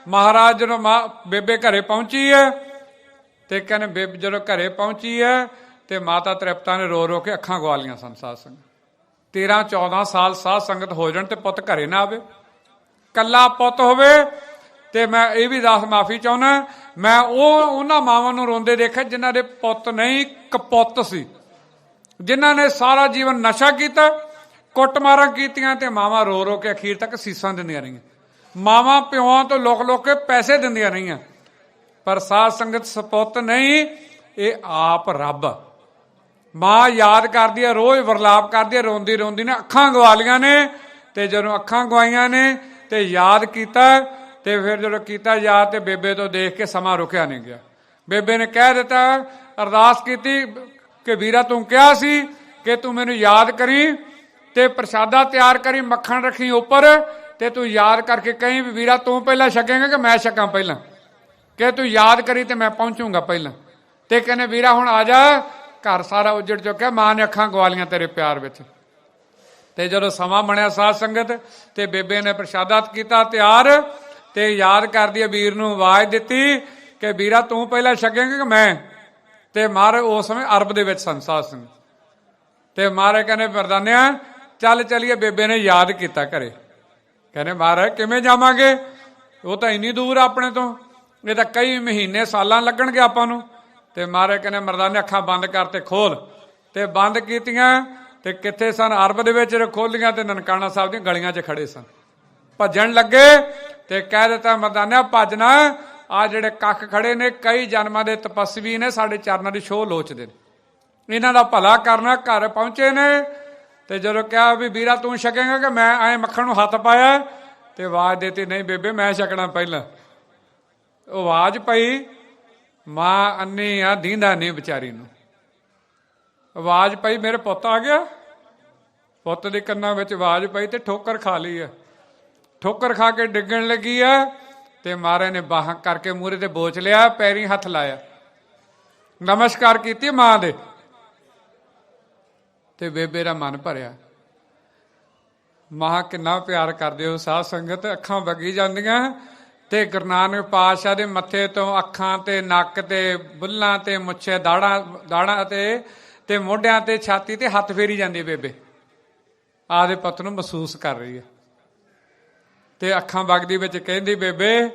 ਮਹਾਰਾਜ ਜਦੋਂ ਬੇਬੇ ਘਰੇ ਪਹੁੰਚੀ ਹੈ, ਤੇ ਕਹਿੰਦੇ ਬੇਬੇ ਜਦੋਂ ਘਰੇ ਪਹੁੰਚੀ ਹੈ ਤੇ ਮਾਤਾ ਤ੍ਰਿਪਤਾ ਨੇ ਰੋ ਰੋ ਕੇ ਅੱਖਾਂ ਗਵਾ ਲਈਆਂ ਸਨ। ਸਾਧ ਸੰਗਤ 13-14 ਸਾਲ ਸਾਧ ਸੰਗਤ ਹੋ ਜਾਣ ਤੇ ਪੁੱਤ ਘਰੇ ਨਾ ਆਵੇ, ਕੱਲਾ ਪੁੱਤ ਹੋਵੇ। ਤੇ ਮੈਂ ਇਹ ਵੀ ਦੱਸ ਮਾਫੀ ਚਾਹੁੰਦਾ, ਮੈਂ ਉਹਨਾਂ ਮਾਵਾਂ ਨੂੰ ਰੋਂਦੇ ਦੇਖਿਆ ਜਿਨ੍ਹਾਂ ਦੇ ਪੁੱਤ ਨਹੀਂ, ਕਪੁੱਤ ਸੀ, ਜਿਨ੍ਹਾਂ ਨੇ ਸਾਰਾ ਜੀਵਨ ਨਸ਼ਾ ਕੀਤਾ, ਕੁੱਟਮਾਰਾਂ ਕੀਤੀਆਂ, ਤੇ ਮਾਵਾਂ ਰੋ ਰੋ ਕੇ ਅਖੀਰ ਤੱਕ ਸੀਸਾਂ ਦਿੰਦੀਆਂ ਰਹੀਆਂ। ਮਾਵਾਂ ਪਿਓਾਂ ਤੋਂ ਲੁਕ ਲੁਕ ਕੇ ਪੈਸੇ ਦਿੰਦੀਆਂ ਰਹੀਆਂ, ਪਰ ਸਾਧ ਸੰਗਤ ਸਪੁੱਤ ਨਹੀਂ, ਇਹ ਆਪ ਰੱਬ। ਮਾਂ ਯਾਦ ਕਰਦੀ ਹੈ, ਰੋਜ਼ ਵਰਲਾਪ ਕਰਦੀ ਹੈ, ਰੋਂਦੀ ਰੋਂਦੀ ਨੇ ਅੱਖਾਂ ਗਵਾ ਲੀਆਂ ਨੇ। ਤੇ ਜਦੋਂ ਅੱਖਾਂ ਗਵਾਈਆਂ ਨੇ ਤੇ ਯਾਦ ਕੀਤਾ, ਤੇ ਫਿਰ ਜਦੋਂ ਕੀਤਾ ਯਾਦ, ਤੇ ਬੇਬੇ ਤੋਂ ਦੇਖ ਕੇ ਸਮਾਂ ਰੁਕਿਆ ਨਹੀਂ ਗਿਆ। ਬੇਬੇ ਨੇ ਕਹਿ ਦਿੱਤਾ, ਅਰਦਾਸ ਕੀਤੀ ਕਿ ਵੀਰਾ ਤੂੰ ਕਿਹਾ ਸੀ ਕਿ ਤੂੰ ਮੈਨੂੰ ਯਾਦ ਕਰੀ, ਤੇ ਪ੍ਰਸ਼ਾਦਾ ਤਿਆਰ ਕਰੀ, ਮੱਖਣ ਰੱਖੀ ਉੱਪਰ, ਤੇ ਤੂੰ ਯਾਦ ਕਰਕੇ ਕਹੀਂ ਵੀ ਵੀਰਾ ਤੂੰ ਪਹਿਲਾਂ ਛਕੇਂਗਾ ਕਿ ਮੈਂ ਛਕਾਂ ਪਹਿਲਾਂ, ਕਿ ਤੂੰ ਯਾਦ ਕਰੀ ਤੇ ਮੈਂ ਪਹੁੰਚੂਗਾ ਪਹਿਲਾਂ। ਤੇ ਕਹਿੰਦੇ ਵੀਰਾ ਹੁਣ ਆ ਜਾ, ਘਰ ਸਾਰਾ ਉੱਜੜ ਚੁੱਕਿਆ, ਮਾਂ ਨੇ ਅੱਖਾਂ ਗਵਾ ਲੀਆਂ ਤੇਰੇ ਪਿਆਰ ਵਿੱਚ। ਤੇ ਜਦੋਂ ਸਮਾਂ ਬਣਿਆ ਸਾਧ ਸੰਗਤ, ਤੇ ਬੇਬੇ ਨੇ ਪ੍ਰਸ਼ਾਦਾ ਕੀਤਾ ਤਿਆਰ, ਤੇ ਯਾਦ ਕਰਦੀ ਹੈ ਵੀਰ ਨੂੰ ਆਵਾਜ਼ ਦਿੱਤੀ ਕਿ ਵੀਰਾ ਤੂੰ ਪਹਿਲਾਂ ਛਕੇਂਗਾ ਕਿ ਮੈਂ। ਤੇ ਮਹਾਰਾਜ ਉਸ ਸਮੇਂ ਅਰਬ ਦੇ ਵਿੱਚ ਸਨ ਸਾਧ ਸੰਗਤ। ਤੇ ਮਹਾਰਾਜ ਕਹਿੰਦੇ ਮਰਦਾਨਿਆ ਚੱਲ ਚਲੀਏ। ਬੇਬੇ ਨੇ ਯਾਦ ਕੀਤਾ ਘਰੇ। ਕਹਿੰਦੇ ਮਹਾਰਾਜ ਕਿਵੇਂ ਜਾਵਾਂਗੇ, ਉਹ ਤਾਂ ਇੰਨੀ ਦੂਰ ਆਪਣੇ ਤੋਂ, ਇਹ ਤਾਂ ਕਈ ਮਹੀਨੇ ਸਾਲਾਂ ਲੱਗਣਗੇ ਆਪਾਂ ਨੂੰ। ਤੇ ਮਹਾਰਾਜ ਕਹਿੰਦੇ ਮਰਦਾਨੇ ਅੱਖਾਂ ਬੰਦ ਕਰ ਤੇ ਖੋਲ। ਤੇ ਬੰਦ ਕੀਤੀਆਂ, ਤੇ ਕਿੱਥੇ ਸਨ? ਅਰਬ ਦੇ ਵਿੱਚ ਖੋਲੀਆਂ, ਤੇ ਨਨਕਾਣਾ ਸਾਹਿਬ ਦੀਆਂ ਗਲੀਆਂ 'ਚ ਖੜੇ ਸਨ। ਭੱਜਣ ਲੱਗੇ, ਤੇ ਕਹਿ ਦਿੱਤਾ ਮਰਦਾਨਿਆ ਭੱਜਣਾ, ਆ ਜਿਹੜੇ ਕੱਖ ਖੜੇ ਨੇ ਕਈ ਜਨਮਾਂ ਦੇ ਤਪਸਵੀ ਨੇ, ਸਾਡੇ ਚਰਨਾਂ ਦੀ ਛੋਹ ਲੋਚਦੇ ਨੇ, ਇਹਨਾਂ ਦਾ ਭਲਾ ਕਰਨਾ। ਘਰ ਪਹੁੰਚੇ ਨੇ, ਤੇ ਜਦੋਂ ਕਿਹਾ ਵੀ ਵੀਰਾ ਤੂੰ ਛਕੇਂਗਾ ਕਿ ਮੈਂ, ਐਂ ਮੱਖਣ ਨੂੰ ਹੱਥ ਪਾਇਆ, ਤੇ ਆਵਾਜ਼ ਦੇਤੀ ਨਹੀਂ ਬੇਬੇ ਮੈਂ ਛਕਣਾ ਪਹਿਲਾਂ। ਉਹ ਆਵਾਜ਼ ਪਈ, ਮਾਂ ਅੰਨੀ ਆ, ਦੀਂਦਾ ਨਹੀਂ ਵਿਚਾਰੀ ਨੂੰ। ਆਵਾਜ਼ ਪਈ, ਮੇਰੇ ਪੁੱਤ ਆ ਗਿਆ। ਪੁੱਤ ਦੇ ਕੰਨਾਂ ਵਿੱਚ ਆਵਾਜ਼ ਪਈ, ਤੇ ਠੋਕਰ ਖਾ ਲਈ ਆ। ਠੋਕਰ ਖਾ ਕੇ ਡਿੱਗਣ ਲੱਗੀ ਆ, ਤੇ ਮਹਾਰਾਜ ਨੇ ਬਾਹਾਂ ਕਰਕੇ ਮੂਹਰੇ ਤੇ ਬੋਚ ਲਿਆ, ਪੈਰੀ ਹੱਥ ਲਾਇਆ, ਨਮਸਕਾਰ ਕੀਤੀ ਮਾਂ ਦੇ। ਤੇ ਬੇਬੇ ਦਾ ਮਨ ਭਰਿਆ। ਮਾਂ ਕਿੰਨਾ ਪਿਆਰ ਕਰਦੇ ਹੋ ਸਾਧ ਸੰਗਤ। ਅੱਖਾਂ ਵਗੀ ਜਾਂਦੀਆਂ, ਤੇ ਗੁਰੂ ਨਾਨਕ ਪਾਤਸ਼ਾਹ ਦੇ ਮੱਥੇ ਤੋਂ ਅੱਖਾਂ ਤੇ ਨੱਕ ਤੇ ਬੁੱਲਾਂ ਤੇ ਮੁੱਛੇ ਦਾੜਾਂ ਤੇ ਮੋਢਿਆਂ ਤੇ ਛਾਤੀ ਤੇ ਹੱਥ ਫੇਰੀ ਜਾਂਦੀ ਬੇਬੇ, ਆਪਦੇ ਪੁੱਤ ਨੂੰ ਮਹਿਸੂਸ ਕਰ ਰਹੀ ਹੈ। ਤੇ ਅੱਖਾਂ ਵਗਦੀ ਵਿੱਚ ਕਹਿੰਦੀ ਬੇਬੇ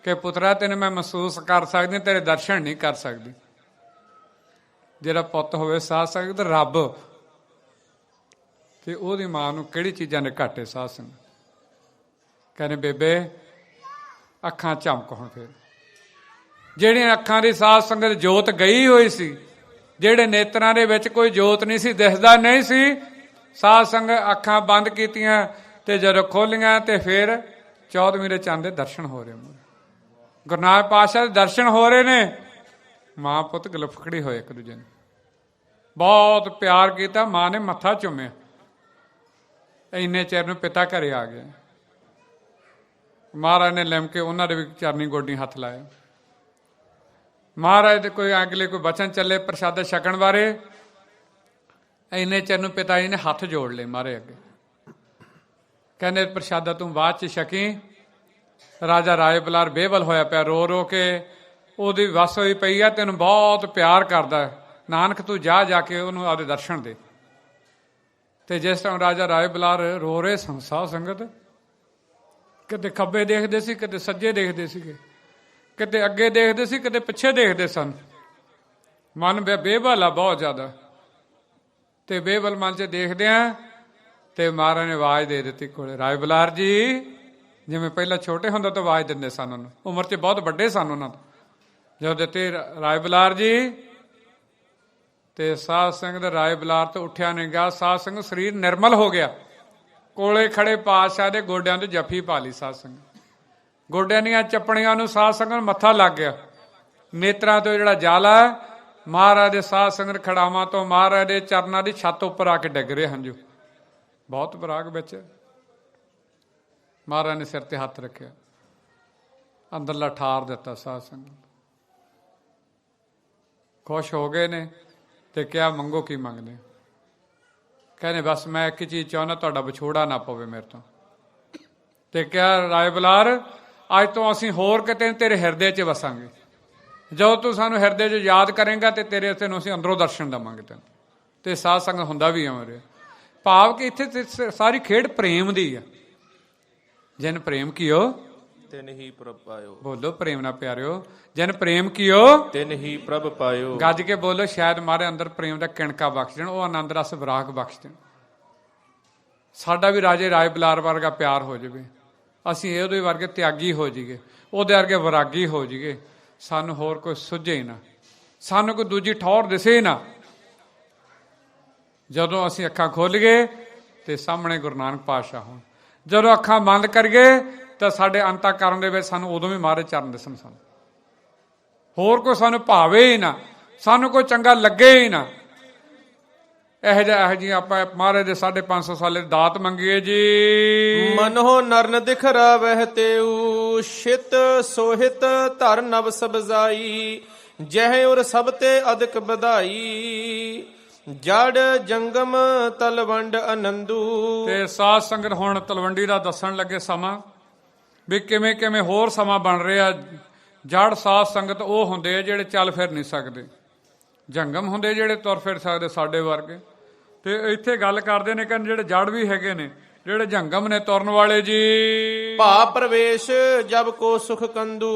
ਕਿ ਪੁੱਤਰਾ ਤੈਨੂੰ ਮੈਂ ਮਹਿਸੂਸ ਕਰ ਸਕਦੀ, ਤੇਰੇ ਦਰਸ਼ਨ ਨਹੀਂ ਕਰ ਸਕਦੀ। ਜਿਹੜਾ ਪੁੱਤ ਹੋਵੇ ਸਾਧ ਸੰਗਤ ਰੱਬ, ਤੇ ਉਹਦੀ ਮਾਂ ਨੂੰ ਕਿਹੜੀ ਚੀਜ਼ਾਂ ਦੇ ਘਾਟੇ ਸਾਧ ਸੰਗਤ। ਕਹਿੰਦੇ ਬੇਬੇ ਅੱਖਾਂ ਝਮਕ ਹੁਣ ਫੇਰ। ਜਿਹੜੀਆਂ ਅੱਖਾਂ ਦੀ ਸਾਧ ਸੰਗਤ ਜੋਤ ਗਈ ਹੋਈ ਸੀ, ਜਿਹੜੇ ਨੇਤਰਾਂ ਦੇ ਵਿੱਚ ਕੋਈ ਜੋਤ ਨਹੀਂ ਸੀ, ਦਿਸਦਾ ਨਹੀਂ ਸੀ, ਸਾਧ ਸੰਗਤ ਅੱਖਾਂ ਬੰਦ ਕੀਤੀਆਂ, ਤੇ ਜਦੋਂ ਖੋਲੀਆਂ ਤੇ ਫਿਰ 14ਵੀਂ ਦੇ ਚੰਦ ਦੇ ਦਰਸ਼ਨ ਹੋ ਰਹੇ। ਗੁਰੂ ਨਾਨਕ ਪਾਤਸ਼ਾਹ ਦੇ ਦਰਸ਼ਨ ਹੋ ਰਹੇ ਨੇ। ਮਾਂ ਪੁੱਤ ਗਲਫਕੜੀ ਹੋਏ ਇੱਕ ਦੂਜੇ ਨੂੰ, ਬਹੁਤ ਪਿਆਰ ਕੀਤਾ। ਮਾਂ ਨੇ ਮੱਥਾ ਚੁੰਮਿਆ। ਇੰਨੇ ਚਿਰ ਨੂੰ ਪਿਤਾ ਘਰੇ ਆ ਗਏ। ਮਹਾਰਾਜ ਨੇ ਲਿਮ ਕੇ ਉਹਨਾਂ ਦੇ ਵੀ ਚਰਨੀ ਗੋਡੀ ਹੱਥ ਲਾਇਆ। ਮਹਾਰਾਜ ਦੇ ਕੋਈ ਅਗਲੇ ਕੋਈ ਬਚਨ ਚੱਲੇ ਪ੍ਰਸ਼ਾਦਾ ਛਕਣ ਬਾਰੇ। ਇੰਨੇ ਚਿਰ ਨੂੰ ਪਿਤਾ ਜੀ ਨੇ ਹੱਥ ਜੋੜ ਲਏ ਮਹਾਰਾਜ ਅੱਗੇ। ਕਹਿੰਦੇ ਪ੍ਰਸ਼ਾਦਾ ਤੂੰ ਬਾਅਦ 'ਚ ਛਕੀ। ਰਾਜਾ ਰਾਏ ਬੁਲਾਰ ਬੇਵਲ ਹੋਇਆ ਪਿਆ, ਰੋ ਰੋ ਕੇ ਉਹਦੀ ਵਸ ਹੋਈ ਪਈ ਆ, ਤੈਨੂੰ ਬਹੁਤ ਪਿਆਰ ਕਰਦਾ ਨਾਨਕ, ਤੂੰ ਜਾ ਕੇ ਉਹਨੂੰ ਆਪਦੇ ਦਰਸ਼ਨ ਦੇ। ਤੇ ਜਿਸ ਟਾਈਮ ਰਾਜਾ ਰਾਏ ਬੁਲਾਰ ਰੋ ਰਹੇ ਸਨ ਸਾਧ ਸੰਗਤ, ਕਿਤੇ ਖੱਬੇ ਦੇਖਦੇ ਸੀ, ਕਿਤੇ ਸੱਜੇ ਦੇਖਦੇ ਸੀਗੇ, ਕਿਤੇ ਅੱਗੇ ਦੇਖਦੇ ਸੀ, ਕਿਤੇ ਪਿੱਛੇ ਦੇਖਦੇ ਸਨ। ਮਨ ਬੇਵਲ ਆ ਬਹੁਤ ਜ਼ਿਆਦਾ। ਤੇ ਬੇਵਲ ਮਨ 'ਚ ਦੇਖਦੇ ਆ, ਤੇ ਮਹਾਰਾਜ ਨੇ ਆਵਾਜ਼ ਦੇ ਦਿੱਤੀ ਕੋਲੇ, ਰਾਏ ਬੁਲਾਰ ਜੀ ਜਿਵੇਂ ਪਹਿਲਾਂ ਛੋਟੇ ਹੁੰਦੇ ਤੋਂ ਆਵਾਜ਼ ਦਿੰਦੇ ਸਨ ਉਹਨੂੰ, ਉਮਰ 'ਚ ਬਹੁਤ ਵੱਡੇ ਸਨ ਉਹਨਾਂ ਤੋਂ। ਜਦੋਂ ਦਿੱਤੇ ਰਾਏ ਬੁਲਾਰ ਜੀ ਤੇ ਸਾਧ ਸਿੰਘ ਦੇ ਰਾਏ ਬੁਲਾਰ ਤੋਂ ਉੱਠਿਆ ਨਹੀਂ ਗਿਆ। ਸਾਧ ਸਿੰਘ ਸਰੀਰ ਨਿਰਮਲ ਹੋ ਗਿਆ। ਕੋਲੇ ਖੜੇ ਪਾਤਸ਼ਾਹ ਦੇ ਗੋਡਿਆਂ ਤੇ ਜੱਫੀ ਪਾ ਲਈ ਸਾਧ ਸਿੰਘ। ਗੋਡਿਆਂ ਦੀਆਂ ਚੱਪਣੀਆਂ ਨੂੰ ਸਾਧ ਸਿੰਘ ਨੂੰ ਮੱਥਾ ਲੱਗ ਗਿਆ। ਨੇਤਰਾਂ ਤੋਂ ਜਿਹੜਾ ਜਲ ਹੈ ਮਹਾਰਾਜ ਦੇ ਸਾਧ ਸੰਗਤ ਖੜਾਵਾਂ ਤੋਂ ਮਹਾਰਾਜ ਦੇ ਚਰਨਾਂ ਦੀ ਛੱਤ ਉੱਪਰ ਆ ਕੇ ਡਿੱਗ ਰਹੇ ਹਨ। ਜੋ ਬਹੁਤ ਵਿਰਾਗ ਵਿੱਚ ਮਹਾਰਾਜ ਨੇ ਸਿਰ ਤੇ ਹੱਥ ਰੱਖਿਆ, ਅੰਦਰਲਾ ਠਾਰ ਦਿੱਤਾ। ਸਾਧ ਸੰਗਤ ਖੁਸ਼ ਹੋ ਗਏ ਨੇ ਤੇ ਕਿਹਾ ਮੰਗੋ ਕੀ ਮੰਗਦੇ? ਕਹਿੰਦੇ ਬਸ ਮੈਂ ਇੱਕ ਚੀਜ਼ ਚਾਹੁੰਦਾ, ਤੁਹਾਡਾ ਵਿਛੋੜਾ ਨਾ ਪਵੇ ਮੇਰੇ ਤੋਂ। ਤੇ ਕਿਹਾ ਰਾਏ ਬੁਲਾਰ ਅੱਜ ਤੋਂ ਅਸੀਂ ਹੋਰ ਕਿਤੇ ਤੇਰੇ ਹਿਰਦੇ 'ਚ ਵਸਾਂਗੇ। ਜਦੋਂ ਤੂੰ ਸਾਨੂੰ ਹਿਰਦੇ 'ਚ ਯਾਦ ਕਰੇਂਗਾ ਤੇ ਤੇਰੇ ਉੱਤੇ ਨੂੰ ਅਸੀਂ ਅੰਦਰੋਂ ਦਰਸ਼ਨ ਦੇਵਾਂਗੇ ਤੈਨੂੰ। ਤੇ ਸਾਧ ਸੰਗਤ ਹੁੰਦਾ ਵੀ ਐਵੇਂ ਭਾਵ ਕਿ ਇੱਥੇ ਸਾਰੀ ਖੇਡ ਪ੍ਰੇਮ ਦੀ ਆ। ਜਿਨ ਪ੍ਰੇਮ ਕੀਓ ਤਿਨ ਹੀ ਪ੍ਰਭ ਪਾਇਓ। ਬੋਲੋ ਪ੍ਰੇਮ ਨਾਲ ਪਿਆਰਿਓ, ਜਿਨ ਪ੍ਰੇਮ ਕੀਓ ਤਿਨ ਹੀ ਪ੍ਰਭ ਪਾਇਓ। ਗੱਜ ਕੇ ਬੋਲੋ, ਸ਼ਾਇਦ ਮਾਰੇ ਅੰਦਰ ਪ੍ਰੇਮ ਦਾ ਕਿਣਕਾ ਬਖਸ਼ ਦੇਣ, ਉਹ ਆਨੰਦ ਰਸ ਵਿਰਾਗ ਬਖਸ਼ ਦੇਣ। ਸਾਡਾ ਵੀ ਰਾਜੇ ਰਾਏ ਬੁਲਾਰ ਵਰਗਾ ਪਿਆਰ ਹੋ ਜਾਵੇ, ਅਸੀਂ ਉਹਦੇ ਵਰਗੇ ਤਿਆਗੀ ਹੋ ਜਾਈਏ, ਉਹਦੇ ਵਰਗੇ ਵਿਰਾਗੀ ਹੋ ਜਾਈਏ। ਸਾਨੂੰ ਹੋਰ ਕੋਈ ਸੁੱਝੇ ਹੀ ਨਾ, ਸਾਨੂੰ ਕੋਈ ਦੂਜੀ ਠੌਰ ਦਿਸੇ ਨਾ। ਜਦੋਂ ਅਸੀਂ ਅੱਖਾਂ ਖੋਲ੍ਹ ਗਏ ਤੇ ਸਾਹਮਣੇ ਗੁਰੂ ਨਾਨਕ ਪਾਤਸ਼ਾਹ ਹੋਣ। ਜਦੋਂ ਅੱਖਾਂ ਬੰਦ ਕਰੀਏ ਤਾਂ ਸਾਡੇ ਅੰਤःਕਰਨ ਦੇ ਵਿੱਚ ਸਾਨੂੰ ਉਦੋਂ ਵੀ ਮਹਾਰਾਜ ਚਰਨ ਦਿਸਣ। ਸਾਨੂੰ ਹੋਰ ਕੋਈ ਸਾਨੂੰ ਭਾਵੇ ਹੀ ਨਾ, ਸਾਨੂੰ ਕੋਈ ਚੰਗਾ ਲੱਗੇ ਹੀ ਨਾ। ਇਹੋ ਜਿਹੀਆਂ ਆਪਾਂ ਮਹਾਰਾਜ ਦੇ 550 ਸਾਲੇ ਦਾਤ ਮੰਗੀਏ ਜੀ। ਮਨੋ ਨਰਨ ਦਿਖ ਰਾਵਹਿ ਤੇਊ ਛਿਤ ਸੋਹਿਤ ਧਰ ਨਵ ਸਬਜ਼ਾਈ। ਜਹ ਉਰ ਸਭ ਤੇ ਅਦਕ ਵਧਾਈ। ਜੜ ਜੰਗਮ ਤਲਵੰਡ ਆਨੰਦੂ। ਤੇ ਸਾਧ ਸੰਗਤ ਹੁਣ ਤਲਵੰਡੀ ਦਾ ਦੱਸਣ ਲੱਗੇ ਸਮਾਂ ਵੀ ਕਿਵੇਂ ਕਿਵੇਂ ਹੋਰ ਸਮਾਂ ਬਣ ਰਿਹਾ। ਜੜ ਸਾਧ ਸੰਗਤ ਉਹ ਹੁੰਦੇ ਆ ਜਿਹੜੇ ਚੱਲ ਫਿਰ ਨਹੀਂ ਸਕਦੇ, ਜੰਗਮ ਹੁੰਦੇ ਜਿਹੜੇ ਤੁਰ ਫਿਰ ਸਕਦੇ ਸਾਡੇ ਵਰਗੇ। ਤੇ ਇੱਥੇ ਗੱਲ ਕਰਦੇ ਨੇ ਕਿ ਜਿਹੜੇ ਜੜ ਵੀ ਹੈਗੇ ਨੇ, ਜਿਹੜੇ ਜੰਗਮ ਨੇ ਤੁਰਨ ਵਾਲੇ ਜੀ। ਭਾ ਪ੍ਰਵੇਸ਼ ਜਬ ਕੋ ਸੁਖ ਕੰਦੂ।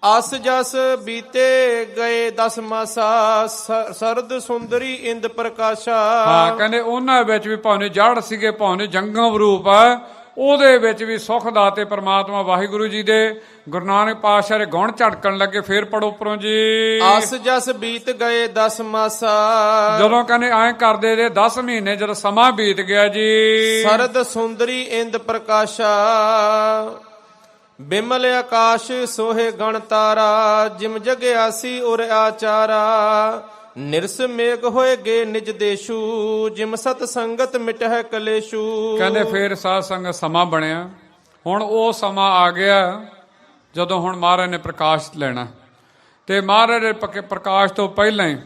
ਅਸ ਜਸ ਬੀਤੇ ਗਏ 10 ਮਾਸਾ। ਸਰਦ ਸੁੰਦਰੀ ਇੰਦ ਪ੍ਰਕਾਸ਼ਾ। ਹਾਂ ਕਹਿੰਦੇ ਉਹਨਾਂ ਵਿੱਚ ਵੀ ਭਾਵੇਂ ਜੜ ਸੀਗੇ, ਭਾਵੇਂ ਜੰਗਮ ਰੂਪ ਆ, ਉਹਦੇ ਵਿੱਚ ਵੀ ਸੁਖ ਦਾਤੇ ਪ੍ਰਮਾਤਮਾ ਵਾਹਿਗੁਰੂ ਜੀ ਦੇ ਗੁਰੂ ਨਾਨਕ ਪਾਤਸ਼ਾਹ ਦੇ ਗੁਣ ਝੜਕਣ ਲੱਗੇ। ਫੇਰ ਪੜੋ ਉੱਪਰੋਂ ਜੀ। ਆਸ ਜਸ ਬੀਤ ਗਏ 10 ਮਾਸਾ। ਜਦੋਂ ਕਹਿੰਦੇ ਐਂ ਕਰਦੇ ਜੇ 10 ਮਹੀਨੇ ਜਦੋਂ ਸਮਾਂ ਬੀਤ ਗਿਆ ਜੀ। ਸਰਦ ਸੁੰਦਰੀ ਇੰਦ ਪ੍ਰਕਾਸ਼ਾ। ਬਿਮਲ ਆਕਾਸ਼ ਸੋਹੇ ਗਣ ਤਾਰਾ। ਜਿਮ ਜਗਿਆਸੀ ਉਰ ਆਚਾਰਾ। ਨਿਰਸ ਮੇਘ ਹੋਏ ਗੇ ਨਿਜ ਦੇਸ਼ੂ। ਜਿਮ ਸਤ ਸੰਗਤ ਮਿਟਹਿ ਕਲੇਸ਼ੂ। ਕਹਿੰਦੇ ਫੇਰ ਸਾਧ ਸੰਗਤ ਸਮਾਂ ਬਣਿਆ। ਹੁਣ ਉਹ ਸਮਾਂ ਆ ਗਿਆ ਜਦੋਂ ਹੁਣ ਮਹਾਰਾਜ ਨੇ ਪ੍ਰਕਾਸ਼ ਲੈਣਾ। ਤੇ ਮਹਾਰਾਜ ਦੇ ਪ੍ਰਕਾਸ਼ ਤੋਂ ਪਹਿਲਾਂ ਹੀ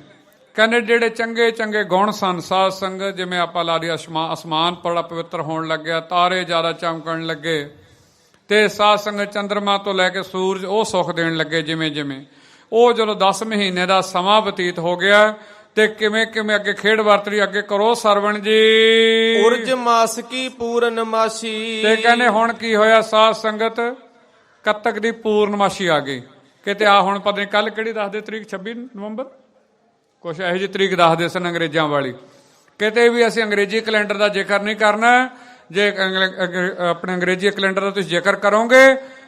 ਕਹਿੰਦੇ ਜਿਹੜੇ ਚੰਗੇ ਚੰਗੇ ਗੁਣ ਸਨ ਸਾਧ ਸੰਗਤ, ਜਿਵੇਂ ਆਪਾਂ ਲਾ ਦੀ ਅਸਮਾਨ ਬੜਾ ਪਵਿੱਤਰ ਹੋਣ ਲੱਗਿਆ, ਤਾਰੇ ਜ਼ਿਆਦਾ ਚਮਕਣ ਲੱਗੇ। ਤੇ ਸਾਧ ਸੰਗਤ ਚੰਦਰਮਾ ਤੋਂ ਲੈ ਕੇ ਸੂਰਜ ਉਹ ਸੁੱਖ ਦੇਣ ਲੱਗੇ ਜਿਵੇਂ ਜਿਵੇਂ। ਉਹ ਜਦੋਂ 10 ਮਹੀਨੇ ਦਾ ਸਮਾਂ ਬਤੀਤ ਹੋ ਗਿਆ ਤੇ ਕਿਵੇਂ ਕਿਵੇਂ ਅੱਗੇ ਖੇਡ ਵਰਤਰੀ। ਅੱਗੇ ਕਰੋ ਸਰਵਣ ਜੀ। ਉਰਜ ਮਾਸ ਕੀ ਪੂਰਨਮਾਸ਼ੀ। ਤੇ ਕਹਿੰਦੇ ਹੁਣ ਕੀ ਹੋਇਆ ਸਾਧ ਸੰਗਤ, ਕੱਤਕ ਦੀ ਪੂਰਨਮਾਸ਼ੀ ਆ ਗਈ। ਕਿਤੇ ਆ ਹੁਣ ਪਤਾ ਨਹੀਂ ਕੱਲ ਕਿਹੜੀ ਦੱਸਦੇ ਤਰੀਕ, 26 ਨਵੰਬਰ ਕੁਛ ਇਹੋ ਜਿਹੀ ਤਰੀਕ ਦੱਸਦੇ ਸਨ ਅੰਗਰੇਜ਼ਾਂ ਵਾਲੀ। ਕਿਤੇ ਵੀ ਅਸੀਂ ਅੰਗਰੇਜ਼ੀ ਕੈਲੰਡਰ ਦਾ ਜ਼ਿਕਰ ਨਹੀਂ ਕਰਨਾ। ਜੇ ਆਪਣੇ ਅੰਗਰੇਜ਼ੀ ਕੈਲੰਡਰ ਦਾ ਤੁਸੀਂ ਜ਼ਿਕਰ ਕਰੋਗੇ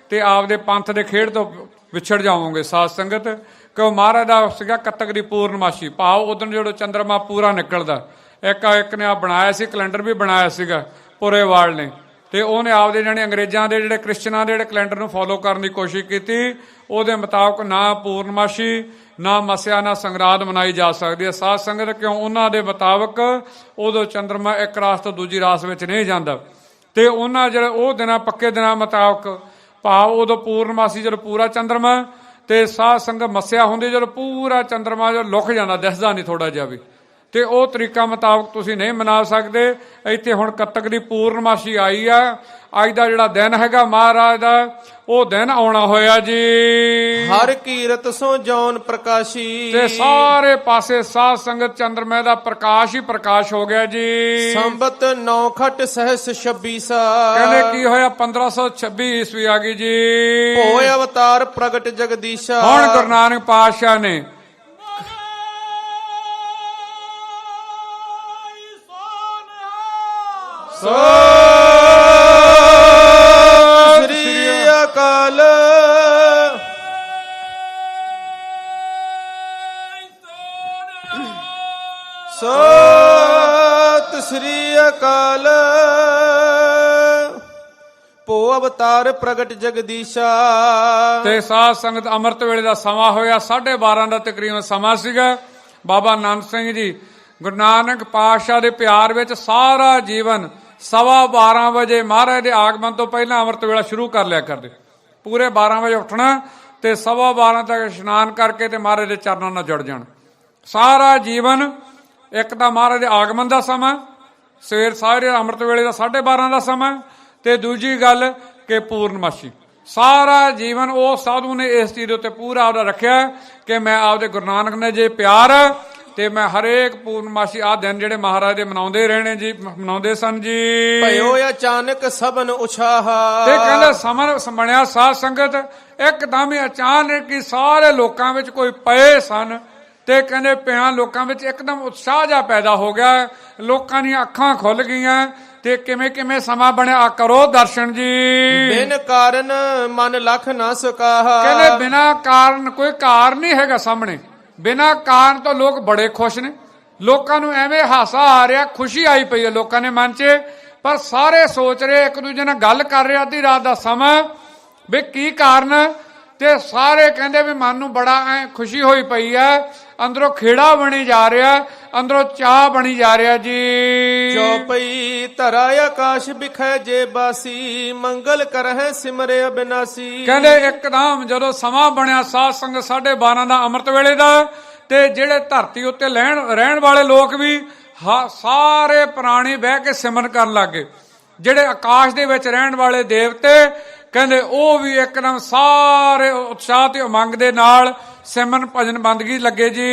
ਤੇ ਆਪਦੇ ਪੰਥ ਦੇ ਖੇਡ ਤੋਂ ਵਿਛੜ ਜਾਵੋਗੇ ਸਾਧ ਸੰਗਤ। ਕਿਉਂ ਮਹਾਰਾਜ ਦਾ ਸੀਗਾ ਕੱਤਕ ਦੀ ਪੂਰਨਮਾਸ਼ੀ, ਭਾਵ ਉਦੋਂ ਜਦੋਂ ਚੰਦਰਮਾ ਪੂਰਾ ਨਿਕਲਦਾ। ਇੱਕ ਨੇ ਆ ਬਣਾਇਆ ਸੀ, ਕੈਲੰਡਰ ਵੀ ਬਣਾਇਆ ਸੀਗਾ ਪੁਰੇਵਾਲ ਨੇ। ਤੇ ਉਹਨੇ ਆਪਦੇ ਜਾਣੀ ਅੰਗਰੇਜ਼ਾਂ ਦੇ ਜਿਹੜੇ ਕ੍ਰਿਸਚਨਾਂ ਦੇ ਜਿਹੜੇ ਕੈਲੰਡਰ ਨੂੰ ਫੋਲੋ ਕਰਨ ਦੀ ਕੋਸ਼ਿਸ਼ ਕੀਤੀ। ਉਹਦੇ ਮੁਤਾਬਕ ਨਾ ਪੂਰਨਮਾਸ਼ੀ, ਨਾ ਮਸਿਆ, ਨਾ ਸੰਗਰਾਂਦ ਮਨਾਈ ਜਾ ਸਕਦੀ ਹੈ ਸਾਧ ਸੰਗਤ। ਕਿਉਂ ਉਹਨਾਂ ਦੇ ਮੁਤਾਬਕ ਉਦੋਂ ਚੰਦਰਮਾ ਇੱਕ ਰਾਸ ਤੋਂ ਦੂਜੀ ਰਾਸ ਵਿੱਚ ਨਹੀਂ ਜਾਂਦਾ। ਤੇ ਉਹਨਾਂ ਜਿਹੜੇ ਉਹ ਦਿਨਾਂ ਪੱਕੇ ਦਿਨਾਂ ਮੁਤਾਬਕ, ਭਾਵ ਉਦੋਂ ਪੂਰਨਮਾਸੀ ਜਦੋਂ ਪੂਰਾ ਚੰਦਰਮਾ, ਤੇ ਸਾਧ ਸੰਗਤ ਮੱਸਿਆ ਹੁੰਦੀ ਜਦੋਂ ਪੂਰਾ ਚੰਦਰਮਾ ਜੋ ਲੁਕ ਜਾਂਦਾ, ਦਿਸਦਾ ਨਹੀਂ ਥੋੜਾ ਜਿਹਾ ਵੀ। ਤੇ ਉਹ ਤਰੀਕਾ ਮੁਤਾਬਕ ਤੁਸੀਂ ਨਹੀਂ ਮਨਾ ਸਕਦੇ। ਇੱਥੇ ਹੁਣ ਕੱਤਕ ਦੀ ਪੂਰਨਮਾਸ਼ੀ ਆਈ ਆ। ਅੱਜ ਦਾ ਜਿਹੜਾ ਦਿਨ ਹੈਗਾ ਮਹਾਰਾਜ ਦਾ, ਉਹ ਦਿਨ ਆਉਣਾ ਹੋਇਆ ਜੀ। ਹਰ ਕੀਰਤ ਸੋ ਜੌਨ ਪ੍ਰਕਾਸ਼ੀ। ਤੇ ਸਾਰੇ ਪਾਸੇ ਸਾਧ ਸੰਗਤ ਚੰਦਰਮੇ ਦਾ ਪ੍ਰਕਾਸ਼ ਹੀ ਪ੍ਰਕਾਸ਼ ਹੋ ਗਿਆ ਜੀ। ਸੰਬਤ 9 ਖਟ ਸਹਿਸ 26 ਕਹਿੰਦੇ ਕੀ ਹੋਇਆ 1526 ਈਸਵੀ ਆ ਗਈ ਜੀ। ਹੋਏ ਅਵਤਾਰ ਪ੍ਰਗਟ ਜਗਦੀਸ਼ਾ। ਹੁਣ ਗੁਰੂ ਨਾਨਕ ਪਾਤਸ਼ਾਹ ਨੇ ਸੋ ਸਤਿ ਸ੍ਰੀ ਅਕਾਲ। ਭੋ ਅਵਤਾਰ ਪ੍ਰਗਟ ਜਗਦੀਸ਼ਾ। ਤੇ ਸਾਧ ਸੰਗਤ ਅੰਮ੍ਰਿਤ ਵੇਲੇ ਦਾ ਸਮਾਂ ਹੋਇਆ, 12:30 ਦਾ ਤਕਰੀਬਨ ਸਮਾਂ ਸੀਗਾ। ਬਾਬਾ ਆਨੰਦ ਸਿੰਘ ਜੀ ਗੁਰੂ ਨਾਨਕ ਪਾਤਸ਼ਾਹ ਦੇ ਪਿਆਰ ਵਿੱਚ ਸਾਰਾ ਜੀਵਨ 12:15 ਵਜੇ ਮਹਾਰਾਜ ਦੇ ਆਗਮਨ ਤੋਂ ਪਹਿਲਾਂ ਅੰਮ੍ਰਿਤ ਵੇਲਾ ਸ਼ੁਰੂ ਕਰ ਲਿਆ ਕਰਦੇ। ਪੂਰੇ 12 ਵਜੇ ਉੱਠਣਾ ਤੇ 12:15 ਤੱਕ ਇਸ਼ਨਾਨ ਕਰਕੇ ਤੇ ਮਹਾਰਾਜ ਦੇ ਚਰਨਾਂ ਨਾਲ ਜੁੜ ਜਾਣ। ਸਾਰਾ ਜੀਵਨ ਇੱਕ ਤਾਂ ਮਹਾਰਾਜ ਦੇ ਆਗਮਨ ਦਾ ਸਮਾਂ, ਸਵੇਰ ਸਾਰੇ ਅੰਮ੍ਰਿਤ ਵੇਲੇ ਦਾ 12:30 ਦਾ ਸਮਾਂ, ਤੇ ਦੂਜੀ ਗੱਲ ਕਿ ਪੂਰਨਮਾਸ਼ੀ। ਸਾਰਾ ਜੀਵਨ ਉਹ ਸਾਧੂ ਨੇ ਇਸ ਚੀਜ਼ ਦੇ ਉੱਤੇ ਪੂਰਾ ਆਪਦਾ ਰੱਖਿਆ ਕਿ ਮੈਂ ਆਪਦੇ ਗੁਰੂ ਨਾਨਕ ਨੇ ਜੇ ਪਿਆਰ ਤੇ ਮੈਂ ਹਰੇਕ ਪੂਰਨਮਾਸ਼ੀ ਆ ਦਿਨ ਜਿਹੜੇ ਮਹਾਰਾਜ ਦੇ ਮਨਾਉਂਦੇ ਰਹਿਣੇ ਜੀ, ਮਨਾਉਂਦੇ ਸਨ ਜੀ। ਭਇਓ ਅਚਾਨਕ ਸਭਨ ਉਛਾਹਾ। ਤੇ ਕਹਿੰਦੇ ਸਮਰ ਬਣਿਆ ਸਾਧ ਸੰਗਤ ਇੱਕਦਮ ਹੀ ਅਚਾਨਕ ਹੀ ਸਾਰੇ ਲੋਕਾਂ ਵਿੱਚ ਕੋਈ ਪਏ ਸਨ ਤੇ ਕਹਿੰਦੇ ਪਿਆਂ ਲੋਕਾਂ ਵਿੱਚ ਇੱਕਦਮ ਉਤਸ਼ਾਹ ਜਿਹਾ ਪੈਦਾ ਹੋ ਗਿਆ। ਲੋਕਾਂ ਦੀਆਂ ਅੱਖਾਂ ਖੁੱਲ ਗਈਆਂ ਤੇ ਕਿਵੇਂ ਕਿਵੇਂ ਸਮਾਂ ਬਣਿਆ ਕਰੋ ਦਰਸ਼ਨ ਜੀ। ਬਿਨ ਕਾਰਨ ਮਨ ਲਖ ਨਾ ਸਕਾਹਾ। ਕਹਿੰਦੇ ਬਿਨਾਂ ਕਾਰਨ ਕੋਈ ਕਾਰਨ ਨਹੀਂ ਹੈਗਾ ਸਾਹਮਣੇ, ਬਿਨਾਂ ਕਾਰਨ ਤੋਂ ਲੋਕ ਬੜੇ ਖੁਸ਼ ਨੇ। ਲੋਕਾਂ ਨੂੰ ਐਵੇਂ ਹਾਸਾ ਆ ਰਿਹਾ, ਖੁਸ਼ੀ ਆਈ ਪਈ ਹੈ ਲੋਕਾਂ ਦੇ ਮਨ 'ਚ, ਪਰ ਸਾਰੇ ਸੋਚ ਰਹੇ, ਇੱਕ ਦੂਜੇ ਨਾਲ ਗੱਲ ਕਰ ਰਹੇ ਅੱਧੀ ਰਾਤ ਦਾ ਸਮਾਂ ਵੀ ਕੀ ਕਾਰਨ। ਤੇ ਸਾਰੇ ਕਹਿੰਦੇ ਵੀ ਮਨ ਨੂੰ ਬੜਾ ਐ ਖੁਸ਼ੀ ਹੋਈ ਪਈ ਹੈ, ਅੰਦਰੋਂ ਖੇੜਾ ਬਣੀ ਜਾ ਰਿਹਾ, ਅੰਦਰੋਂ ਚਾਹ ਬਣੀ ਜਾ ਰਿਹਾ ਜੀ। ਜੋ ਪਈ ਧਰਾ ਆਕਾਸ਼ ਬਿਖੈ ਜੇ ਬਾਸੀ, ਮੰਗਲ ਕਰਹਿ ਸਿਮਰੇ ਅਬਿਨਾਸੀ। ਕਹਿੰਦੇ ਇੱਕਦਮ ਜਦੋਂ ਸਮਾਂ ਬਣਿਆ ਸਾਧ ਸੰਗਤ 12:30 ਦਾ ਅੰਮ੍ਰਿਤ ਵੇਲੇ ਦਾ, ਤੇ ਜਿਹੜੇ ਧਰਤੀ ਉੱਤੇ ਰਹਿਣ ਵਾਲੇ ਲੋਕ ਵੀ ਸਾਰੇ ਪ੍ਰਾਣੀ ਬਹਿ ਕੇ ਸਿਮਰਨ ਕਰਨ ਲੱਗੇ। ਜਿਹੜੇ ਆਕਾਸ਼ ਦੇ ਵਿੱਚ ਰਹਿਣ ਵਾਲੇ ਦੇਵਤੇ ਕਹਿੰਦੇ ਉਹ ਵੀ ਇੱਕਦਮ ਸਾਰੇ ਉਤਸ਼ਾਹ ਤੇ ਉਮੰਗ ਦੇ ਨਾਲ ਸਿਮਰਨ ਭਜਨ ਬੰਦਗੀ ਲੱਗੇ ਜੀ।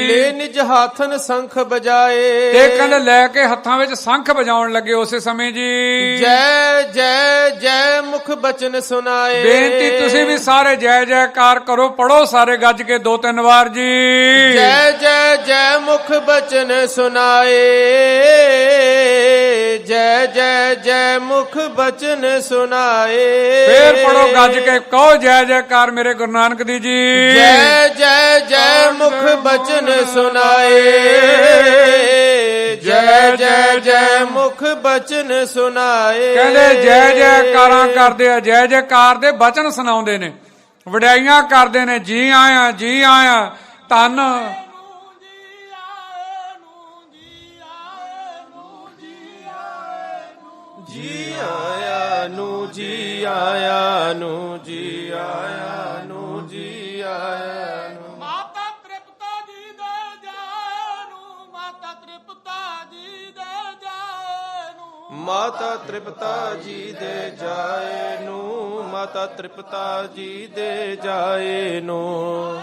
ਲੈ ਨਿਜ ਹਾਥਨ ਸੰਖ ਬਜਾਏ। ਤੇ ਕਹਿੰਦੇ ਲੈ ਕੇ ਹੱਥਾਂ ਵਿੱਚ ਸੰਖ ਵਜਾਉਣ ਲੱਗੇ ਉਸੇ ਸਮੇਂ ਜੀ। ਜੈ ਜੈ ਜੈ ਮੁਖ ਬਚਨ ਸੁਨਾਏ। ਬੇਨਤੀ ਤੁਸੀਂ ਵੀ ਸਾਰੇ ਜੈ ਜੈਕਾਰ ਕਰੋ, ਪੜੋ ਸਾਰੇ ਗੱਜ ਕੇ 2-3 ਵਾਰ ਜੀ। ਜੈ ਜੈ ਜੈ ਮੁਖ ਬਚਨ ਸੁਨਾਏ। ਜੈ ਜੈ ਜੈ ਮੁਖ ਬਚਨ ਸੁਨਾਏ। ਫੇਰ ਪੜੋ ਗੱਜ ਕੇ, ਕਹੋ ਜੈ ਜੈਕਾਰ ਮੇਰੇ ਗੁਰੂ ਨਾਨਕ ਦੀ ਜੀ। ਜੈ ਜੈ ਜੈ ਮੁਖ ਬਚਨ ਸੁਨਾਏ। ਜੈ ਜੈ ਜੈ ਮੁਖ ਬਚਨ ਸੁਨਾਏ। ਕਹਿੰਦੇ ਜੈ ਜੈਕਾਰਾਂ ਕਰਦੇ ਆ, ਜੈ ਜੈਕਾਰ ਦੇ ਬਚਨ ਸੁਣਾਉਂਦੇ ਨੇ, ਵਡਿਆਈਆਂ ਕਰਦੇ ਨੇ, ਜੀ ਆਇਆ ਜੀ ਆਇਆ ਧੰਨ ਜੀ ਆਇਆ ਨੂੰ, ਜੀ ਆਇਆ ਨੂੰ, ਜੀ ਆਇਆ ਨੂੰ, ਜੀ ਆਇਆ ਨੂੰ। ਮਾਤਾ ਤ੍ਰਿਪਤਾ ਜੀ ਦੇ ਜਾਏ ਨੂੰ, ਮਾਤਾ ਤ੍ਰਿਪਤਾ ਜੀ ਦੇ ਜਾਏ ਨੂੰ। ਮਾਤਾ ਤ੍ਰਿਪਤਾ ਜੀ ਦੇ ਜਾਏ ਨੂੰ, ਮਾਤਾ ਤ੍ਰਿਪਤਾ ਜੀ ਦੇ ਜਾਏ ਨੂੰ।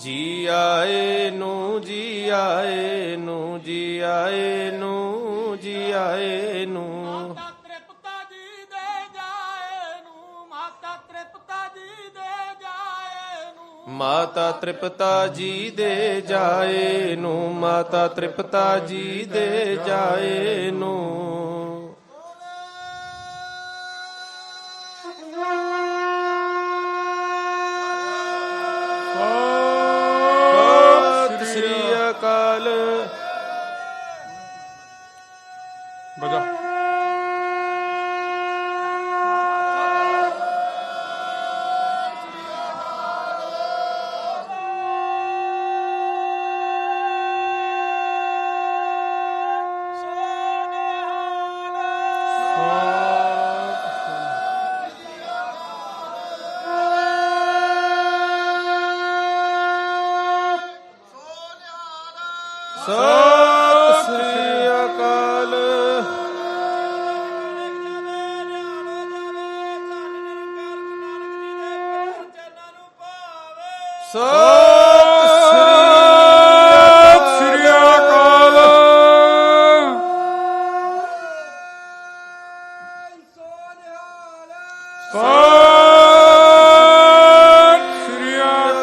ਜੀ ਆਏ ਨੂੰ, ਜੀ ਆਏ ਨੂੰ, ਜੀ ਆਏ ਨੂੰ, ਜੀ ਆਏ ਨੂੰ। ਮਾਤਾ ਤ੍ਰਿਪਤਾ ਜੀ ਦੇ ਜਾਏ ਨੂੰ, ਮਾਤਾ ਤ੍ਰਿਪਤਾ ਜੀ ਦੇ ਜਾਏ ਨੂੰ। ਮਾਤਾ ਤ੍ਰਿਪਤਾ ਜੀ ਦੇ ਜਾਏ ਨੂੰ, ਮਾਤਾ ਤ੍ਰਿਪਤਾ ਜੀ ਦੇ ਜਾਏ ਨੂੰ। ਸਤਿ ਸ੍ਰੀ ਅਕਾਲ। ਬਜਾ ਸਤਿ ਸ੍ਰੀ ਅਕਾਲ। ਸਤਿ ਸ੍ਰੀ ਅਕਾਲ। ਸਤਿ ਸ੍ਰੀ ਅਕਾਲ।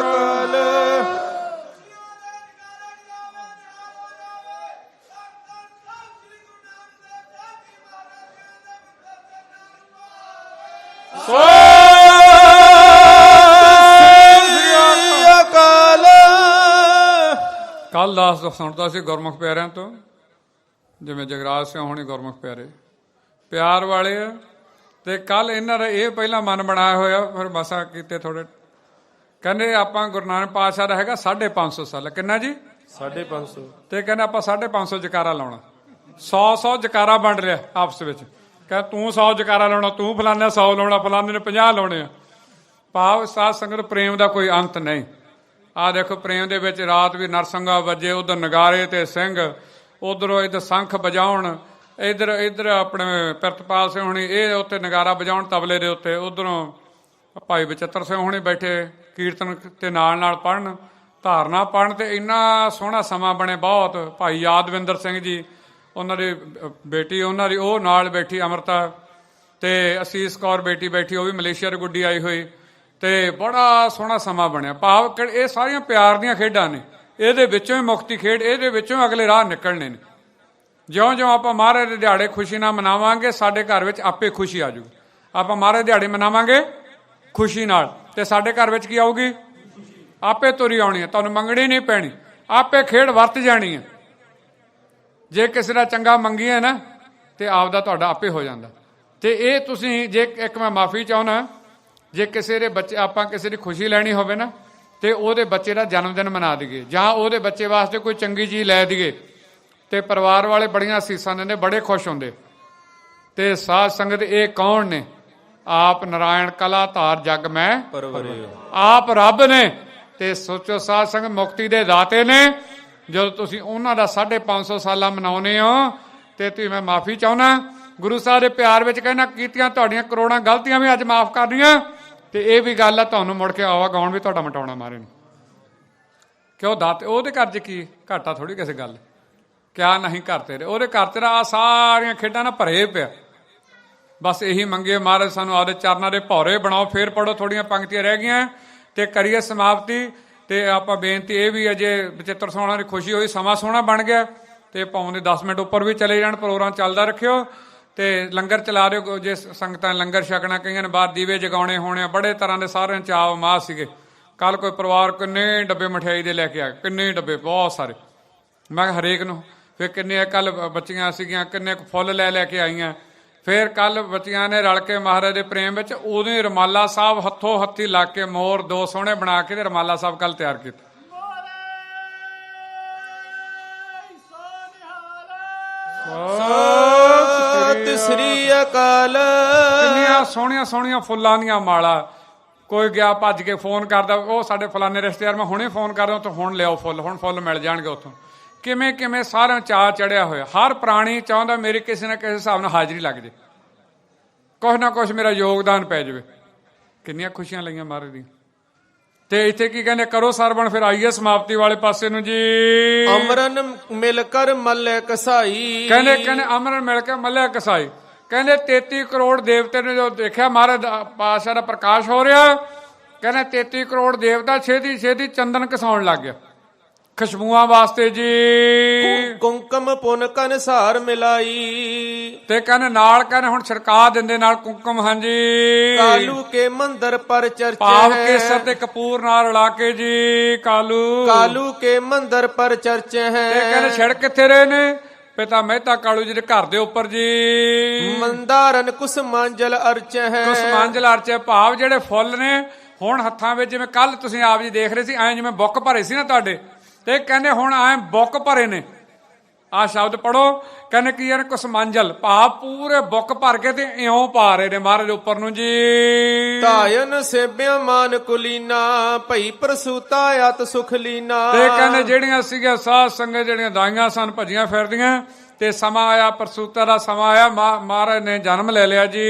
ਕੱਲ ਦਾਸ ਸੁਣਦਾ ਸੀ ਗੁਰਮੁਖ ਪਿਆਰਿਆਂ ਤੋਂ, ਜਿਵੇਂ ਜਗਰਾਜ ਸਿੰਘ ਹੋਣੀ ਗੁਰਮੁਖ ਪਿਆਰੇ ਪਿਆਰ ਵਾਲੇ ਆ, ਤੇ ਕੱਲ ਇਹਨਾਂ ਦਾ ਇਹ ਪਹਿਲਾਂ ਮਨ ਬਣਾਇਆ ਹੋਇਆ, ਫਿਰ ਮਸਾ ਕੀਤੇ ਥੋੜੇ। ਕਹਿੰਦੇ ਆਪਾਂ ਗੁਰੂ ਨਾਨਕ ਪਾਤਸ਼ਾਹ ਦਾ ਹੈਗਾ 550 ਸਾਲ, ਕਿੰਨਾ ਜੀ 550, ਤੇ ਕਹਿੰਦੇ ਆਪਾਂ 550 ਜਕਾਰਾ ਲਾਉਣਾ, 100 ਜਕਾਰਾ ਵੰਡ ਲਿਆ ਆਪਸ ਵਿੱਚ। ਕਹਿੰਦਾ ਤੂੰ 100 ਜਕਾਰਾ ਲਾਉਣਾ, ਤੂੰ ਫਲਾਨਾ 100 ਲਾਉਣਾ, ਫਲਾਨੇ ਨੇ 50 ਲਾਉਣੇ ਆ। ਭਾਵ ਸਾਧ ਸੰਗਤ ਪ੍ਰੇਮ ਦਾ ਕੋਈ ਅੰਤ ਨਹੀਂ। ਆਹ ਦੇਖੋ ਪ੍ਰੇਮ ਦੇ ਵਿੱਚ ਰਾਤ ਵੀ ਨਰਸੰਗਾ ਵੱਜੇ, ਉਧਰ ਨਗਾਰੇ ਤੇ ਸਿੰਘ, ਉਧਰੋਂ ਇੱਧਰ ਸੰਖ ਵਜਾਉਣ, ਇੱਧਰ ਆਪਣੇ ਪ੍ਰਿਤਪਾਲ ਸਿੰਘ ਹੋਣੀ ਇਹ ਉੱਤੇ ਨਗਾਰਾ ਵਜਾਉਣ ਤਬਲੇ ਦੇ ਉੱਤੇ, ਉਧਰੋਂ ਭਾਈ ਬਚਿੱਤਰ ਸਿੰਘ ਹੋਣੀ ਬੈਠੇ ਕੀਰਤਨ ਤੇ ਨਾਲ ਪੜ੍ਹਨ, ਧਾਰਨਾ ਪੜ੍ਹਨ, ਤੇ ਇੰਨਾ ਸੋਹਣਾ ਸਮਾਂ ਬਣੇ ਬਹੁਤ। ਭਾਈ ਯਾਦਵਿੰਦਰ ਸਿੰਘ ਜੀ ਉਹਨਾਂ ਦੀ ਬੇਟੀ, ਉਹਨਾਂ ਦੀ ਉਹ ਨਾਲ ਬੈਠੀ ਅੰਮ੍ਰਿਤਾ, ਤੇ ਅਸੀਸ ਕੌਰ ਬੇਟੀ ਬੈਠੀ, ਉਹ ਵੀ ਮਲੇਸ਼ੀਆ ਦੀ ਗੁੱਡੀ ਆਈ ਹੋਈ, ਤੇ ਬੜਾ ਸੋਹਣਾ ਸਮਾਂ ਬਣਿਆ। ਭਾਵ ਇਹ ਸਾਰੀਆਂ ਪਿਆਰ ਦੀਆਂ ਖੇਡਾਂ ਨੇ, ਇਹਦੇ ਵਿੱਚੋਂ ਹੀ ਮੁਕਤੀ ਖੇਡ, ਇਹਦੇ ਵਿੱਚੋਂ ਅਗਲੇ ਰਾਹ ਨਿਕਲਣੇ ਨੇ। ਜਿਉਂ ਆਪਾਂ ਮਹਾਰਾਜ ਦੇ ਦਿਹਾੜੇ ਖੁਸ਼ੀ ਨਾਲ ਮਨਾਵਾਂਗੇ, ਸਾਡੇ ਘਰ ਵਿੱਚ ਆਪੇ ਖੁਸ਼ੀ ਆ ਜਾਊਗੀ। ਆਪਾਂ ਮਹਾਰਾਜ ਦਿਹਾੜੇ ਮਨਾਵਾਂਗੇ ਖੁਸ਼ੀ ਨਾਲ, ਤੇ ਸਾਡੇ ਘਰ ਵਿੱਚ ਕੀ ਆਊਗੀ? ਆਪੇ ਤੁਰੀ ਆਉਣੀ ਹੈ, ਤੁਹਾਨੂੰ ਮੰਗਣੀ ਨਹੀਂ ਪੈਣੀ, ਆਪੇ ਖੇਡ ਵਰਤ ਜਾਣੀ ਹੈ। ਜੇ ਕਿਸੇ ਦਾ ਚੰਗਾ ਮੰਗੀਏ ਨਾ, ਤੇ ਆਪਦਾ ਤੁਹਾਡਾ ਆਪੇ ਹੋ ਜਾਂਦਾ। ਤੇ ਇਹ ਤੁਸੀਂ ਜੇ ਇੱਕ ਮੈਂ ਮਾਫੀ ਚਾਹੁੰਦਾ, ਜੇ ਕਿਸੇ ਦੇ ਬੱਚੇ ਆਪਾਂ ਕਿਸੇ ਦੀ ਖੁਸ਼ੀ ਲੈਣੀ ਹੋਵੇ ਨਾ, ਤੇ ਉਹਦੇ ਬੱਚੇ ਦਾ ਜਨਮ ਦਿਨ ਮਨਾ ਦਈਏ, ਜਾਂ ਉਹਦੇ ਬੱਚੇ ਵਾਸਤੇ ਕੋਈ ਚੰਗੀ ਚੀਜ਼ ਲੈ ਦਈਏ, ਤੇ ਪਰਿਵਾਰ ਵਾਲੇ ਬੜੀਆਂ ਅਸੀਸਾਂ ਦਿੰਦੇ, ਬੜੇ ਖੁਸ਼ ਹੁੰਦੇ। ਤੇ ਸਾਧ ਸੰਗਤ ਇਹ ਕੌਣ ਨੇ? ਆਪ ਨਾਰਾਇਣ ਕਲਾ ਧਾਰ ਜਗ ਮੈਂ ਪਰਵਰਿਓ, ਆਪ ਰੱਬ ਨੇ। ਤੇ ਸੋਚੋ ਸਾਧ ਸੰਗਤ ਮੁਕਤੀ ਦੇ ਦਾਤੇ ਨੇ। ਜਦੋਂ ਤੁਸੀਂ ਉਹਨਾਂ ਦਾ 550 ਸਾਲਾ ਮਨਾਉਨੇ ਹੋ, ਤੇ ਤੁਸੀਂ ਮੈਂ ਮਾਫੀ ਚਾਹੁੰਦਾ ਗੁਰੂ ਸਾਹਿਬ ਦੇ ਪਿਆਰ ਵਿੱਚ, ਕਹਿੰਦਾ ਕੀਤੀਆਂ ਤੁਹਾਡੀਆਂ ਕਰੋੜਾਂ ਗਲਤੀਆਂ ਵੀ ਅੱਜ ਮਾਫ ਕਰਨੀਆਂ, ਤੇ ਇਹ ਵੀ ਗੱਲ ਆ ਤੁਹਾਨੂੰ ਮੁੜ ਕੇ ਆਵਾ ਗਾਉਣ ਵੀ ਤੁਹਾਡਾ ਮਟਾਉਣਾ ਮਾਰੇ ਨੂੰ। ਕਿਉਂ ਦਾਤੇ ਉਹਦੇ ਘਰ 'ਚ ਕੀ ਘਾਟਾ ਥੋੜੀ ਕਿਸੇ ਗੱਲ, ਕਿਆ ਨਹੀਂ ਘਰ ਤੇਰੇ, ਉਹਦੇ ਘਰ ਤੇਰਾ ਆ ਸਾਰੀਆਂ ਖੇਡਾਂ ਨਾਲ ਭਰੇ ਪਿਆ। ਬਸ ਇਹੀ ਮੰਗੇ ਮਹਾਰਾਜ ਸਾਨੂੰ ਆਪਦੇ ਚਰਨਾਂ ਦੇ ਭੌਰੇ ਬਣਾਓ। ਫੇਰ ਪੜੋ, ਥੋੜੀਆਂ ਪੰਕਤੀਆਂ ਰਹਿ ਗਈਆਂ ਤੇ ਕਰੀਏ ਸਮਾਪਤੀ। ਤੇ ਆਪਾਂ ਬੇਨਤੀ ਇਹ ਵੀ ਹੈ, ਜੇ ਬਚਿੱਤਰ ਸੋਹਣਾ ਦੀ ਖੁਸ਼ੀ ਹੋਈ, ਸਮਾਂ ਸੋਹਣਾ ਬਣ ਗਿਆ, ਤੇ ਭਾਵੇਂ ਦੇ 10 ਮਿੰਟ ਉੱਪਰ ਵੀ ਚਲੇ ਜਾਣ, ਪ੍ਰੋਗਰਾਮ ਚੱਲਦਾ ਰੱਖਿਓ। ਤੇ ਲੰਗਰ ਚਲਾ ਦਿਓ, ਜੇ ਸੰਗਤਾਂ ਨੇ ਲੰਗਰ ਛਕਣਾ, ਕਈਆਂ ਨੇ ਬਾਹਰ ਦੀਵੇ ਜਗਾਉਣੇ ਹੋਣੇ ਆ, ਬੜੇ ਤਰ੍ਹਾਂ ਦੇ ਸਾਰਿਆਂ ਚਾਅ ਮਾਹ ਸੀਗੇ। ਕੱਲ ਕੋਈ ਪਰਿਵਾਰ ਕਿੰਨੇ ਡੱਬੇ ਮਠਿਆਈ ਦੇ ਲੈ ਕੇ ਆ, ਕਿੰਨੇ ਡੱਬੇ, ਬਹੁਤ ਸਾਰੇ। ਮੈਂ ਕਿਹਾ ਹਰੇਕ ਨੂੰ, ਫਿਰ ਕਿੰਨੇ ਕੱਲ ਬੱਚੀਆਂ ਸੀਗੀਆਂ, ਕਿੰਨੇ ਫੁੱਲ ਲੈ ਕੇ ਆਈਆਂ। ਫਿਰ ਕੱਲ ਬੱਚੀਆਂ ਨੇ ਰਲ ਕੇ ਮਹਾਰਾਜ ਦੇ ਪ੍ਰੇਮ ਵਿੱਚ ਉਦੋਂ ਰਮਾਲਾ ਸਾਹਿਬ ਹੱਥੋਂ ਹੱਥੀ ਲਾ ਕੇ ਮੋਰ 2 ਸੋਹਣੇ ਬਣਾ ਕੇ ਤੇ ਰਮਾਲਾ ਸਾਹਿਬ ਕੱਲ ਤਿਆਰ ਕੀਤੇ। ਸਤਿ ਸ੍ਰੀ ਅਕਾਲ। ਕਿੰਨੀਆਂ ਸੋਹਣੀਆਂ ਸੋਹਣੀਆਂ ਫੁੱਲਾਂ ਦੀਆਂ ਮਾਲਾ। ਕੋਈ ਗਿਆ ਭੱਜ ਕੇ ਫੋਨ ਕਰਦਾ, ਉਹ ਸਾਡੇ ਫਲਾਣੇ ਰਿਸ਼ਤੇਦਾਰ, ਮੈਂ ਹੁਣੇ ਫੋਨ ਕਰਦਾ ਉੱਥੋਂ, ਹੁਣ ਲਿਆਓ ਫੁੱਲ, ਹੁਣ ਫੁੱਲ ਮਿਲ ਜਾਣਗੇ ਉੱਥੋਂ। ਕਿਵੇਂ ਕਿਵੇਂ ਸਾਰਿਆਂ ਚਾਅ ਚੜਿਆ ਹੋਇਆ। ਹਰ ਪ੍ਰਾਣੀ ਚਾਹੁੰਦਾ ਮੇਰੀ ਕਿਸੇ ਨਾ ਕਿਸੇ ਹਿਸਾਬ ਨਾਲ ਹਾਜ਼ਰੀ ਲੱਗ ਜੇ, ਕੁਛ ਨਾ ਕੁਛ ਮੇਰਾ ਯੋਗਦਾਨ ਪੈ ਜਾਵੇ। ਕਿੰਨੀਆਂ ਖੁਸ਼ੀਆਂ ਲਈਆਂ ਮਹਾਰਾਜ ਦੀਆਂ। ਤੇ ਇੱਥੇ ਕੀ ਕਹਿੰਦੇ, ਕਰੋ ਸਰਵਣ। ਫਿਰ ਆਈਏ ਸਮਾਪਤੀ ਵਾਲੇ ਪਾਸੇ ਨੂੰ ਜੀ। ਅਮਰਨ ਮਿਲ ਕਰ ਮੱਲੇ ਕਸਾਈ। ਕਹਿੰਦੇ ਅਮਰਨ ਮਿਲ ਕੇ ਮੱਲੇ ਕਸਾਈ। ਕਹਿੰਦੇ 33 ਕਰੋੜ ਦੇਵਤੇ ਨੇ ਜੋ ਦੇਖਿਆ ਮਹਾਰਾਜ ਪਾਤਸ਼ਾਹ ਦਾ ਪ੍ਰਕਾਸ਼ ਹੋ ਰਿਹਾ, ਕਹਿੰਦੇ 33 ਕਰੋੜ ਦੇਵਤਾ ਛੇਤੀ ਛੇਤੀ ਚੰਦਨ ਘਸਾਉਣ ਲੱਗ ਗਿਆ ਖੁਸ਼ਬੂਆਂ ਵਾਸਤੇ ਜੀ। ਕੁੰਕਮ ਪੁਨ ਕਨਸਾਰ ਮਿਲਾਈ। ਤੇ ਕਹਿੰਦੇ ਨਾਲ ਕਹਿੰਦੇ ਹੁਣ ਛਿੜਕਾ ਦਿੰਦੇ ਨਾਲ ਕੁੰਕਮ। ਹਾਂਜੀ, ਕਾਲੂ ਕੇ ਮੰਦਰ ਪਰ ਚਰਚਾ ਪਾਵ ਹੈ। ਕੇਸਰ ਤੇ ਕਪੂਰ ਨਾਲ ਰਲਾ ਕੇ ਜੀ। ਕਾਲੂ ਕੇ ਮੰਦਰ ਪਰ ਚਰਚਾ ਹੈ। ਤੇ ਕਹਿੰਦੇ ਛਿੜਕ ਕਿੱਥੇ ਰਹੇ ਨੇ? ਪਿਤਾ ਮਹਿਤਾ ਕਾਲੂ ਜੀ ਦੇ ਘਰ ਦੇ ਉੱਪਰ ਜੀ। ਮੰਦਾਰਨ ਕੁਸਮਾਂਜਲ ਅਰਚ ਹੈ। ਕੁਸਮਾਂਜਲ ਅਰਚ, ਭਾਵ ਜਿਹੜੇ ਫੁੱਲ ਨੇ ਹੁਣ ਹੱਥਾਂ ਵਿੱਚ, ਜਿਵੇਂ ਕੱਲ ਤੁਸੀਂ ਆਪ ਜੀ ਦੇਖ ਰਹੇ ਸੀ, ਐਂ ਜਿਵੇਂ ਬੁੱਕ ਭਰੇ ਸੀ ਨਾ ਤੁਹਾਡੇ, ਤੇ ਕਹਿੰਦੇ ਹੁਣ ਐ ਬੁੱਕ ਭਰੇ ਨੇ। ਆਹ ਸ਼ਬਦ ਪੜੋ, ਕਹਿੰਦੇ ਕੀ ਯਾਰ ਕੁਸਮਾਂਜਲ, ਭਾਵ ਪੂਰੇ ਬੁੱਕ ਭਰ ਕੇ ਤੇ ਇਉਂ ਪਾ ਰਹੇ ਨੇ ਮਹਾਰਾਜ ਉੱਪਰ ਨੂੰ ਜੀ। ਧਾਇਨ ਸੇਬਿਆ ਮਾਨ ਕੁਲੀਨਾ, ਭਈ ਪ੍ਰਸੂਤਾ ਅਤ ਸੁਖ ਲੀਨਾ। ਤੇ ਕਹਿੰਦੇ ਜਿਹੜੀਆਂ ਸੀਗੀਆਂ ਸਾਧ ਸੰਗਤ, ਜਿਹੜੀਆਂ ਦਾਈਆਂ ਸਨ ਭੱਜੀਆਂ ਫਿਰਦੀਆਂ, ਤੇ ਸਮਾਂ ਆਇਆ ਪ੍ਰਸੂਤਾ ਦਾ ਸਮਾਂ ਆਇਆ, ਮਹਾਰਾਜ ਨੇ ਜਨਮ ਲੈ ਲਿਆ ਜੀ।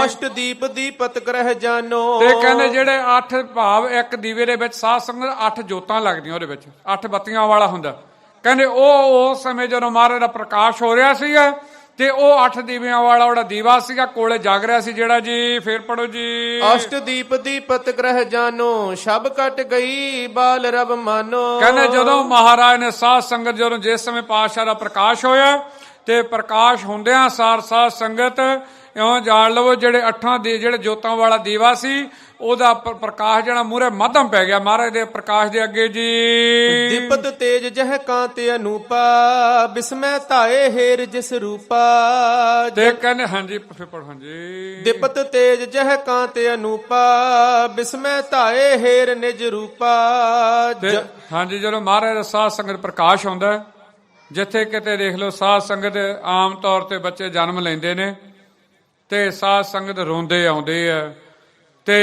ਅਸ਼ਟਦੀਪ ਦੀਪਤ ਗ੍ਰਹਿ ਜਾਨੋ। ਤੇ ਕਹਿੰਦੇ ਜਿਹੜੇ 8 ਭਾਵ ਇੱਕ ਦੀਵੇ ਦੇ ਵਿੱਚ ਸਾਧ ਸੰਗਤ 8 ਜੋਤਾਂ ਲੱਗਦੀਆਂ, ਉਹਦੇ ਵਿੱਚ 8 ਬੱਤੀਆਂ ਵਾਲਾ ਹੁੰਦਾ। ਕਹਿੰਦੇ ਉਹ ਉਸ ਸਮੇਂ ਜਦੋਂ ਮਹਾਰਾਜ ਦਾ ਪ੍ਰਕਾਸ਼ ਹੋ ਰਿਹਾ ਸੀਗਾ, ਤੇ ਉਹ 8 ਦੀਵਿਆਂ ਵਾਲਾ ਜਿਹੜਾ ਦੀਵਾ ਸੀਗਾ ਕੋਲੇ ਜਗ ਰਿਹਾ ਸੀ ਜਿਹੜਾ ਜੀ। ਫੇਰ ਪੜੋ ਜੀ। ਅਸ਼ਟਦੀਪ ਦੀਪਤ ਗ੍ਰਹਿ ਜਾਨੋ, ਸ਼ਬ ਕਟ ਗਈ ਬਾਲ ਰਬ ਮਾਨੋ। ਕਹਿੰਦੇ ਜਦੋਂ ਮਹਾਰਾਜ ਨੇ ਸਾਧ ਸੰਗਤ, ਜਦੋਂ ਜਿਸ ਸਮੇਂ ਪਾਤਸ਼ਾਹ ਦਾ ਪ੍ਰਕਾਸ਼ ਹੋਇਆ, ਤੇ ਪ੍ਰਕਾਸ਼ ਹੁੰਦਿਆਂ ਸਾਰ ਸਾਧ ਸੰਗਤ ਇਉਂ ਜਾਣ ਲਵੋ ਜਿਹੜੇ 8 ਜਿਹੜੇ ਜੋਤਾਂ ਵਾਲਾ ਦੀਵਾ ਸੀ, ਉਹਦਾ ਪ੍ਰਕਾਸ਼ ਜਿਹੜਾ ਮੂਹਰੇ ਮੱਧਮ ਪੈ ਗਿਆ ਮਹਾਰਾਜ ਦੇ ਪ੍ਰਕਾਸ਼ ਦੇ ਅੱਗੇ ਜੀ। ਦੀਪਤ ਤੇਜ ਜਹ ਕਾਂਤੇ ਅਨੂਪਾ ਬਿਸਮੈ ਧਾਏ ਹੇਰ ਜਿਸ ਰੂਪਾ। ਤੇ ਕਹਿੰਦੇ ਹਾਂਜੀ ਫਿਰ ਪੜੋ ਹਾਂਜੀ। ਦੀਪਤ ਤੇਜ ਜਹ ਕਾਂਤੇ ਅਨੂਪਾ ਬਿਸਮੈ ਧਾਏ ਹੇਰ ਨਿਜ ਰੂਪਾ। ਤੇ ਹਾਂਜੀ ਜਦੋਂ ਮਹਾਰਾਜ ਦਾ ਸਾਧ ਸੰਗਤ ਪ੍ਰਕਾਸ਼ ਆਉਂਦਾ ਹੈ, ਜਿੱਥੇ ਕਿਤੇ ਦੇਖ ਲਓ ਸਾਧ ਸੰਗਤ ਆਮ ਤੌਰ ਤੇ ਬੱਚੇ ਜਨਮ ਲੈਂਦੇ ਨੇ ਤੇ ਸਾਧ ਸੰਗਤ ਰੋਂਦੇ ਆਉਂਦੇ ਆ ਤੇ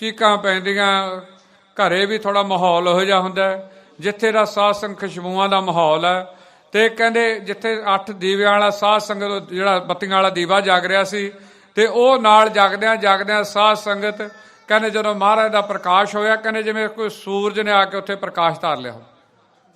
ਚੀਕਾਂ ਪੈਂਦੀਆਂ, ਘਰੇ ਵੀ ਥੋੜਾ ਮਾਹੌਲ ਉਹੋ ਜਿਹਾ ਹੁੰਦਾ ਜਿੱਥੇ ਦਾ ਸਾਧ ਸੰਗਤ ਖੁਸ਼ਬੂਆਂ ਦਾ ਮਾਹੌਲ ਹੈ। ਤੇ ਕਹਿੰਦੇ ਜਿੱਥੇ 8 ਦੀਵਿਆਂ ਵਾਲਾ ਸਾਧ ਸੰਗਤ ਜਿਹੜਾ ਬੱਤੀਆਂ ਵਾਲਾ ਦੀਵਾ ਜਗ ਰਿਹਾ ਸੀ ਤੇ ਉਹ ਨਾਲ ਜਗਦਿਆਂ ਸਾਧ ਸੰਗਤ ਕਹਿੰਦੇ ਜਦੋਂ ਮਹਾਰਾਜ ਦਾ ਪ੍ਰਕਾਸ਼ ਹੋਇਆ, ਕਹਿੰਦੇ ਜਿਵੇਂ ਕੋਈ ਸੂਰਜ ਨੇ ਆ ਕੇ ਉੱਥੇ ਪ੍ਰਕਾਸ਼ ਧਾਰ ਲਿਆ।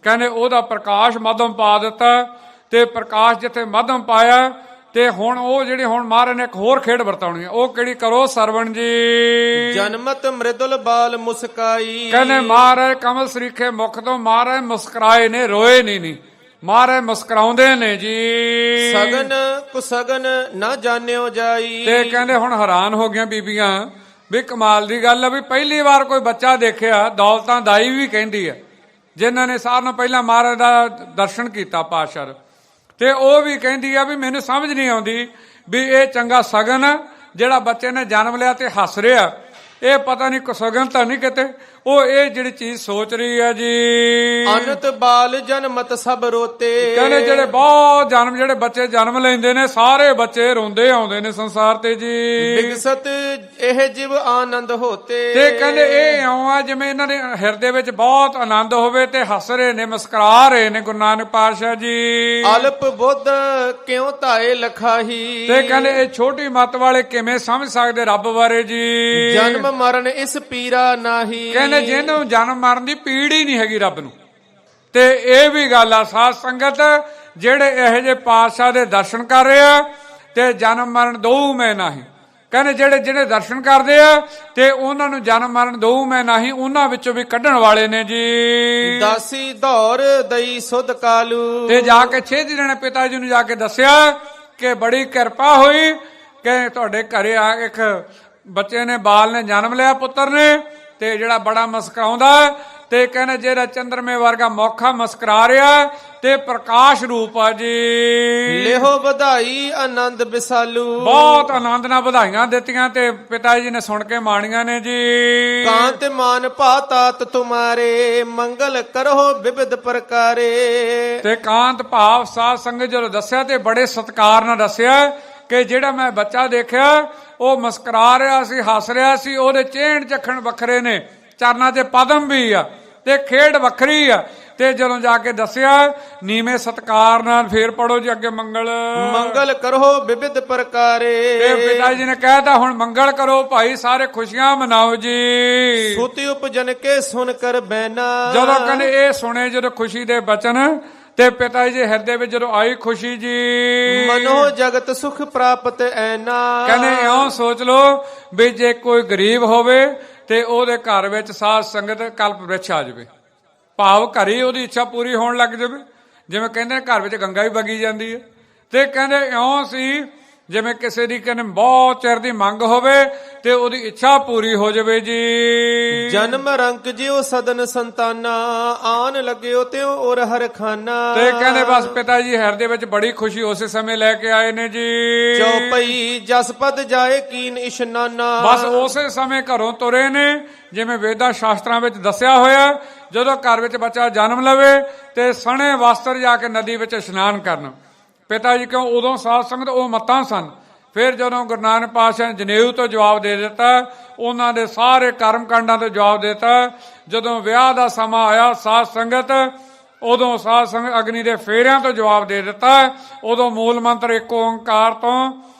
ਕਹਿੰਦੇ ਉਹਦਾ ਪ੍ਰਕਾਸ਼ ਮੱਧਮ ਪਾ ਦਿੱਤਾ ਤੇ ਪ੍ਰਕਾਸ਼ ਜਿੱਥੇ ਮੱਧਮ ਪਾਇਆ ਤੇ ਹੁਣ ਉਹ ਜਿਹੜੀ ਹੁਣ ਮਹਾਰਾਜ ਨੇ ਇੱਕ ਹੋਰ ਖੇਡ ਵਰਤਾਉਣੀ ਹੈ, ਉਹ ਕਿਹੜੀ ਕਰੋ ਸਰਵਣ ਜੀ। ਜਨਮਤ ਮ੍ਰਿਦੁਲ ਬਾਲ ਮੁਸਕਾਈ। ਕਹਿੰਦੇ ਮਹਾਰਾਜ ਕਮਲ ਸਰੀਖੇ ਮੁਖ ਤੋਂ ਮਹਾਰਾਜ ਮੁਸਕਰਾਏ ਨੇ, ਰੋਏ ਨਹੀਂ ਮਹਾਰਾਜ ਮੁਸਕਰਾਉਂਦੇ ਨੇ ਜੀ। ਸਗਨ ਕੁਸਗਨ ਨਾ ਜਾਣਿਓ ਜਾਈ। ਤੇ ਕਹਿੰਦੇ ਹੁਣ ਹੈਰਾਨ ਹੋ ਗਈਆਂ ਬੀਬੀਆਂ ਵੀ ਕਮਾਲ ਦੀ ਗੱਲ ਆ ਵੀ ਪਹਿਲੀ ਵਾਰ ਕੋਈ ਬੱਚਾ ਦੇਖਿਆ, ਦੌਲਤਾਂ ਦਾਈ ਵੀ ਕਹਿੰਦੀ ਆ ਜਿਨ੍ਹਾਂ ਨੇ ਸਾਰਿਆਂ ਨੂੰ ਪਹਿਲਾਂ ਮਹਾਰਾਜ ਦਾ ਦਰਸ਼ਨ ਕੀਤਾ ਪਾਤਸ਼ਾਹ, ਤੇ ਉਹ ਵੀ ਕਹਿੰਦੀ ਆ ਵੀ ਮੈਨੂੰ ਸਮਝ ਨਹੀਂ ਆਉਂਦੀ ਵੀ ਇਹ ਚੰਗਾ ਸਗਨ ਜਿਹੜਾ ਬੱਚੇ ਨੇ ਜਨਮ ਲਿਆ ਤੇ ਹੱਸ ਰਿਹਾ, ਇਹ ਪਤਾ ਨਹੀਂ ਕੁਸਗਨ ਤਾਂ ਨਹੀਂ ਕਿਤੇ, ਉਹ ਇਹ ਜਿਹੜੀ ਚੀਜ਼ ਸੋਚ ਰਹੀ ਹੈ ਜੀ। ਅਨੰਤ ਬਾਲ ਜਨਮਤ ਸਭ ਰੋਤੇ। ਕਹਿੰਦੇ ਜਿਹੜੇ ਬਹੁਤ ਜਿਹੜੇ ਬੱਚੇ ਜਨਮ ਲੈਂਦੇ ਨੇ ਸਾਰੇ ਬੱਚੇ ਰੋਂਦੇ ਆਉਂਦੇ ਨੇ ਸੰਸਾਰ ਤੇ ਜੀ। ਵਿਗਸਤ ਇਹ ਜਿਵ ਆਨੰਦ ਹੋਤੇ। ਤੇ ਕਹਿੰਦੇ ਇਹ ਇਉਂ ਆ ਜਿਵੇਂ ਇਹਨਾਂ ਦੇ ਹਿਰਦੇ ਵਿੱਚ ਬਹੁਤ ਆਨੰਦ ਹੋਵੇ ਤੇ ਹੱਸ ਰਹੇ ਨੇ, ਮੁਸਕਰਾ ਰਹੇ ਨੇ ਗੁਰੂ ਨਾਨਕ ਪਾਤਸ਼ਾਹ ਜੀ। ਅਲਪ ਬੁੱਧ ਕਿਉਂ ਧਾਏ ਲਖਾਹੀ। ਤੇ ਕਹਿੰਦੇ ਇਹ ਛੋਟੀ ਮੱਤ ਵਾਲੇ ਕਿਵੇਂ ਸਮਝ ਸਕਦੇ ਰੱਬ ਬਾਰੇ ਜੀ। ਜਨਮ ਮਰਨ ਇਸ ਪੀਰਾ ਨਾਹੀ। ਕਹਿੰਦੇ ਜਿਹਨੂੰ ਜਨਮ ਮਰਨ ਦੀ ਪੀੜ ਹੀ ਨਹੀਂ ਹੈਗੀ ਰੱਬ ਨੂੰ। ਤੇ ਇਹ ਵੀ ਗੱਲ ਆ ਸਾਧ ਸੰਗਤ ਜਿਹੜੇ ਇਹੋ ਜਿਹੇ ਪਾਤਸ਼ਾਹ ਦੇ ਦਰਸ਼ਨ ਕਰ ਰਹੇ ਆ ਤੇ ਜਨਮ ਮਰਨ ਦਊ ਮੈਂ ਨਹੀਂ। ਕਹਿੰਦੇ ਜਿਹੜੇ ਦਰਸ਼ਨ ਕਰਦੇ ਆ ਤੇ ਉਹਨਾਂ ਨੂੰ ਜਨਮ ਮਰਨ ਦਊ ਮੈਂ ਨਹੀਂ, ਉਹਨਾਂ ਵਿੱਚੋਂ ਵੀ ਕੱਢਣ ਵਾਲੇ ਨੇ ਜੀ। ਦਾਸੀ ਦੌਰ ਦਈ ਸੁਧ ਕਾਲੂ। ਤੇ ਜਾ ਕੇ 6 ਦਿਨ ਪਿਤਾ ਜੀ ਨੂੰ ਜਾ ਕੇ ਦੱਸਿਆ ਕਿ ਬੜੀ ਕਿਰਪਾ ਹੋਈ ਕਿ ਤੁਹਾਡੇ ਘਰੇ ਆ ਇੱਕ ਬੱਚੇ ਨੇ ਬਾਲ ਨੇ ਜਨਮ ਲਿਆ, ਪੁੱਤਰ ਨੇ, ਤੇ ਜਿਹੜਾ ਬੜਾ ਮੁਸਕਰਾਉਂਦਾ ਤੇ ਕਹਿੰਦੇ ਜਿਹੜਾ ਚੰਦਰਮੇ ਵਰਗਾ ਮੌਖਾ ਮੁਸਕਰਾ ਰਿਹਾ ਤੇ ਪ੍ਰਕਾਸ਼ ਰੂਪ ਆ ਜੀ। ਲਿਹੋ ਵਧਾਈ ਆਨੰਦ ਵਿਸਾਲੂ। ਬਹੁਤ ਆਨੰਦ ਨਾਲ ਵਧਾਈਆਂ ਦਿੱਤੀਆਂ ਤੇ ਪਿਤਾ ਜੀ ਨੇ ਸੁਣ ਕੇ ਮਾਣੀਆਂ ਨੇ ਜੀ। ਕਾਂਤ ਮਾਨ ਭਾਤਾਤ ਤੁਮਾਰੇ ਮੰਗਲ ਕਰੋ ਵਿਵਿਧ ਪ੍ਰਕਾਰੇ। ਤੇ ਕਾਂਤ ਭਾਵ ਸਾਧ ਸੰਗਤ ਜਦੋਂ ਦੱਸਿਆ ਤੇ ਬੜੇ ਸਤਿਕਾਰ ਨਾਲ ਦੱਸਿਆ ਕਿ ਜਿਹੜਾ ਮੈਂ ਬੱਚਾ ਦੇਖਿਆ ਉਹ ਮੁਸਕਰਾ ਰਿਹਾ ਸੀ, ਹੱਸ ਰਿਹਾ ਸੀ, ਉਹਦੇ ਚਿਹਣ ਚੱਖਣ ਵੱਖਰੇ ਨੇ, ਚਰਨਾਂ 'ਚ ਪਦਮ ਵੀ ਆ ਤੇ ਖੇਡ ਵੱਖਰੀ ਆ। ਤੇ ਜਦੋਂ ਜਾ ਕੇ ਦੱਸਿਆ ਨੀਵੇਂ ਸਤਕਾਰ ਨਾਲ ਫੇਰ ਪੜੋ ਜੀ ਅੱਗੇ ਮੰਗਲ ਕਰੋ ਵਿਵਿਧ ਪ੍ਰਕਾਰੇ। ਤੇ ਪਿਤਾ ਜੀ ਨੇ ਕਹਿਤਾ ਹੁਣ ਮੰਗਲ ਕਰੋ ਭਾਈ, ਸਾਰੇ ਖੁਸ਼ੀਆਂ ਮਨਾਓ ਜੀ। ਸੁਤੀ ਉਪਜਨ ਕੇ ਸੁਣ ਕਰ ਬੈਨਾ। ਜਦੋਂ ਕਹਿੰਦੇ ਇਹ ਸੁਣੇ ਜਦੋਂ ਖੁਸ਼ੀ ਦੇ ਬਚਨ ਤੇ ਪਿਤਾ ਜੀ ਹਿਰਦੇ ਵਿੱਚ ਜਦੋਂ ਆਈ ਖੁਸ਼ੀ ਜੀ। ਮਨੋ ਜਗਤ ਸੁਖ ਪ੍ਰਾਪਤ ਐਨਾ। ਕਹਿੰਦੇ ਇਉਂ ਸੋਚ ਲੋ ਵੀ ਜੇ ਕੋਈ ਗਰੀਬ ਹੋਵੇ ਤੇ ਉਹਦੇ ਘਰ ਵਿੱਚ ਸਾਧ ਸੰਗਤ ਕਲਪ ਵ੍ਰਿਛ ਆ ਜਾਵੇ, ਭਾਵ ਘਰੇ ਉਹਦੀ ਇੱਛਾ ਪੂਰੀ ਹੋਣ ਲੱਗ ਜਾਵੇ। ਜਿਵੇਂ ਕਹਿੰਦੇ ਘਰ ਵਿੱਚ ਗੰਗਾ ਵੀ ਵਗੀ ਜਾਂਦੀ ਹੈ। ਤੇ ਕਹਿੰਦੇ ਇਉਂ ਸੀ ਜਿਵੇਂ ਕਿਸੇ ਦੀ ਕਹਿੰਦੇ ਬਹੁਤ ਚਿਰ ਦੀ ਮੰਗ ਹੋਵੇ ਤੇ ਉਹਦੀ ਇੱਛਾ ਪੂਰੀ ਹੋ ਜਾਵੇ ਜੀ। ਜਨਮ ਰੰਕ ਜਿਉ ਸਦਨ ਸੰਤਾਨਾ ਆਨ ਲੱਗਿਓ ਤਿਉ ਔਰ ਹਰ ਖਾਨਾ। ਤੇ ਕਹਿੰਦੇ ਬਸ ਪਿਤਾ ਜੀ ਹਿਰਦੇ ਵਿੱਚ ਬੜੀ ਖੁਸ਼ੀ ਉਸੇ ਸਮੇਂ ਲੈ ਕੇ ਆਏ ਨੇ ਜੀ। ਚੌਪਈ ਜਸਪਦ ਜਾਏ ਕੀਨ ਇਸ਼ਨਾਨਾ। ਬਸ ਉਸੇ ਸਮੇਂ ਘਰੋਂ ਤੁਰੇ ਨੇ ਜਿਵੇਂ ਵੇਦਾਂ ਸ਼ਾਸਤਰਾਂ ਵਿੱਚ ਦੱਸਿਆ ਹੋਇਆ। ਜਦੋਂ ਘਰ ਵਿੱਚ ਬੱਚਾ ਜਨਮ ਲਵੇ ਤੇ ਸਣੇ ਵਸਤਰ ਜਾ ਕੇ ਨਦੀ ਵਿੱਚ ਇਸ਼ਨਾਨ ਕਰਨ। ਪਿਤਾ ਜੀ ਕਿਉਂ ਉਦੋਂ ਸਾਧ ਸੰਗਤ ਉਹ ਮੱਤਾਂ ਸਨ। ਫਿਰ ਜਦੋਂ ਗੁਰੂ ਨਾਨਕ ਪਾਤਸ਼ਾਹ ਨੇ ਜਨੇਊ ਤੋਂ ਜਵਾਬ ਦੇ ਦਿੱਤਾ, ਉਹਨਾਂ ਦੇ ਸਾਰੇ ਕਰਮ ਕਾਂਡਾਂ ਤੋਂ ਜਵਾਬ ਦੇ ਦਿੱਤਾ। ਜਦੋਂ ਵਿਆਹ ਦਾ ਸਮਾਂ ਆਇਆ ਸਾਧ ਸੰਗਤ, ਉਦੋਂ ਸਾਧ ਸੰਗਤ ਅਗਨੀ ਦੇ ਫੇਰਿਆਂ ਤੋਂ ਜਵਾਬ ਦੇ ਦਿੱਤਾ। ਉਦੋਂ ਮੂਲ ਮੰਤਰ ਇੱਕ ਓੰਕਾਰ ਤੋਂ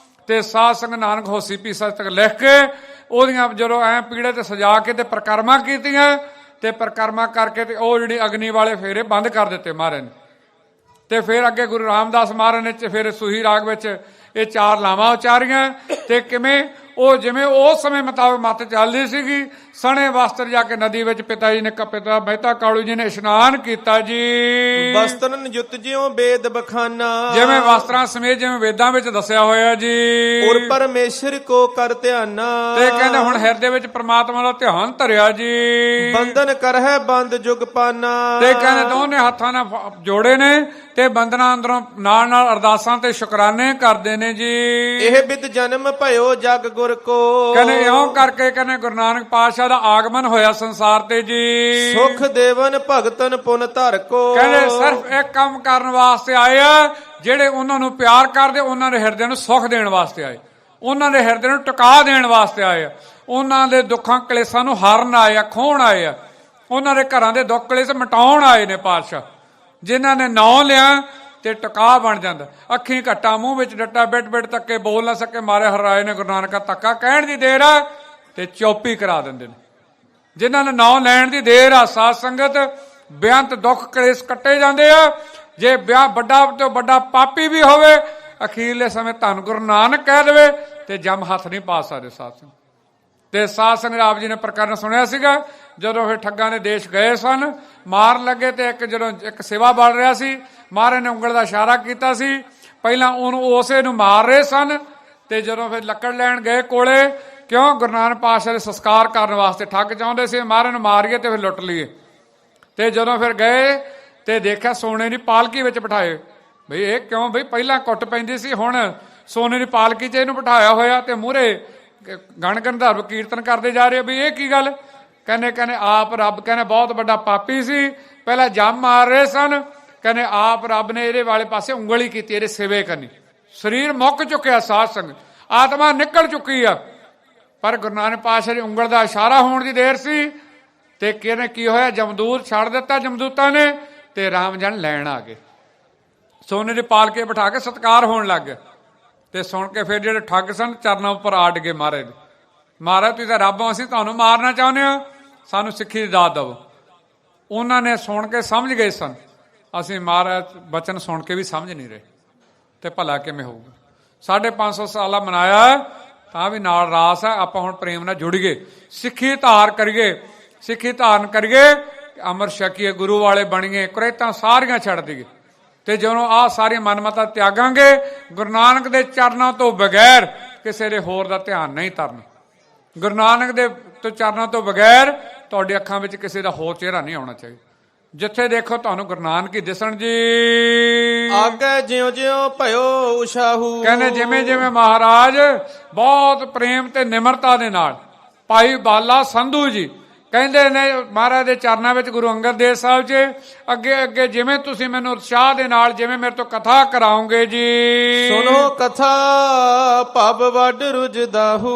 ਤੇ ਸਾਧ ਸੰਗਤ ਨਾਨਕ ਹੋਸੀ ਪੀਸਾ ਤੱਕ ਲਿਖ ਕੇ ਉਹਦੀਆਂ ਜਦੋਂ ਐ ਪੀੜੇ ਤੇ ਸਜਾ ਕੇ ਤੇ ਪ੍ਰਕਰਮਾ ਕੀਤੀਆਂ ਤੇ ਪ੍ਰਕਰਮਾ ਕਰਕੇ ਤੇ ਉਹ ਜਿਹੜੀ ਅਗਨੀ ਵਾਲੇ ਫੇਰੇ ਬੰਦ ਕਰ ਦਿੱਤੇ ਮਹਾਰਾਜ ਨੇ। ਤੇ ਫਿਰ ਅੱਗੇ ਗੁਰੂ ਰਾਮਦਾਸ ਮਹਾਰਾਜ ਨੇ ਫਿਰ ਸੂਹੀ ਰਾਗ ਵਿੱਚ ਇਹ 4 ਲਾਵਾਂ ਉਚਾਰੀਆਂ ਤੇ ਕਿਵੇਂ ਉਹ ਜਿਵੇਂ ਉਸ ਸਮੇਂ ਮੁਤਾਬਕ ਮੱਤ ਚੱਲਦੀ ਸੀਗੀ ਸਣੇ ਵਸਤਰ ਜਾ ਕੇ ਨਦੀ ਵਿੱਚ ਪਿਤਾ ਜੀ ਨੇ ਪਿਤਾ ਮਹਿਤਾ ਕਾਲੂ ਜੀ ਨੇ ਇਸ਼ਨਾਨ ਕੀਤਾ ਜੀ। ਵਸਤਰਨ ਜੁਤ ਜਿਉ ਵੇਦ ਬਖਾਨਾ, ਜਿਵੇਂ ਵਸਤਰਾਂ ਸਮੇਤ ਜਿਵੇਂ ਵੇਦਾਂ ਵਿੱਚ ਦੱਸਿਆ ਹੋਇਆ ਜੀ। ਔਰ ਪਰਮੇਸ਼ਰ ਕੋ ਕਰ ਧਿਆਨਾ, ਤੇ ਕਹਿੰਦੇ ਹੁਣ ਹਿਰਦੇ ਵਿੱਚ ਪ੍ਰਮਾਤਮਾ ਦਾ ਧਿਆਨ ਧਰਿਆ ਜੀ। ਬੰਧਨ ਕਰਹਿ ਬੰਦ ਜੁਗ ਪਾਨਾ, ਤੇ ਕਹਿੰਦੇ ਦੋਨੇ ਹੱਥਾਂ ਨਾਲ ਜੋੜੇ ਨੇ ਤੇ ਬੰਦਨਾ ਅੰਦਰੋਂ ਨਾਲ ਨਾਲ ਅਰਦਾਸਾਂ ਤੇ ਸ਼ੁਕਰਾਨੇ ਕਰਦੇ ਨੇ ਜੀ। ਇਹ ਬਿਦ ਜਨਮ ਭਇਓ ਜਗ ਗੁਰ ਕੋ, ਕਹਿੰਦੇ ਇਉਂ ਕਰਕੇ ਕਹਿੰਦੇ ਗੁਰੂ ਨਾਨਕ ਪਾਤਸ਼ਾਹ ਦਾ ਆਗਮਨ ਹੋਇਆ ਸੰਸਾਰ ਤੇ ਜੀ। ਸੁਖ ਦੇਵਨ ਭਗਤਨ ਪੁਨ ਧਰ ਕੋ, ਕਹਿੰਦੇ ਸਿਰਫ ਇੱਕ ਕੰਮ ਕਰਨ ਵਾਸਤੇ ਆਏ ਆ, ਜਿਹੜੇ ਉਹਨਾਂ ਨੂੰ ਪਿਆਰ ਕਰਦੇ ਉਹਨਾਂ ਦੇ ਹਿਰਦੇ ਨੂੰ ਸੁਖ ਦੇਣ ਵਾਸਤੇ ਆਏ, ਉਹਨਾਂ ਦੇ ਹਿਰਦੇ ਨੂੰ ਟਿਕਾ ਦੇਣ ਵਾਸਤੇ ਆਏ ਆ, ਉਹਨਾਂ ਦੇ ਦੁੱਖਾਂ ਕਲੇਸ਼ਾਂ ਨੂੰ ਹਰਨ ਆਏ ਆ, ਖੋਹਣ ਆਏ ਆ, ਉਹਨਾਂ ਦੇ ਘਰਾਂ ਦੇ ਦੁੱਖ ਕਲੇਸ਼ ਮਿਟਾਉਣ ਆਏ ਨੇ ਪਾਤਸ਼ਾਹ। ਜਿਨ੍ਹਾਂ ਨੇ ਨਾਂ ਲਿਆ ਤੇ ਟਿਕਾ ਬਣ ਜਾਂਦਾ। ਅੱਖੀਂ ਘੱਟਾ ਮੂੰਹ ਵਿੱਚ ਡੱਟਾ ਬਿਟ ਬਿਟ ਤੱਕੇ ਬੋਲ ਨਾ ਸਕੇ ਮਾਰੇ ਹਰਾਏ ਨੇ ਗੁਰੂ ਨਾਨਕਾ ਧੱਕਾ ਕਹਿਣ ਦੀ ਦੇਰ ਆ ਤੇ ਚੌਪੀ ਕਰਾ ਦਿੰਦੇ ਨੇ। ਜਿਨ੍ਹਾਂ ਨੇ ਨਾਂ ਲੈਣ ਦੀ ਦੇਰ ਆ ਸਾਧ ਸੰਗਤ ਬੇਅੰਤ ਦੁੱਖ ਕਲੇਸ਼ ਕੱਟੇ ਜਾਂਦੇ ਆ। ਜੇ ਵੱਡਾ ਤੋਂ ਵੱਡਾ ਪਾਪੀ ਵੀ ਹੋਵੇ ਅਖੀਰਲੇ ਸਮੇਂ ਧੰਨ ਗੁਰੂ ਨਾਨਕ ਕਹਿ ਦੇਵੇ ਤੇ ਜਮ ਹੱਥ ਨਹੀਂ ਪਾ ਸਕਦੇ ਸਾਧ ਸੰਗਤ। ਤੇ ਸਾਧ ਸੰਗਤ ਆਪ ਜੀ ਨੇ ਪ੍ਰਕਰਨ ਸੁਣਿਆ ਸੀਗਾ ਜਦੋਂ ਇਹ ਠੱਗਾਂ ਦੇ ਦੇਸ਼ ਗਏ ਸਨ, ਮਾਰਨ ਲੱਗੇ ਤੇ ਜਦੋਂ ਇੱਕ ਸੇਵਾ ਬਣ ਰਿਹਾ ਸੀ ਮਹਾਰਾਜ ਨੇ ਉਂਗਲ ਦਾ ਇਸ਼ਾਰਾ ਕੀਤਾ ਸੀ। ਪਹਿਲਾਂ ਉਹਨੂੰ ਉਸੇ ਨੂੰ ਮਾਰ ਰਹੇ ਸਨ ਤੇ ਜਦੋਂ ਫਿਰ ਲੱਕੜ ਲੈਣ ਗਏ ਕੋਲੇ, ਕਿਉਂ ਗੁਰੂ ਨਾਨਕ ਪਾਤਸ਼ਾਹ ਦੇ ਸੰਸਕਾਰ ਕਰਨ ਵਾਸਤੇ ਠੱਗ ਚਾਹੁੰਦੇ ਸੀ ਮਹਾਰਾਜ ਨੂੰ ਮਾਰੀਏ ਤੇ ਫਿਰ ਲੁੱਟ ਲਈਏ। ਤੇ ਜਦੋਂ ਫਿਰ ਗਏ ਤੇ ਦੇਖਿਆ ਸੋਨੇ ਦੀ ਪਾਲਕੀ ਵਿੱਚ ਬਿਠਾਏ। ਬਈ ਇਹ ਕਿਉਂ? ਬਈ ਪਹਿਲਾਂ ਕੁੱਟ ਪੈਂਦੀ ਸੀ, ਹੁਣ ਸੋਨੇ ਦੀ ਪਾਲਕੀ 'ਚ ਇਹਨੂੰ ਬਿਠਾਇਆ ਹੋਇਆ ਤੇ ਮੂਹਰੇ ਗਣ ਗੰਧਰਵ ਕੀਰਤਨ ਕਰਦੇ ਜਾ ਰਹੇ। ਬਈ ਇਹ ਕੀ ਗੱਲ? ਕਹਿੰਦੇ ਆਪ ਰੱਬ ਕਹਿੰਦੇ ਬਹੁਤ ਵੱਡਾ ਪਾਪੀ ਸੀ, ਪਹਿਲਾਂ ਜੰਮ ਮਾਰ ਰਹੇ ਸਨ, ਕਹਿੰਦੇ ਆਪ ਰੱਬ ਨੇ ਇਹਦੇ ਵਾਲੇ ਪਾਸੇ ਉਂਗਲੀ ਕੀਤੀ, ਇਹਦੇ ਸੇਵੇ ਕਰਨੀ। ਸਰੀਰ ਮੁੱਕ ਚੁੱਕਿਆ ਸਾਧ ਸੰਗਤ, ਆਤਮਾ ਨਿਕਲ ਚੁੱਕੀ ਆ, ਪਰ ਗੁਰੂ ਨਾਨਕ ਪਾਤਸ਼ਾਹ ਦੀ ਉਂਗਲ ਦਾ ਇਸ਼ਾਰਾ ਹੋਣ ਦੀ ਦੇਰ ਸੀ। ਤੇ ਕਿਹਨੇ ਕੀ ਹੋਇਆ? ਜਮਦੂਤ ਛੱਡ ਦਿੱਤਾ ਜਮਦੂਤਾਂ ਨੇ ਤੇ ਰਾਮ ਜਨ ਲੈਣ ਆ ਗਏ। ਸੋਨੇ ਦੇ ਪਾਲਕੇ ਬਿਠਾ ਕੇ ਸਤਿਕਾਰ ਹੋਣ ਲੱਗ ਗਿਆ। ਤੇ ਸੁਣ ਕੇ ਫਿਰ ਜਿਹੜੇ ਠੱਗ ਸਨ ਚਰਨਾਂ ਉੱਪਰ ਆੜ ਗਏ ਮਹਾਰਾਜ ਦੇ। ਮਹਾਰਾਜ ਤੁਸੀਂ ਤਾਂ ਰੱਬ ਹੋ, ਅਸੀਂ ਤੁਹਾਨੂੰ ਮਾਰਨਾ ਚਾਹੁੰਦੇ ਹਾਂ, ਸਾਨੂੰ ਸਿੱਖੀ ਦੀ ਦਾਤ ਦਿਓ। ਉਹਨਾਂ ਨੇ ਸੁਣ ਕੇ ਸਮਝ ਗਏ ਸਨ ਅਸੀਂ ਮਹਾਰਾਜ ਬਚਨ ਸੁਣ ਕੇ ਵੀ ਸਮਝ ਨਹੀਂ ਰਹੇ ਤੇ ਭਲਾ ਕਿਵੇਂ ਹੋਊਗਾ। 550 ਸਾਲਾ ਮਨਾਇਆ ਤਾਂ ਵੀ ਨਾਲ ਰਾਸ ਹੈ। ਆਪਾਂ ਹੁਣ ਪ੍ਰੇਮ ਨਾਲ ਜੁੜੀਏ, ਸਿੱਖੀ ਧਾਰ ਕਰੀਏ, ਸਿੱਖੀ ਧਾਰਨ ਕਰੀਏ, ਅਮਰ ਛਕੀਏ, ਗੁਰੂ ਵਾਲੇ ਬਣੀਏ, ਕੁਰੇਤਾਂ ਸਾਰੀਆਂ ਛੱਡ ਦਈਏ। ਤੇ ਜਦੋਂ ਆਹ ਸਾਰੀਆਂ ਮਨਮਤਾਂ ਤਿਆਗਾਂਗੇ ਗੁਰੂ ਨਾਨਕ ਦੇ ਚਰਨਾਂ ਤੋਂ ਬਗੈਰ ਕਿਸੇ ਦੇ ਹੋਰ ਦਾ ਧਿਆਨ ਨਹੀਂ ਧਰਨਾ। ਗੁਰੂ ਨਾਨਕ ਦੇ ਚਰਨਾਂ ਤੋਂ ਬਗੈਰ ਤੁਹਾਡੀ ਅੱਖਾਂ ਵਿੱਚ ਕਿਸੇ ਦਾ ਹੋਰ ਚਿਹਰਾ ਨਹੀਂ ਆਉਣਾ ਚਾਹੀਦਾ। ਜਿੱਥੇ ਦੇਖੋ ਤੁਹਾਨੂੰ ਗੁਰੂ ਨਾਨਕ ਹੀ ਦਿਸਣ ਜੀ। ਆਗੇ ਜਿਉ ਜਿਉ ਭਇਓ ਉਸ਼ਾਹੂ, ਕਹਿੰਦੇ ਜਿਵੇਂ ਜਿਵੇਂ ਮਹਾਰਾਜ ਬਹੁਤ ਪ੍ਰੇਮ ਤੇ ਨਿਮਰਤਾ ਦੇ ਨਾਲ ਭਾਈ ਬਾਲਾ ਸੰਧੂ ਜੀ ਕਹਿੰਦੇ ਨੇ ਮਹਾਰਾਜ ਦੇ ਚਰਨਾਂ ਵਿੱਚ ਗੁਰੂ ਅੰਗਦ ਦੇਵ ਸਾਹਿਬ 'ਚ ਅੱਗੇ ਅੱਗੇ ਜਿਵੇਂ ਤੁਸੀਂ ਮੈਨੂੰ ਉਤਸ਼ਾਹ ਦੇ ਨਾਲ ਜਿਵੇਂ ਮੇਰੇ ਤੋਂ ਕਥਾ ਕਰਾਉਂਗੇ ਜੀ। ਸੁਣੋ ਕਥਾ ਭਵ ਵੱਡ ਰੁਜਦਾਹੂ,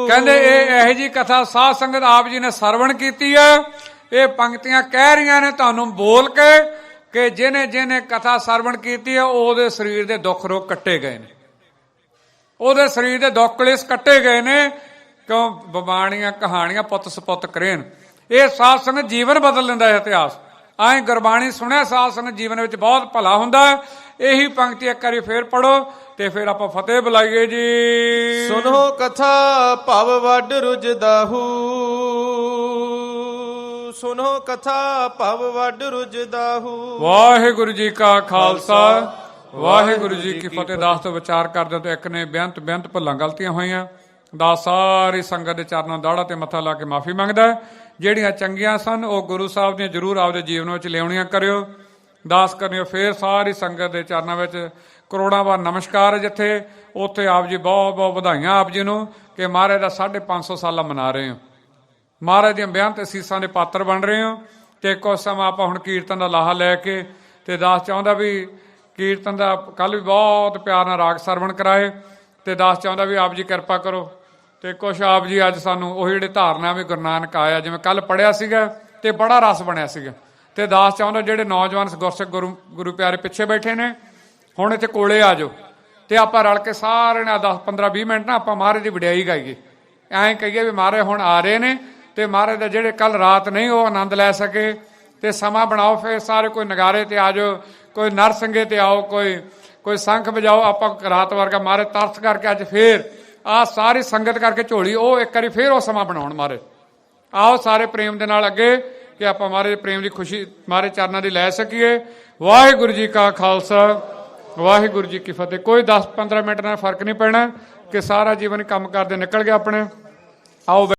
ਕਹਿੰਦੇ ਇਹ ਇਹੋ ਜੀ ਕਥਾ ਸਾਧ ਸੰਗਤ ਆਪ ਜੀ ਨੇ ਸਰਵਣ ਕੀਤੀ ਹੈ। ਇਹ ਪੰਕਤੀਆਂ ਕਹਿ ਰਹੀਆਂ ਨੇ ਤੁਹਾਨੂੰ ਬੋਲ ਕੇ ਕਿ ਜਿਹਨੇ ਜਿਹਨੇ ਕਥਾ ਸਰਵਣ ਕੀਤੀ ਹੈ ਉਹਦੇ ਸਰੀਰ ਦੇ ਦੁੱਖ ਰੋਗ ਕੱਟੇ ਗਏ ਨੇ, ਉਹਦੇ ਸਰੀਰ ਦੇ ਦੁੱਖ ਕਲੇਸ਼ ਕੱਟੇ ਗਏ ਨੇ। ਕਿਉਂ? ਬਬਾਣੀਆਂ ਕਹਾਣੀਆਂ ਪੁੱਤ ਸਪੁੱਤ ਕਰੇਨ। ਇਹ ਸਾਧ ਸੰਗਤ ਜੀਵਨ ਬਦਲ ਲੈਂਦਾ ਹੈ ਇਤਿਹਾਸ। ਐਂ ਗੁਰਬਾਣੀ ਸੁਣਿਆ ਸਾਧ ਸੰਗਤ ਜੀਵਨ ਵਿੱਚ ਬਹੁਤ ਭਲਾ ਹੁੰਦਾ ਹੈ। ਇਹੀ ਪੰਕਤੀ ਇੱਕ ਵਾਰੀ ਫੇਰ ਪੜੋ ਤੇ ਫਿਰ ਆਪਾਂ ਫਤਿਹ ਬੁਲਾਈਏ ਜੀ। ਸੁਣੋ ਕਥਾ ਭਵ ਵੱਡ ਰੁਜਦਾਹੂ, ਸੁਣੋ ਕਥਾ ਭਵ ਵੱਡ ਰੁਜਦਾਹੂ। ਵਾਹਿਗੁਰੂ ਜੀ ਕਾ ਖਾਲਸਾ ਵਾਹਿਗੁਰੂ ਜੀ ਕੀ ਫਤਿਹ। ਦਾਸ ਤੋਂ ਵਿਚਾਰ ਕਰਦੇ ਤਾਂ ਇੱਕ ਨੇ ਬੇਅੰਤ ਭੁੱਲਾਂ ਗਲਤੀਆਂ ਹੋਈਆਂ। ਦਾਸ ਸਾਰੀ ਸੰਗਤ ਦੇ ਚਰਨਾਂ ਦਾੜਾ ਤੇ ਮੱਥਾ ਲਾ ਕੇ ਮਾਫੀ ਮੰਗਦਾ। ਜਿਹੜੀਆਂ ਚੰਗੀਆਂ ਸਨ ਉਹ ਗੁਰੂ ਸਾਹਿਬ ਦੀਆਂ ਜ਼ਰੂਰ ਆਪਦੇ ਜੀਵਨ ਵਿੱਚ ਲਿਆਉਣੀਆਂ ਕਰਿਓ। ਦਾਸ ਕਰਿਓ। ਫੇਰ ਸਾਰੀ ਸੰਗਤ ਦੇ ਚਰਨਾਂ ਵਿੱਚ ਕਰੋੜਾਂ ਵਾਰ ਨਮਸਕਾਰ। ਜਿੱਥੇ ਉੱਥੇ ਆਪ ਜੀ ਬਹੁਤ ਬਹੁਤ ਵਧਾਈਆਂ ਆਪ ਜੀ ਨੂੰ ਕਿ ਮਹਾਰਾਜ ਦਾ 550 ਸਾਲਾ ਮਨਾ ਰਹੇ ਹੋ, ਮਹਾਰਾਜ ਦੀਆਂ ਬੇਅੰਤ ਅਸੀਸਾਂ ਦੇ ਪਾਤਰ ਬਣ ਰਹੇ ਹੋ। ਤੇ ਕੁਝ ਸਮਾਂ ਆਪਾਂ ਹੁਣ ਕੀਰਤਨ ਦਾ ਲਾਹਾ ਲੈ ਕੇ ਤੇ ਦਾਸ ਚਾਹੁੰਦਾ ਵੀ ਕੀਰਤਨ ਦਾ ਕੱਲ ਵੀ ਬਹੁਤ ਪਿਆਰ ਨਾਲ ਰਾਗ ਸਰਵਣ ਕਰਾਏ ਤੇ ਦਾਸ ਚਾਹੁੰਦਾ ਵੀ ਆਪ ਜੀ ਕਿਰਪਾ ਕਰੋ ਤੇ ਕੁਛ ਆਪ ਜੀ ਅੱਜ ਸਾਨੂੰ ਉਹ ਜਿਹੜੇ ਧਾਰਨਾ ਵੀ ਗੁਰੂ ਨਾਨਕ ਆਇਆ ਜਿਵੇਂ ਕੱਲ ਪੜਿਆ ਸੀਗਾ ਤੇ ਬੜਾ ਰਸ ਬਣਿਆ ਸੀਗਾ। ਤੇ ਦਾਸ ਚਾਹੁੰਦਾ ਜਿਹੜੇ ਨੌਜਵਾਨ ਗੁਰਸਿੱਖ ਗੁਰੂ ਪਿਆਰੇ ਪਿੱਛੇ ਬੈਠੇ ਨੇ ਹੁਣ ਇੱਥੇ ਕੋਲੇ ਆ ਜਾਓ ਤੇ ਆਪਾਂ ਰਲ ਕੇ ਸਾਰੇ ਨੇ 10-15-20 ਮਿੰਟ ਨਾ ਆਪਾਂ ਮਹਾਰਾਜ ਦੀ ਵਡਿਆਈ ਗਾਈਏ। ਐਂ ਕਹੀਏ ਵੀ ਮਹਾਰਾਜ ਹੁਣ ਆ ਰਹੇ ਨੇ ਤੇ ਮਹਾਰਾਜ ਦਾ ਜਿਹੜੇ ਕੱਲ ਰਾਤ ਨਹੀਂ ਉਹ ਆਨੰਦ ਲੈ ਸਕੇ ਤੇ ਸਮਾਂ ਬਣਾਓ। ਫਿਰ ਸਾਰੇ ਕੋਈ ਨਗਾਰੇ ਤੇ ਆ ਜਾਓ, ਕੋਈ ਨਰਸੰਗੇ ਤੇ ਆਓ, ਕੋਈ ਸੰਖ ਵਜਾਓ। ਆਪਾਂ ਰਾਤ ਵਰਗਾ ਮਹਾਰਾਜ ਤਰਸ ਕਰਕੇ ਅੱਜ ਫੇਰ ਆਹ ਸਾਰੀ ਸੰਗਤ ਕਰਕੇ ਝੋਲੀ ਉਹ ਇੱਕ ਵਾਰੀ ਫੇਰ ਉਹ ਸਮਾਂ ਬਣਾਉਣ ਮਹਾਰਾਜ ਆਓ ਸਾਰੇ ਪ੍ਰੇਮ ਦੇ ਨਾਲ ਅੱਗੇ ਕਿ ਆਪਾਂ ਮਹਾਰਾਜ ਪ੍ਰੇਮ ਦੀ ਖੁਸ਼ੀ ਮਹਾਰਾਜ ਚਰਨਾਂ ਦੀ ਲੈ ਸਕੀਏ। ਵਾਹਿਗੁਰੂ ਜੀ ਕਾ ਖਾਲਸਾ ਵਾਹਿਗੁਰੂ ਜੀ ਕੀ ਫਤਿਹ। ਕੋਈ 10-15 ਮਿੰਟ ਨਾਲ ਫਰਕ ਨਹੀਂ ਪੈਣਾ ਕਿ ਸਾਰਾ ਜੀਵਨ ਕੰਮ ਕਰਦੇ ਨਿਕਲ ਗਿਆ ਆਪਣੇ। ਆਓ